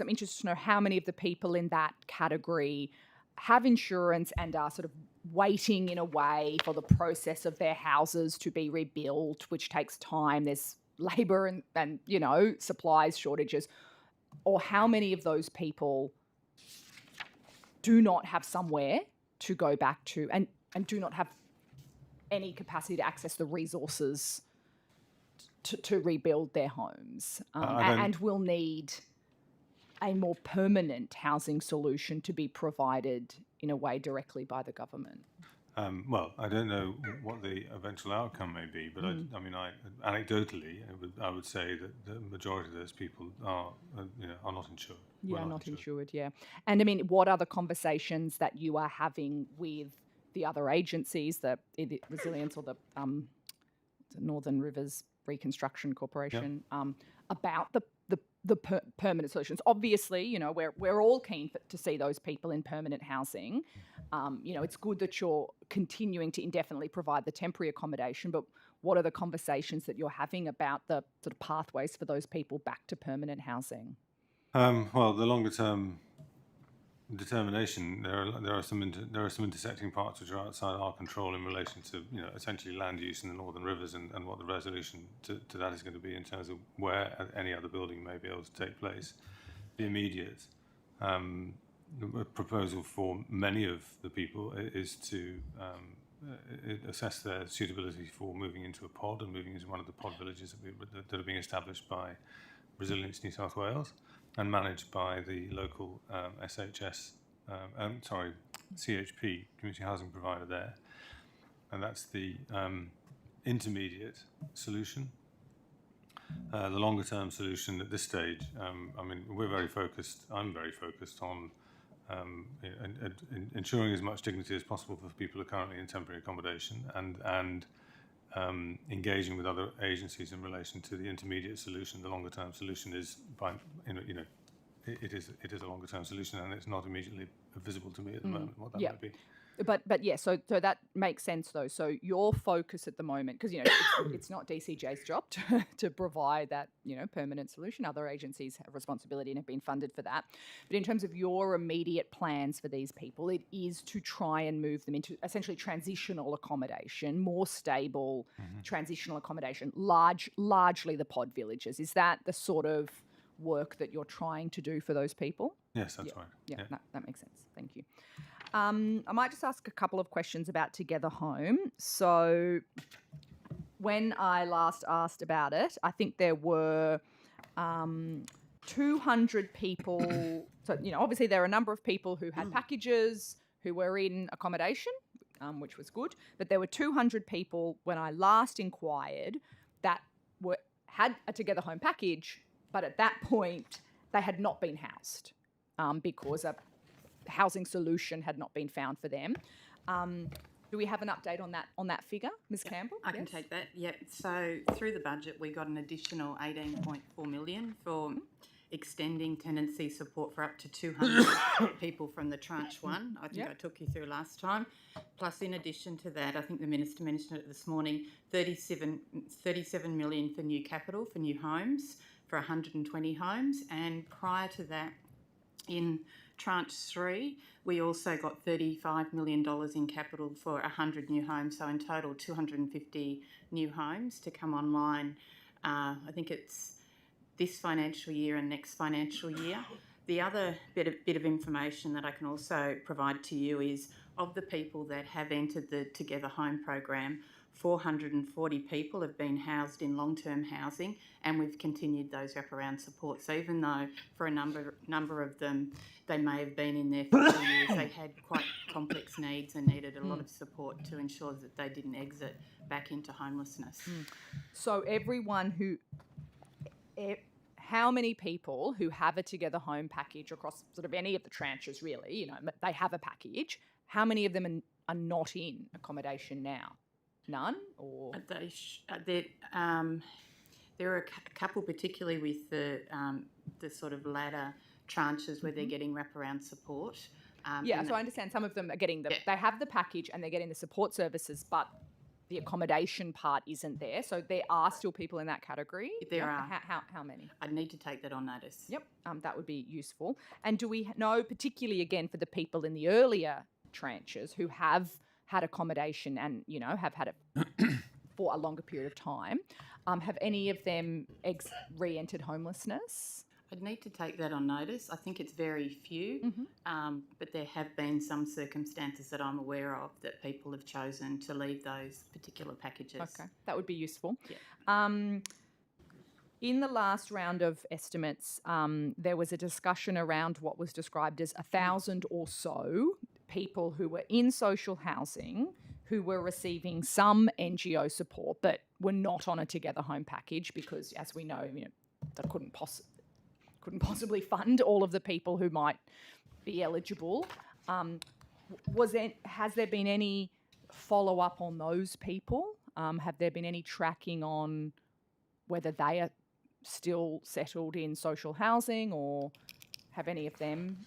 interested to know how many of the people in that category have insurance and are sort of waiting in a way for the process of their houses to be rebuilt, which takes time. There's labour and supplies shortages. Or how many of those people do not have somewhere to go back to and do not have any capacity to access the resources to rebuild their homes, and will need a more permanent housing solution to be provided in a way directly by the government? Well, I don't know what the eventual outcome may be, but anecdotally, I would say that the majority of those people are not insured. Yeah, not insured. Yeah, and I mean, what are the conversations that you are having with the other agencies, the Resilience or the Northern Rivers Reconstruction Corporation, about the permanent solutions? Obviously, we're all keen to see those people in permanent housing. It's good that you're continuing to indefinitely provide the temporary accommodation, but what are the conversations that you're having about the sort of pathways for those people back to permanent housing? Well, the longer term determination, there are some intersecting parts which are outside our control in relation to essentially land use in the Northern Rivers, and what the resolution to that is going to be in terms of where any other building may be able to take place. The immediate proposal for many of the people is to assess their suitability for moving into a pod and moving into one of the pod villages that are being established by Resilience New South Wales and managed by the local CHP, community housing provider there. And that's the intermediate solution. The longer term solution at this stage, we're very focused, I'm very focused on ensuring as much dignity as possible for people who are currently in temporary accommodation, and engaging with other agencies in relation to the intermediate solution. The longer term solution is it is a longer term solution, and it's not immediately visible to me at the moment what that might be. But yeah, so that makes sense though. So your focus at the moment, because it's not DCJ's job to provide that permanent solution. Other agencies have responsibility and have been funded for that. But in terms of your immediate plans for these people, it is to try and move them into essentially transitional accommodation, more stable transitional accommodation, largely the pod villages. Is that the sort of work that you're trying to do for those people? Yes, that's right. Yeah, that makes sense. Thank you. I might just ask a couple of questions about Together Home. So when I last asked about it, I think there were 200 people. So, obviously there are a number of people who had packages, who were in accommodation, which was good. But there were 200 people when I last inquired that had a Together Home package, but at that point they had not been housed because a housing solution had not been found for them. Do we have an update on that figure, Ms. Campbell? I can take that. Yep. So through the budget, we got an additional 18.4 million for extending tenancy support for up to 200 people from the tranche one. I think I took you through last time. Plus, in addition to that, I think the Minister mentioned it this morning, 37 million for new capital, for new homes, for 120 homes. And prior to that, in tranche 3, we also got $35 million in capital for 100 new homes. So in total, 250 new homes to come online. I think it's this financial year and next financial year. The other bit of information that I can also provide to you is of the people that have entered the Together Home program, 440 people have been housed in long-term housing, and we've continued those wraparound supports. So even though for a number of them, they may have been in there for 2 years, they had quite complex needs and needed a lot of support to ensure that they didn't exit back into homelessness. So how many people who have a Together Home package across sort of any of the tranches, really, they have a package, how many of them are not in accommodation now? None? Or there are a couple, particularly with the sort of latter tranches where they're getting wraparound support. So I understand some of them are getting they have the package and they're getting the support services, but the accommodation part isn't there. So there are still people in that category. There are. How many? I'd need to take that on notice. Yep, that would be useful. And do we know, particularly again for the people in the earlier tranches who have had accommodation and have had it for a longer period of time, have any of them re-entered homelessness? I'd need to take that on notice. I think it's very few, but there have been some circumstances that I'm aware of that people have chosen to leave those particular packages. Okay, that would be useful. Yeah. In the last round of estimates, there was a discussion around what was described as 1,000 or so people who were in social housing who were receiving some NGO support but were not on a Together Home package because, as we know, they couldn't possibly fund all of the people who might be eligible. Has there been any follow-up on those people? Have there been any tracking on whether they are still settled in social housing or have any of them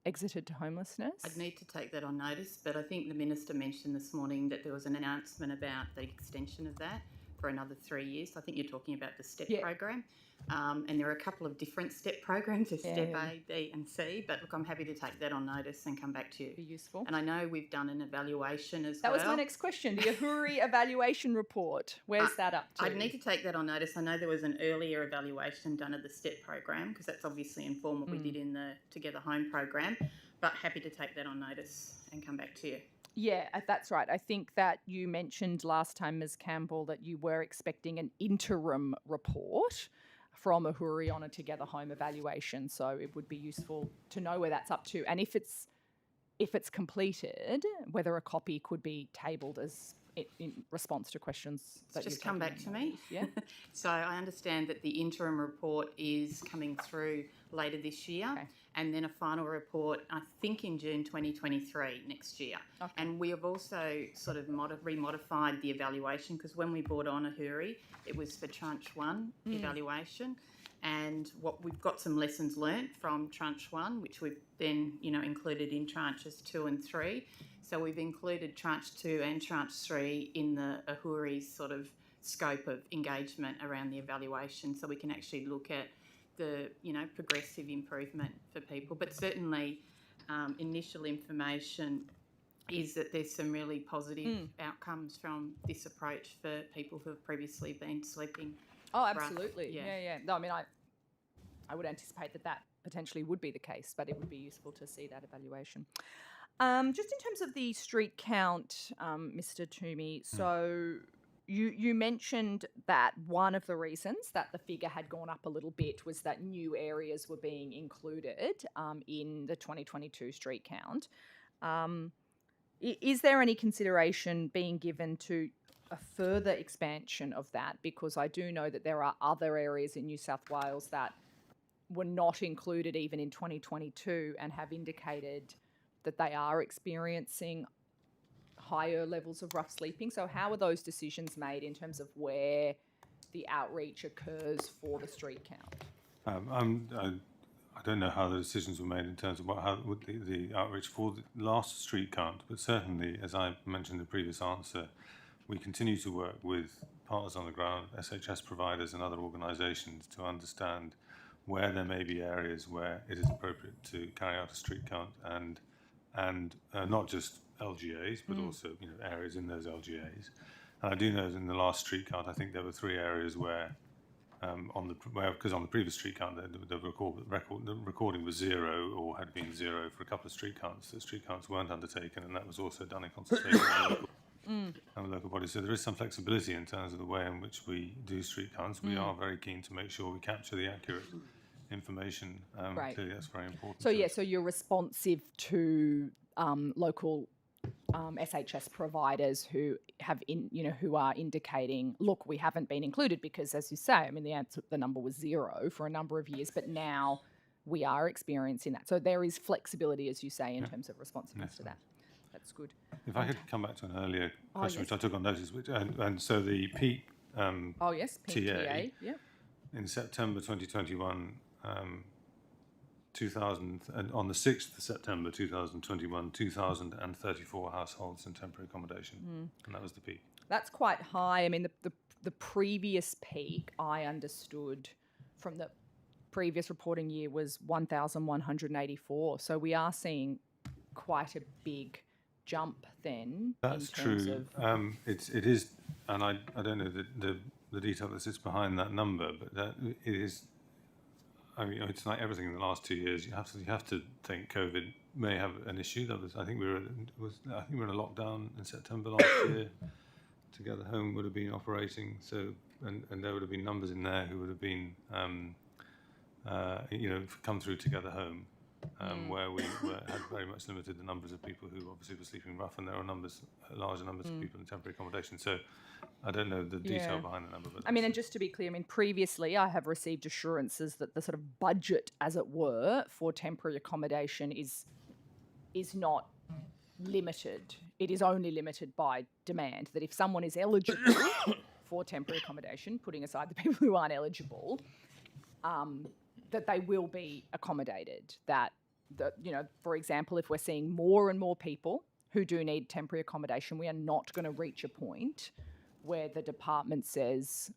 exited to homelessness? I'd need to take that on notice, but I think the Minister mentioned this morning that there was an announcement about the extension of that for another 3 years. I think you're talking about the STEP program. And there are a couple of different STEP programs, there's STEP A, B and C, but look, I'm happy to take that on notice and come back to you. Be useful. And I know we've done an evaluation as well. well. That was my next question, the Ahuri evaluation report. Where's that up to? I'd need to take that on notice. I know there was an earlier evaluation done of the STEP program because that's obviously informed what we did in the Together Home program, but happy to take that on notice and come back to you. Yeah, that's right. I think that you mentioned last time, Ms. Campbell, that you were expecting an interim report from Ahuri on a Together Home evaluation. So it would be useful to know where that's up to. And if it's completed, whether a copy could be tabled as in response to questions that just come back to me. Yeah. So I understand that the interim report is coming through later this year, and then a final report, I think, in June 2023 next year. Okay. And we have also sort of remodified the evaluation because when we brought on Ahuri, it was for tranche 1 evaluation. And what we've got some lessons learnt from tranche 1, which we've then, included in tranches 2 and 3. So we've included tranche 2 and tranche 3 in the Ahuri's sort of scope of engagement around the evaluation, so we can actually look at the, progressive improvement for people. But certainly initial information is that there's some really positive outcomes from this approach for people who have previously been sleeping. Oh, absolutely. Yeah. No, I mean, I would anticipate that that potentially would be the case, but it would be useful to see that evaluation. Just in terms of the street count, Mr. Toomey, so you mentioned that one of the reasons that the figure had gone up a little bit was that new areas were being included in the 2022 street count. Is there any consideration being given to a further expansion of that? Because I do know that there are other areas in New South Wales that were not included even in 2022 and have indicated that they are experiencing higher levels of rough sleeping. So how are those decisions made in terms of where the outreach occurs for the street count? I don't know how the decisions were made in terms of the outreach for the last street count, but certainly, as I mentioned in the previous answer, we continue to work with partners on the ground, SHS providers and other organisations to understand where there may be areas where it is appropriate to carry out a street count and not just LGAs, but also areas in those LGAs. And I do know that in the last street count, I think there were 3 areas where, because on the previous street count, the recording was 0 or had been 0 for a couple of street counts. The street counts weren't undertaken, and that was also done in consultation with local bodies. So there is some flexibility in terms of the way in which we do street counts. We are very keen to make sure we capture the accurate information. Clearly, that's very important. So so you're responsive to local SHS providers who have who are indicating, look, we haven't been included because, as you say, I mean, the number was 0 for a number of years, but now we are experiencing that. So there is flexibility, as you say, in terms of responsiveness to that. That's good. If I could come back to an earlier question, which I took on notice, and so the peak peak TA, in September 2021, 2000, and on the 6th of September 2021, 2,034 households in temporary accommodation, and that was the peak. That's quite high. I mean, the previous peak, I understood from the previous reporting year, was 1,184. So we are seeing quite a big jump then. That's in terms true. Of it is, and I don't know the detail that sits behind that number, but that it is. I mean, it's like everything in the last 2 years. You have to think COVID may have an issue. I think we were in a lockdown in September last year. Together Home would have been operating, so and there would have been numbers in there who would have been come through Together Home, where we had very much limited the numbers of people who obviously were sleeping rough, and there are larger numbers of people in temporary accommodation. So I don't know the detail behind the number. But I mean, and just to be clear, I mean, previously I have received assurances that the sort of budget, as it were, for temporary accommodation is not limited. It is only limited by demand. That if someone is eligible for temporary accommodation, putting aside the people who aren't eligible, that they will be accommodated. That for example, if we're seeing more and more people who do need temporary accommodation, we are not going to reach a point where the department says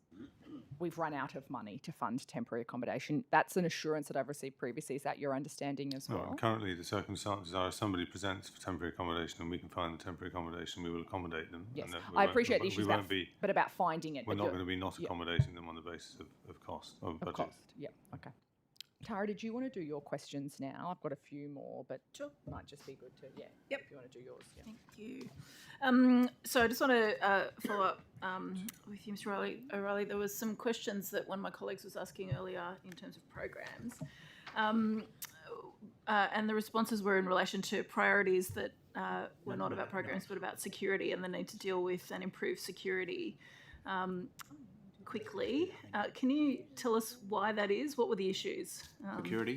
we've run out of money to fund temporary accommodation. That's an assurance that I've received previously. Is that your understanding as well? Currently, the circumstances are if somebody presents for temporary accommodation and we can find the temporary accommodation, we will accommodate them. Yes, I appreciate the issues but about finding it. We're not going to be not accommodating them on the basis of cost, of budget. Cost, okay. Tara, did you want to do your questions now? I've got a few more, but might just be good to, if you want to do yours. Thank you. So I just want to follow up with you, Mr. O'Reilly. There was some questions that one of my colleagues was asking earlier in terms of programs. And the responses were in relation to priorities that were not about programs but about security and the need to deal with and improve security quickly. Can you tell us why that is? What were the issues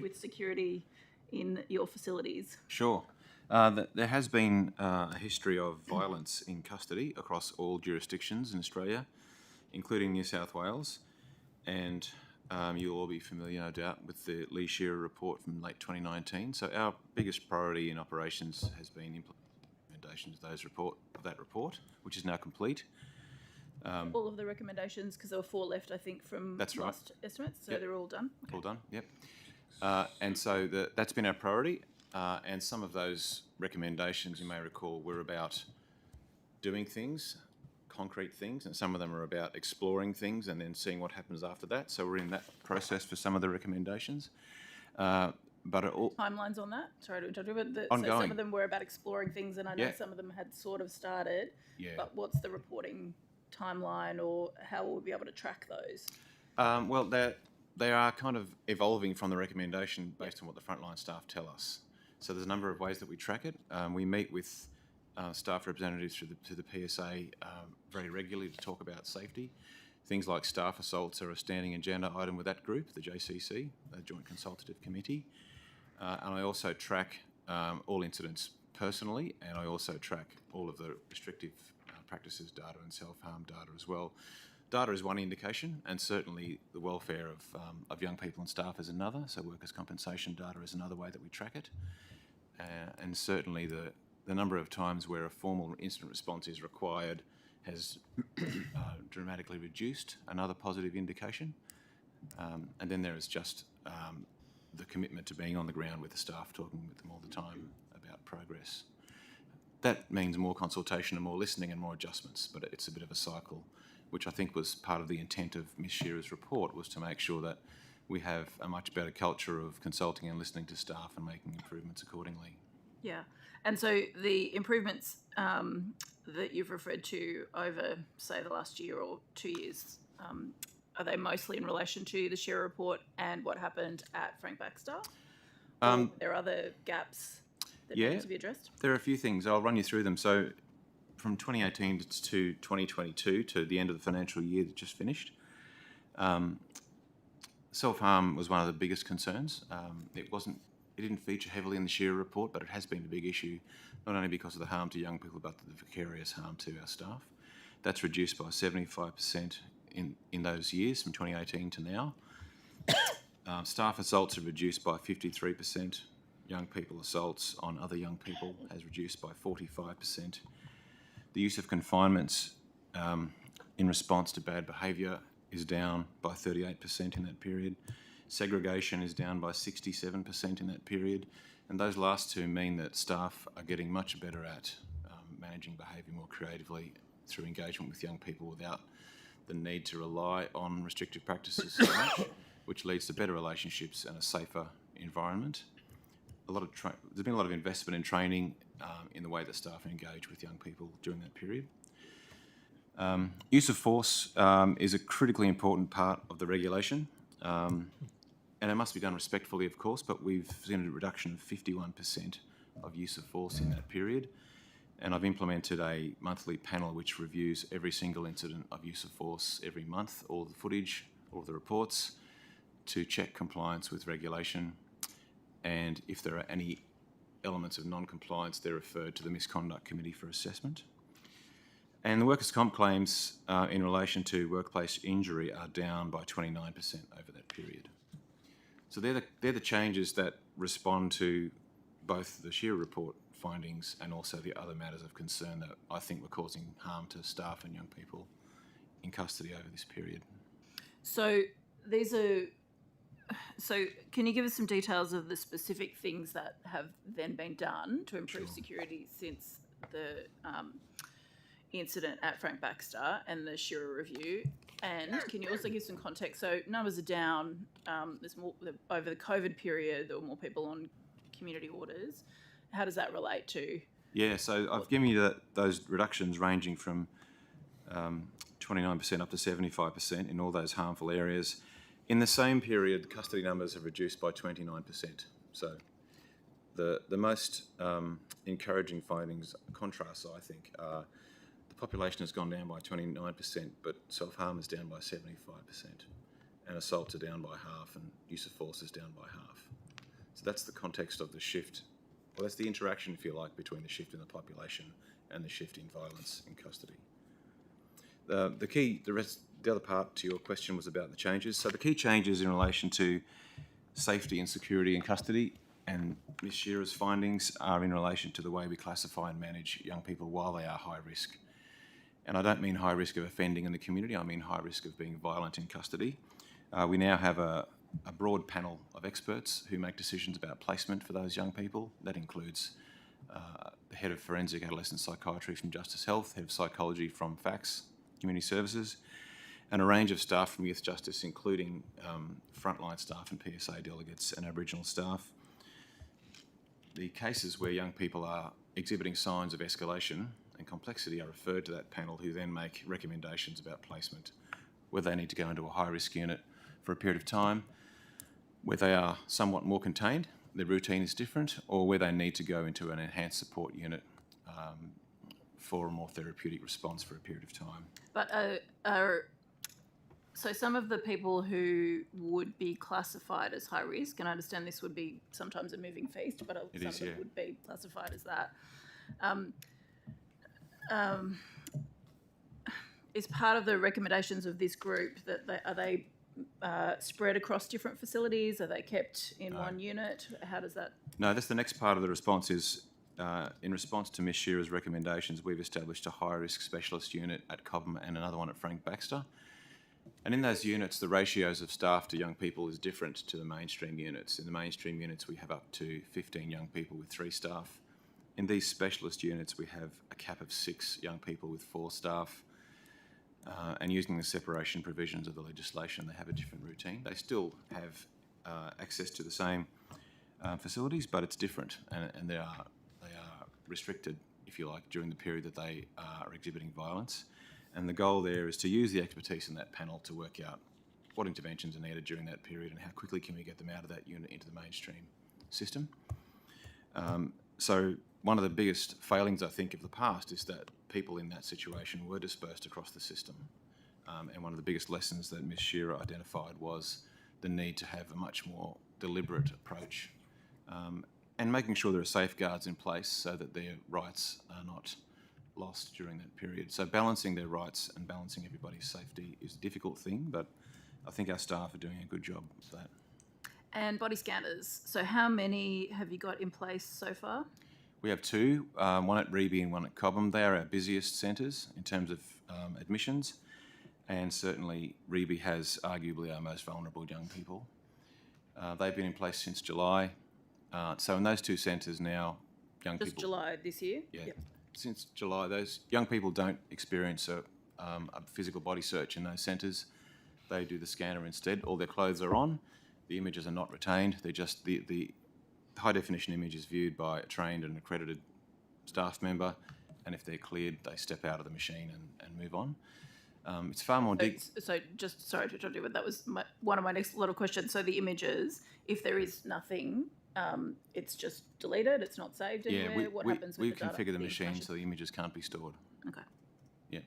with security in your facilities? Sure. There has been a history of violence in custody across all jurisdictions in Australia, including New South Wales. And you'll all be familiar, no doubt, with the Lee Shearer report from late 2019. So our biggest priority in operations has been implementation of that report, which is now complete. All of the recommendations, because there were 4 left, I think, from last estimates, so they're all done. Okay. All done, yep. And so that's been our priority, and some of those recommendations, you may recall, were about doing things, concrete things, and some of them are about exploring things and then seeing what happens after that. So we're in that process for some of the recommendations. But it all Timelines on that? Sorry to interrupt you, but so Ongoing. some of them were about exploring things, and I know Yeah. some of them had sort of started. Yeah. But what's the reporting timeline, or how will we be able to track those? Well, they are kind of evolving from the recommendation based on what the frontline staff tell us. So there's a number of ways that we track it. We meet with staff representatives through the PSA very regularly to talk about safety. Things like staff assaults are a standing agenda item with that group, the JCC, the Joint Consultative Committee. And I also track all incidents personally, and I also track all of the restrictive practices data and self-harm data as well. Data is one indication, and certainly the welfare of young people and staff is another. So workers' compensation data is another way that we track it. And certainly the number of times where a formal incident response is required has dramatically reduced, another positive indication. And then there is just the commitment to being on the ground with the staff, talking with them all the time about progress. That means more consultation and more listening and more adjustments, but it's a bit of a cycle, which I think was part of the intent of Ms. Shearer's report, was to make sure that we have a much better culture of consulting and listening to staff and making improvements accordingly. Yeah. And so the improvements that you've referred to over, say, the last year or 2 years, are they mostly in relation to the Shearer report and what happened at Frank Baxter? Or there are other gaps that need to be addressed? There are a few things. I'll run you through them. So from 2018 to 2022, to the end of the financial year that just finished, self-harm was one of the biggest concerns. It didn't feature heavily in the Shearer report, but it has been a big issue, not only because of the harm to young people, but the vicarious harm to our staff. That's reduced by 75% in those years, from 2018 to now. Staff assaults have reduced by 53%. Young people assaults on other young people has reduced by 45%. The use of confinements in response to bad behaviour is down by 38% in that period. Segregation is down by 67% in that period. And those last two mean that staff are getting much better at managing behaviour more creatively through engagement with young people without the need to rely on restrictive practices so much, which leads to better relationships and a safer environment. There's been a lot of investment in training in the way that staff engage with young people during that period. Use of force is a critically important part of the regulation, and it must be done respectfully, of course, but we've seen a reduction of 51% of use of force in that period. And I've implemented a monthly panel which reviews every single incident of use of force every month, all the footage, all the reports, to check compliance with regulation. And if there are any elements of non-compliance, they're referred to the Misconduct Committee for assessment. And the workers' comp claims in relation to workplace injury are down by 29% over that period. So they're the changes that respond to both the Shearer report findings and also the other matters of concern that I think were causing harm to staff and young people in custody over this period. So can you give us some details of the specific things that have then been done to improve security since the incident at Frank Baxter and the Shearer review? And can you also give some context? So numbers are down. There's more over the COVID period. There were more people on community orders. How does that relate to? Yeah, so I've given you those reductions ranging from 29% up to 75% in all those harmful areas. In the same period, custody numbers have reduced by 29%. So the most encouraging findings, contrasts, I think, are the population has gone down by 29%, but self-harm is down by 75%, and assaults are down by half, and use of force is down by half. So that's the context of the shift. Well, that's the interaction, if you like, between the shift in the population and the shift in violence in custody. The other part to your question was about the changes. So the key changes in relation to safety and security in custody and Ms. Shearer's findings are in relation to the way we classify and manage young people while they are high risk. And I don't mean high risk of offending in the community, I mean high risk of being violent in custody. We now have a broad panel of experts who make decisions about placement for those young people. That includes the head of forensic adolescent psychiatry from Justice Health, head of psychology from FACS, Community Services, and a range of staff from Youth Justice, including frontline staff and PSA delegates and Aboriginal staff. The cases where young people are exhibiting signs of escalation and complexity are referred to that panel, who then make recommendations about placement, whether they need to go into a high-risk unit for a period of time, where they are somewhat more contained, their routine is different, or where they need to go into an enhanced support unit for a more therapeutic response for a period of time. But so some of the people who would be classified as high risk, and I understand this would be sometimes a moving feast, but some of it would be classified as that. Is part of the recommendations of this group that are they spread across different facilities? Are they kept in one unit? How does that? No, that's the next part of the response is, in response to Ms Shearer's recommendations, we've established a high-risk specialist unit at Cobham and another one at Frank Baxter. And in those units, the ratios of staff to young people is different to the mainstream units. In the mainstream units, we have up to 15 young people with 3 staff. In these specialist units, we have a cap of 6 young people with 4 staff. And using the separation provisions of the legislation, they have a different routine. They still have access to the same facilities, but it's different, and they are restricted, if you like, during the period that they are exhibiting violence. And the goal there is to use the expertise in that panel to work out what interventions are needed during that period and how quickly can we get them out of that unit into the mainstream system. So one of the biggest failings, I think, of the past is that people in that situation were dispersed across the system. And one of the biggest lessons that Ms Shearer identified was the need to have a much more deliberate approach and making sure there are safeguards in place so that their rights are not lost during that period. So balancing their rights and balancing everybody's safety is a difficult thing, but I think our staff are doing a good job of that. And body scanners. So how many have you got in place so far? We have 2, one at Reby and one at Cobham. They are our busiest centres in terms of admissions, and certainly Reby has arguably our most vulnerable young people. They've been in place since July. So in those 2 centres now, young people... Just July this year? Yeah. Yep. Since July, those young people don't experience a physical body search in those centres. They do the scanner instead. All their clothes are on. The images are not retained. They're just the high-definition image is viewed by a trained and accredited staff member, and if they're cleared, they step out of the machine and move on. It's far more... So just, sorry to interrupt you, but that was one of my next lot of questions. So the images, if there is nothing, it's just deleted, it's not saved anywhere? What happens with the data? We configure the machine so the images can't be stored. Okay. Yeah.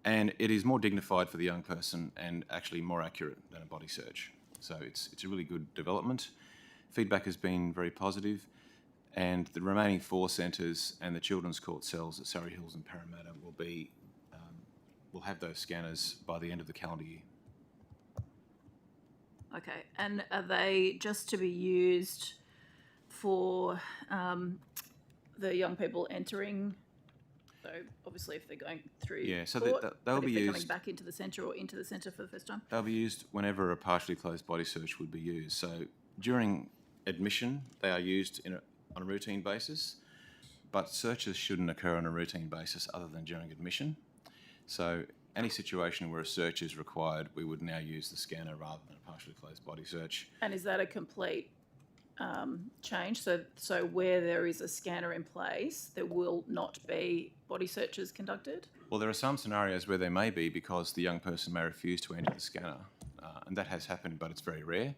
And it is more dignified for the young person and actually more accurate than a body search. So it's a really good development. Feedback has been very positive, and the remaining 4 centres and the children's court cells at Surrey Hills and Parramatta will have those scanners by the end of the calendar year. Okay, and are they just to be used for the young people entering? So obviously, if they're going through court, they'll be used coming back into the centre or into the centre for the first time. They'll be used whenever a partially closed body search would be used. So during admission, they are used on a routine basis, but searches shouldn't occur on a routine basis other than during admission. So any situation where a search is required, we would now use the scanner rather than a partially closed body search. And is that a complete change? So where there is a scanner in place, there will not be body searches conducted? Well, there are some scenarios where there may be because the young person may refuse to enter the scanner, and that has happened, but it's very rare.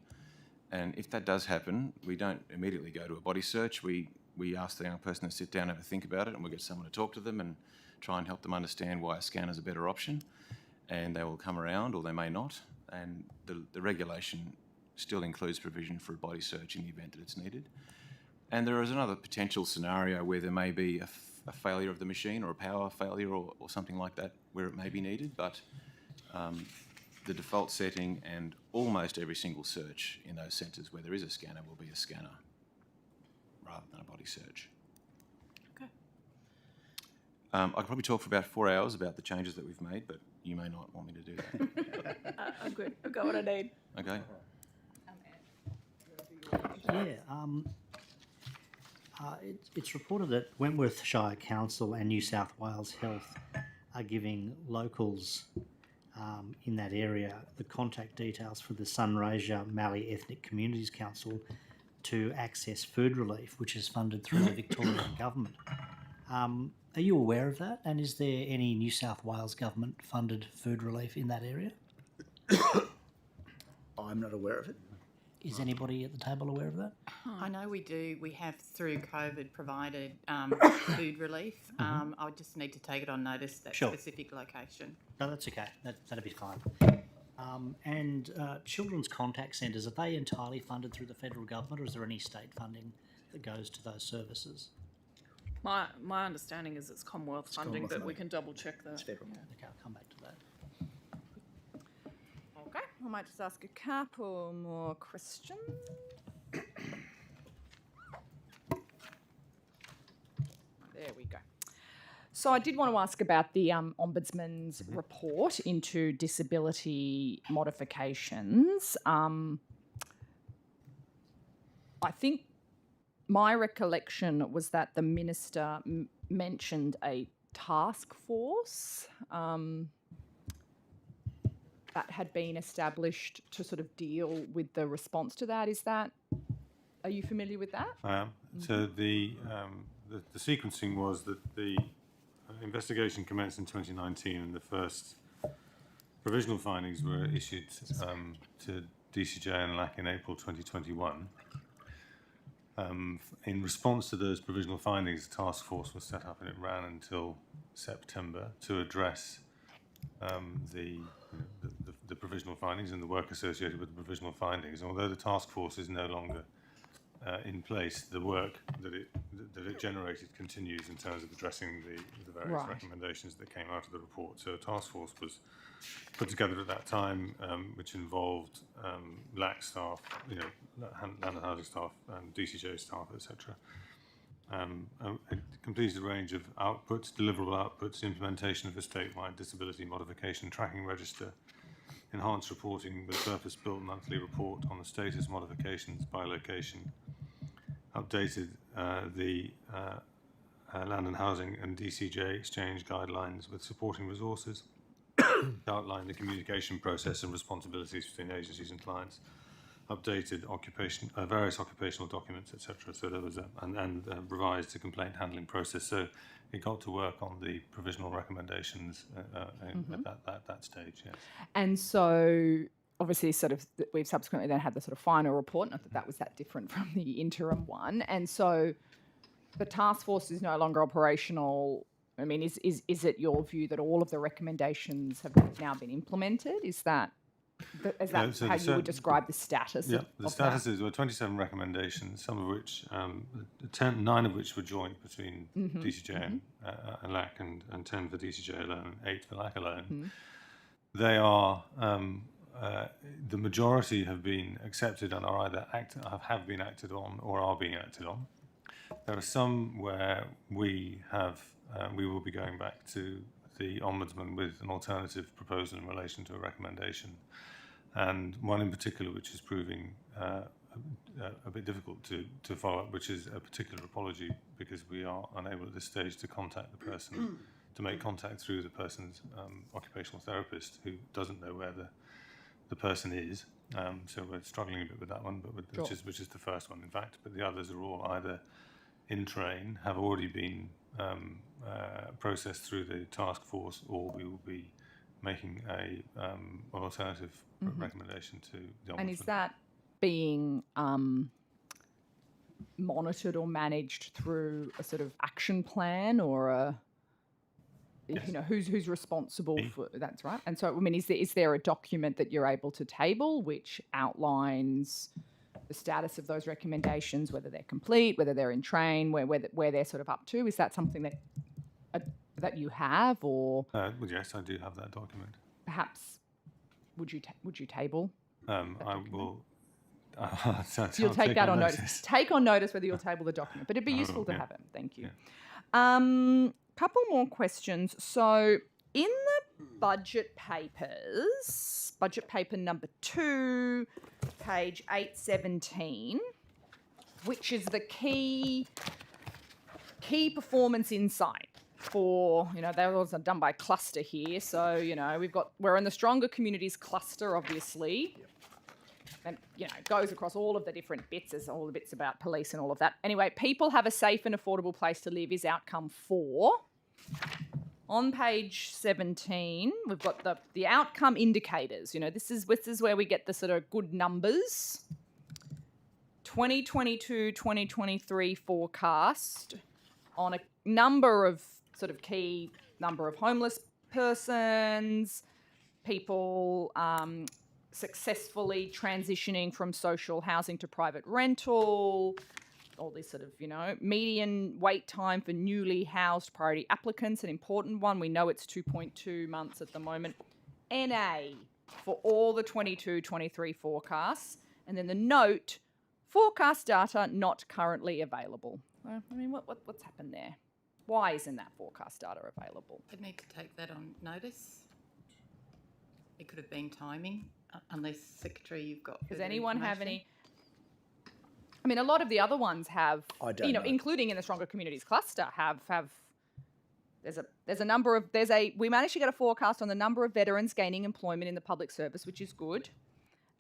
And if that does happen, we don't immediately go to a body search. We ask the young person to sit down and have a think about it, and we'll get someone to talk to them and try and help them understand why a scanner is a better option. And they will come around, or they may not. And the regulation still includes provision for a body search in the event that it's needed. And there is another potential scenario where there may be a failure of the machine or a power failure or something like that where it may be needed, but the default setting and almost every single search in those centres where there is a scanner will be a scanner rather than a body search. Okay. I could probably talk for about 4 hours about the changes that we've made, but you may not want me to do that. I'm good. I've got what I need. Okay. Yeah. It's reported that Wentworth Shire Council and New South Wales Health are giving locals in that area the contact details for the Sunraysia Mallee Ethnic Communities Council to access food relief, which is funded through the Victorian Government. Are you aware of that? And is there any New South Wales Government funded food relief in that area? I'm not aware of it. Is anybody at the table aware of that? I know we do. We have, through COVID, provided food relief. I would just need to take it on notice, that Sure. specific location. No, that's okay. That'd be fine. And children's contact centres, are they entirely funded through the federal government, or is there any state funding that goes to those services? My understanding is it's Commonwealth funding, Commonwealth but we funding. can double check that. It's federal. Okay, I'll come back to that. Okay, I might just ask a couple more questions. There we go. So I did want to ask about the Ombudsman's report into disability modifications. I think my recollection was that the Minister mentioned a task force that had been established to sort of deal with the response to that. Are you familiar with that? I am. So the sequencing was that the investigation commenced in 2019, and the first provisional findings were issued to DCJ and LAC in April 2021. In response to those provisional findings, a task force was set up, and it ran until September to address the provisional findings and the work associated with the provisional findings. Although the task force is no longer in place, the work that it generated continues in terms of addressing the various recommendations that came out of the report. So a task force was put together at that time, which involved LAC staff, land and housing staff, DCJ staff, etc. It completed a range of outputs, deliverable outputs, implementation of a statewide disability modification tracking register, enhanced reporting with a purpose-built monthly report on the status modifications by location, updated the land and housing and DCJ exchange guidelines with supporting resources, outlined the communication process and responsibilities between agencies and clients, updated various occupational documents, etc. So there was and revised the complaint handling process. So it got to work on the provisional recommendations at that stage. Yes. And so obviously we've subsequently then had the sort of final report, not that was that different from the interim one. And so the task force is no longer operational. I mean, is it your view that all of the recommendations have now been implemented? Is that how you would describe the status? Yeah, the statuses were 27 recommendations, some of which, 9 of which were joint between DCJ and LAC, and 10 for DCJ alone, 8 for LAC alone. They are, the majority have been accepted and are either have been acted on or are being acted on. There are some where we will be going back to the Ombudsman with an alternative proposal in relation to a recommendation, and one in particular which is proving a bit difficult to follow up, which is a particular apology because we are unable at this stage to contact the person, to make contact through the person's occupational therapist, who doesn't know where the person is. So we're struggling a bit with that one, but which is the first one, in fact. But the others are all either in train, have already been processed through the task force, or we will be making an alternative recommendation to the Ombudsman. And is that being monitored or managed through a sort of action plan, or a who's responsible for that's right? And so I mean, is there a document that you're able to table which outlines the status of those recommendations, whether they're complete, whether they're in train, where they're sort of up to? Is that something that you have, or? Well, yes, I do have that document. Perhaps would you table? I will. You'll take that on notice. Take on notice whether you'll table the document, but it'd be useful to have it. Thank you. Yeah. Couple more questions. So in the budget papers, budget paper number 2, page 817, which is the key key performance insight for, they're also done by cluster here. So, we're in the stronger communities cluster, obviously. And, it goes across all of the different bits, as all the bits about police and all of that. Anyway, people have a safe and affordable place to live is outcome 4. On page 17, we've got the outcome indicators. This is where we get the sort of good numbers. 2022-2023 forecast on a number of sort of key number of homeless persons, people successfully transitioning from social housing to private rental, all this sort of, median wait time for newly housed priority applicants, an important one. We know it's 2.2 months at the moment. NA for all the 22-23 forecasts. And then the note, forecast data not currently available. Well, what's happened there? Why isn't that forecast data available? I'd need to take that on notice. It could have been timing, unless, Secretary, you've got Does further anyone have information. any? A lot of the other ones have, I don't know. including in the stronger communities cluster, have. We managed to get a forecast on the number of veterans gaining employment in the public service, which is good.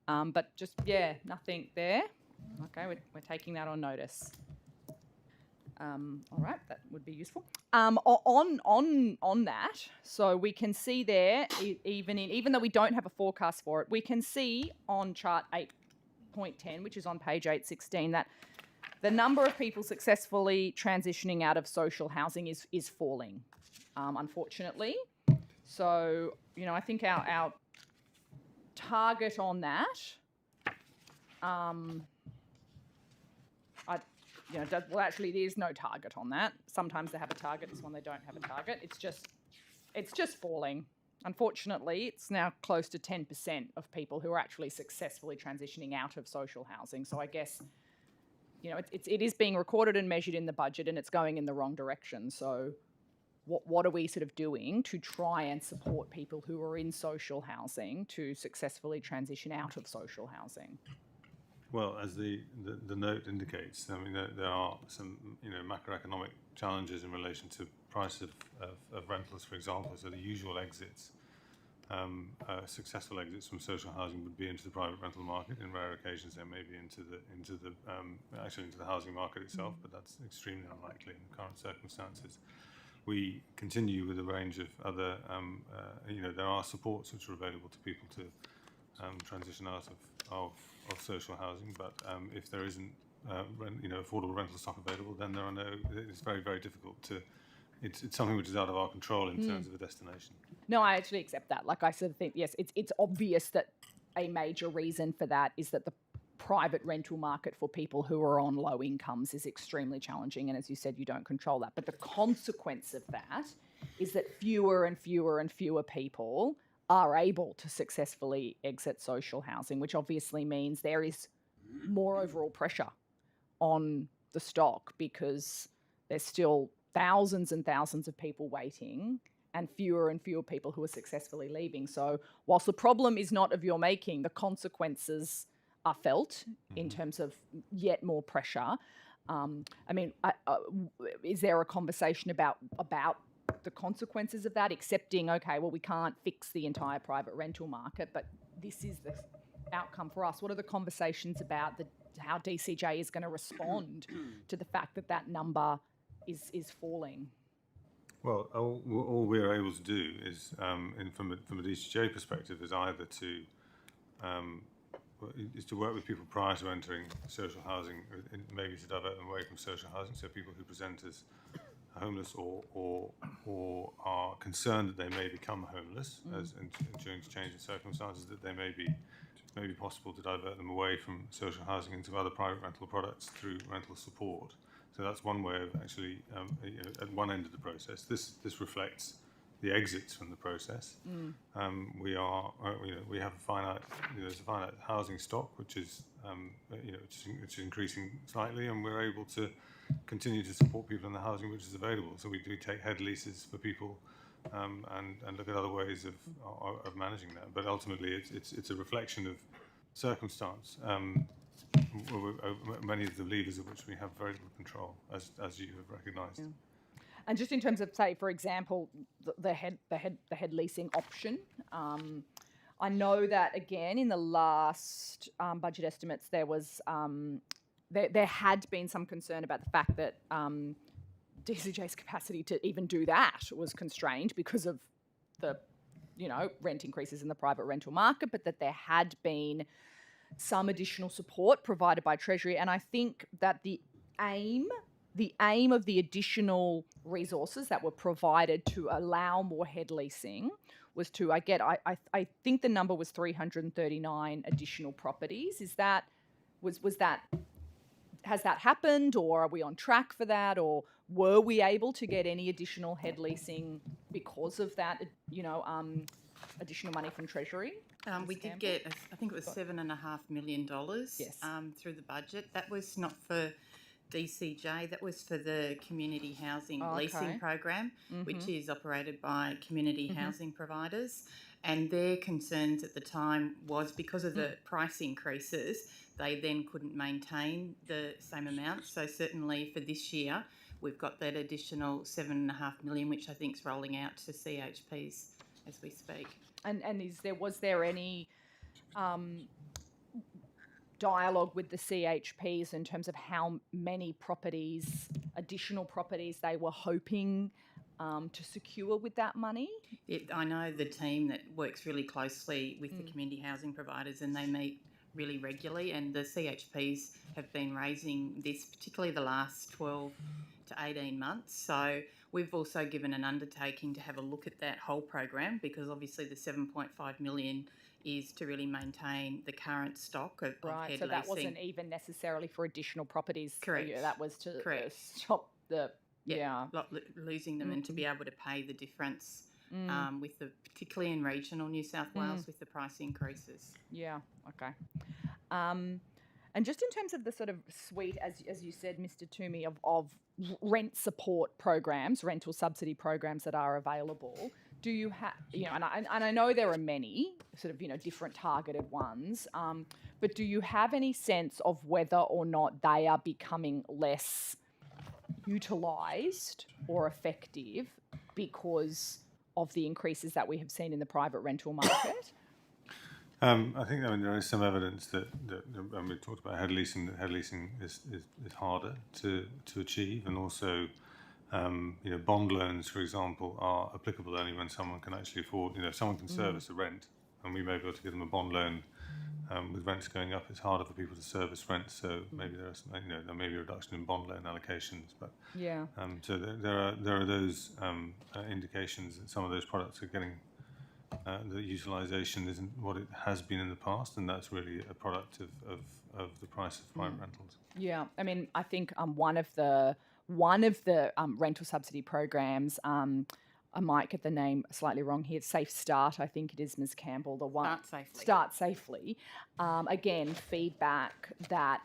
But just, nothing there. Okay, we're taking that on notice. All right, that would be useful. On that, so we can see there, even though we don't have a forecast for it, we can see on chart 8.10, which is on page 816, that the number of people successfully transitioning out of social housing is falling, unfortunately. So, I think our target on that, actually, there's no target on that. Sometimes they have a target, this one they don't have a target. It's just falling. Unfortunately, it's now close to 10% of people who are actually successfully transitioning out of social housing. So I guess, it is being recorded and measured in the budget, and it's going in the wrong direction. So what are we sort of doing to try and support people who are in social housing to successfully transition out of social housing? Well, as the note indicates, there are some macroeconomic challenges in relation to price of rentals, for example. So the usual exits, successful exits from social housing would be into the private rental market. In rare occasions, they may be into the housing market itself, but that's extremely unlikely in the current circumstances. We continue with a range of other, there are supports which are available to people to transition out of social housing, but if there isn't affordable rental stock available, then it's very, very difficult to. It's something which is out of our control in terms of a destination. No, I actually accept that. Like, I sort of think, yes, it's obvious that a major reason for that is that the private rental market for people who are on low incomes is extremely challenging, and as you said, you don't control that. But the consequence of that is that fewer and fewer and fewer people are able to successfully exit social housing, which obviously means there is more overall pressure on the stock because there's still thousands and thousands of people waiting and fewer people who are successfully leaving. So whilst the problem is not of your making, the consequences are felt in terms of yet more pressure. Is there a conversation about the consequences of that, accepting, okay, well, we can't fix the entire private rental market, but this is the outcome for us? What are the conversations about how DCJ is going to respond to the fact that number is falling? Well, all we're able to do is, from a DCJ perspective, is either to work with people prior to entering social housing, maybe to divert them away from social housing, so people who present as homeless or are concerned that they may become homeless during change in circumstances, that they may be possible to divert them away from social housing into other private rental products through rental support. So that's one way of actually, at one end of the process. This reflects the exits from the process. We have a finite, there's a finite housing stock which is increasing slightly, and we're able to continue to support people in the housing which is available. So we do take head leases for people, and look at other ways of managing that. But ultimately, it's a reflection of circumstance. many of the levers of which we have very little control, as you have recognised. Yeah. And just in terms of, say, for example, the head leasing option, I know that again in the last budget estimates there was there had been some concern about the fact that DCJ's capacity to even do that was constrained because of the rent increases in the private rental market, but that there had been some additional support provided by Treasury, and I think that the aim of the additional resources that were provided to allow more head leasing was to, I think the number was 339 additional properties. Is that, has that happened, or are we on track for that, or were we able to get any additional head leasing because of that, additional money from Treasury? We did get, I think it was $7.5 million Yes. Through the budget. That was not for DCJ, that was for the community housing leasing program, which is operated by community housing providers. And their concerns at the time was because of the price increases, they then couldn't maintain the same amount. So certainly for this year, we've got that additional $7.5 million, which I think is rolling out to CHPs as we speak. And was there any dialogue with the CHPs in terms of how many additional properties they were hoping to secure with that money? I know the team that works really closely with the community housing providers, and they meet really regularly, and the CHPs have been raising this particularly the last 12 to 18 months. So we've also given an undertaking to have a look at that whole program, because obviously the 7.5 million is to really maintain the current stock of Right, head so that leasing. wasn't even necessarily for additional properties. Correct. That was to Correct. stop the losing them and to be able to pay the difference with particularly in regional New South Wales with the price increases. Yeah, okay. And just in terms of the sort of suite, as you said, Mr. Toomey, of rent support programs, rental subsidy programs that are available, do you have, and I know there are many sort of, different targeted ones, but do you have any sense of whether or not they are becoming less utilised or effective because of the increases that we have seen in the private rental market? I think there is some evidence that we talked about head leasing. That head leasing is harder to achieve, and also bond loans, for example, are applicable only when someone can actually afford. If someone can service a rent, and we may be able to give them a bond loan. With rents going up, it's harder for people to service rent. So maybe there may be a reduction in bond loan allocations, but so there are those indications that some of those products are getting. The utilisation isn't what it has been in the past, and that's really a product of the price of private rentals. Yeah, I mean, I think one of the rental subsidy programs, I might get the name slightly wrong here. Safe Start, I think it is, Ms. Campbell. The one Start Safely. Again, feedback that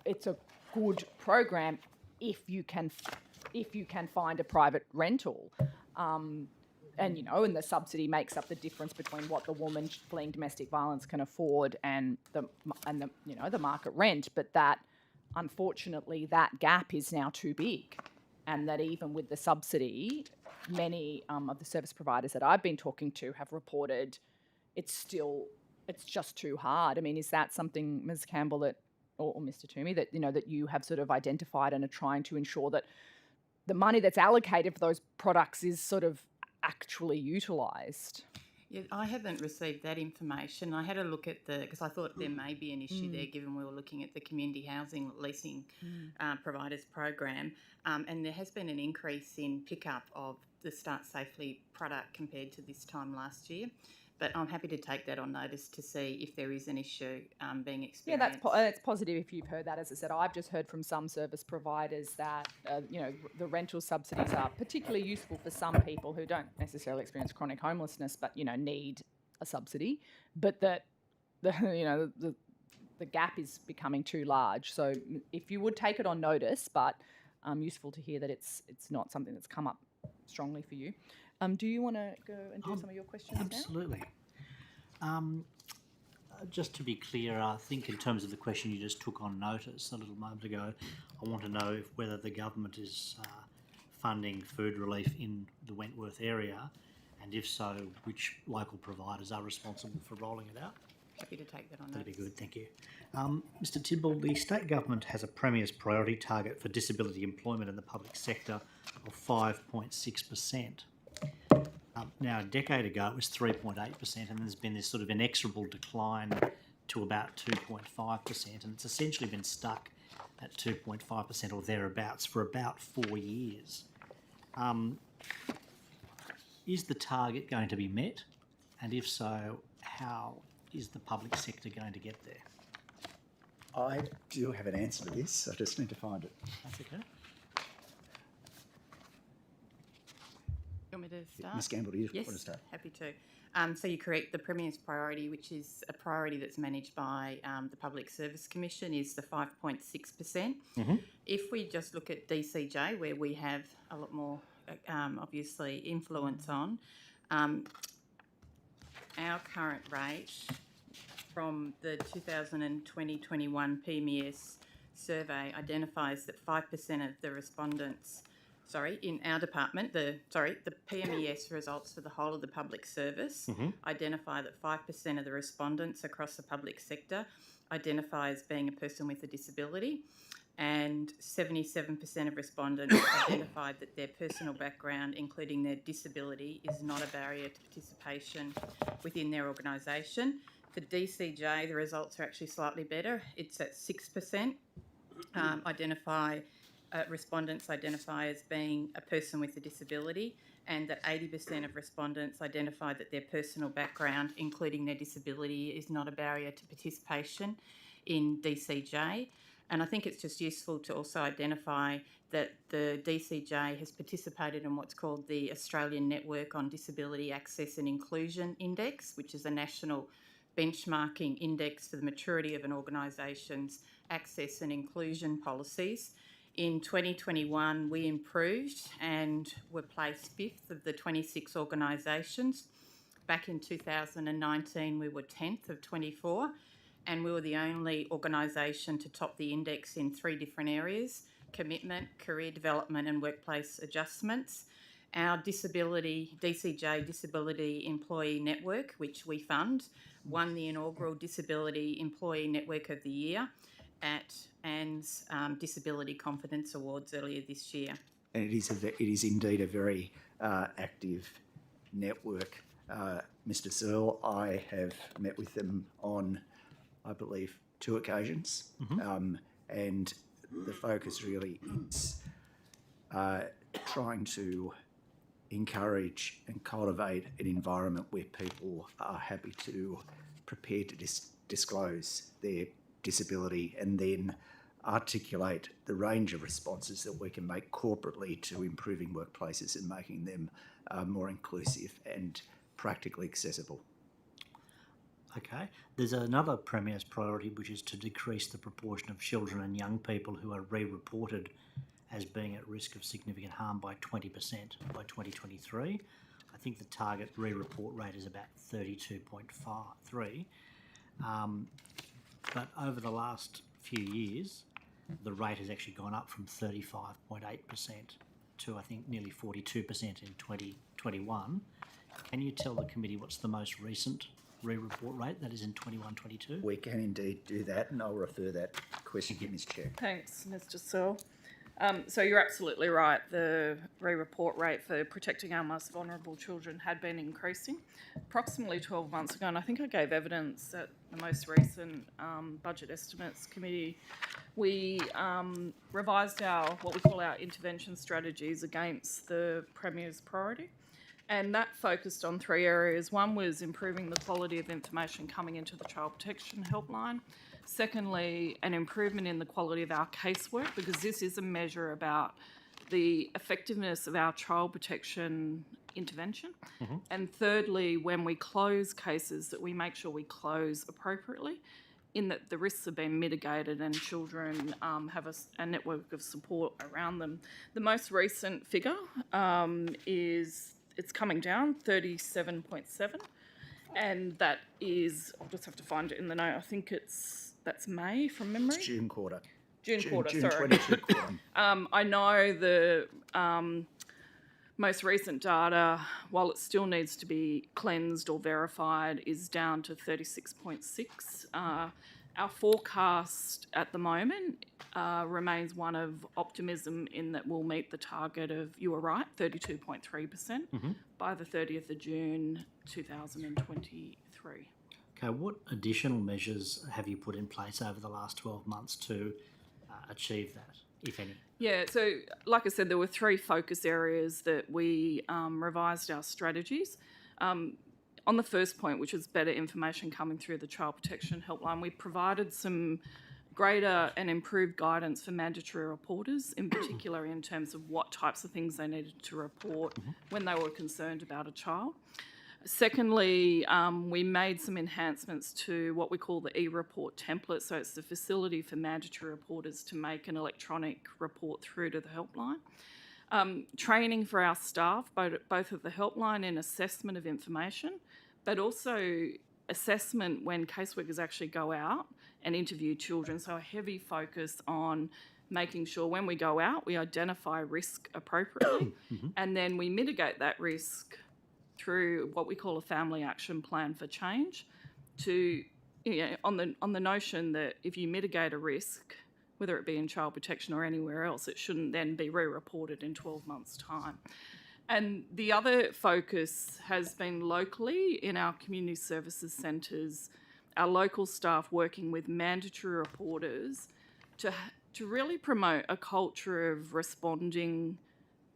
it's a good program if you can find a private rental. And the subsidy makes up the difference between what the woman fleeing domestic violence can afford and the market rent. But that, unfortunately, that gap is now too big, and that even with the subsidy, many of the service providers that I've been talking to have reported it's just too hard. I mean, is that something, Ms. Campbell, or Mr. Toomey, that you have sort of identified and are trying to ensure that the money that's allocated for those products is sort of actually utilised? Yeah, I haven't received that information. I had a look at because I thought there may be an issue there, given we were looking at the community housing leasing providers program, and there has been an increase in pickup of the Start Safely product compared to this time last year. But I'm happy to take that on notice to see if there is an issue being experienced. Yeah, that's positive if you've heard that. As I said, I've just heard from some service providers that the rental subsidies are particularly useful for some people who don't necessarily experience chronic homelessness, but need a subsidy. But that the gap is becoming too large. So if you would take it on notice, but useful to hear that it's not something that's come up strongly for you. Do you want to go and do some of your questions absolutely. Just to be clear, I think in terms of the question you just took on notice a little moment ago, I want to know whether the government is funding food relief in the Wentworth area, and if so, which local providers are responsible for rolling it out? Happy to take that on That'd be notice. good, thank you. Mr Tidball, the state government has a Premier's priority target for disability employment in the public sector of 5.6%. Now, a decade ago, it was 3.8%, and there's been this sort of inexorable decline to about 2.5%, and it's essentially been stuck at 2.5% or thereabouts for about 4 years. Is the target going to be met? And if so, how is the public sector going to get there? I do have an answer to this. I just need to find it. That's okay. You want me to start? Ms Gamble, do you Yes, want to start? happy to. So you're correct, the Premier's priority, which is a priority that's managed by the Public Service Commission, is the 5.6%. If we just look at DCJ, where we have a lot more, obviously, influence on, our current rate from the 2020-21 PMES survey identifies that 5% of the respondents, in our department, the PMES results for the whole of the public service identify that 5% of the respondents across the public sector identify as being a person with a disability, and 77% of respondents identified that their personal background, including their disability, is not a barrier to participation within their organisation. For DCJ, the results are actually slightly better. It's at 6%. Respondents identify as being a person with a disability, and that 80% of respondents identify that their personal background, including their disability, is not a barrier to participation in DCJ. And I think it's just useful to also identify that the DCJ has participated in what's called the Australian Network on Disability Access and Inclusion Index, which is a national benchmarking index for the maturity of an organisation's access and inclusion policies. In 2021, we improved and were placed 5th of the 26 organisations. Back in 2019, we were 10th of 24, and we were the only organisation to top the index in 3 different areas: commitment, career development and workplace adjustments. Our DCJ Disability Employee Network, which we fund, won the inaugural Disability Employee Network of the Year at ANZ's Disability Confidence Awards earlier this year. And it is indeed a very active network. Mr Searle, I have met with them on, I believe, 2 occasions, and the focus really is trying to encourage and cultivate an environment where people are happy to prepare to disclose their disability, and then articulate the range of responses that we can make corporately to improving workplaces and making them more inclusive and practically accessible. Okay. There's another Premier's priority, which is to decrease the proportion of children and young people who are re-reported as being at risk of significant harm by 20% by 2023. I think the target re-report rate is about 32.3. But over the last few years, the rate has actually gone up from 35.8% to, I think, nearly 42% in 2021. Can you tell the committee what's the most recent re-report rate, that is in 21-22? We can indeed do that, and I'll refer that question to Ms Chair. Thanks, Mr Searle. So you're absolutely right. The re-report rate for protecting our most vulnerable children had been increasing. Approximately 12 months ago, and I think I gave evidence at the most recent Budget Estimates Committee, we revised what we call our intervention strategies against the Premier's priority. And that focused on 3 areas. One was improving the quality of information coming into the Child Protection Helpline. Secondly, an improvement in the quality of our casework, because this is a measure about the effectiveness of our child protection intervention. And thirdly, when we close cases, that we make sure we close appropriately, in that the risks have been mitigated and children have a network of support around them. The most recent figure is, it's coming down, 37.7. And that is, I'll just have to find it in the note, I think that's May from memory. It's June quarter. June quarter, June sorry. 22 quarter. I know the most recent data, while it still needs to be cleansed or verified, is down to 36.6. Our forecast at the moment remains one of optimism in that we'll meet the target of, you were right, 32.3% by the 30th of June 2023. Okay, what additional measures have you put in place over the last 12 months to achieve that, if any? Yeah, so like I said, there were 3 focus areas that we revised our strategies. On the first point, which was better information coming through the Child Protection Helpline, we provided some greater and improved guidance for mandatory reporters, in particular in terms of what types of things they needed to report when they were concerned about a child. Secondly, we made some enhancements to what we call the e-report template. So it's the facility for mandatory reporters to make an electronic report through to the helpline. Training for our staff, both at the helpline in assessment of information, but also assessment when caseworkers actually go out and interview children. So a heavy focus on making sure when we go out, we identify risk appropriately, and then we mitigate that risk through what we call a family action plan for change, to, on the notion that if you mitigate a risk, whether it be in child protection or anywhere else, it shouldn't then be re-reported in 12 months' time. And the other focus has been locally in our community services centres, our local staff working with mandatory reporters to really promote a culture of responding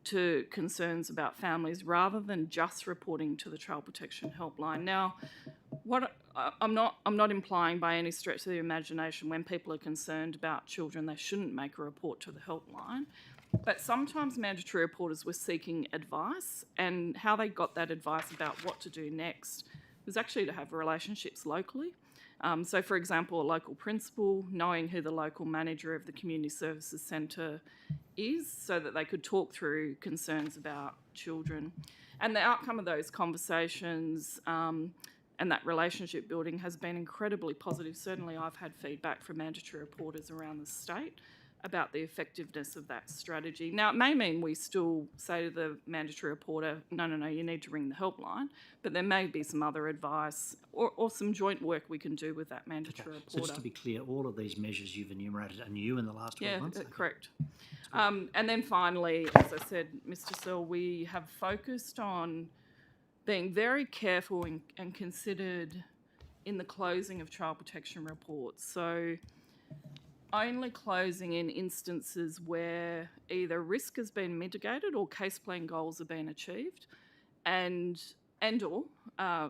to concerns about families rather than just reporting to the Child Protection Helpline. Now, I'm not implying by any stretch of the imagination when people are concerned about children they shouldn't make a report to the helpline, but sometimes mandatory reporters were seeking advice, and how they got that advice about what to do next was actually to have relationships locally. So, for example, a local principal knowing who the local manager of the community services centre is, so that they could talk through concerns about children. And the outcome of those conversations and that relationship building has been incredibly positive. Certainly I've had feedback from mandatory reporters around the state about the effectiveness of that strategy. Now, it may mean we still say to the mandatory reporter, no, you need to ring the helpline, but there may be some other advice or some joint work we can do with that mandatory reporter. So just to be clear, all of these measures you've enumerated are new in the last 12 months? Yeah, correct. And then finally, as I said, Mr. Searle, we have focused on being very careful and considered in the closing of child protection reports. So only closing in instances where either risk has been mitigated or case plan goals have been achieved, and or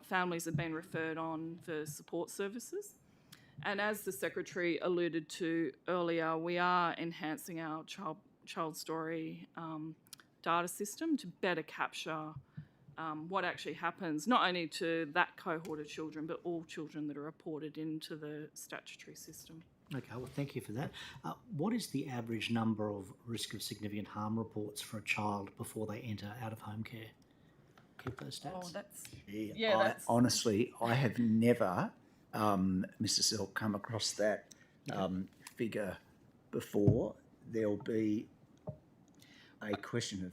families have been referred on for support services. And as the Secretary alluded to earlier, we are enhancing our child story data system to better capture what actually happens, not only to that cohort of children, but all children that are reported into the statutory system. Okay, well, thank you for that. What is the average number of risk of significant harm reports for a child before they enter out-of-home care? Keep those stats. Honestly, I have never, Mr. Searle, come across that figure before. There'll be a question of,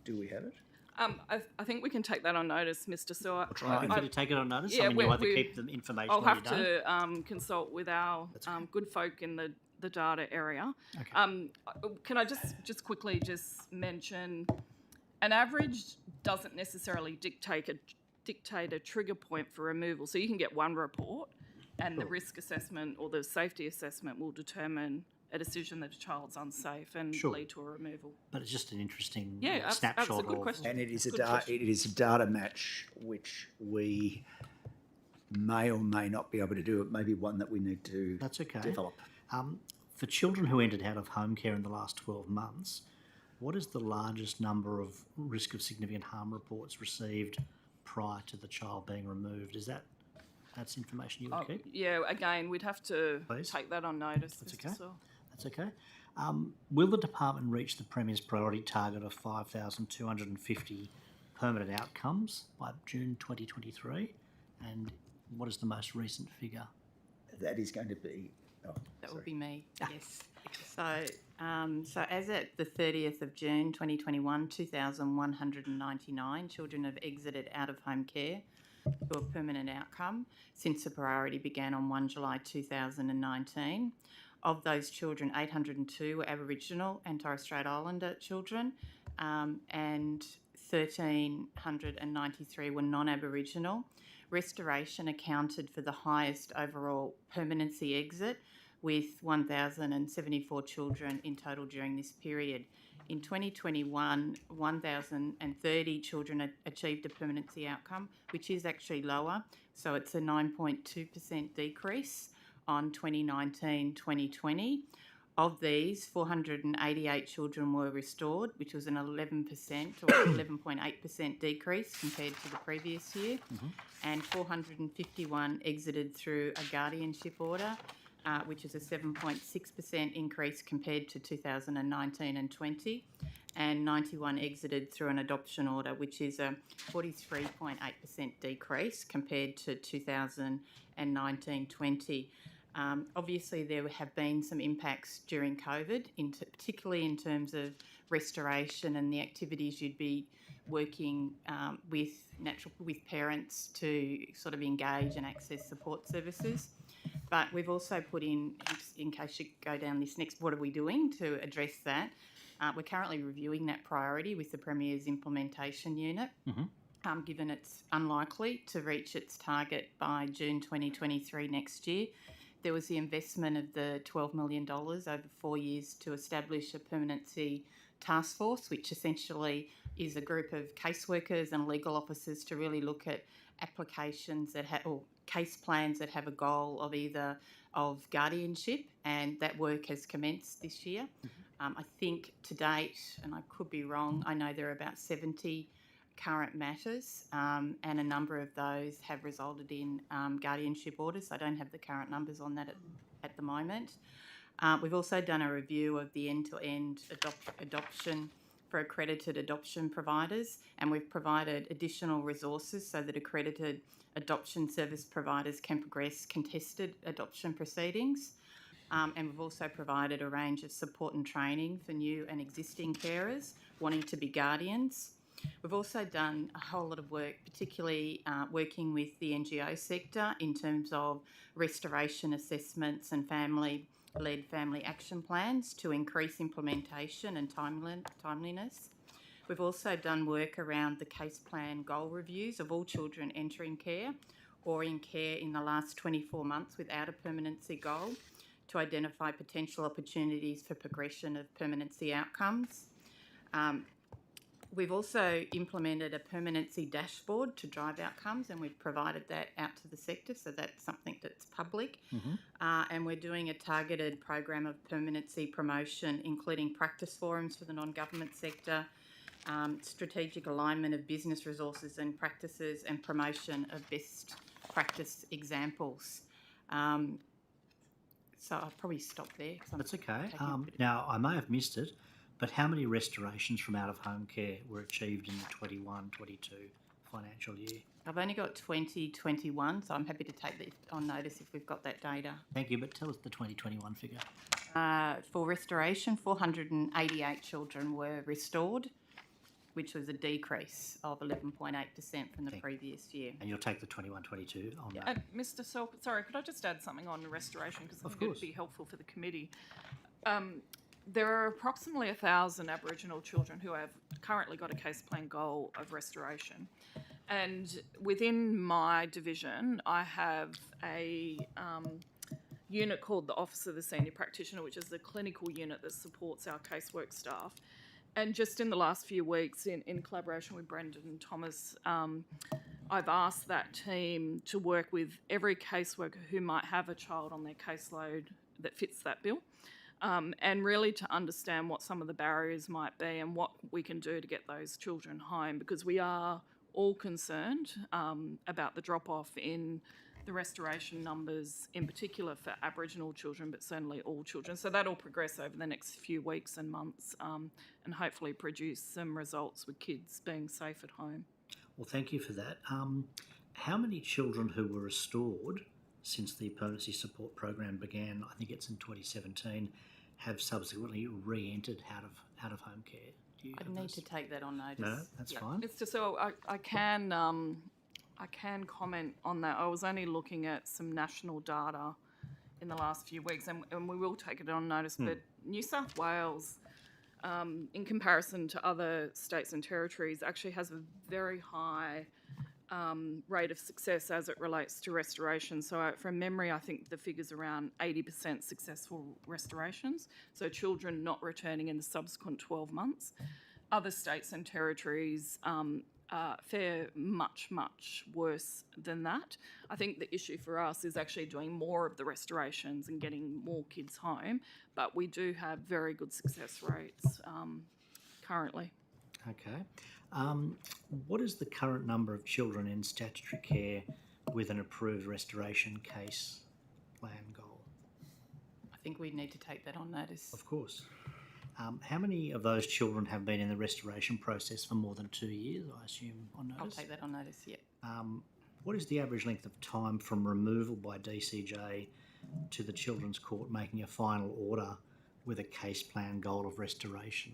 do we have it? I think we can take that on notice, Mr. Searle. I'll try to take it on notice. Yeah, you either keep the information I'll or have you don't. to consult with our good folk in the data area. Okay. Can I just quickly mention, an average doesn't necessarily dictate a trigger point for removal. So you can get one report, and the risk assessment or the safety assessment will determine a decision that a child's unsafe and lead to a removal. But it's just an interesting snapshot. That's a good question. And it is a data match which we may or may not be able to do. It may be one that we need to develop. For children who entered out of home care in the last 12 months, what is the largest number of risk of significant harm reports received prior to the child being removed? That's information you would keep? Yeah, again, we'd have to take that on notice. That's okay. That's okay. Will the department reach the Premier's priority target of 5,250 permanent outcomes by June 2023? And what is the most recent figure? That is going to be. Oh, That sorry. would be me, yes. So, so as at the 30th of June 2021, 2,199 children have exited out-of-home care to a permanent outcome since the priority began on 1 July 2019. Of those children, 802 were Aboriginal and Torres Strait Islander children, and 1,393 were non-Aboriginal. Restoration accounted for the highest overall permanency exit, with 1,074 children in total during this period. In 2021, 1,030 children achieved a permanency outcome, which is actually lower, so it's a 9.2% decrease on 2019-2020. Of these, 488 children were restored, which was an 11% or 11.8% decrease compared to the previous year, and 451 exited through a guardianship order, which is a 7.6% increase compared to 2019 and 20, and 91 exited through an adoption order, which is a 43.8% decrease compared to 2019-20. Obviously, there have been some impacts during COVID, particularly in terms of restoration and the activities you'd be working with parents to sort of engage and access support services. But we've also put in case you go down this next, what are we doing to address that? We're currently reviewing that priority with the Premier's implementation unit, given it's unlikely to reach its target by June 2023 next year. There was the investment of the $12 million over 4 years to establish a permanency task force, which essentially is a group of caseworkers and legal officers to really look at applications that have, or case plans that have a goal of either of guardianship, and that work has commenced this year. I think to date, and I could be wrong, I know there are about 70 current matters, and a number of those have resulted in guardianship orders. I don't have the current numbers on that at the moment. We've also done a review of the end-to-end adoption for accredited adoption providers, and we've provided additional resources so that accredited adoption service providers can progress contested adoption proceedings. And we've also provided a range of support and training for new and existing carers wanting to be guardians. We've also done a whole lot of work, particularly working with the NGO sector in terms of restoration assessments and family-led family action plans to increase implementation and timeliness. We've also done work around the case plan goal reviews of all children entering care or in care in the last 24 months without a permanency goal to identify potential opportunities for progression of permanency outcomes. We've also implemented a permanency dashboard to drive outcomes, and we've provided that out to the sector, so that's something that's public. And we're doing a targeted program of permanency promotion, including practice forums for the non-government sector, strategic alignment of business resources and practices, and promotion of best practice examples. So I'll probably stop there. That's okay. Now, I may have missed it, but how many restorations from out-of-home care were achieved in the 21-22 financial year? I've only got 2021, so I'm happy to take that on notice if we've got that data. Thank you, but tell us the 2021 figure. For restoration, 488 children were restored, which was a decrease of 11.8% from the previous year. And you'll take the 21-22 on that. Mr. Selk, sorry, could I just add something on restoration, because I think it would be helpful for the committee. There are approximately 1,000 Aboriginal children who have currently got a case plan goal of restoration. And within my division, I have a unit called the Office of the Senior Practitioner, which is the clinical unit that supports our casework staff. And just in the last few weeks, in collaboration with Brendan and Thomas, I've asked that team to work with every caseworker who might have a child on their caseload that fits that bill, and really to understand what some of the barriers might be and what we can do to get those children home, because we are all concerned about the drop-off in the restoration numbers, in particular for Aboriginal children, but certainly all children. So that'll progress over the next few weeks and months, and hopefully produce some results with kids being safe at home. Well, thank you for that. How many children who were restored since the permanency support program began, I think it's in 2017, have subsequently re-entered out of home care? Do you I'd have need those? to take that on notice. No, that's fine. Mr. So I can comment on that. I was only looking at some national data in the last few weeks, and we will take it on notice. But New South Wales, in comparison to other states and territories, actually has a very high rate of success as it relates to restoration. So from memory, I think the figure's around 80% successful restorations, so children not returning in the subsequent 12 months. Other states and territories fare much, much worse than that. I think the issue for us is actually doing more of the restorations and getting more kids home, but we do have very good success rates currently. Okay. What is the current number of children in statutory care with an approved restoration case plan goal? I think we need to take that on notice. Of course. How many of those children have been in the restoration process for more than 2 years, I assume, on notice? I'll take that on notice, yeah. What is the average length of time from removal by DCJ to the Children's Court making a final order with a case plan goal of restoration?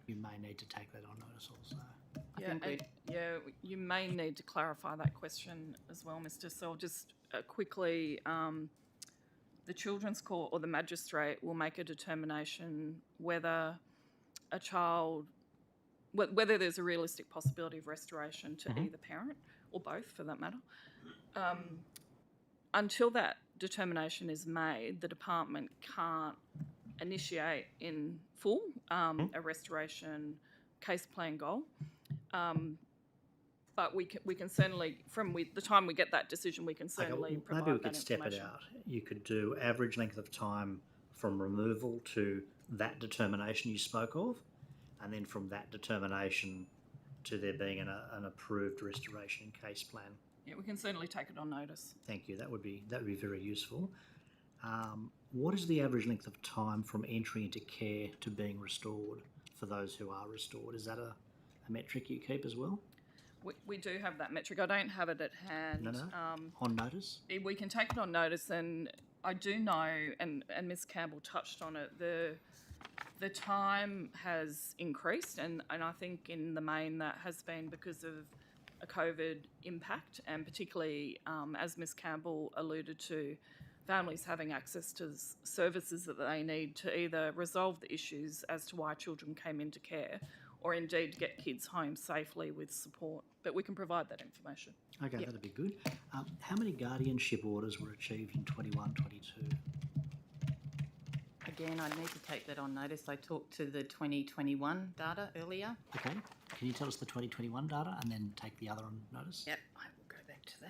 You may need to take that on notice also. You may need to clarify that question as well, Mr. So I'll just quickly, the Children's Court or the magistrate will make a determination whether a child, whether there's a realistic possibility of restoration to either parent or both, for that matter. Until that determination is made, the department can't initiate in full a restoration case plan goal. But we can certainly, from the time we get that decision, we can certainly provide maybe we that could step it information. out. You could do average length of time from removal to that determination you spoke of, and then from that determination to there being an approved restoration case plan. Yeah, we can certainly take it on notice. Thank you. That would be very useful. What is the average length of time from entry into care to being restored for those who are restored? Is that a metric you keep as well? We do have that metric. I don't have it at hand. No. On notice? We can take it on notice, and I do know, and Ms Campbell touched on it, the time has increased, and I think in the main that has been because of a COVID impact, and particularly, as Ms Campbell alluded to, families having access to services that they need to either resolve the issues as to why children came into care or indeed get kids home safely with support. But we can provide that information. Okay, that'd be good. How many guardianship orders were achieved in 21-22? Again, I need to take that on notice. I talked to the 2021 data earlier. Okay. Can you tell us the 2021 data and then take the other on notice? Yep, I will go back to that.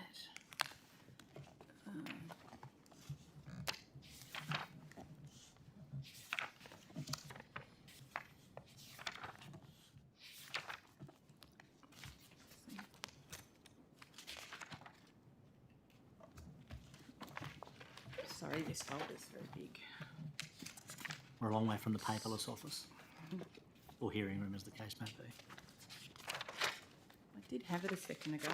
Sorry, this folder's very big. We're a long way from the paperless office, or hearing room as the case may be. I did have it a second ago.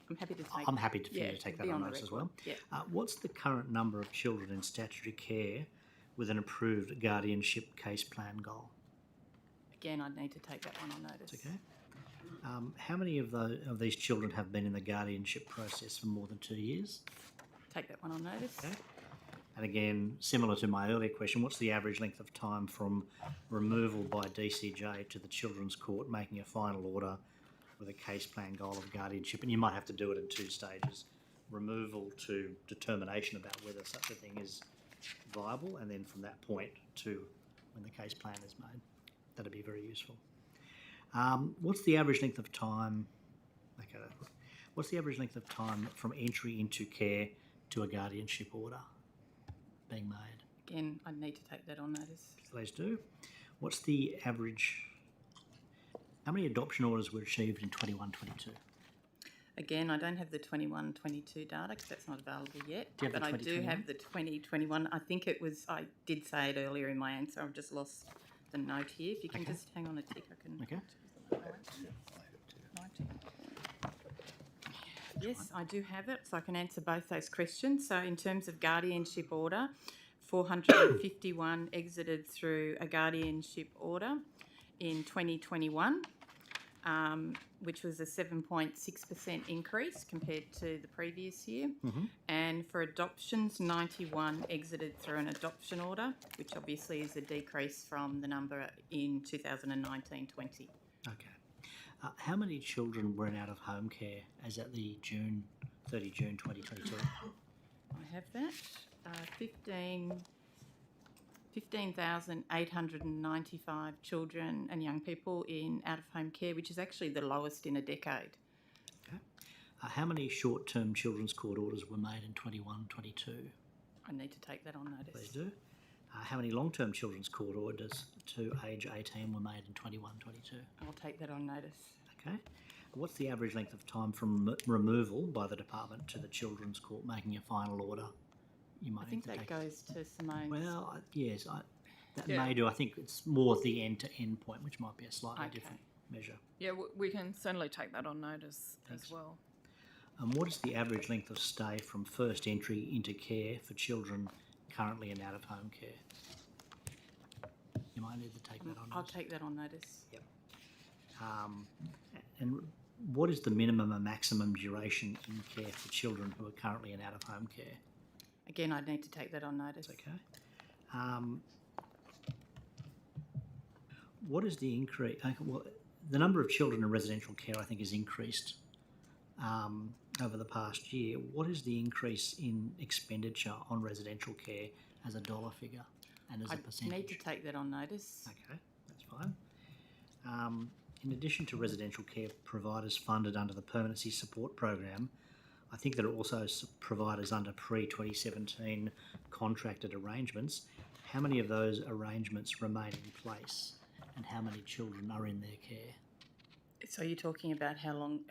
I'm happy to take I'm happy for you to it'll take that be on the notice as record. well. Yeah. What's the current number of children in statutory care with an approved guardianship case plan goal? Again, I'd need to take that one on notice. Okay. How many of these children have been in the guardianship process for more than 2 years? Take that one on notice. Okay. And again, similar to my earlier question, what's the average length of time from removal by DCJ to the Children's Court making a final order with a case plan goal of guardianship? And you might have to do it in 2 stages. Removal to determination about whether such a thing is viable, and then from that point to when the case plan is made. That'd be very useful. What's the average length of time? Okay. What's the average length of time from entry into care to a guardianship order being made? Again, I'd need to take that on notice. Please do. What's the average? How many adoption orders were achieved in 21-22? Again, I don't have the 21-22 data because that's not available yet. Do you have but the I do have the 2021. I think it was, I did say it earlier in my answer. I've just lost the note here. If you can just hang on a tick, I can. Okay. Yes, I do have it, so I can answer both those questions. So in terms of guardianship order, 451 exited through a guardianship order in 2021, which was a 7.6% increase compared to the previous year. And for adoptions, 91 exited through an adoption order, which obviously is a decrease from the number in 2019-20. Okay. How many children were in out-of-home care as at the 30 June 2022? I have that. 15,895 children and young people in out-of-home care, which is actually the lowest in a decade. Okay. How many short-term children's court orders were made in 21-22? I need to take that on notice. Please do. How many long-term children's court orders to age 18 were made in 21-22? I'll take that on notice. Okay. What's the average length of time from removal by the department to the children's court making a final order? You might I think that goes to Simone. Well, yes, that may do. I think it's more the end-to-end point, which might be a slightly different measure. Yeah, we can certainly take that on notice as well. And what is the average length of stay from first entry into care for children currently in out-of-home care? You might need to take that on notice. I'll take that on notice. Yep. And what is the minimum and maximum duration in care for children who are currently in out-of-home care? Again, I'd need to take that on notice. Okay. What is the increase? Well, the number of children in residential care, I think, has increased over the past year. What is the increase in expenditure on residential care as a dollar figure and as a percentage? I need to take that on notice. Okay, that's fine. In addition to residential care providers funded under the Permanency Support Program, I think there are also providers under pre-2017 contracted arrangements. How many of those arrangements remain in place and how many children are in their care? So you're talking about how long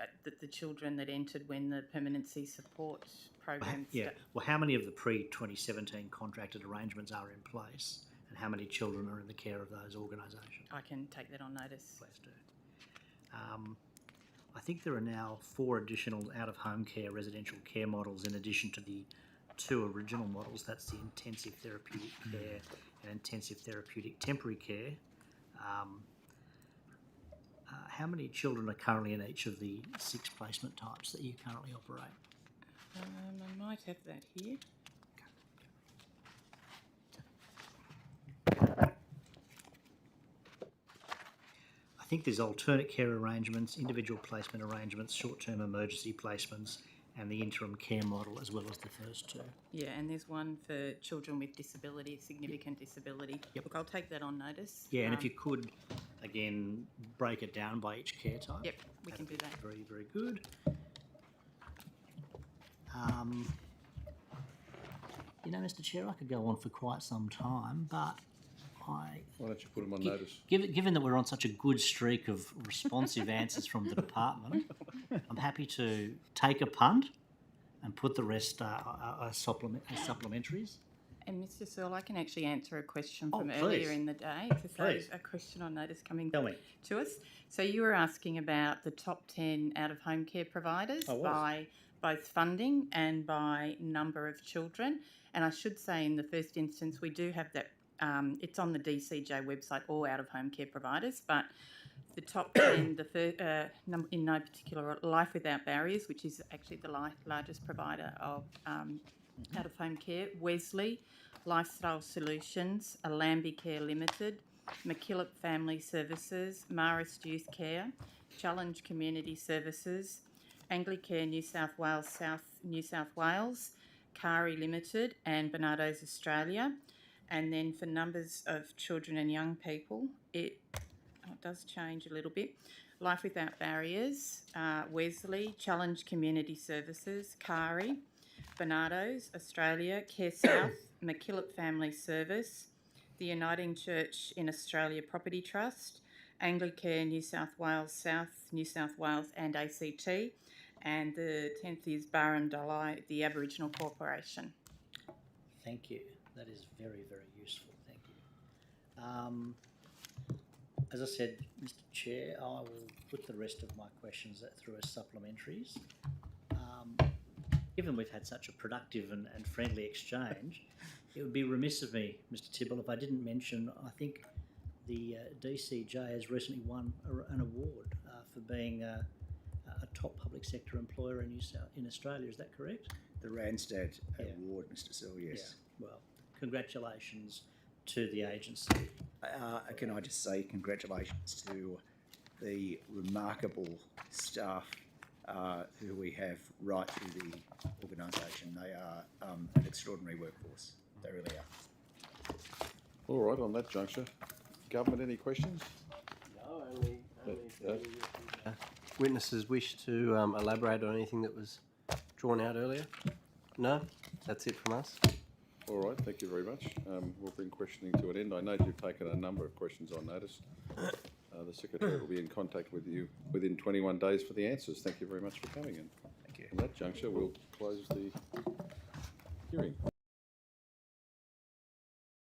the children that entered when the Permanency Support Program started? Well, how many of the pre-2017 contracted arrangements are in place and how many children are in the care of those organisations? I can take that on notice. Please do. I think there are now 4 additional out-of-home care residential care models in addition to the 2 original models. That's the intensive therapeutic care and intensive therapeutic temporary care. How many children are currently in each of the 6 placement types that you currently operate? I might have that here. I think there's alternate care arrangements, individual placement arrangements, short-term emergency placements, and the interim care model, as well as the first 2. Yeah, and there's one for children with disability, significant disability. Yep. Look, I'll take that on notice. Yeah, and if you could, again, break it down by each care type. Yep, we can do that. Very, very good. You know, Mr. Chair, I could go on for quite some time, but why don't you put them on notice? Given that we're on such a good streak of responsive answers from the department, I'm happy to take a punt and put the rest as supplementaries. And Mr. Searle, I can actually answer a question Oh, from please. earlier in the day, because there's a question on notice coming to us. So you were asking about the top 10 out-of-home care providers by both funding and by number of children. And I should say in the first instance, we do have that, it's on the DCJ website, all out-of-home care providers, but the top 10, in no particular order, Life Without Barriers, which is actually the largest provider of out-of-home care, Wesley, Lifestyle Solutions, Alambi Care Limited, McKillop Family Services, Marist Youth Care, Challenge Community Services, Anglicare New South Wales, South New South Wales, Kari Limited, and Bernardo's Australia. And then for numbers of children and young people, it does change a little bit. Life Without Barriers, Wesley, Challenge Community Services, Kari, Bernardo's Australia, Care South, McKillop Family Service, the Uniting Church in Australia Property Trust, Anglicare New South Wales, South New South Wales and ACT, and the 10th is Barundali, the Aboriginal Corporation. Thank you. That is very, very useful. Thank you. As I said, Mr. Chair, I will put the rest of my questions through as supplementaries. given we've had such a productive and friendly exchange, it would be remiss of me, Mr. Tibble, if I didn't mention, I think the DCJ has recently won an award for being a top public sector employer in Australia. Is that correct? The Randstad Award, Mr. Searle, yes. Yeah. Well, congratulations to the agency. Can I just say congratulations to the remarkable staff who we have right through the organisation. They are an extraordinary workforce. They really are. All right, on that juncture, government, any questions? No, only witnesses wish to elaborate on anything that was drawn out earlier? No? That's it from us? All right, thank you very much. We'll bring questioning to an end. I note you've taken a number of questions on notice. The Secretary will be in contact with you within 21 days for the answers. Thank you very much for coming in. Thank you. On that juncture, we'll close the hearing.